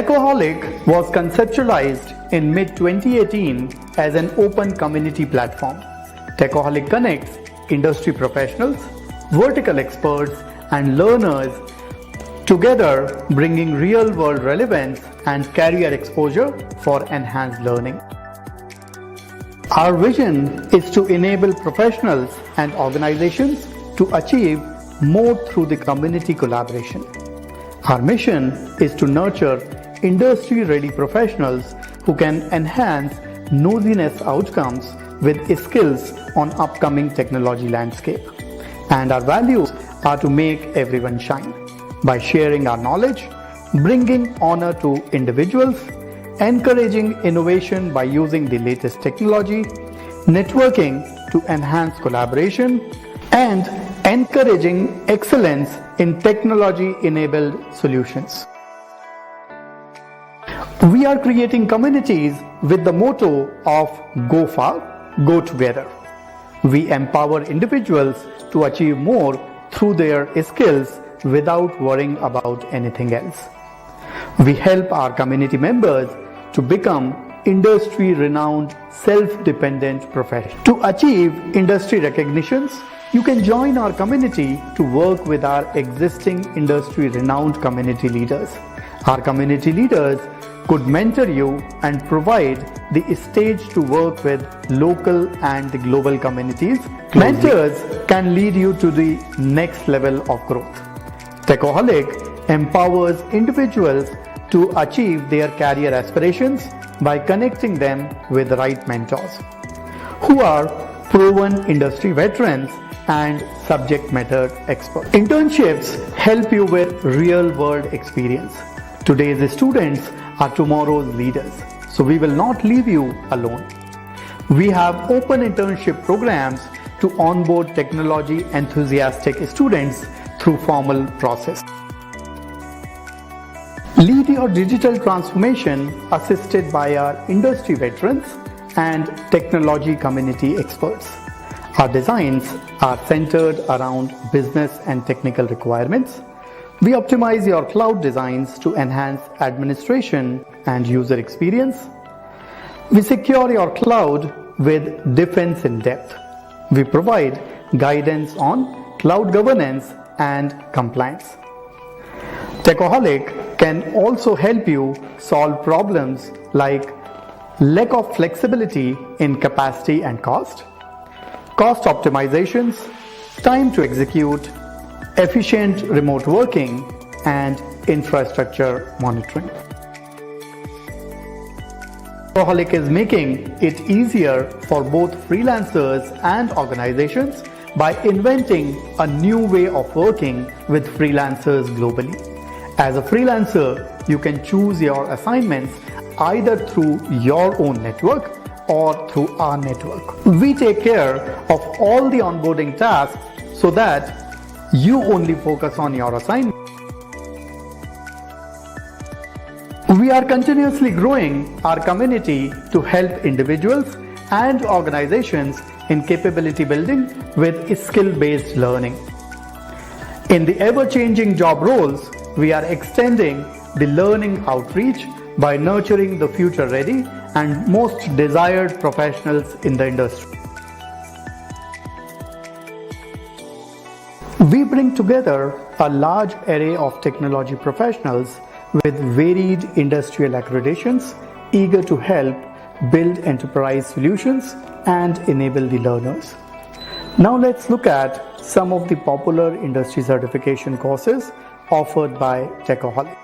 S4: Techoholic was conceptualized in mid-2018 as an open community platform. Techoholic connects industry professionals, vertical experts, and learners together, bringing real-world relevance and career exposure for enhanced learning. Our vision is to enable professionals and organizations to achieve more through the community collaboration. Our mission is to nurture industry-ready professionals who can enhance nosiness outcomes with skills on upcoming technology landscape. And our values are to make everyone shine by sharing our knowledge, bringing honor to individuals, encouraging innovation by using the latest technology, networking to enhance collaboration, and encouraging excellence in technology-enabled solutions. We are creating communities with the motto of Go Far, Go Together. We empower individuals to achieve more through their skills without worrying about anything else. We help our community members to become industry-renowned, self-dependent professionals. To achieve industry recognitions, you can join our community to work with our existing industry-renowned community leaders. Our community leaders could mentor you and provide the stage to work with local and the global communities. Mentors can lead you to the next level of growth. Techoholic empowers individuals to achieve their career aspirations by connecting them with the right mentors who are proven industry veterans and subject matter experts. Internships help you with real-world experience. Today's students are tomorrow's leaders, so we will not leave you alone. We have open internship programs to onboard technology enthusiastic students through formal process. Lead your digital transformation assisted by our industry veterans and technology community experts. Our designs are centered around business and technical requirements. We optimize your cloud designs to enhance administration and user experience. We secure your cloud with defense in depth. We provide guidance on cloud governance and compliance. Techoholic can also help you solve problems like lack of flexibility in capacity and cost optimizations, time to execute, efficient remote working, and infrastructure monitoring. Techoholic is making it easier for both freelancers and organizations by inventing a new way of working with freelancers globally. As a freelancer, you can choose your assignments either through your own network or through our network. We take care of all the onboarding tasks so that you only focus on your assignment. We are continuously growing our community to help individuals and organizations in capability building with skill-based learning. In the ever-changing job roles, we are extending the learning outreach by nurturing the future-ready and most desired professionals in the industry. We bring together a large array of technology professionals with varied industrial accreditations, eager to help build enterprise solutions and enable the learners. Now let's look at some of the popular industry certification courses offered by Techoholic.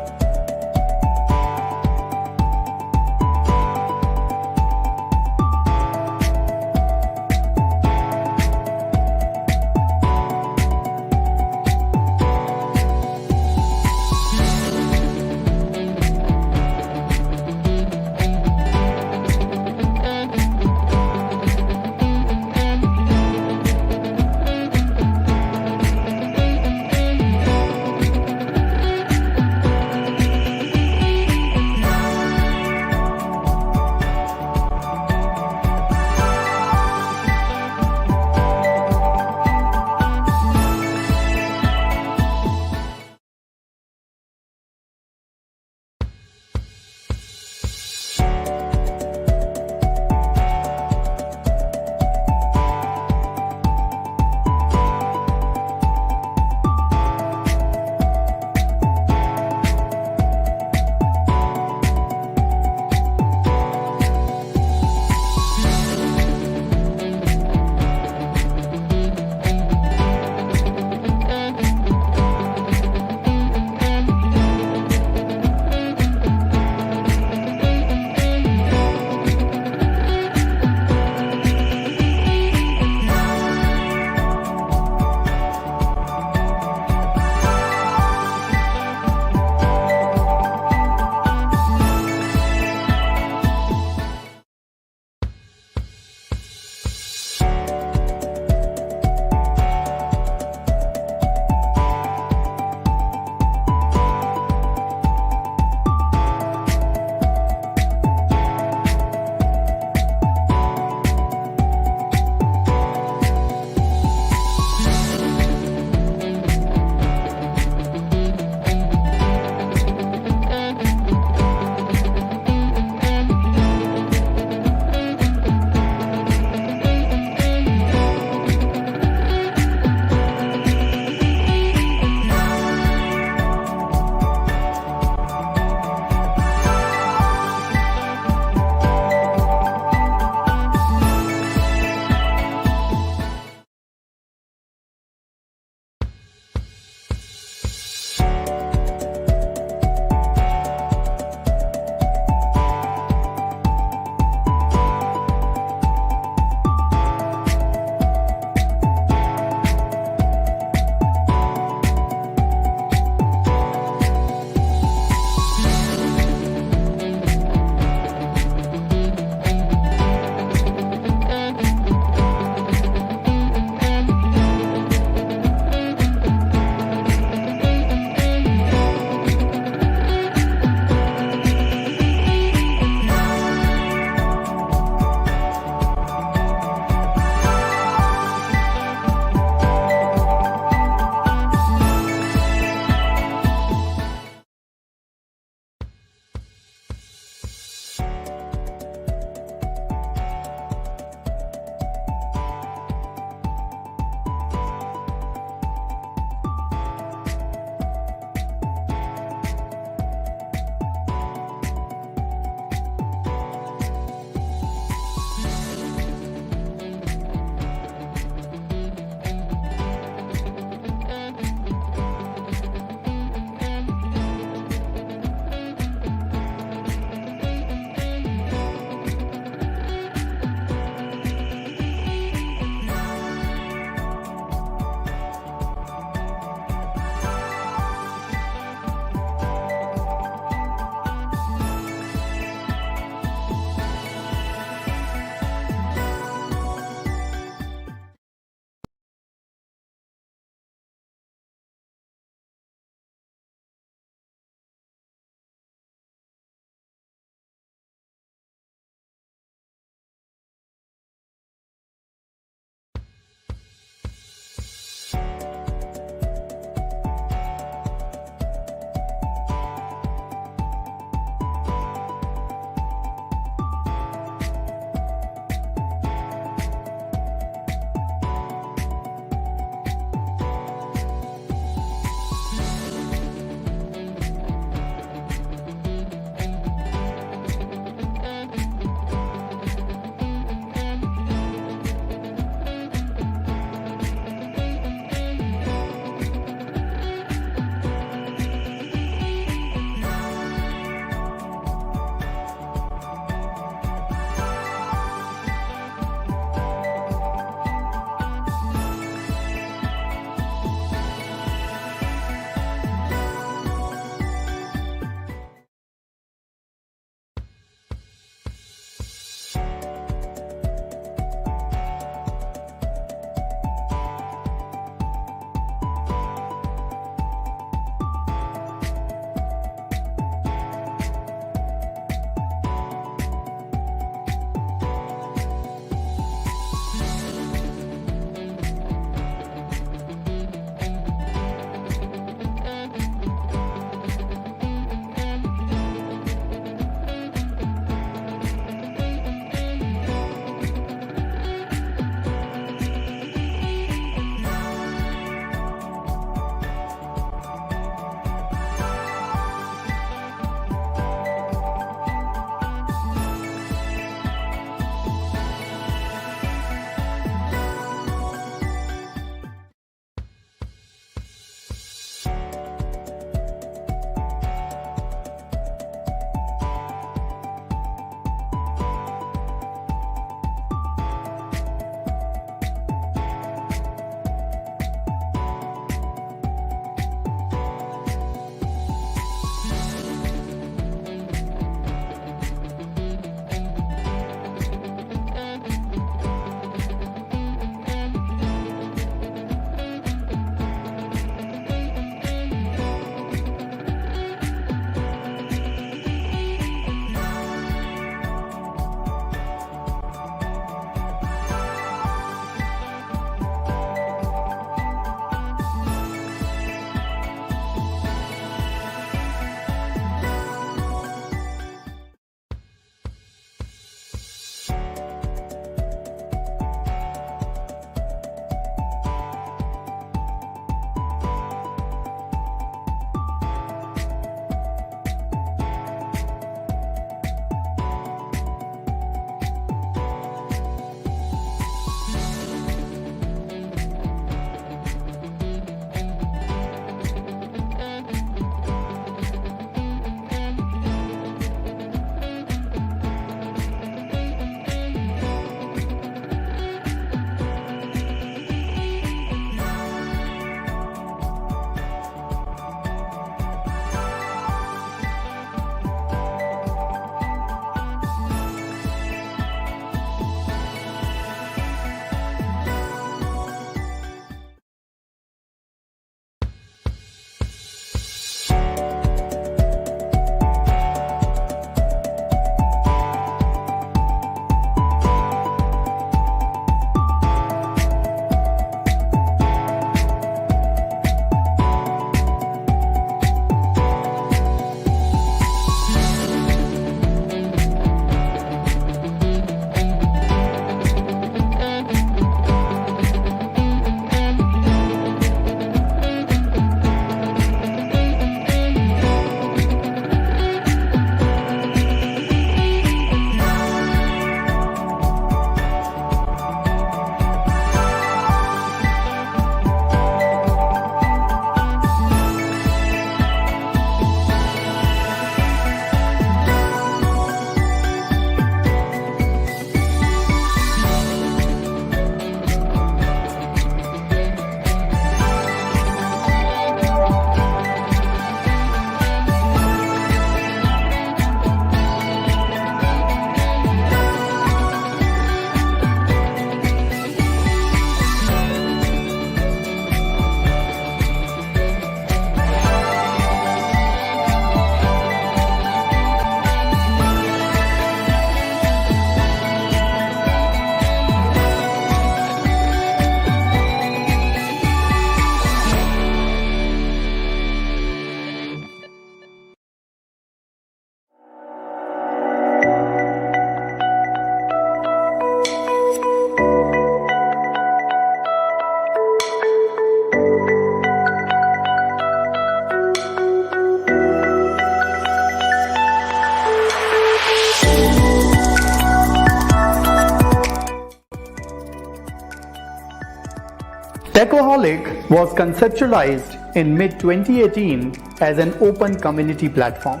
S4: Techoholic was conceptualized in mid-2018 as an open community platform.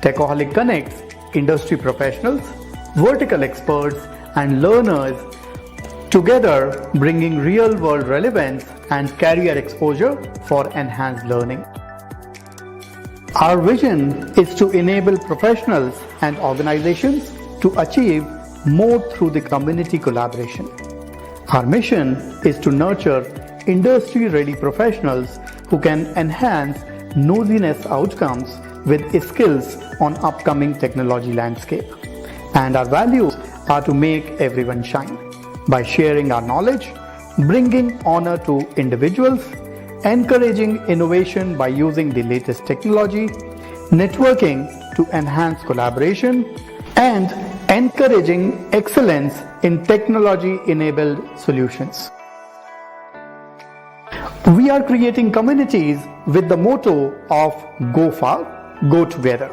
S4: Techoholic connects industry professionals, vertical experts, and learners together, bringing real-world relevance and career exposure for enhanced learning. Our vision is to enable professionals and organizations to achieve more through the community collaboration. Our mission is to nurture industry-ready professionals who can enhance nosiness outcomes with skills on upcoming technology landscape. And our values are to make everyone shine by sharing our knowledge, bringing honor to individuals, encouraging innovation by using the latest technology, networking to enhance collaboration, and encouraging excellence in technology-enabled solutions. We are creating communities with the motto of Go Far, Go Together.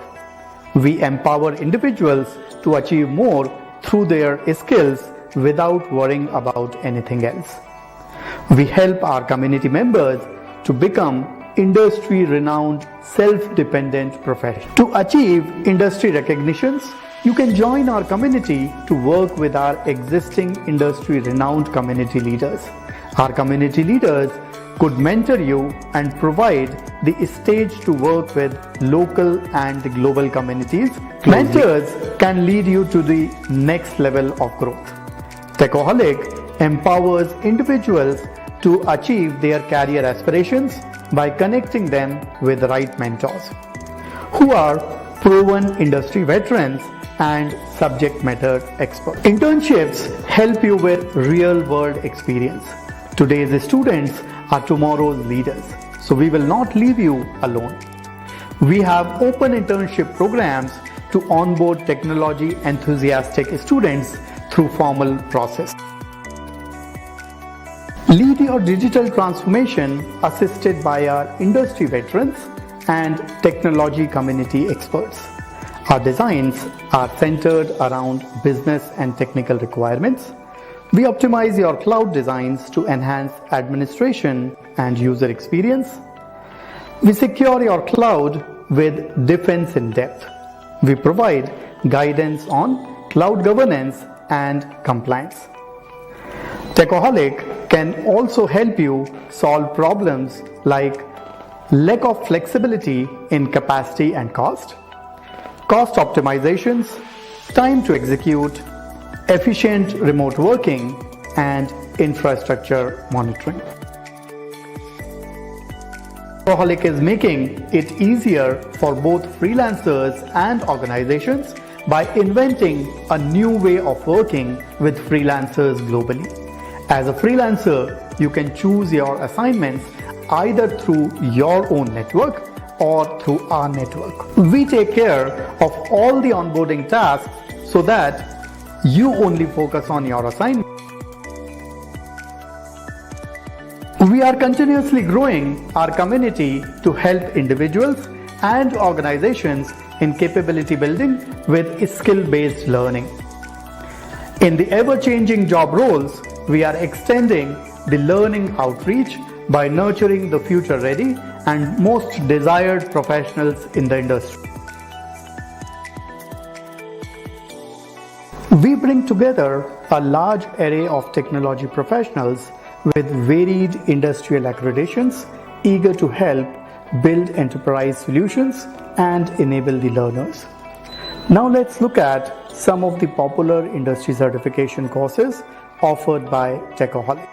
S4: We empower individuals to achieve more through their skills without worrying about anything else. We help our community members to become industry-renowned, self-dependent professionals. To achieve industry recognitions, you can join our community to work with our existing industry-renowned community leaders. Our community leaders could mentor you and provide the stage to work with local and global communities. Mentors can lead you to the next level of growth. Techoholic empowers individuals to achieve their career aspirations by connecting them with the right mentors who are proven industry veterans and subject matter experts. Internships help you with real-world experience. Today's students are tomorrow's leaders, so we will not leave you alone. We have open internship programs to onboard technology enthusiastic students through formal process. Lead your digital transformation assisted by our industry veterans and technology community experts. Our designs are centered around business and technical requirements. We optimize your cloud designs to enhance administration and user experience. We secure your cloud with defense in depth. We provide guidance on cloud governance and compliance. Techoholic can also help you solve problems like lack of flexibility in capacity and cost optimizations, time to execute, efficient remote working, and infrastructure monitoring. Techoholic is making it easier for both freelancers and organizations by inventing a new way of working with freelancers globally. As a freelancer, you can choose your assignments either through your own network or through our network. We take care of all the onboarding tasks so that you only focus on your assignment. We are continuously growing our community to help individuals and organizations in capability building with skill-based learning. In the ever-changing job roles, we are extending the learning outreach by nurturing the future-ready and most desired professionals in the industry. We bring together a large array of technology professionals with varied industrial accreditations, eager to help build enterprise solutions and enable the learners. Now let's look at some of the popular industry certification courses offered by Techoholic.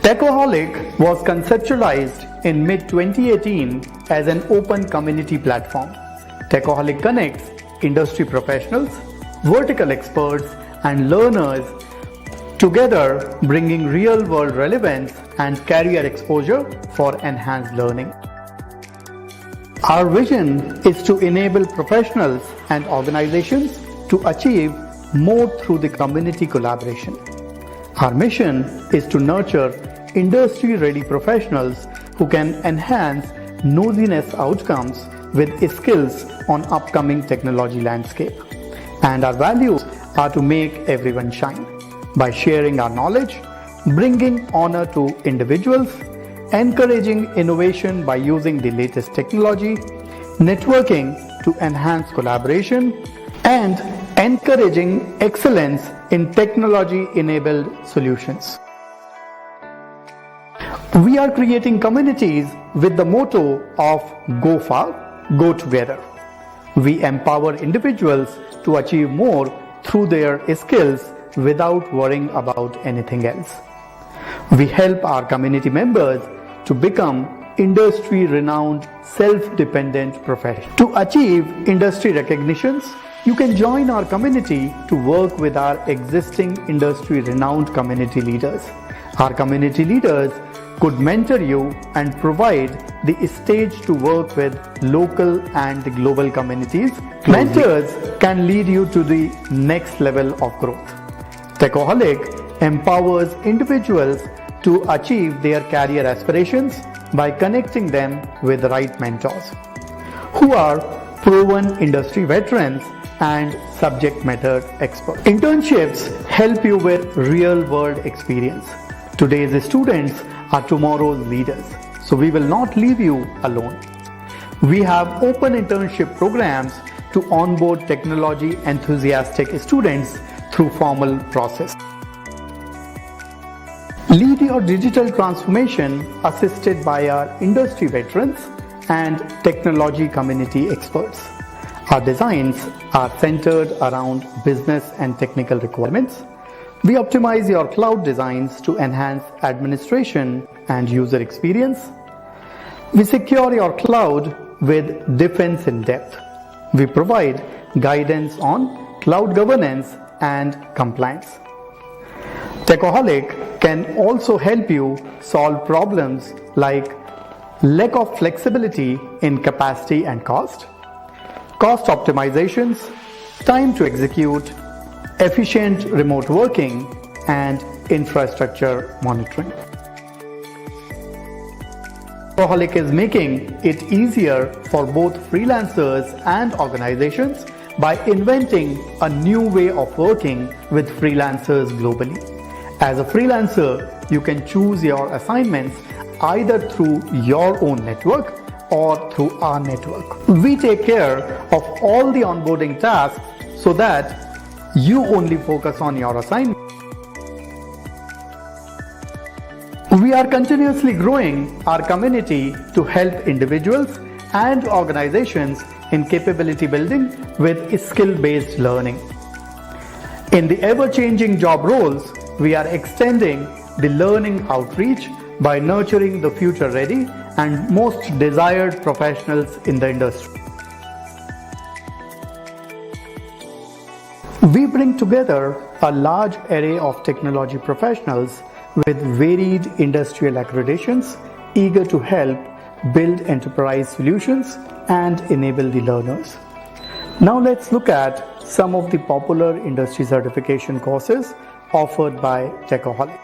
S4: Techaholic was conceptualized in mid-2018 as an open community platform. Techaholic connects industry professionals, vertical experts, and learners together, bringing real-world relevance and career exposure for enhanced learning. Our vision is to enable professionals and organizations to achieve more through the community collaboration. Our mission is to nurture industry-ready professionals who can enhance nosiness outcomes with skills on upcoming technology landscape. And our values are to make everyone shine by sharing our knowledge, bringing honor to individuals, encouraging innovation by using the latest technology, networking to enhance collaboration, and encouraging excellence in technology-enabled solutions. We are creating communities with the motto of Go Far, Go Together. We empower individuals to achieve more through their skills without worrying about anything else. We help our community members to become industry-renowned, self-dependent professionals. To achieve industry recognitions, you can join our community to work with our existing industry-renowned community leaders. Our community leaders could mentor you and provide the stage to work with local and global communities. Mentors can lead you to the next level of growth. Techaholic empowers individuals to achieve their career aspirations by connecting them with the right mentors who are proven industry veterans and subject matter experts. Internships help you with real-world experience. Today's students are tomorrow's leaders, so we will not leave you alone. We have open internship programs to onboard technology enthusiastic students through formal process. Lead your digital transformation assisted by our industry veterans and technology community experts. Our designs are centered around business and technical requirements. We optimize your cloud designs to enhance administration and user experience. We secure your cloud with defense in depth. We provide guidance on cloud governance and compliance. Techaholic can also help you solve problems like lack of flexibility in capacity and cost optimizations, time to execute, efficient remote working, and infrastructure monitoring. Techaholic is making it easier for both freelancers and organizations by inventing a new way of working with freelancers globally. As a freelancer, you can choose your assignments either through your own network or through our network. We take care of all the onboarding tasks so that you only focus on your assignment. We are continuously growing our community to help individuals and organizations in capability building with skill-based learning. In the ever-changing job roles, we are extending the learning outreach by nurturing the future-ready and most desired professionals in the industry. We bring together a large array of technology professionals with varied industrial accreditations, eager to help build enterprise solutions and enable the learners. Now let's look at some of the popular industry certification courses offered by Techaholic.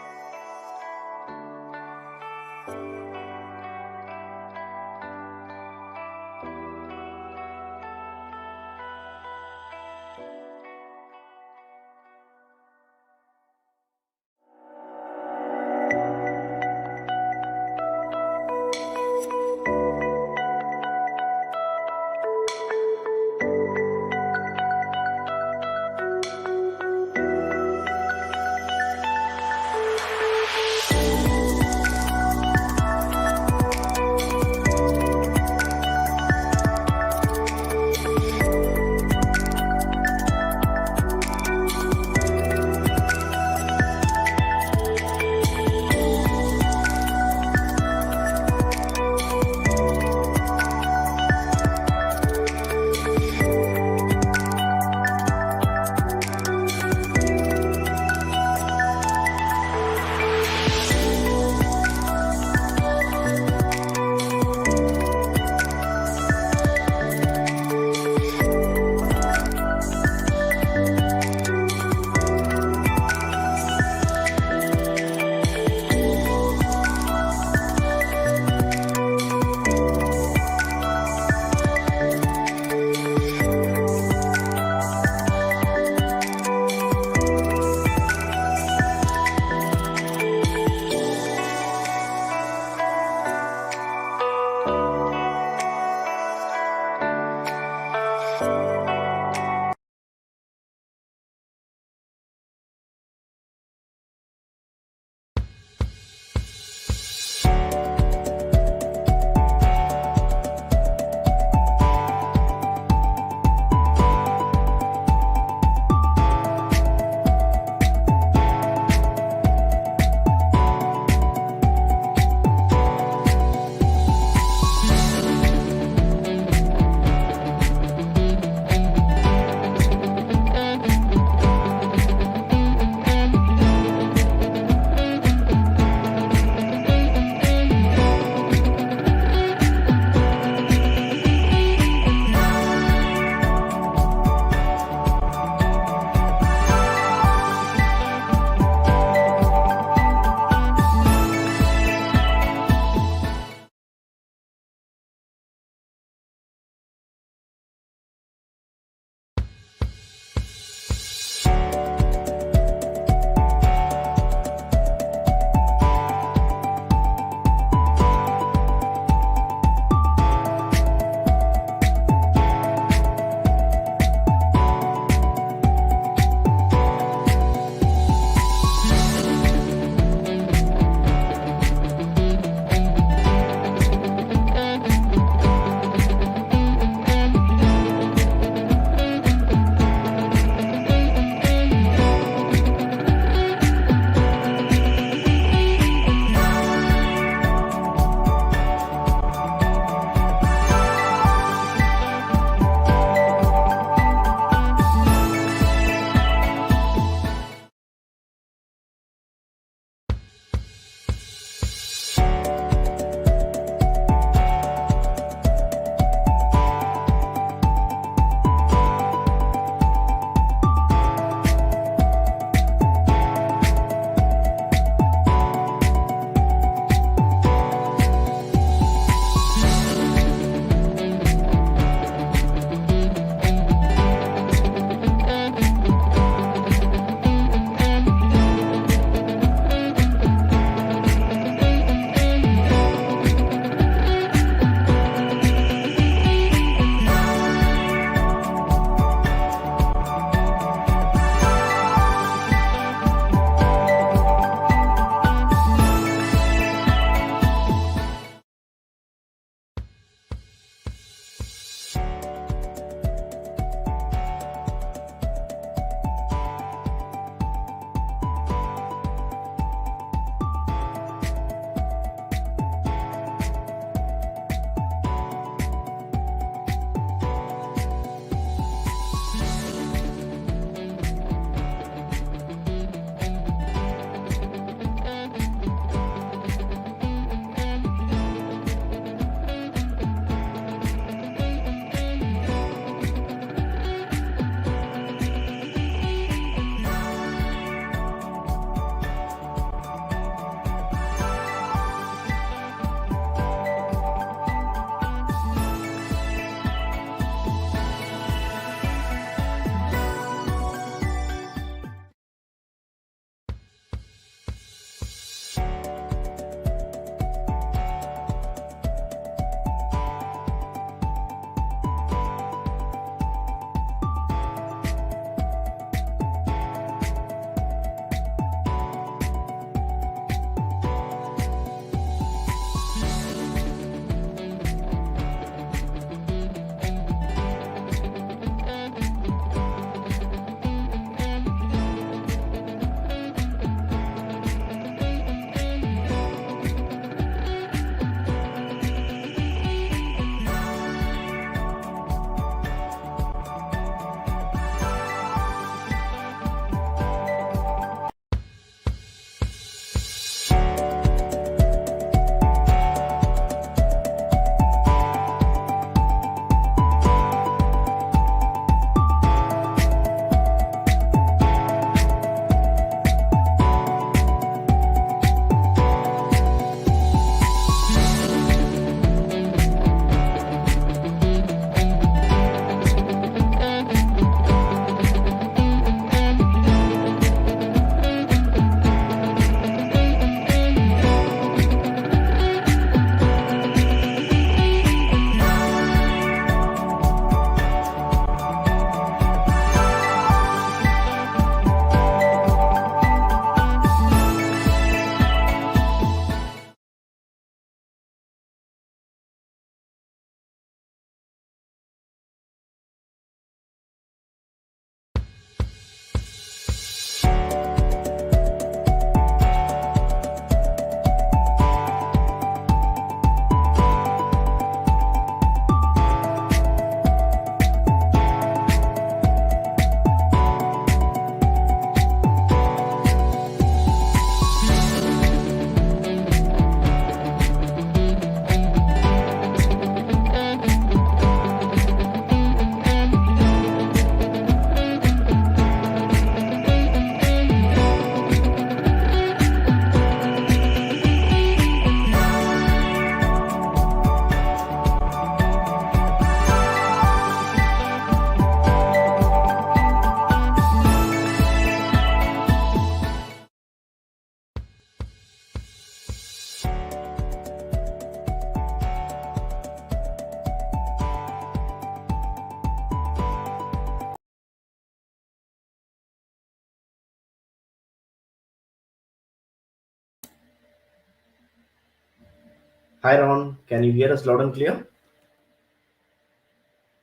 S3: Hi, Ron. Can you hear us loud and clear?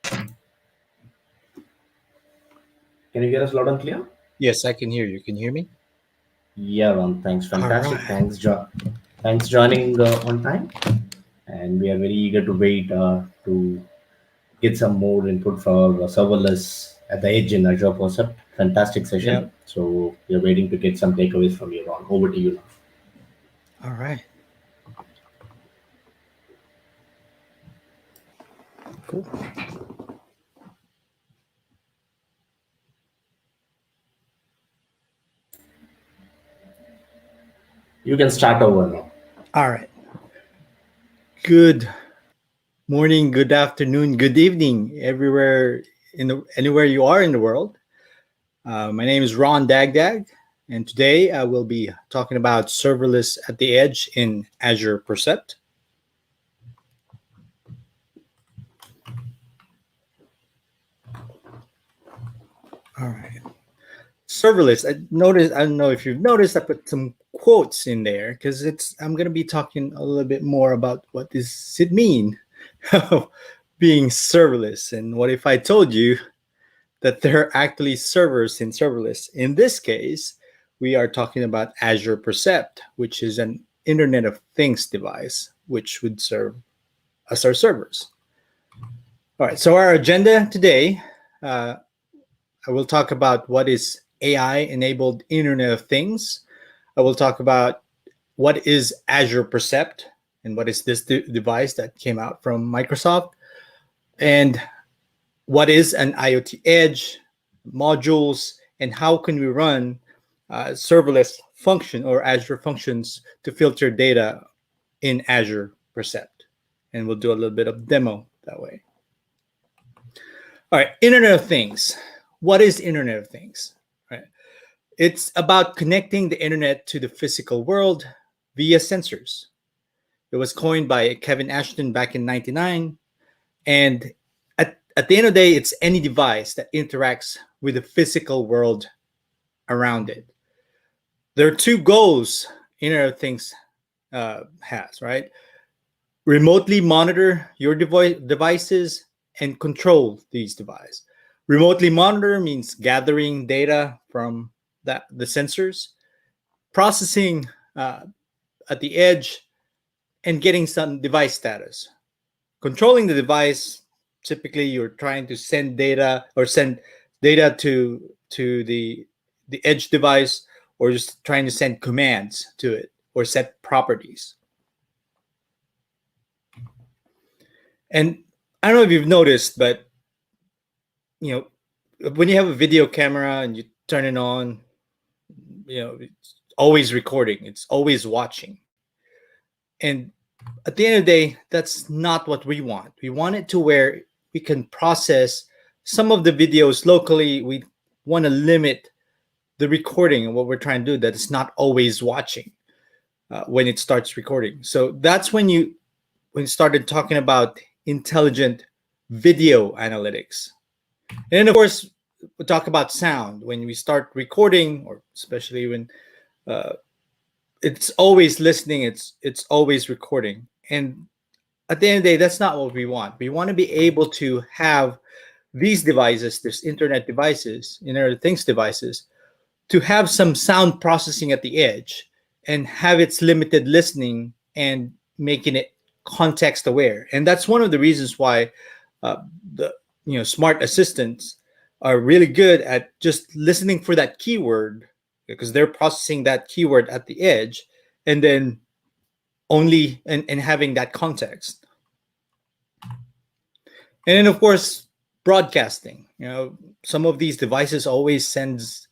S3: Can you hear us loud and clear?
S8: Yes, I can hear you. Can you hear me?
S3: Yeah, Ron. Thanks. Fantastic.
S8: right.
S3: Thanks joining on time. And we are very eager to wait to get some more input for serverless at the edge in Azure concept. Fantastic session.
S8: Yeah.
S3: So we are waiting to get some takeaways from you, Ron. Over to you now.
S8: All right. Cool.
S3: You can start over now.
S8: All right. Good morning, good afternoon, good evening, everywhere anywhere you are in the world. My name is Ron Dagdag, and today I will be talking about serverless at the edge in Azure Percept. All right. Serverless. I don't know if you've noticed, I put some quotes in there because I'm going to be talking a little bit more about what does it mean being serverless, and what if I told you that there are actually servers in serverless. In this case, we are talking about Azure Percept, which is an Internet of Things device, which would serve as our servers. All right, so our agenda today, I will talk about what is AI-enabled Internet of Things. I will talk about what is Azure Percept and what is this device that came out from Microsoft, and what is an IoT edge, modules, and how can we run serverless function or Azure functions to filter data in Azure Percept. And we'll do a little bit of demo that way. All right, Internet of Things. What is Internet of Things? Right. It's about connecting the internet to the physical world via sensors. It was coined by Kevin Ashton back in '99, and at the end of the day, it's any device that interacts with the physical world around it. There are two goals Internet of Things has, right? Remotely monitor your devices and control these devices. Remotely monitor means gathering data from the sensors, processing at the edge, and getting some device status. Controlling the device, typically you're trying to send data to the edge device, or just trying to send commands to it or set properties. And I don't know if you've noticed, but when you have a video camera and you turn it on, it's always recording, it's always watching. And at the end of the day, that's not what we want. We want it to where we can process some of the videos locally. We want to limit the recording and what we're trying to do, that it's not always watching when it starts recording. So that's when you started talking about intelligent video analytics. And then, of course, we'll talk about sound. When we start recording, or especially when it's always listening, it's always recording. And at the end of the day, that's not what we want. We want to be able to have these devices, this Internet of Things devices, to have some sound processing at the edge and have its limited listening and making it context aware. And that's one of the reasons why the smart assistants are really good at just listening for that keyword, because they're processing that keyword at the edge and then only and having that context. And then, of course, broadcasting. Some of these devices always sends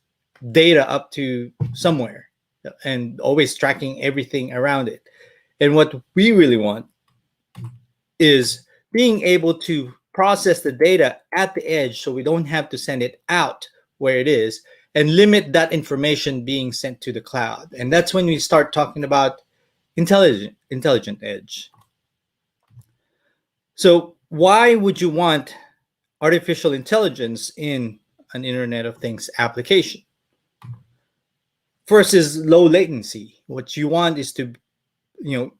S8: data up to somewhere and always tracking everything around it. And what we really want is being able to process the data at the edge, so we don't have to send it out where it is, and limit that information being sent to the cloud. And that's when we start talking about intelligent edge. So why would you want artificial intelligence in an Internet of Things application? First is low latency. What you want is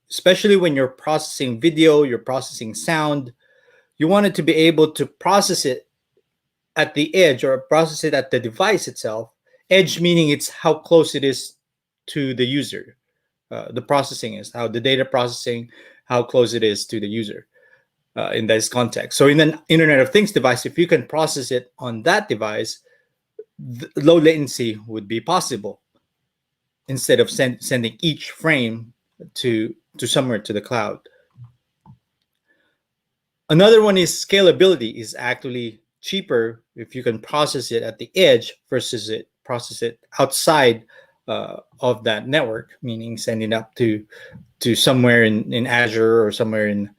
S8: especially when you're processing video, you're processing sound, you want it to be able to process it at the edge or process it at the device itself. Edge meaning it's how close it is to the user. The processing is how the data processing, how close it is to the user in this context. So in an Internet of Things device, if you can process it on that device, low latency would be possible instead of sending each frame to somewhere to the cloud. Another one is scalability is actually cheaper if you can process it at the edge versus process it outside of that network, meaning sending up to somewhere in Azure or somewhere in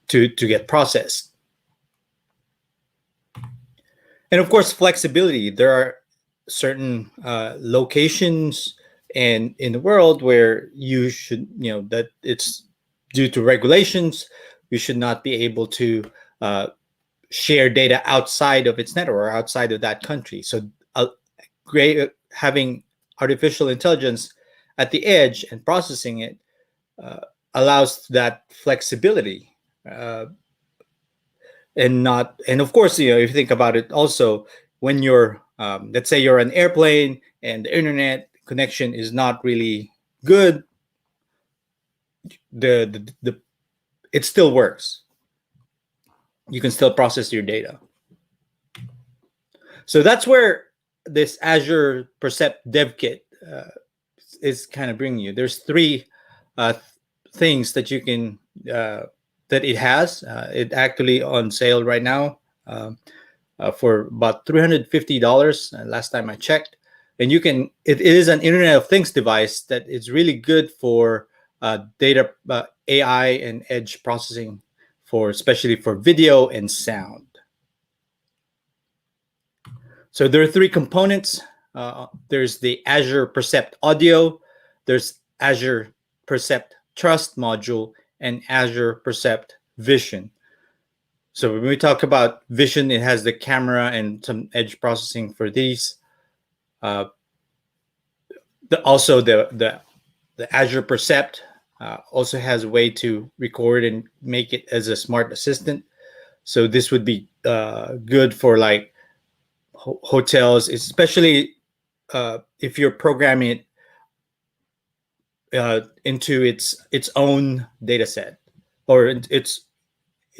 S8: to get processed. And of course, flexibility. There are certain locations and in the world where you should, that it's due to regulations, you should not be able to share data outside of its network or outside of that country. So having artificial intelligence at the edge and processing it allows that flexibility. And of course, if you think about it also, when you're, let's say you're an airplane and the internet connection is not really good, it still works. You can still process your data. So that's where this Azure Percept Dev Kit is kind of bringing you. There's three things that you can that it has. It actually on sale right now for about $350 last time I checked. And it is an Internet of Things device that is really good for data, AI and edge processing, especially for video and sound. So there are three components. There's the Azure Percept Audio, there's Azure Percept Trust module, and Azure Percept Vision. So when we talk about vision, it has the camera and some edge processing for these. Also the Azure Percept also has a way to record and make it as a smart assistant. So this would be good for like hotels, especially if you're programming it into its own data set or its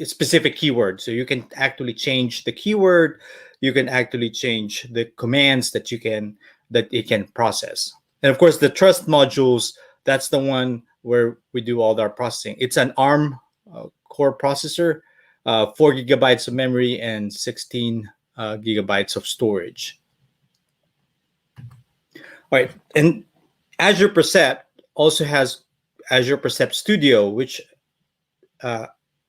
S8: specific keyword. So you can actually change the keyword, you can actually change the commands that it can process. And of course the trust modules, that's the one where we do all our processing. It's an ARM core processor, 4 gigabytes of memory and 16 gigabytes of storage. All right, and Azure Percept also has Azure Percept Studio, which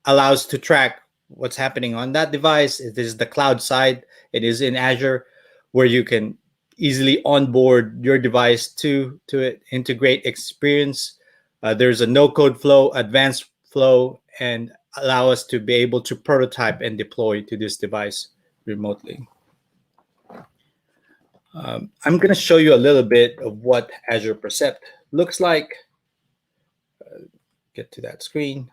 S8: allows to track what's happening on that device. It is the cloud side. It is in Azure, where you can easily onboard your device to it, integrate experience. There's a no-code flow, advanced flow, and allow us to be able to prototype and deploy to this device remotely. I'm going to show you a little bit of what Azure Percept looks like. Get to that screen.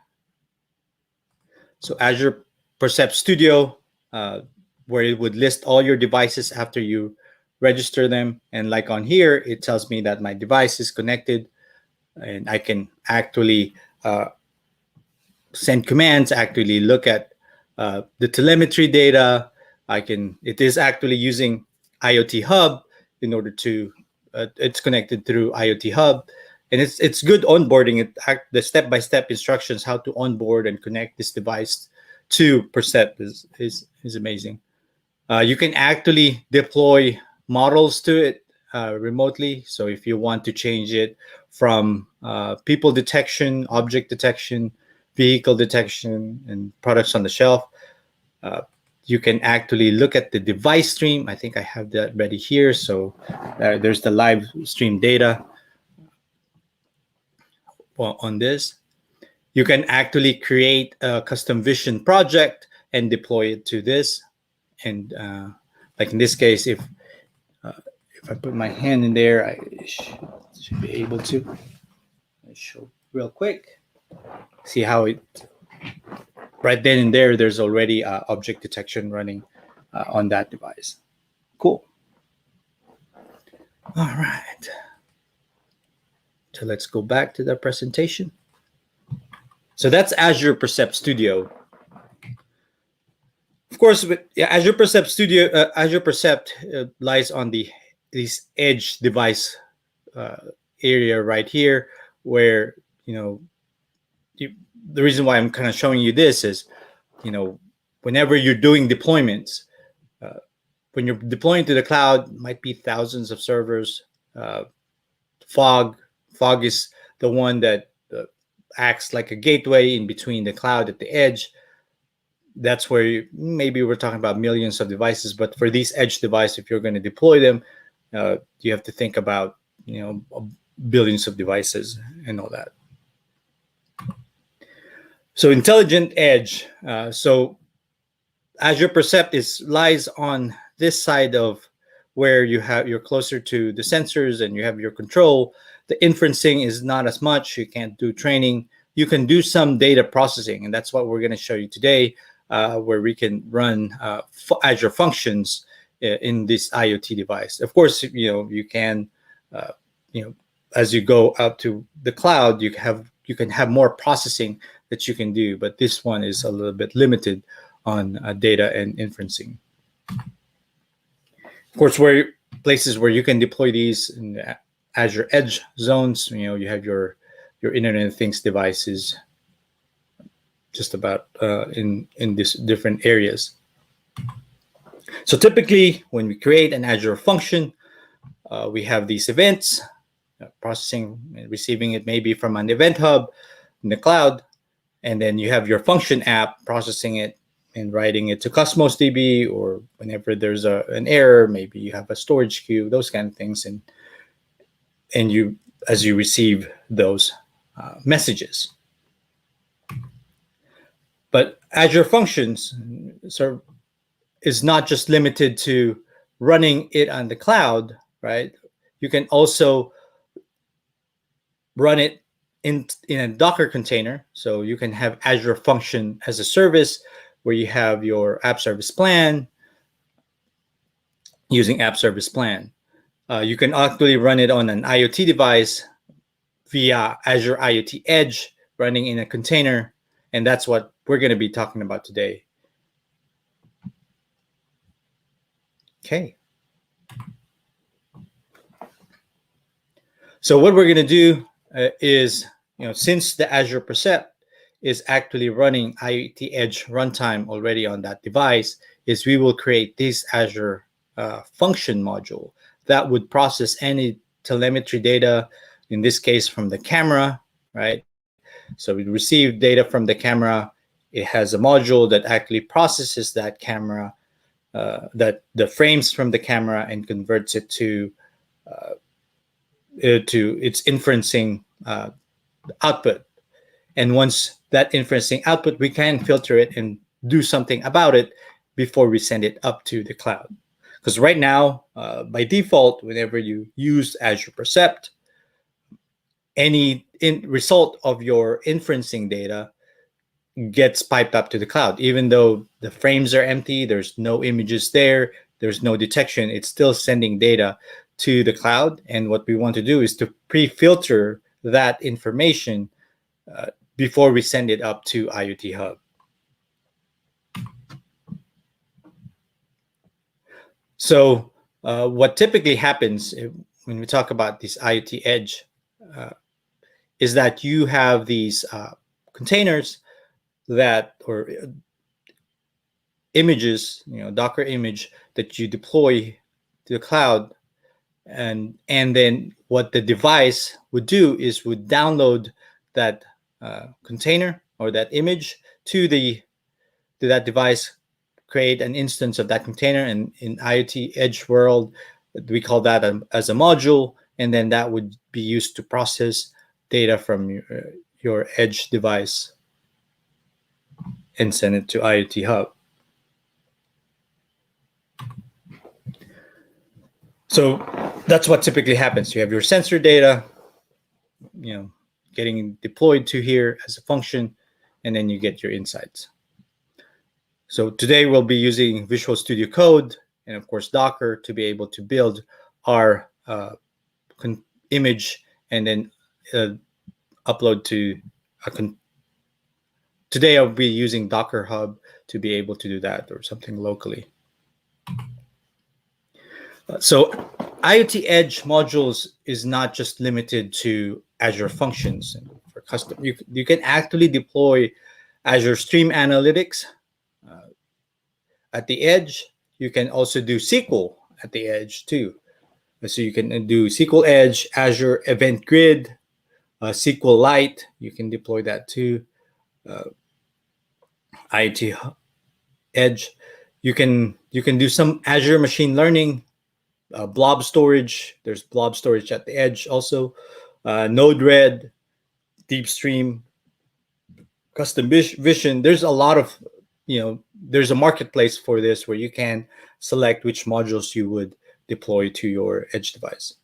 S8: So Azure Percept Studio, where it would list all your devices after you register them. And like on here, it tells me that my device is connected, and I can actually send commands, actually look at the telemetry data. It is actually using IoT Hub in order to, it's connected through IoT Hub. And it's good onboarding. The step-by-step instructions how to onboard and connect this device to Percept is amazing. You can actually deploy models to it remotely. So if you want to change it from people detection, object detection, vehicle detection, and products on the shelf, you can actually look at the device stream. I think I have that ready here. So there's the live stream data on this. You can actually create a custom vision project and deploy it to this. And like in this case, if I put my hand in there, I should be able to. show real quick. See how it, right then and there, there's already object detection running on that device. Cool. All right. So let's go back to the presentation. So that's Azure Percept Studio. Of course, with Azure Percept Studio, Azure Percept lies on this edge device area right here, where the reason why I'm kind of showing you this is, whenever you're doing deployments, when you're deploying to the cloud, might be thousands of servers. Fog is the one that acts like a gateway in between the cloud at the edge. That's where maybe we're talking about millions of devices, but for these edge devices, if you're going to deploy them, you have to think about billions of devices and all that. So intelligent edge. So Azure Percept lies on this side of where you're closer to the sensors and you have your control. The inferencing is not as much. You can't do training. You can do some data processing, and that's what we're going to show you today, where we can run Azure functions in this IoT device. Of course, you can, as you go out to the cloud, you can have more processing that you can do, but this one is a little bit limited on data and inferencing. Of course, places where you can deploy these in the Azure Edge zones, you have your Internet of Things devices just about in these different areas. So typically, when we create an Azure function, we have these events, processing and receiving it maybe from an event hub in the cloud, and then you have your function app processing it and writing it to Cosmos DB, or whenever there's an error, maybe you have a storage queue, those kind of things, and you, as you receive those messages. But Azure Functions is not just limited to running it on the cloud, right? You can also run it in a Docker container. So you can have Azure Function as a service, where you have your app service plan using app service plan. You can actually run it on an IoT device via Azure IoT Edge, running in a container. And that's what we're going to be talking about today. Okay. So what we're going to do is, since the Azure Percept is actually running IoT Edge runtime already on that device, is we will create this Azure function module that would process any telemetry data, in this case from the camera, right? So we receive data from the camera. It has a module that actually processes that camera, that the frames from the camera, and converts it to its inferencing output. And once that inferencing output, we can filter it and do something about it before we send it up to the cloud. Because right now, by default, whenever you use Azure Percept, any result of your inferencing data gets piped up to the cloud. Even though the frames are empty, there's no images there, there's no detection, it's still sending data to the cloud. And what we want to do is to pre-filter that information before we send it up to IoT Hub. So what typically happens when we talk about this IoT Edge is that you have these containers or images, Docker image that you deploy to the cloud, and then what the device would do is would download that container or that image to that device, create an instance of that container, and in IoT Edge world, we call that as a module, and then that would be used to process data from your Edge device and send it to IoT Hub. So that's what typically happens. You have your sensor data, getting deployed to here as a function, and then you get your insights. So today we'll be using Visual Studio Code and of course Docker to be able to build our image and then upload to today I'll be using Docker Hub to be able to do that, or something locally. So IoT Edge modules is not just limited to Azure Functions. For custom, you can actually deploy Azure Stream Analytics at the edge. You can also do SQL at the edge too. So you can do SQL Edge, Azure Event Grid, SQLite. You can deploy that too. IoT Edge. You can do some Azure Machine Learning, blob storage. There's blob storage at the edge also. Node-RED, DeepStream, Custom Vision. There's a lot of, there's a marketplace for this where you can select which modules you would deploy to your edge device.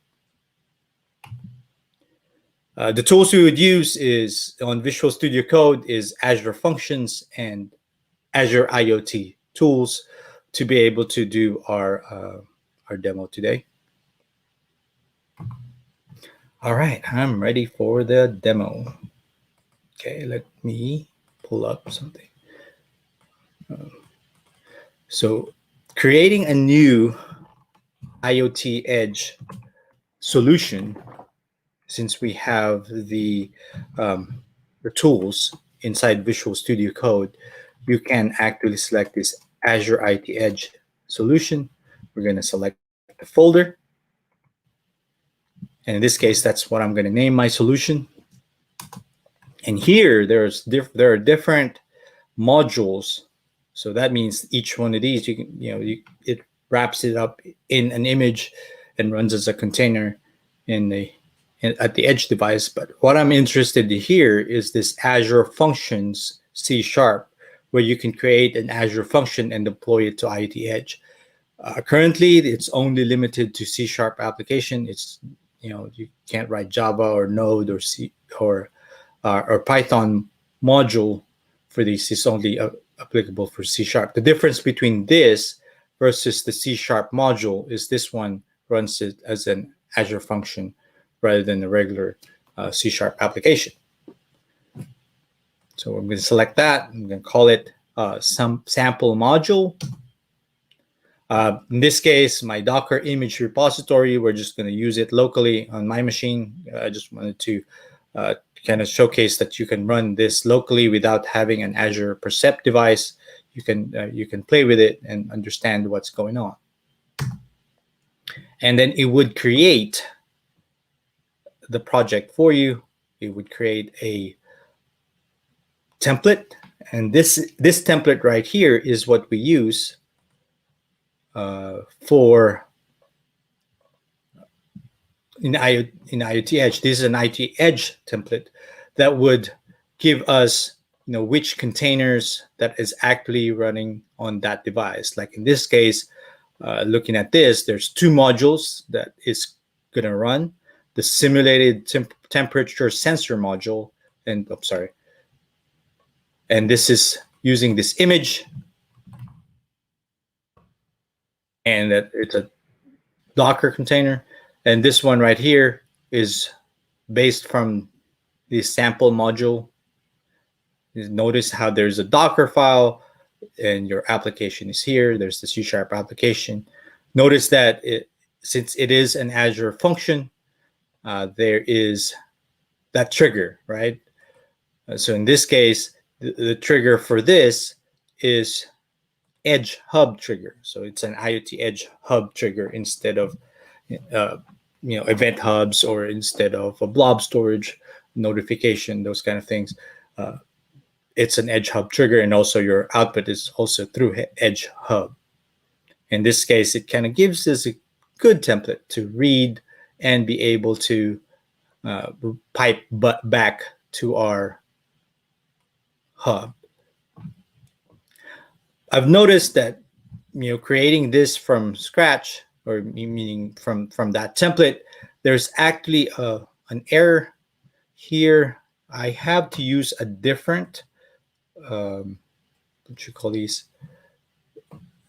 S8: The tools we would use is on Visual Studio Code is Azure Functions and Azure IoT tools to be able to do our demo today. All right, I'm ready for the demo. Okay, let me pull up something. So creating a new IoT Edge solution, since we have the tools inside Visual Studio Code, you can actually select this Azure IoT Edge solution. We're going to select the folder. And in this case, that's what I'm going to name my solution. And here, there are different modules. So that means each one of these, it wraps it up in an image and runs as a container at the edge device. But what I'm interested in here is this Azure Functions C#, where you can create an Azure function and deploy it to IoT Edge. Currently, it's only limited to C# application. It's you can't write Java or Node or C or Python module for these. It's only applicable for C#. The difference between this versus the C# module is this one runs it as an Azure function rather than a regular C# application. So I'm going to select that. I'm going to call it some sample module. In this case, my Docker image repository, we're just going to use it locally on my machine. I just wanted to kind of showcase that you can run this locally without having an Azure Percept device. You can play with it and understand what's going on. And then it would create the project for you. It would create a template, and this template right here is what we use for in IoT Edge. This is an IoT Edge template that would give us which containers that is actually running on that device. Like in this case, looking at this, there's two modules that is going to run: the simulated temperature sensor module, and and this is using this image, and that it's a Docker container. And this one right here is based from the sample module. Notice how there's a Docker file and your application is here. There's the C# application. Notice that since it is an Azure function, there is that trigger, right? So in this case, the trigger for this is Edge Hub trigger. So it's an IoT Edge Hub trigger instead of event hubs, or instead of a blob storage notification, those kind of things. It's an Edge Hub trigger, and also your output is also through Edge Hub. In this case, it kind of gives us a good template to read and be able to pipe back to our hub. I've noticed that creating this from scratch, or meaning from that template, there's actually an error here I have to use a different, what you call these?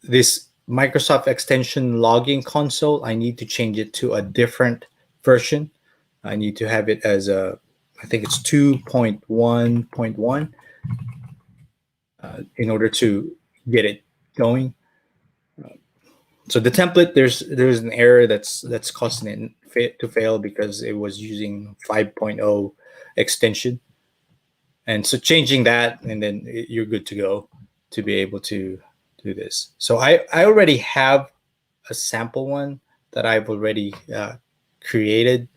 S8: This Microsoft extension logging console. I need to change it to a different version. I need to have it as a, I think it's 2.1.1 in order to get it going. So the template, there's an error that's causing it to fail because it was using 5.0 extension. And so changing that, and then you're good to go to be able to do this. So I already have a sample one that I've already created.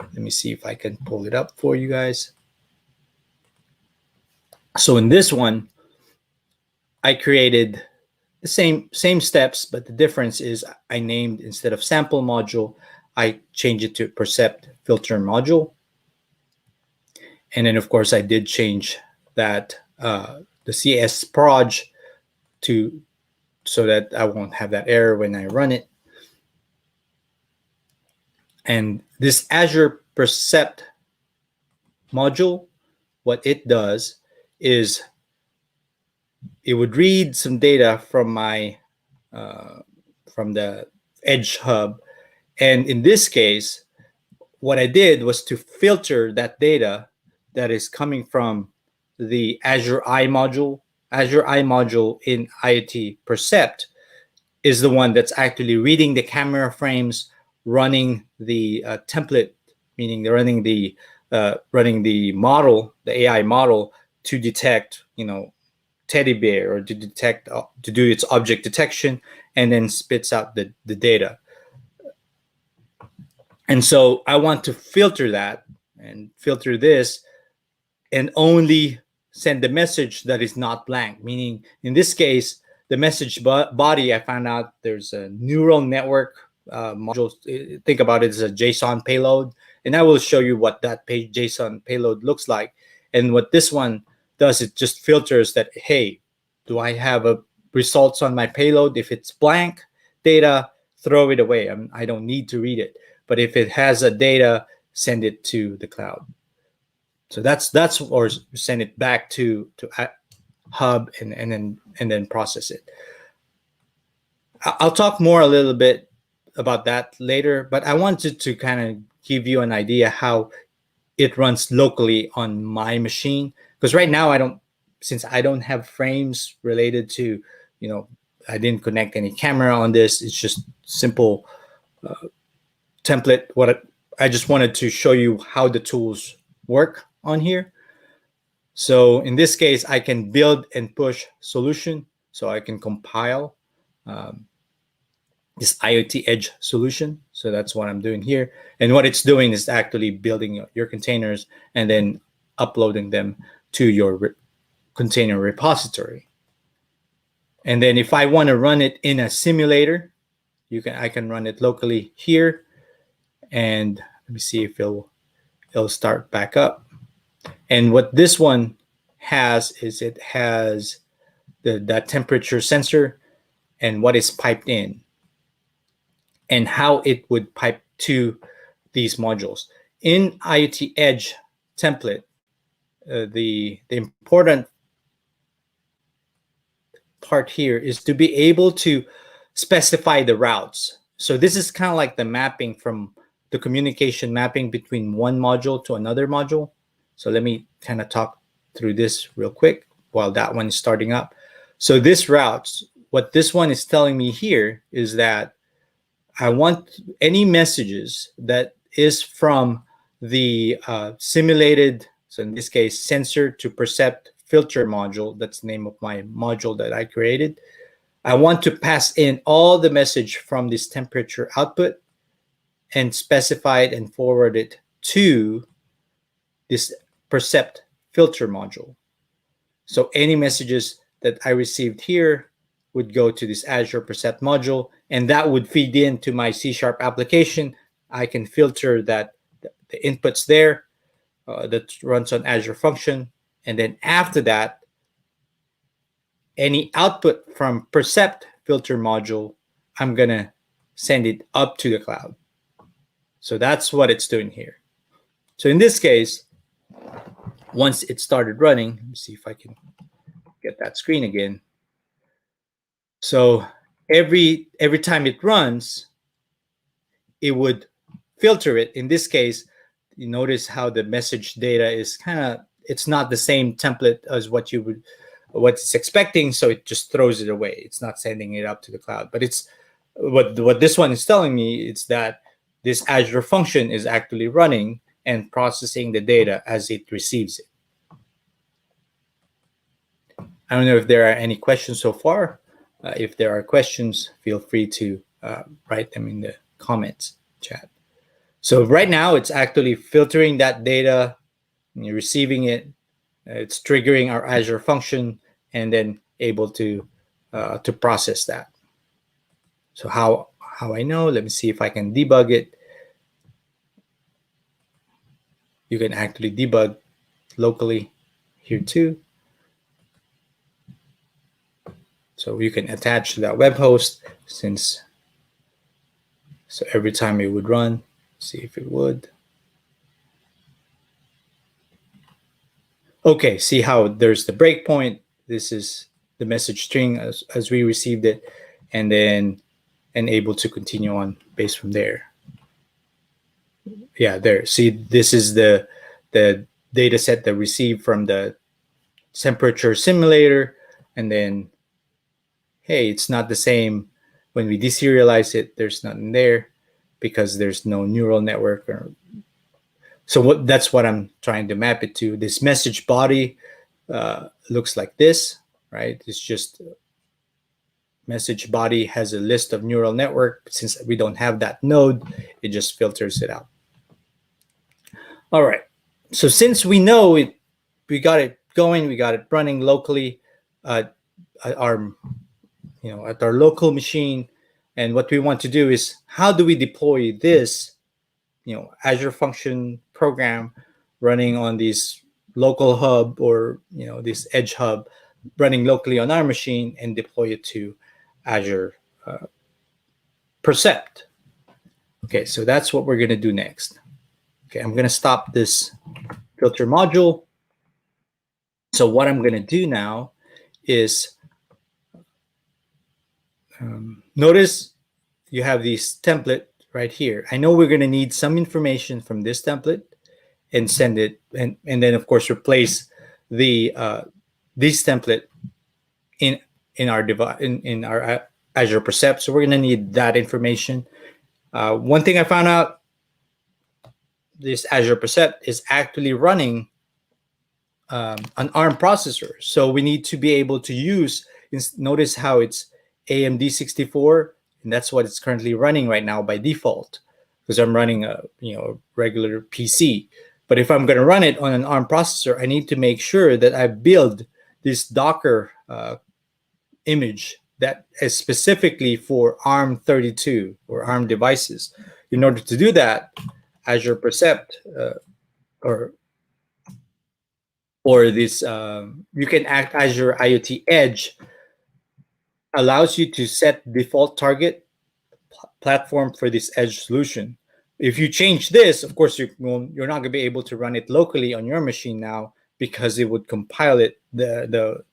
S8: Let me see if I can pull it up for you guys. So in this one, I created the same steps, but the difference is I named, instead of sample module, I changed it to percept filter module. And then of course I did change that the CS proj to, so that I won't have that error when I run it. And this Azure Percept module, what it does is it would read some data from my from the Edge Hub, and in this case, what I did was to filter that data that is coming from the Azure Eye module. Azure Eye module in IoT Percept is the one that's actually reading the camera frames, running the template, meaning running the model, the AI model, to detect, teddy bear, or to detect, to do its object detection, and then spits out the data. And so I want to filter that and filter this and only send the message that is not blank, meaning in this case, the message body, I found out there's a neural network module. Think about it as a JSON payload. And I will show you what that JSON payload looks like. And what this one does, it just filters that, hey, do I have results on my payload? If it's blank data, throw it away. I don't need to read it. But if it has a data, send it to the cloud. So that's or send it back to Hub and then process it. I'll talk more a little bit about that later, but I wanted to kind of give you an idea how it runs locally on my machine, because right now since I don't have frames related to, I didn't connect any camera on this. It's just simple template. I just wanted to show you how the tools work on here. So in this case, I can build and push solution. So I can compile this IoT Edge solution. So that's what I'm doing here. And what it's doing is actually building your containers and then uploading them to your container repository. And then if I want to run it in a simulator, I can run it locally here. And let me see if it'll start back up. And what this one has is it has that temperature sensor and what is piped in and how it would pipe to these modules. In IoT Edge template, the important part here is to be able to specify the routes. So this is kind of like the mapping from the communication mapping between one module to another module. So let me kind of talk through this real quick while that one is starting up. So this routes, what this one is telling me here is that I want any messages that is from the simulated, so in this case, sensor to percept filter module, that's the name of my module that I created. I want to pass in all the message from this temperature output and specify it and forward it to this percept filter module. So any messages that I received here would go to this Azure Percept module, and that would feed into my C# application. I can filter that the inputs there that runs on Azure Function, and then after that, any output from Percept filter module, I'm gonna send it up to the cloud. So that's what it's doing here. So in this case, once it started running, let me see if I can get that screen again. So every time it runs, it would filter it. In this case, you notice how the message data is it's not the same template as what it's expecting, so it just throws it away. It's not sending it up to the cloud. But it's what this one is telling me is that this Azure function is actually running and processing the data as it receives it. I don't know if there are any questions so far. If there are questions, feel free to write them in the comments chat. So right now, it's actually filtering that data, and you're receiving it. It's triggering our Azure function, and then able to process that. So how I know? Let me see if I can debug it. You can actually debug locally here too. So you can attach to that web host so every time it would run, see if it would. Okay, see how there's the breakpoint. This is the message string as we received it, and able to continue on based from there. Yeah, there. See, this is the data set that received from the temperature simulator, and then, hey, it's not the same. When we deserialize it, there's nothing there because there's no neural network. So that's what I'm trying to map it to. This message body looks like this, right? It's just message body has a list of neural network. Since we don't have that node, it just filters it out. All right. So since we know it, we got it going, we got it running locally at our local machine. And what we want to do is, how do we deploy this, Azure function program running on this local hub or, this edge hub running locally on our machine and deploy it to Azure Percept. Okay, so that's what we're going to do next. Okay, I'm going to stop this filter module. So what I'm going to do now is notice you have this template right here. I know we're going to need some information from this template and send it, and then of course replace the this template in our Azure Percept. So we're going to need that information. One thing I found out, this Azure Percept is actually running an ARM processor. So we need to be able to use, notice how it's AMD 64, and that's what it's currently running right now by default, because I'm running a regular PC. But if I'm going to run it on an ARM processor, I need to make sure that I build this Docker image that is specifically for ARM32 or ARM devices. In order to do that, Azure Percept or this you can act Azure IoT Edge allows you to set default target platform for this edge solution. If you change this, of course, you're not going to be able to run it locally on your machine now, because it would compile it the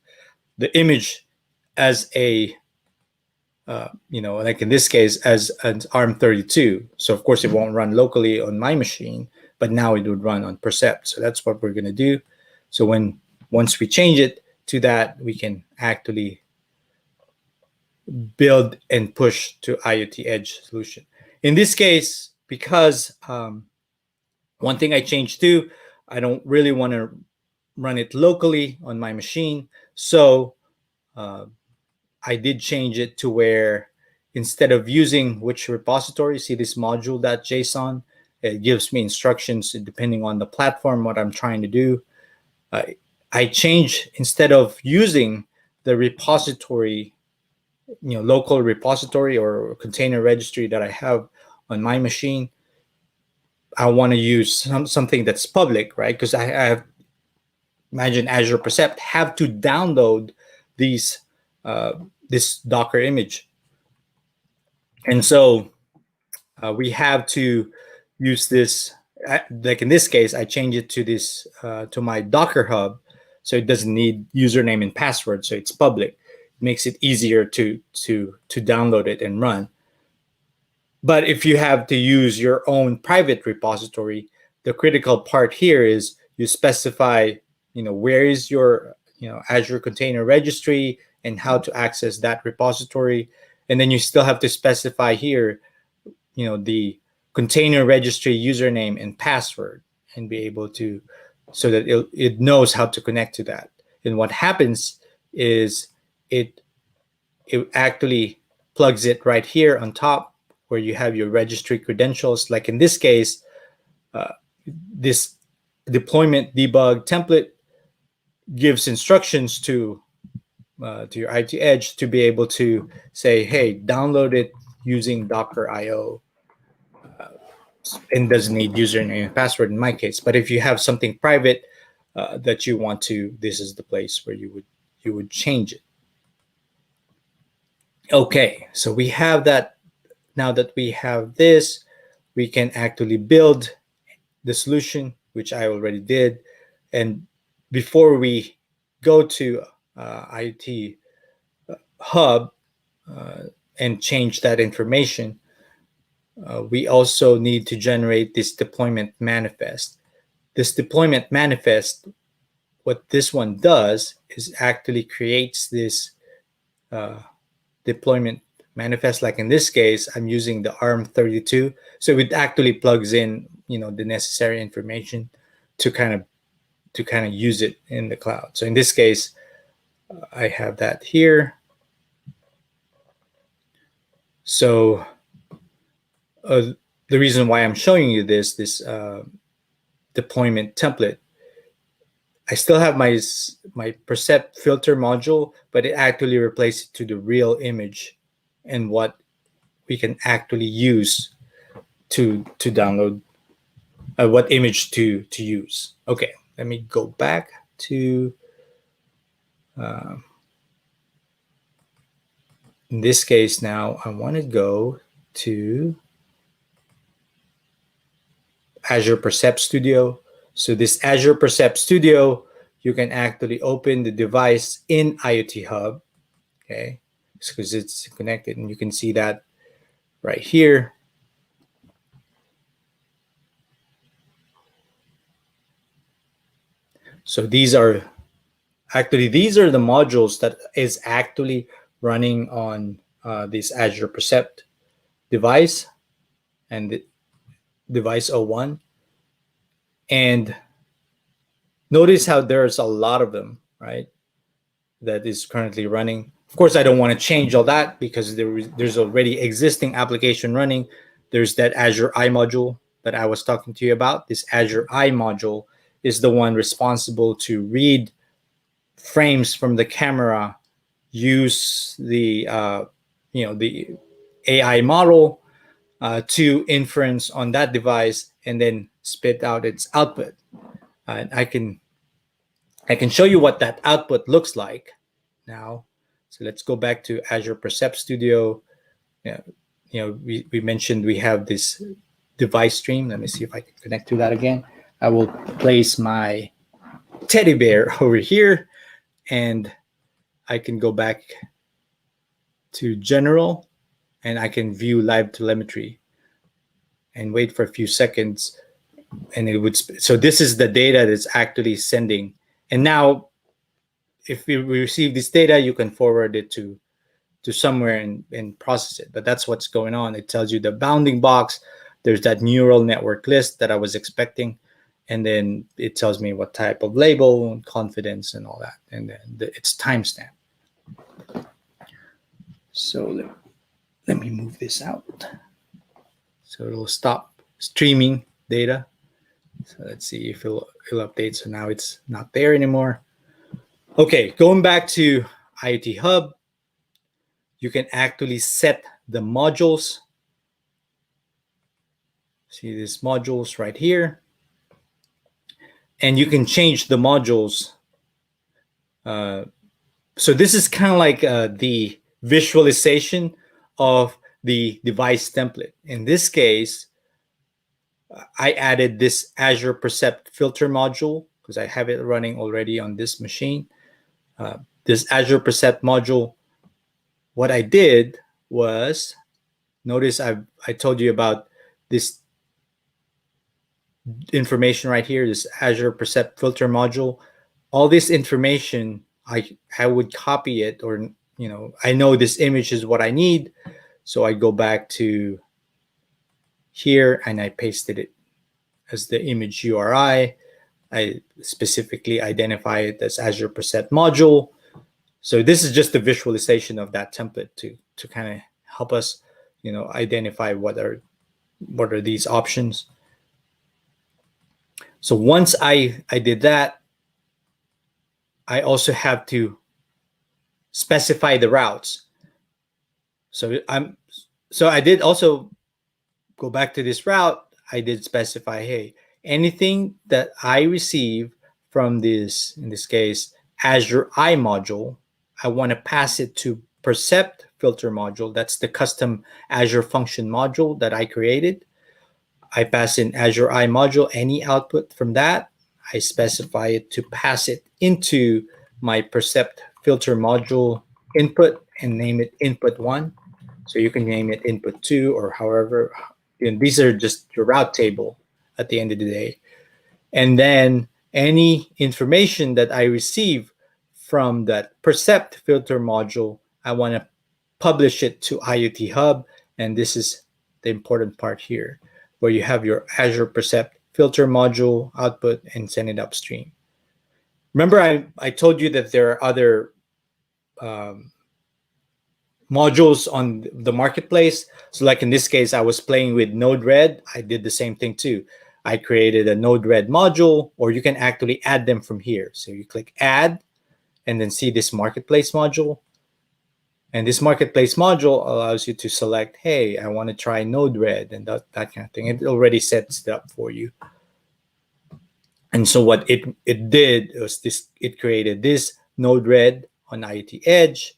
S8: image as a like in this case as an ARM32. So of course it won't run locally on my machine, but now it would run on Percept. So that's what we're going to do. So once we change it to that, we can actually build and push to IoT Edge solution. In this case, because one thing I changed too, I don't really want to run it locally on my machine. So I did change it to where instead of using which repository, see this module.json, it gives me instructions depending on the platform, what I'm trying to do. I change, instead of using the repository, local repository or container registry that I have on my machine, I want to use something that's public, right? Because I have, imagine Azure Percept have to download these this Docker image, and so we have to use this like in this case, I change it to this to my Docker hub, so it doesn't need username and password, so it's public. It makes it easier to download it and run. But if you have to use your own private repository, the critical part here is you specify, where is your Azure Container Registry and how to access that repository, and then you still have to specify here, the container registry username and password, and be able to, so that it knows how to connect to that. And what happens is it actually plugs it right here on top where you have your registry credentials. Like in this case, this deployment debug template gives instructions to your IT Edge to be able to say, hey, download it using Docker IO. And doesn't need username and password in my case. But if you have something private that you want to, this is the place where you would change it. Okay, so we have that. Now that we have this, we can actually build the solution, which I already did. And before we go to IT Hub and change that information, we also need to generate this deployment manifest. This deployment manifest, what this one does is actually creates this deployment manifest. Like in this case, I'm using the ARM32, so it actually plugs in, the necessary information to kind of use it in the cloud. So in this case, I have that here. So the reason why I'm showing you this deployment template, I still have my Percept filter module, but it actually replaced it to the real image and what we can actually use to download, what image to use. Okay, let me go back to in this case. Now I want to go to Azure Percept Studio. So this Azure Percept Studio, you can actually open the device in IoT Hub, okay, because it's connected, and you can see that right here. So these are the modules that is actually running on this Azure Percept device and the device 01. And notice how there's a lot of them, right, that is currently running. Of course, I don't want to change all that because there's already existing application running. There's that Azure I module that I was talking to you about. This Azure I module is the one responsible to read frames from the camera, use the the AI model to inference on that device, and then spit out its output. And I can show you what that output looks like now. So let's go back to Azure Percept Studio. We mentioned we have this device stream. Let me see if I can connect to that again. I will place my teddy bear over here, and I can go back to general, and I can view live telemetry and wait for a few seconds, and it would. So this is the data that's actually sending. And now, if we receive this data, you can forward it to somewhere and process it. But that's what's going on. It tells you the bounding box. There's that neural network list that I was expecting. And then it tells me what type of label and confidence and all that. And then it's timestamp. So let me move this out. So it'll stop streaming data. So let's see if it'll update. So now it's not there anymore. Okay, going back to IoT Hub, you can actually set the modules. See these modules right here. And you can change the modules. So this is kind of like the visualization of the device template. In this case, I added this Azure Percept filter module because I have it running already on this machine. This Azure Percept module, what I did was, notice I told you about this information right here, this Azure Percept filter module. All this information, I would copy it, or I know this image is what I need, so I go back to here and I pasted it as the image URI. I specifically identify it as Azure Percept module. So this is just a visualization of that template to kind of help us, identify what are these options. So once I did that, I also have to specify the routes. So I did also go back to this route. I did specify, hey, anything that I receive from this, in this case, Azure I module, I want to pass it to Percept filter module. That's the custom Azure function module that I created. I pass in Azure I module, any output from that, I specify it to pass it into my Percept filter module input and name it input 1. So you can name it input 2 or however. And these are just your route table at the end of the day. And then any information that I receive from that Percept filter module, I want to publish it to IoT Hub. And this is the important part here, where you have your Azure Percept filter module output and send it upstream. Remember, I told you that there are other modules on the marketplace. So like in this case, I was playing with Node-RED. I did the same thing too. I created a Node-RED module, or you can actually add them from here. So you click add and then see this marketplace module. And this marketplace module allows you to select, hey, I want to try Node-RED and that kind of thing. It already sets it up for you. And so what it did was this, it created this Node-RED on IoT Edge.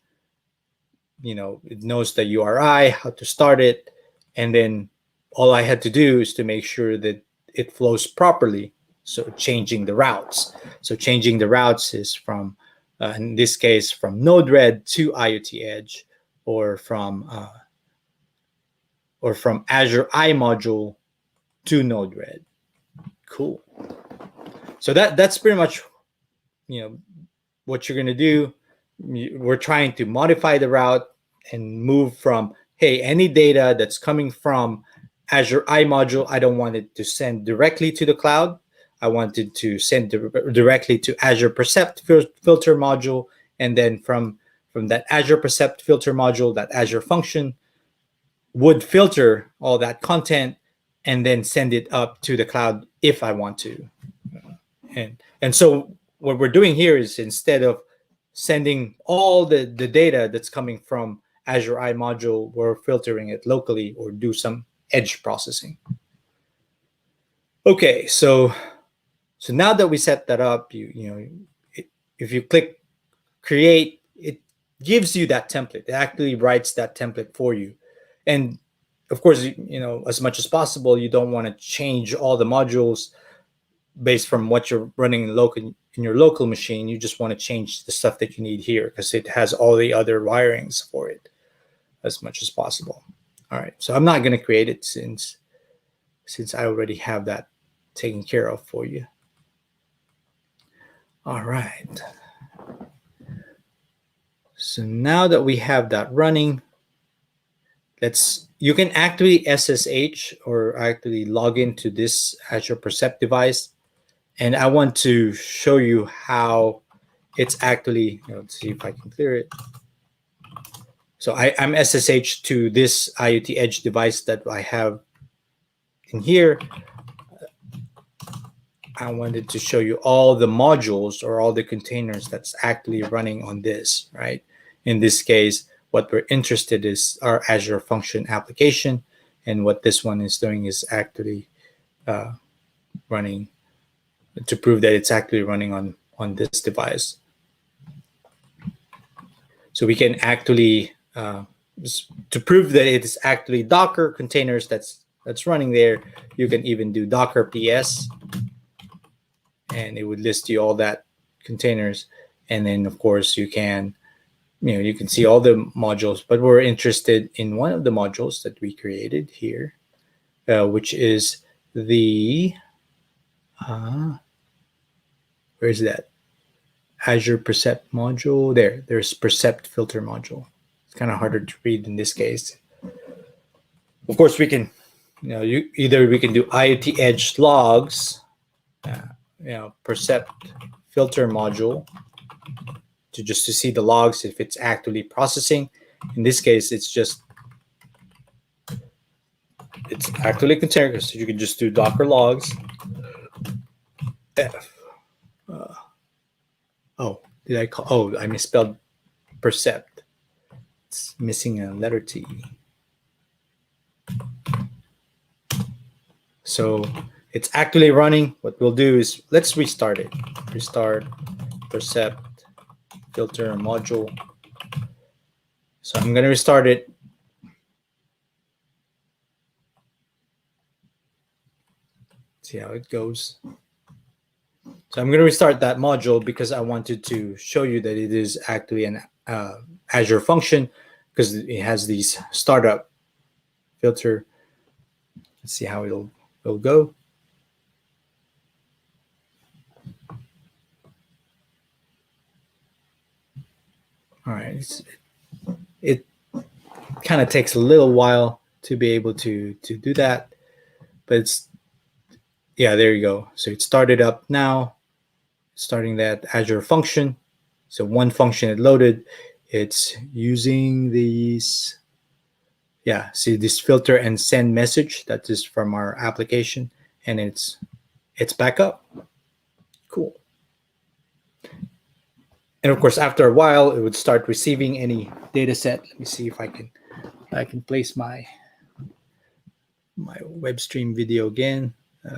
S8: It knows the URI, how to start it. And then all I had to do is to make sure that it flows properly. So changing the routes. So changing the routes is from, in this case, from Node-RED to IoT Edge, or from Azure I module to Node-RED. Cool. So that's pretty much, what you're going to do. We're trying to modify the route and move from, hey, any data that's coming from Azure I module, I don't want it to send directly to the cloud. I wanted to send directly to Azure Percept filter module. And then from that Azure Percept filter module, that Azure function would filter all that content and then send it up to the cloud if I want to. And so what we're doing here is, instead of sending all the data that's coming from Azure I module, we're filtering it locally or do some edge processing. Okay, so now that we set that up, if you click create, it gives you that template. It actually writes that template for you. And of course, as much as possible, you don't want to change all the modules based from what you're running in your local machine. You just want to change the stuff that you need here because it has all the other wirings for it as much as possible. All right, so I'm not going to create it since I already have that taken care of for you. All right. So now that we have that running, you can actually SSH or actually log into this Azure Percept device. And I want to show you how it's actually, let's see if I can clear it. So I'm SSH to this IoT Edge device that I have in here. I wanted to show you all the modules or all the containers that's actually running on this, right? In this case, what we're interested in is our Azure function application. And what this one is doing is actually running, to prove that it's actually running on this device. So we can actually, to prove that it is actually Docker containers that's that's running there. You can even do Docker PS, and it would list you all that containers. And then of course you can see all the modules, but we're interested in one of the modules that we created here, which is the where's that Azure Percept module. There's Percept filter module. It's kind of harder to read in this case. Of course, we can, either we can do IoT Edge logs, Percept filter module to see the logs if it's actually processing. In this case, it's actually a container, so you can just do Docker logs. I misspelled Percept. It's missing a letter T. So it's actually running. What we'll do is let's restart it. Restart Percept filter module. So I'm going to restart it. See how it goes. So I'm going to restart that module because I wanted to show you that it is actually an Azure function, because it has these startup filter. Let's see how it'll go. All right, it kind of takes a little while to be able to do that, but there you go. So it started up now, starting that Azure function. So one function it loaded, it's using these, see this filter and send message that is from our application, and it's back up. Cool. And of course, after a while, it would start receiving any data set. Let me see if I can place my web stream video again.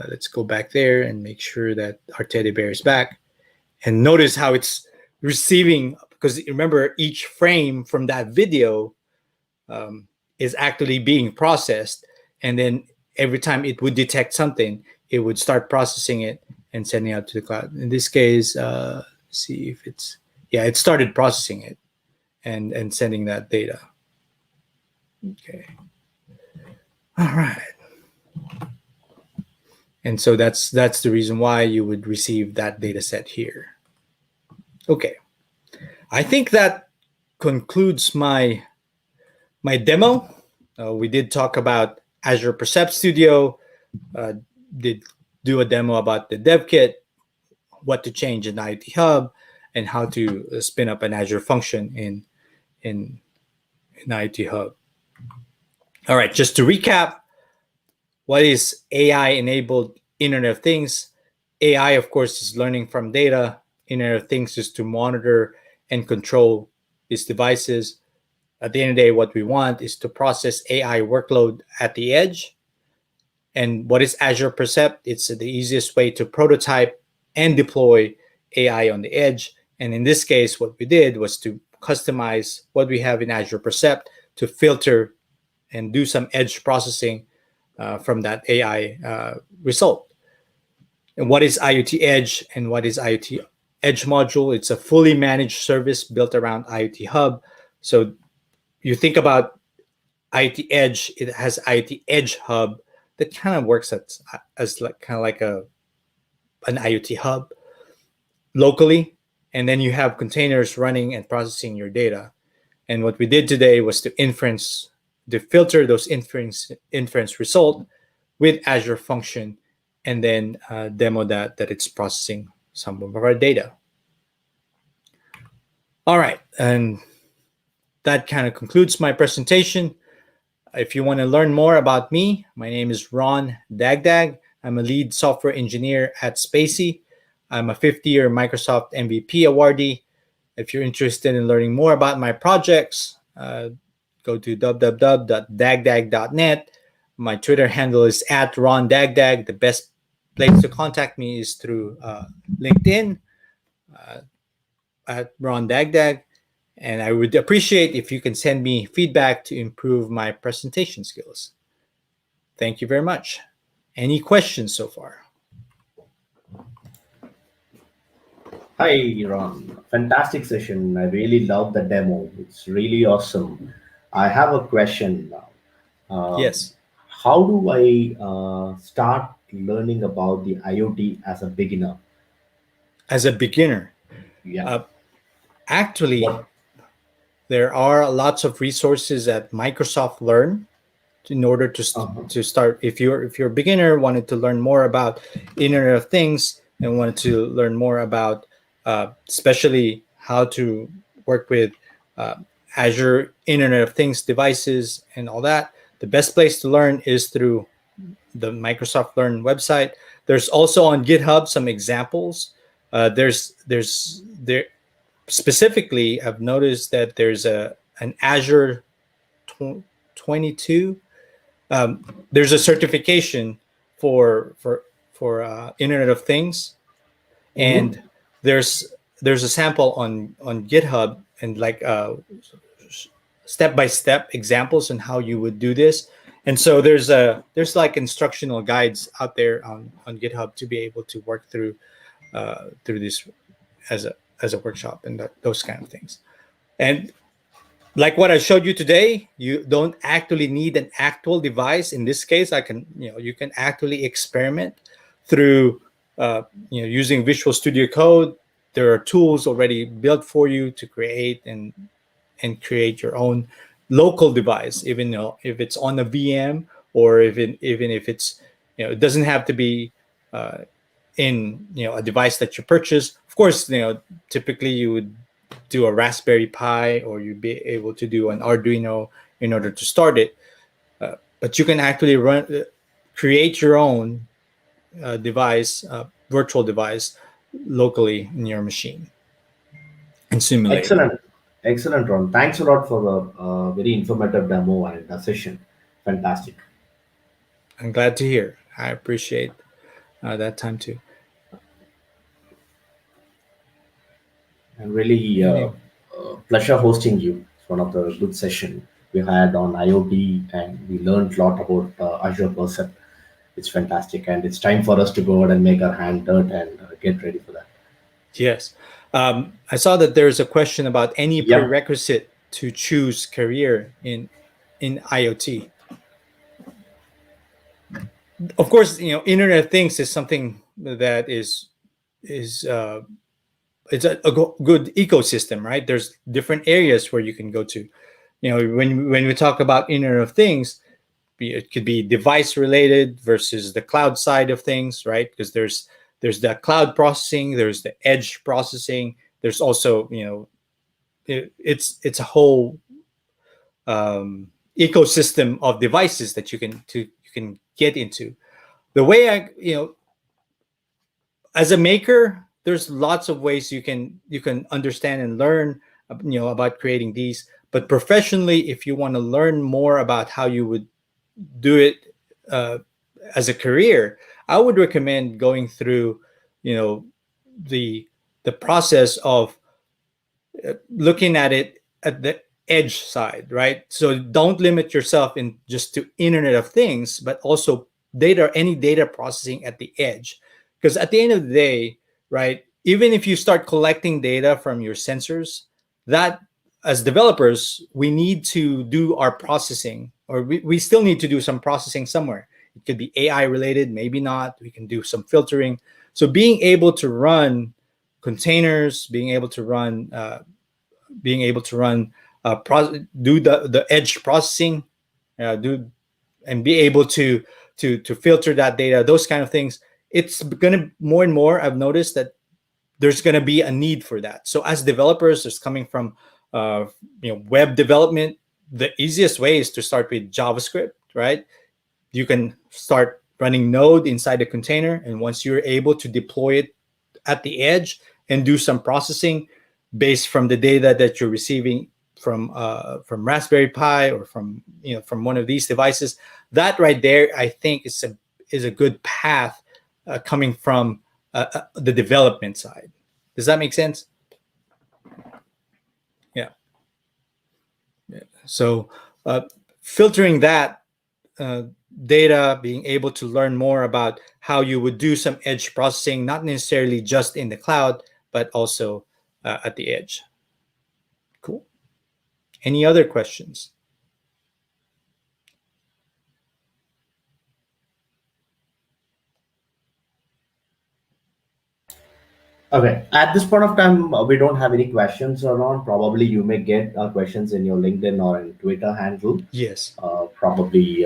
S8: Let's go back there and make sure that our teddy bear is back. And notice how it's receiving, because remember, each frame from that video is actually being processed. And then every time it would detect something, it would start processing it and sending out to the cloud. In this case, see if it's, it started processing it and sending that data. Okay. All right. And so that's the reason why you would receive that data set here. Okay. I think that concludes my demo. We did talk about Azure Percept Studio, did do a demo about the dev kit, what to change in IoT Hub, and how to spin up an Azure function in IoT Hub. All right, just to recap, what is AI-enabled Internet of Things? AI, of course, is learning from data. Internet of Things is to monitor and control these devices. At the end of the day, what we want is to process AI workload at the edge. And what is Azure Percept? It's the easiest way to prototype and deploy AI on the edge. And in this case, what we did was to customize what we have in Azure Percept to filter and do some edge processing from that AI result. And what is IoT Edge and what is IoT Edge module? It's a fully managed service built around IoT Hub. So you think about IoT Edge, it has IoT Edge Hub that kind of works as like an IoT hub locally, and then you have containers running and processing your data. And what we did today was to filter those inference result with Azure function, and then demo that it's processing some of our data. All right, and that kind of concludes my presentation. If you want to learn more about me, my name is Ron Dagdag. I'm a lead software engineer at Spacey. I'm a 50-year Microsoft MVP awardee. If you're interested in learning more about my projects, go to www.dagdag.net. My Twitter handle is @RonDagdag. The best place to contact me is through LinkedIn at Ron Dagdag. And I would appreciate if you can send me feedback to improve my presentation skills. thank you very much. Any questions so far?
S3: Hi, Ron. Fantastic session. I really love the demo. It's really awesome. I have a question now.
S8: Yes.
S3: How do I start learning about the IoT as a beginner?
S8: As a beginner,
S3: Yeah.
S8: actually,
S3: What?
S8: there are lots of resources at Microsoft Learn in order
S3: Uh-huh.
S8: to start. If you're a beginner, wanted to learn more about Internet of Things and wanted to learn more about especially how to work with uh, Azure Internet of Things devices and all that, the best place to learn is through the Microsoft Learn website. There's also on GitHub some examples. There specifically, I've noticed that there's an Azure 22. There's a certification for Internet of Things,
S3: Mm-hmm.
S8: and there's a sample on GitHub and like step by step examples on how you would do this. And so there's like instructional guides out there on GitHub to be able to work through this as a workshop and those kind of things. And like what I showed you today, you don't actually need an actual device. In this case, you can actually experiment through using Visual Studio Code. There are tools already built for you to create and create your own local device, even though if it's on a VM or even if it's it doesn't have to be in a device that you purchase. Of course, typically you would do a Raspberry Pi or you'd be able to do an Arduino in order to start it. But you can actually create your own device, virtual device, locally in your machine and simulate it.
S3: Excellent. Excellent, Ron. Thanks a lot for the very informative demo and the session. Fantastic.
S8: I'm glad to hear. I appreciate that time too.
S3: And really pleasure hosting you. It's one of the good session we had on IoT, and we learned a lot about Azure Percept. It's fantastic, and it's time for us to go out and make our hand dirt and get ready for that.
S8: Yes. I saw that there's a question about any
S3: Yeah.
S8: prerequisite to choose career in IoT. Of course, Internet of Things is something that is it's a good ecosystem, right? There's different areas where you can go to. When we talk about Internet of Things, it could be device related versus the cloud side of things, right? Because there's the cloud processing, there's the edge processing, there's also it's a whole ecosystem of devices that you can get into. The way as a maker, there's lots of ways you can understand and learn about creating these. But professionally, if you want to learn more about how you would do it as a career, I would recommend going through the process of looking at it at the edge side, right? So don't limit yourself in just to Internet of Things, but also any data processing at the edge. Because at the end of the day, right, even if you start collecting data from your sensors, that as developers, we need to do our processing, or we still need to do some processing somewhere. It could be AI related, maybe not. We can do some filtering. So being able to run containers, being able to run do the edge processing, and be able to filter that data, those kind of things. It's gonna more and more. I've noticed that there's gonna be a need for that. So as developers, it's coming from web development. The easiest way is to start with JavaScript, right? You can start running Node inside a container, and once you're able to deploy it at the edge and do some processing based from the data that you're receiving from Raspberry Pi or from one of these devices, that right there, I think is a good path coming from the development side. Does that make sense? Yeah. So filtering that data, being able to learn more about how you would do some edge processing, not necessarily just in the cloud, but also at the edge. Cool. Any other questions?
S3: Okay. At this point of time, we don't have any questions around. Probably you may get questions in your LinkedIn or in Twitter handle.
S8: Yes.
S3: Probably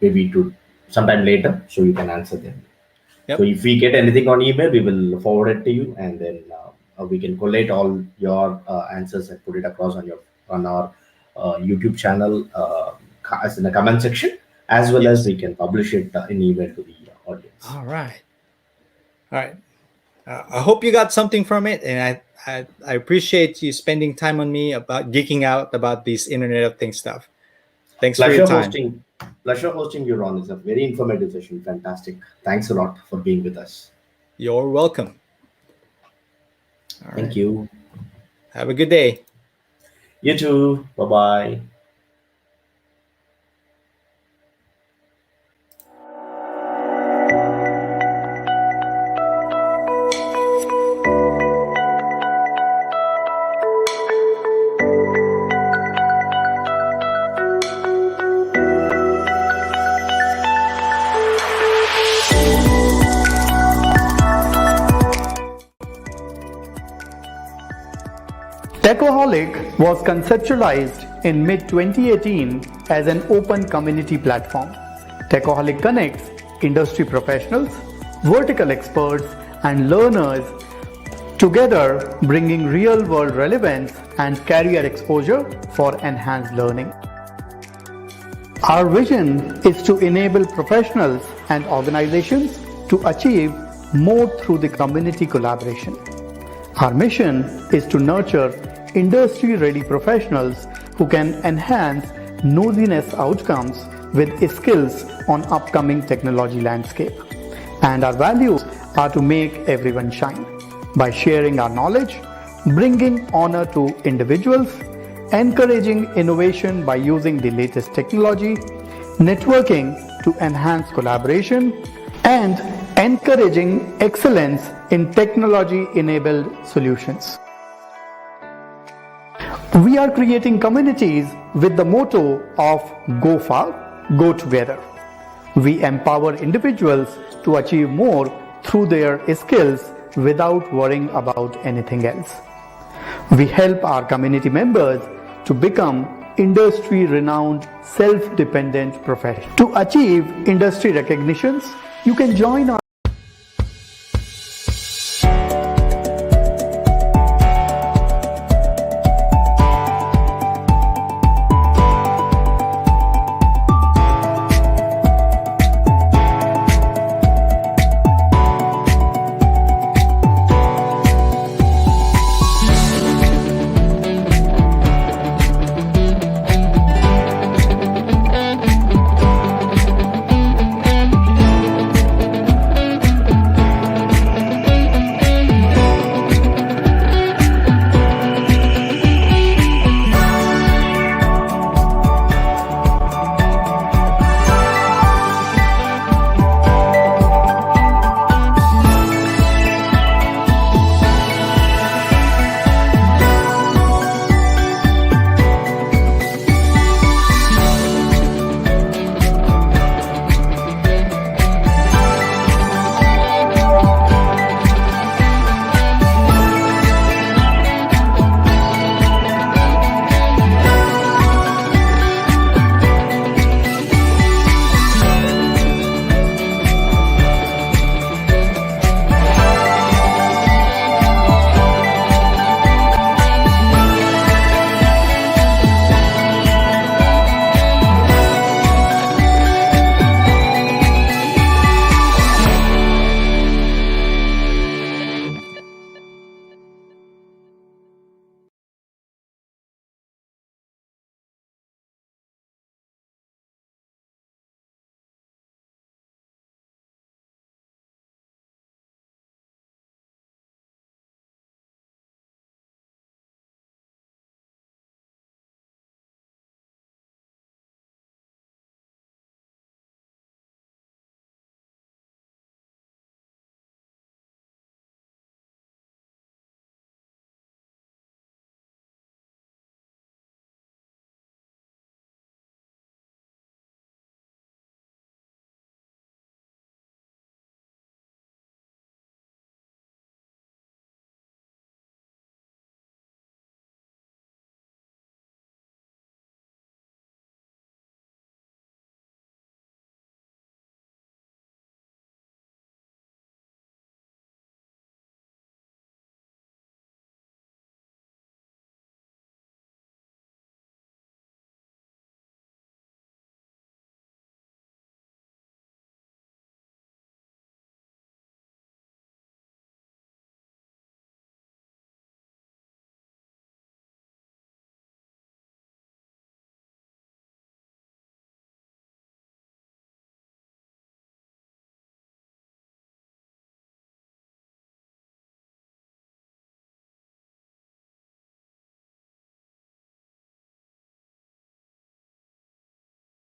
S3: maybe to sometime later, so you can answer them.
S8: Yep.
S3: So if we get anything on email, we will forward it to you, and then we can collate all your answers and put it across on our YouTube channel as in the comment section, as well as we can publish it in email to the audience.
S8: All right. All right. I hope you got something from it, and I appreciate you spending time on me about geeking out about this Internet of Things stuff. Thanks for your time.
S3: Pleasure hosting you, Ron. It's a very informative session. Fantastic. Thanks a lot for being with us.
S8: You're welcome.
S3: Thank you.
S8: Have a good day.
S3: You too. Bye-bye.
S4: Techoholic was conceptualized in mid-2018 as an open community platform. Techoholic connects industry professionals, vertical experts, and learners together, bringing real-world relevance and career exposure for enhanced learning. Our vision is to enable professionals and organizations to achieve more through the community collaboration. Our mission is to nurture industry-ready professionals who can enhance nosiness outcomes with skills on upcoming technology landscape. And our values are to make everyone shine by sharing our knowledge, bringing honor to individuals, encouraging innovation by using the latest technology, networking to enhance collaboration, and encouraging excellence in technology-enabled solutions. We are creating communities with the motto of Go Far, Go Together. We empower individuals to achieve more through their skills without worrying about anything else. We help our community members to become industry-renowned, self-dependent professionals. To achieve industry recognitions, you can join our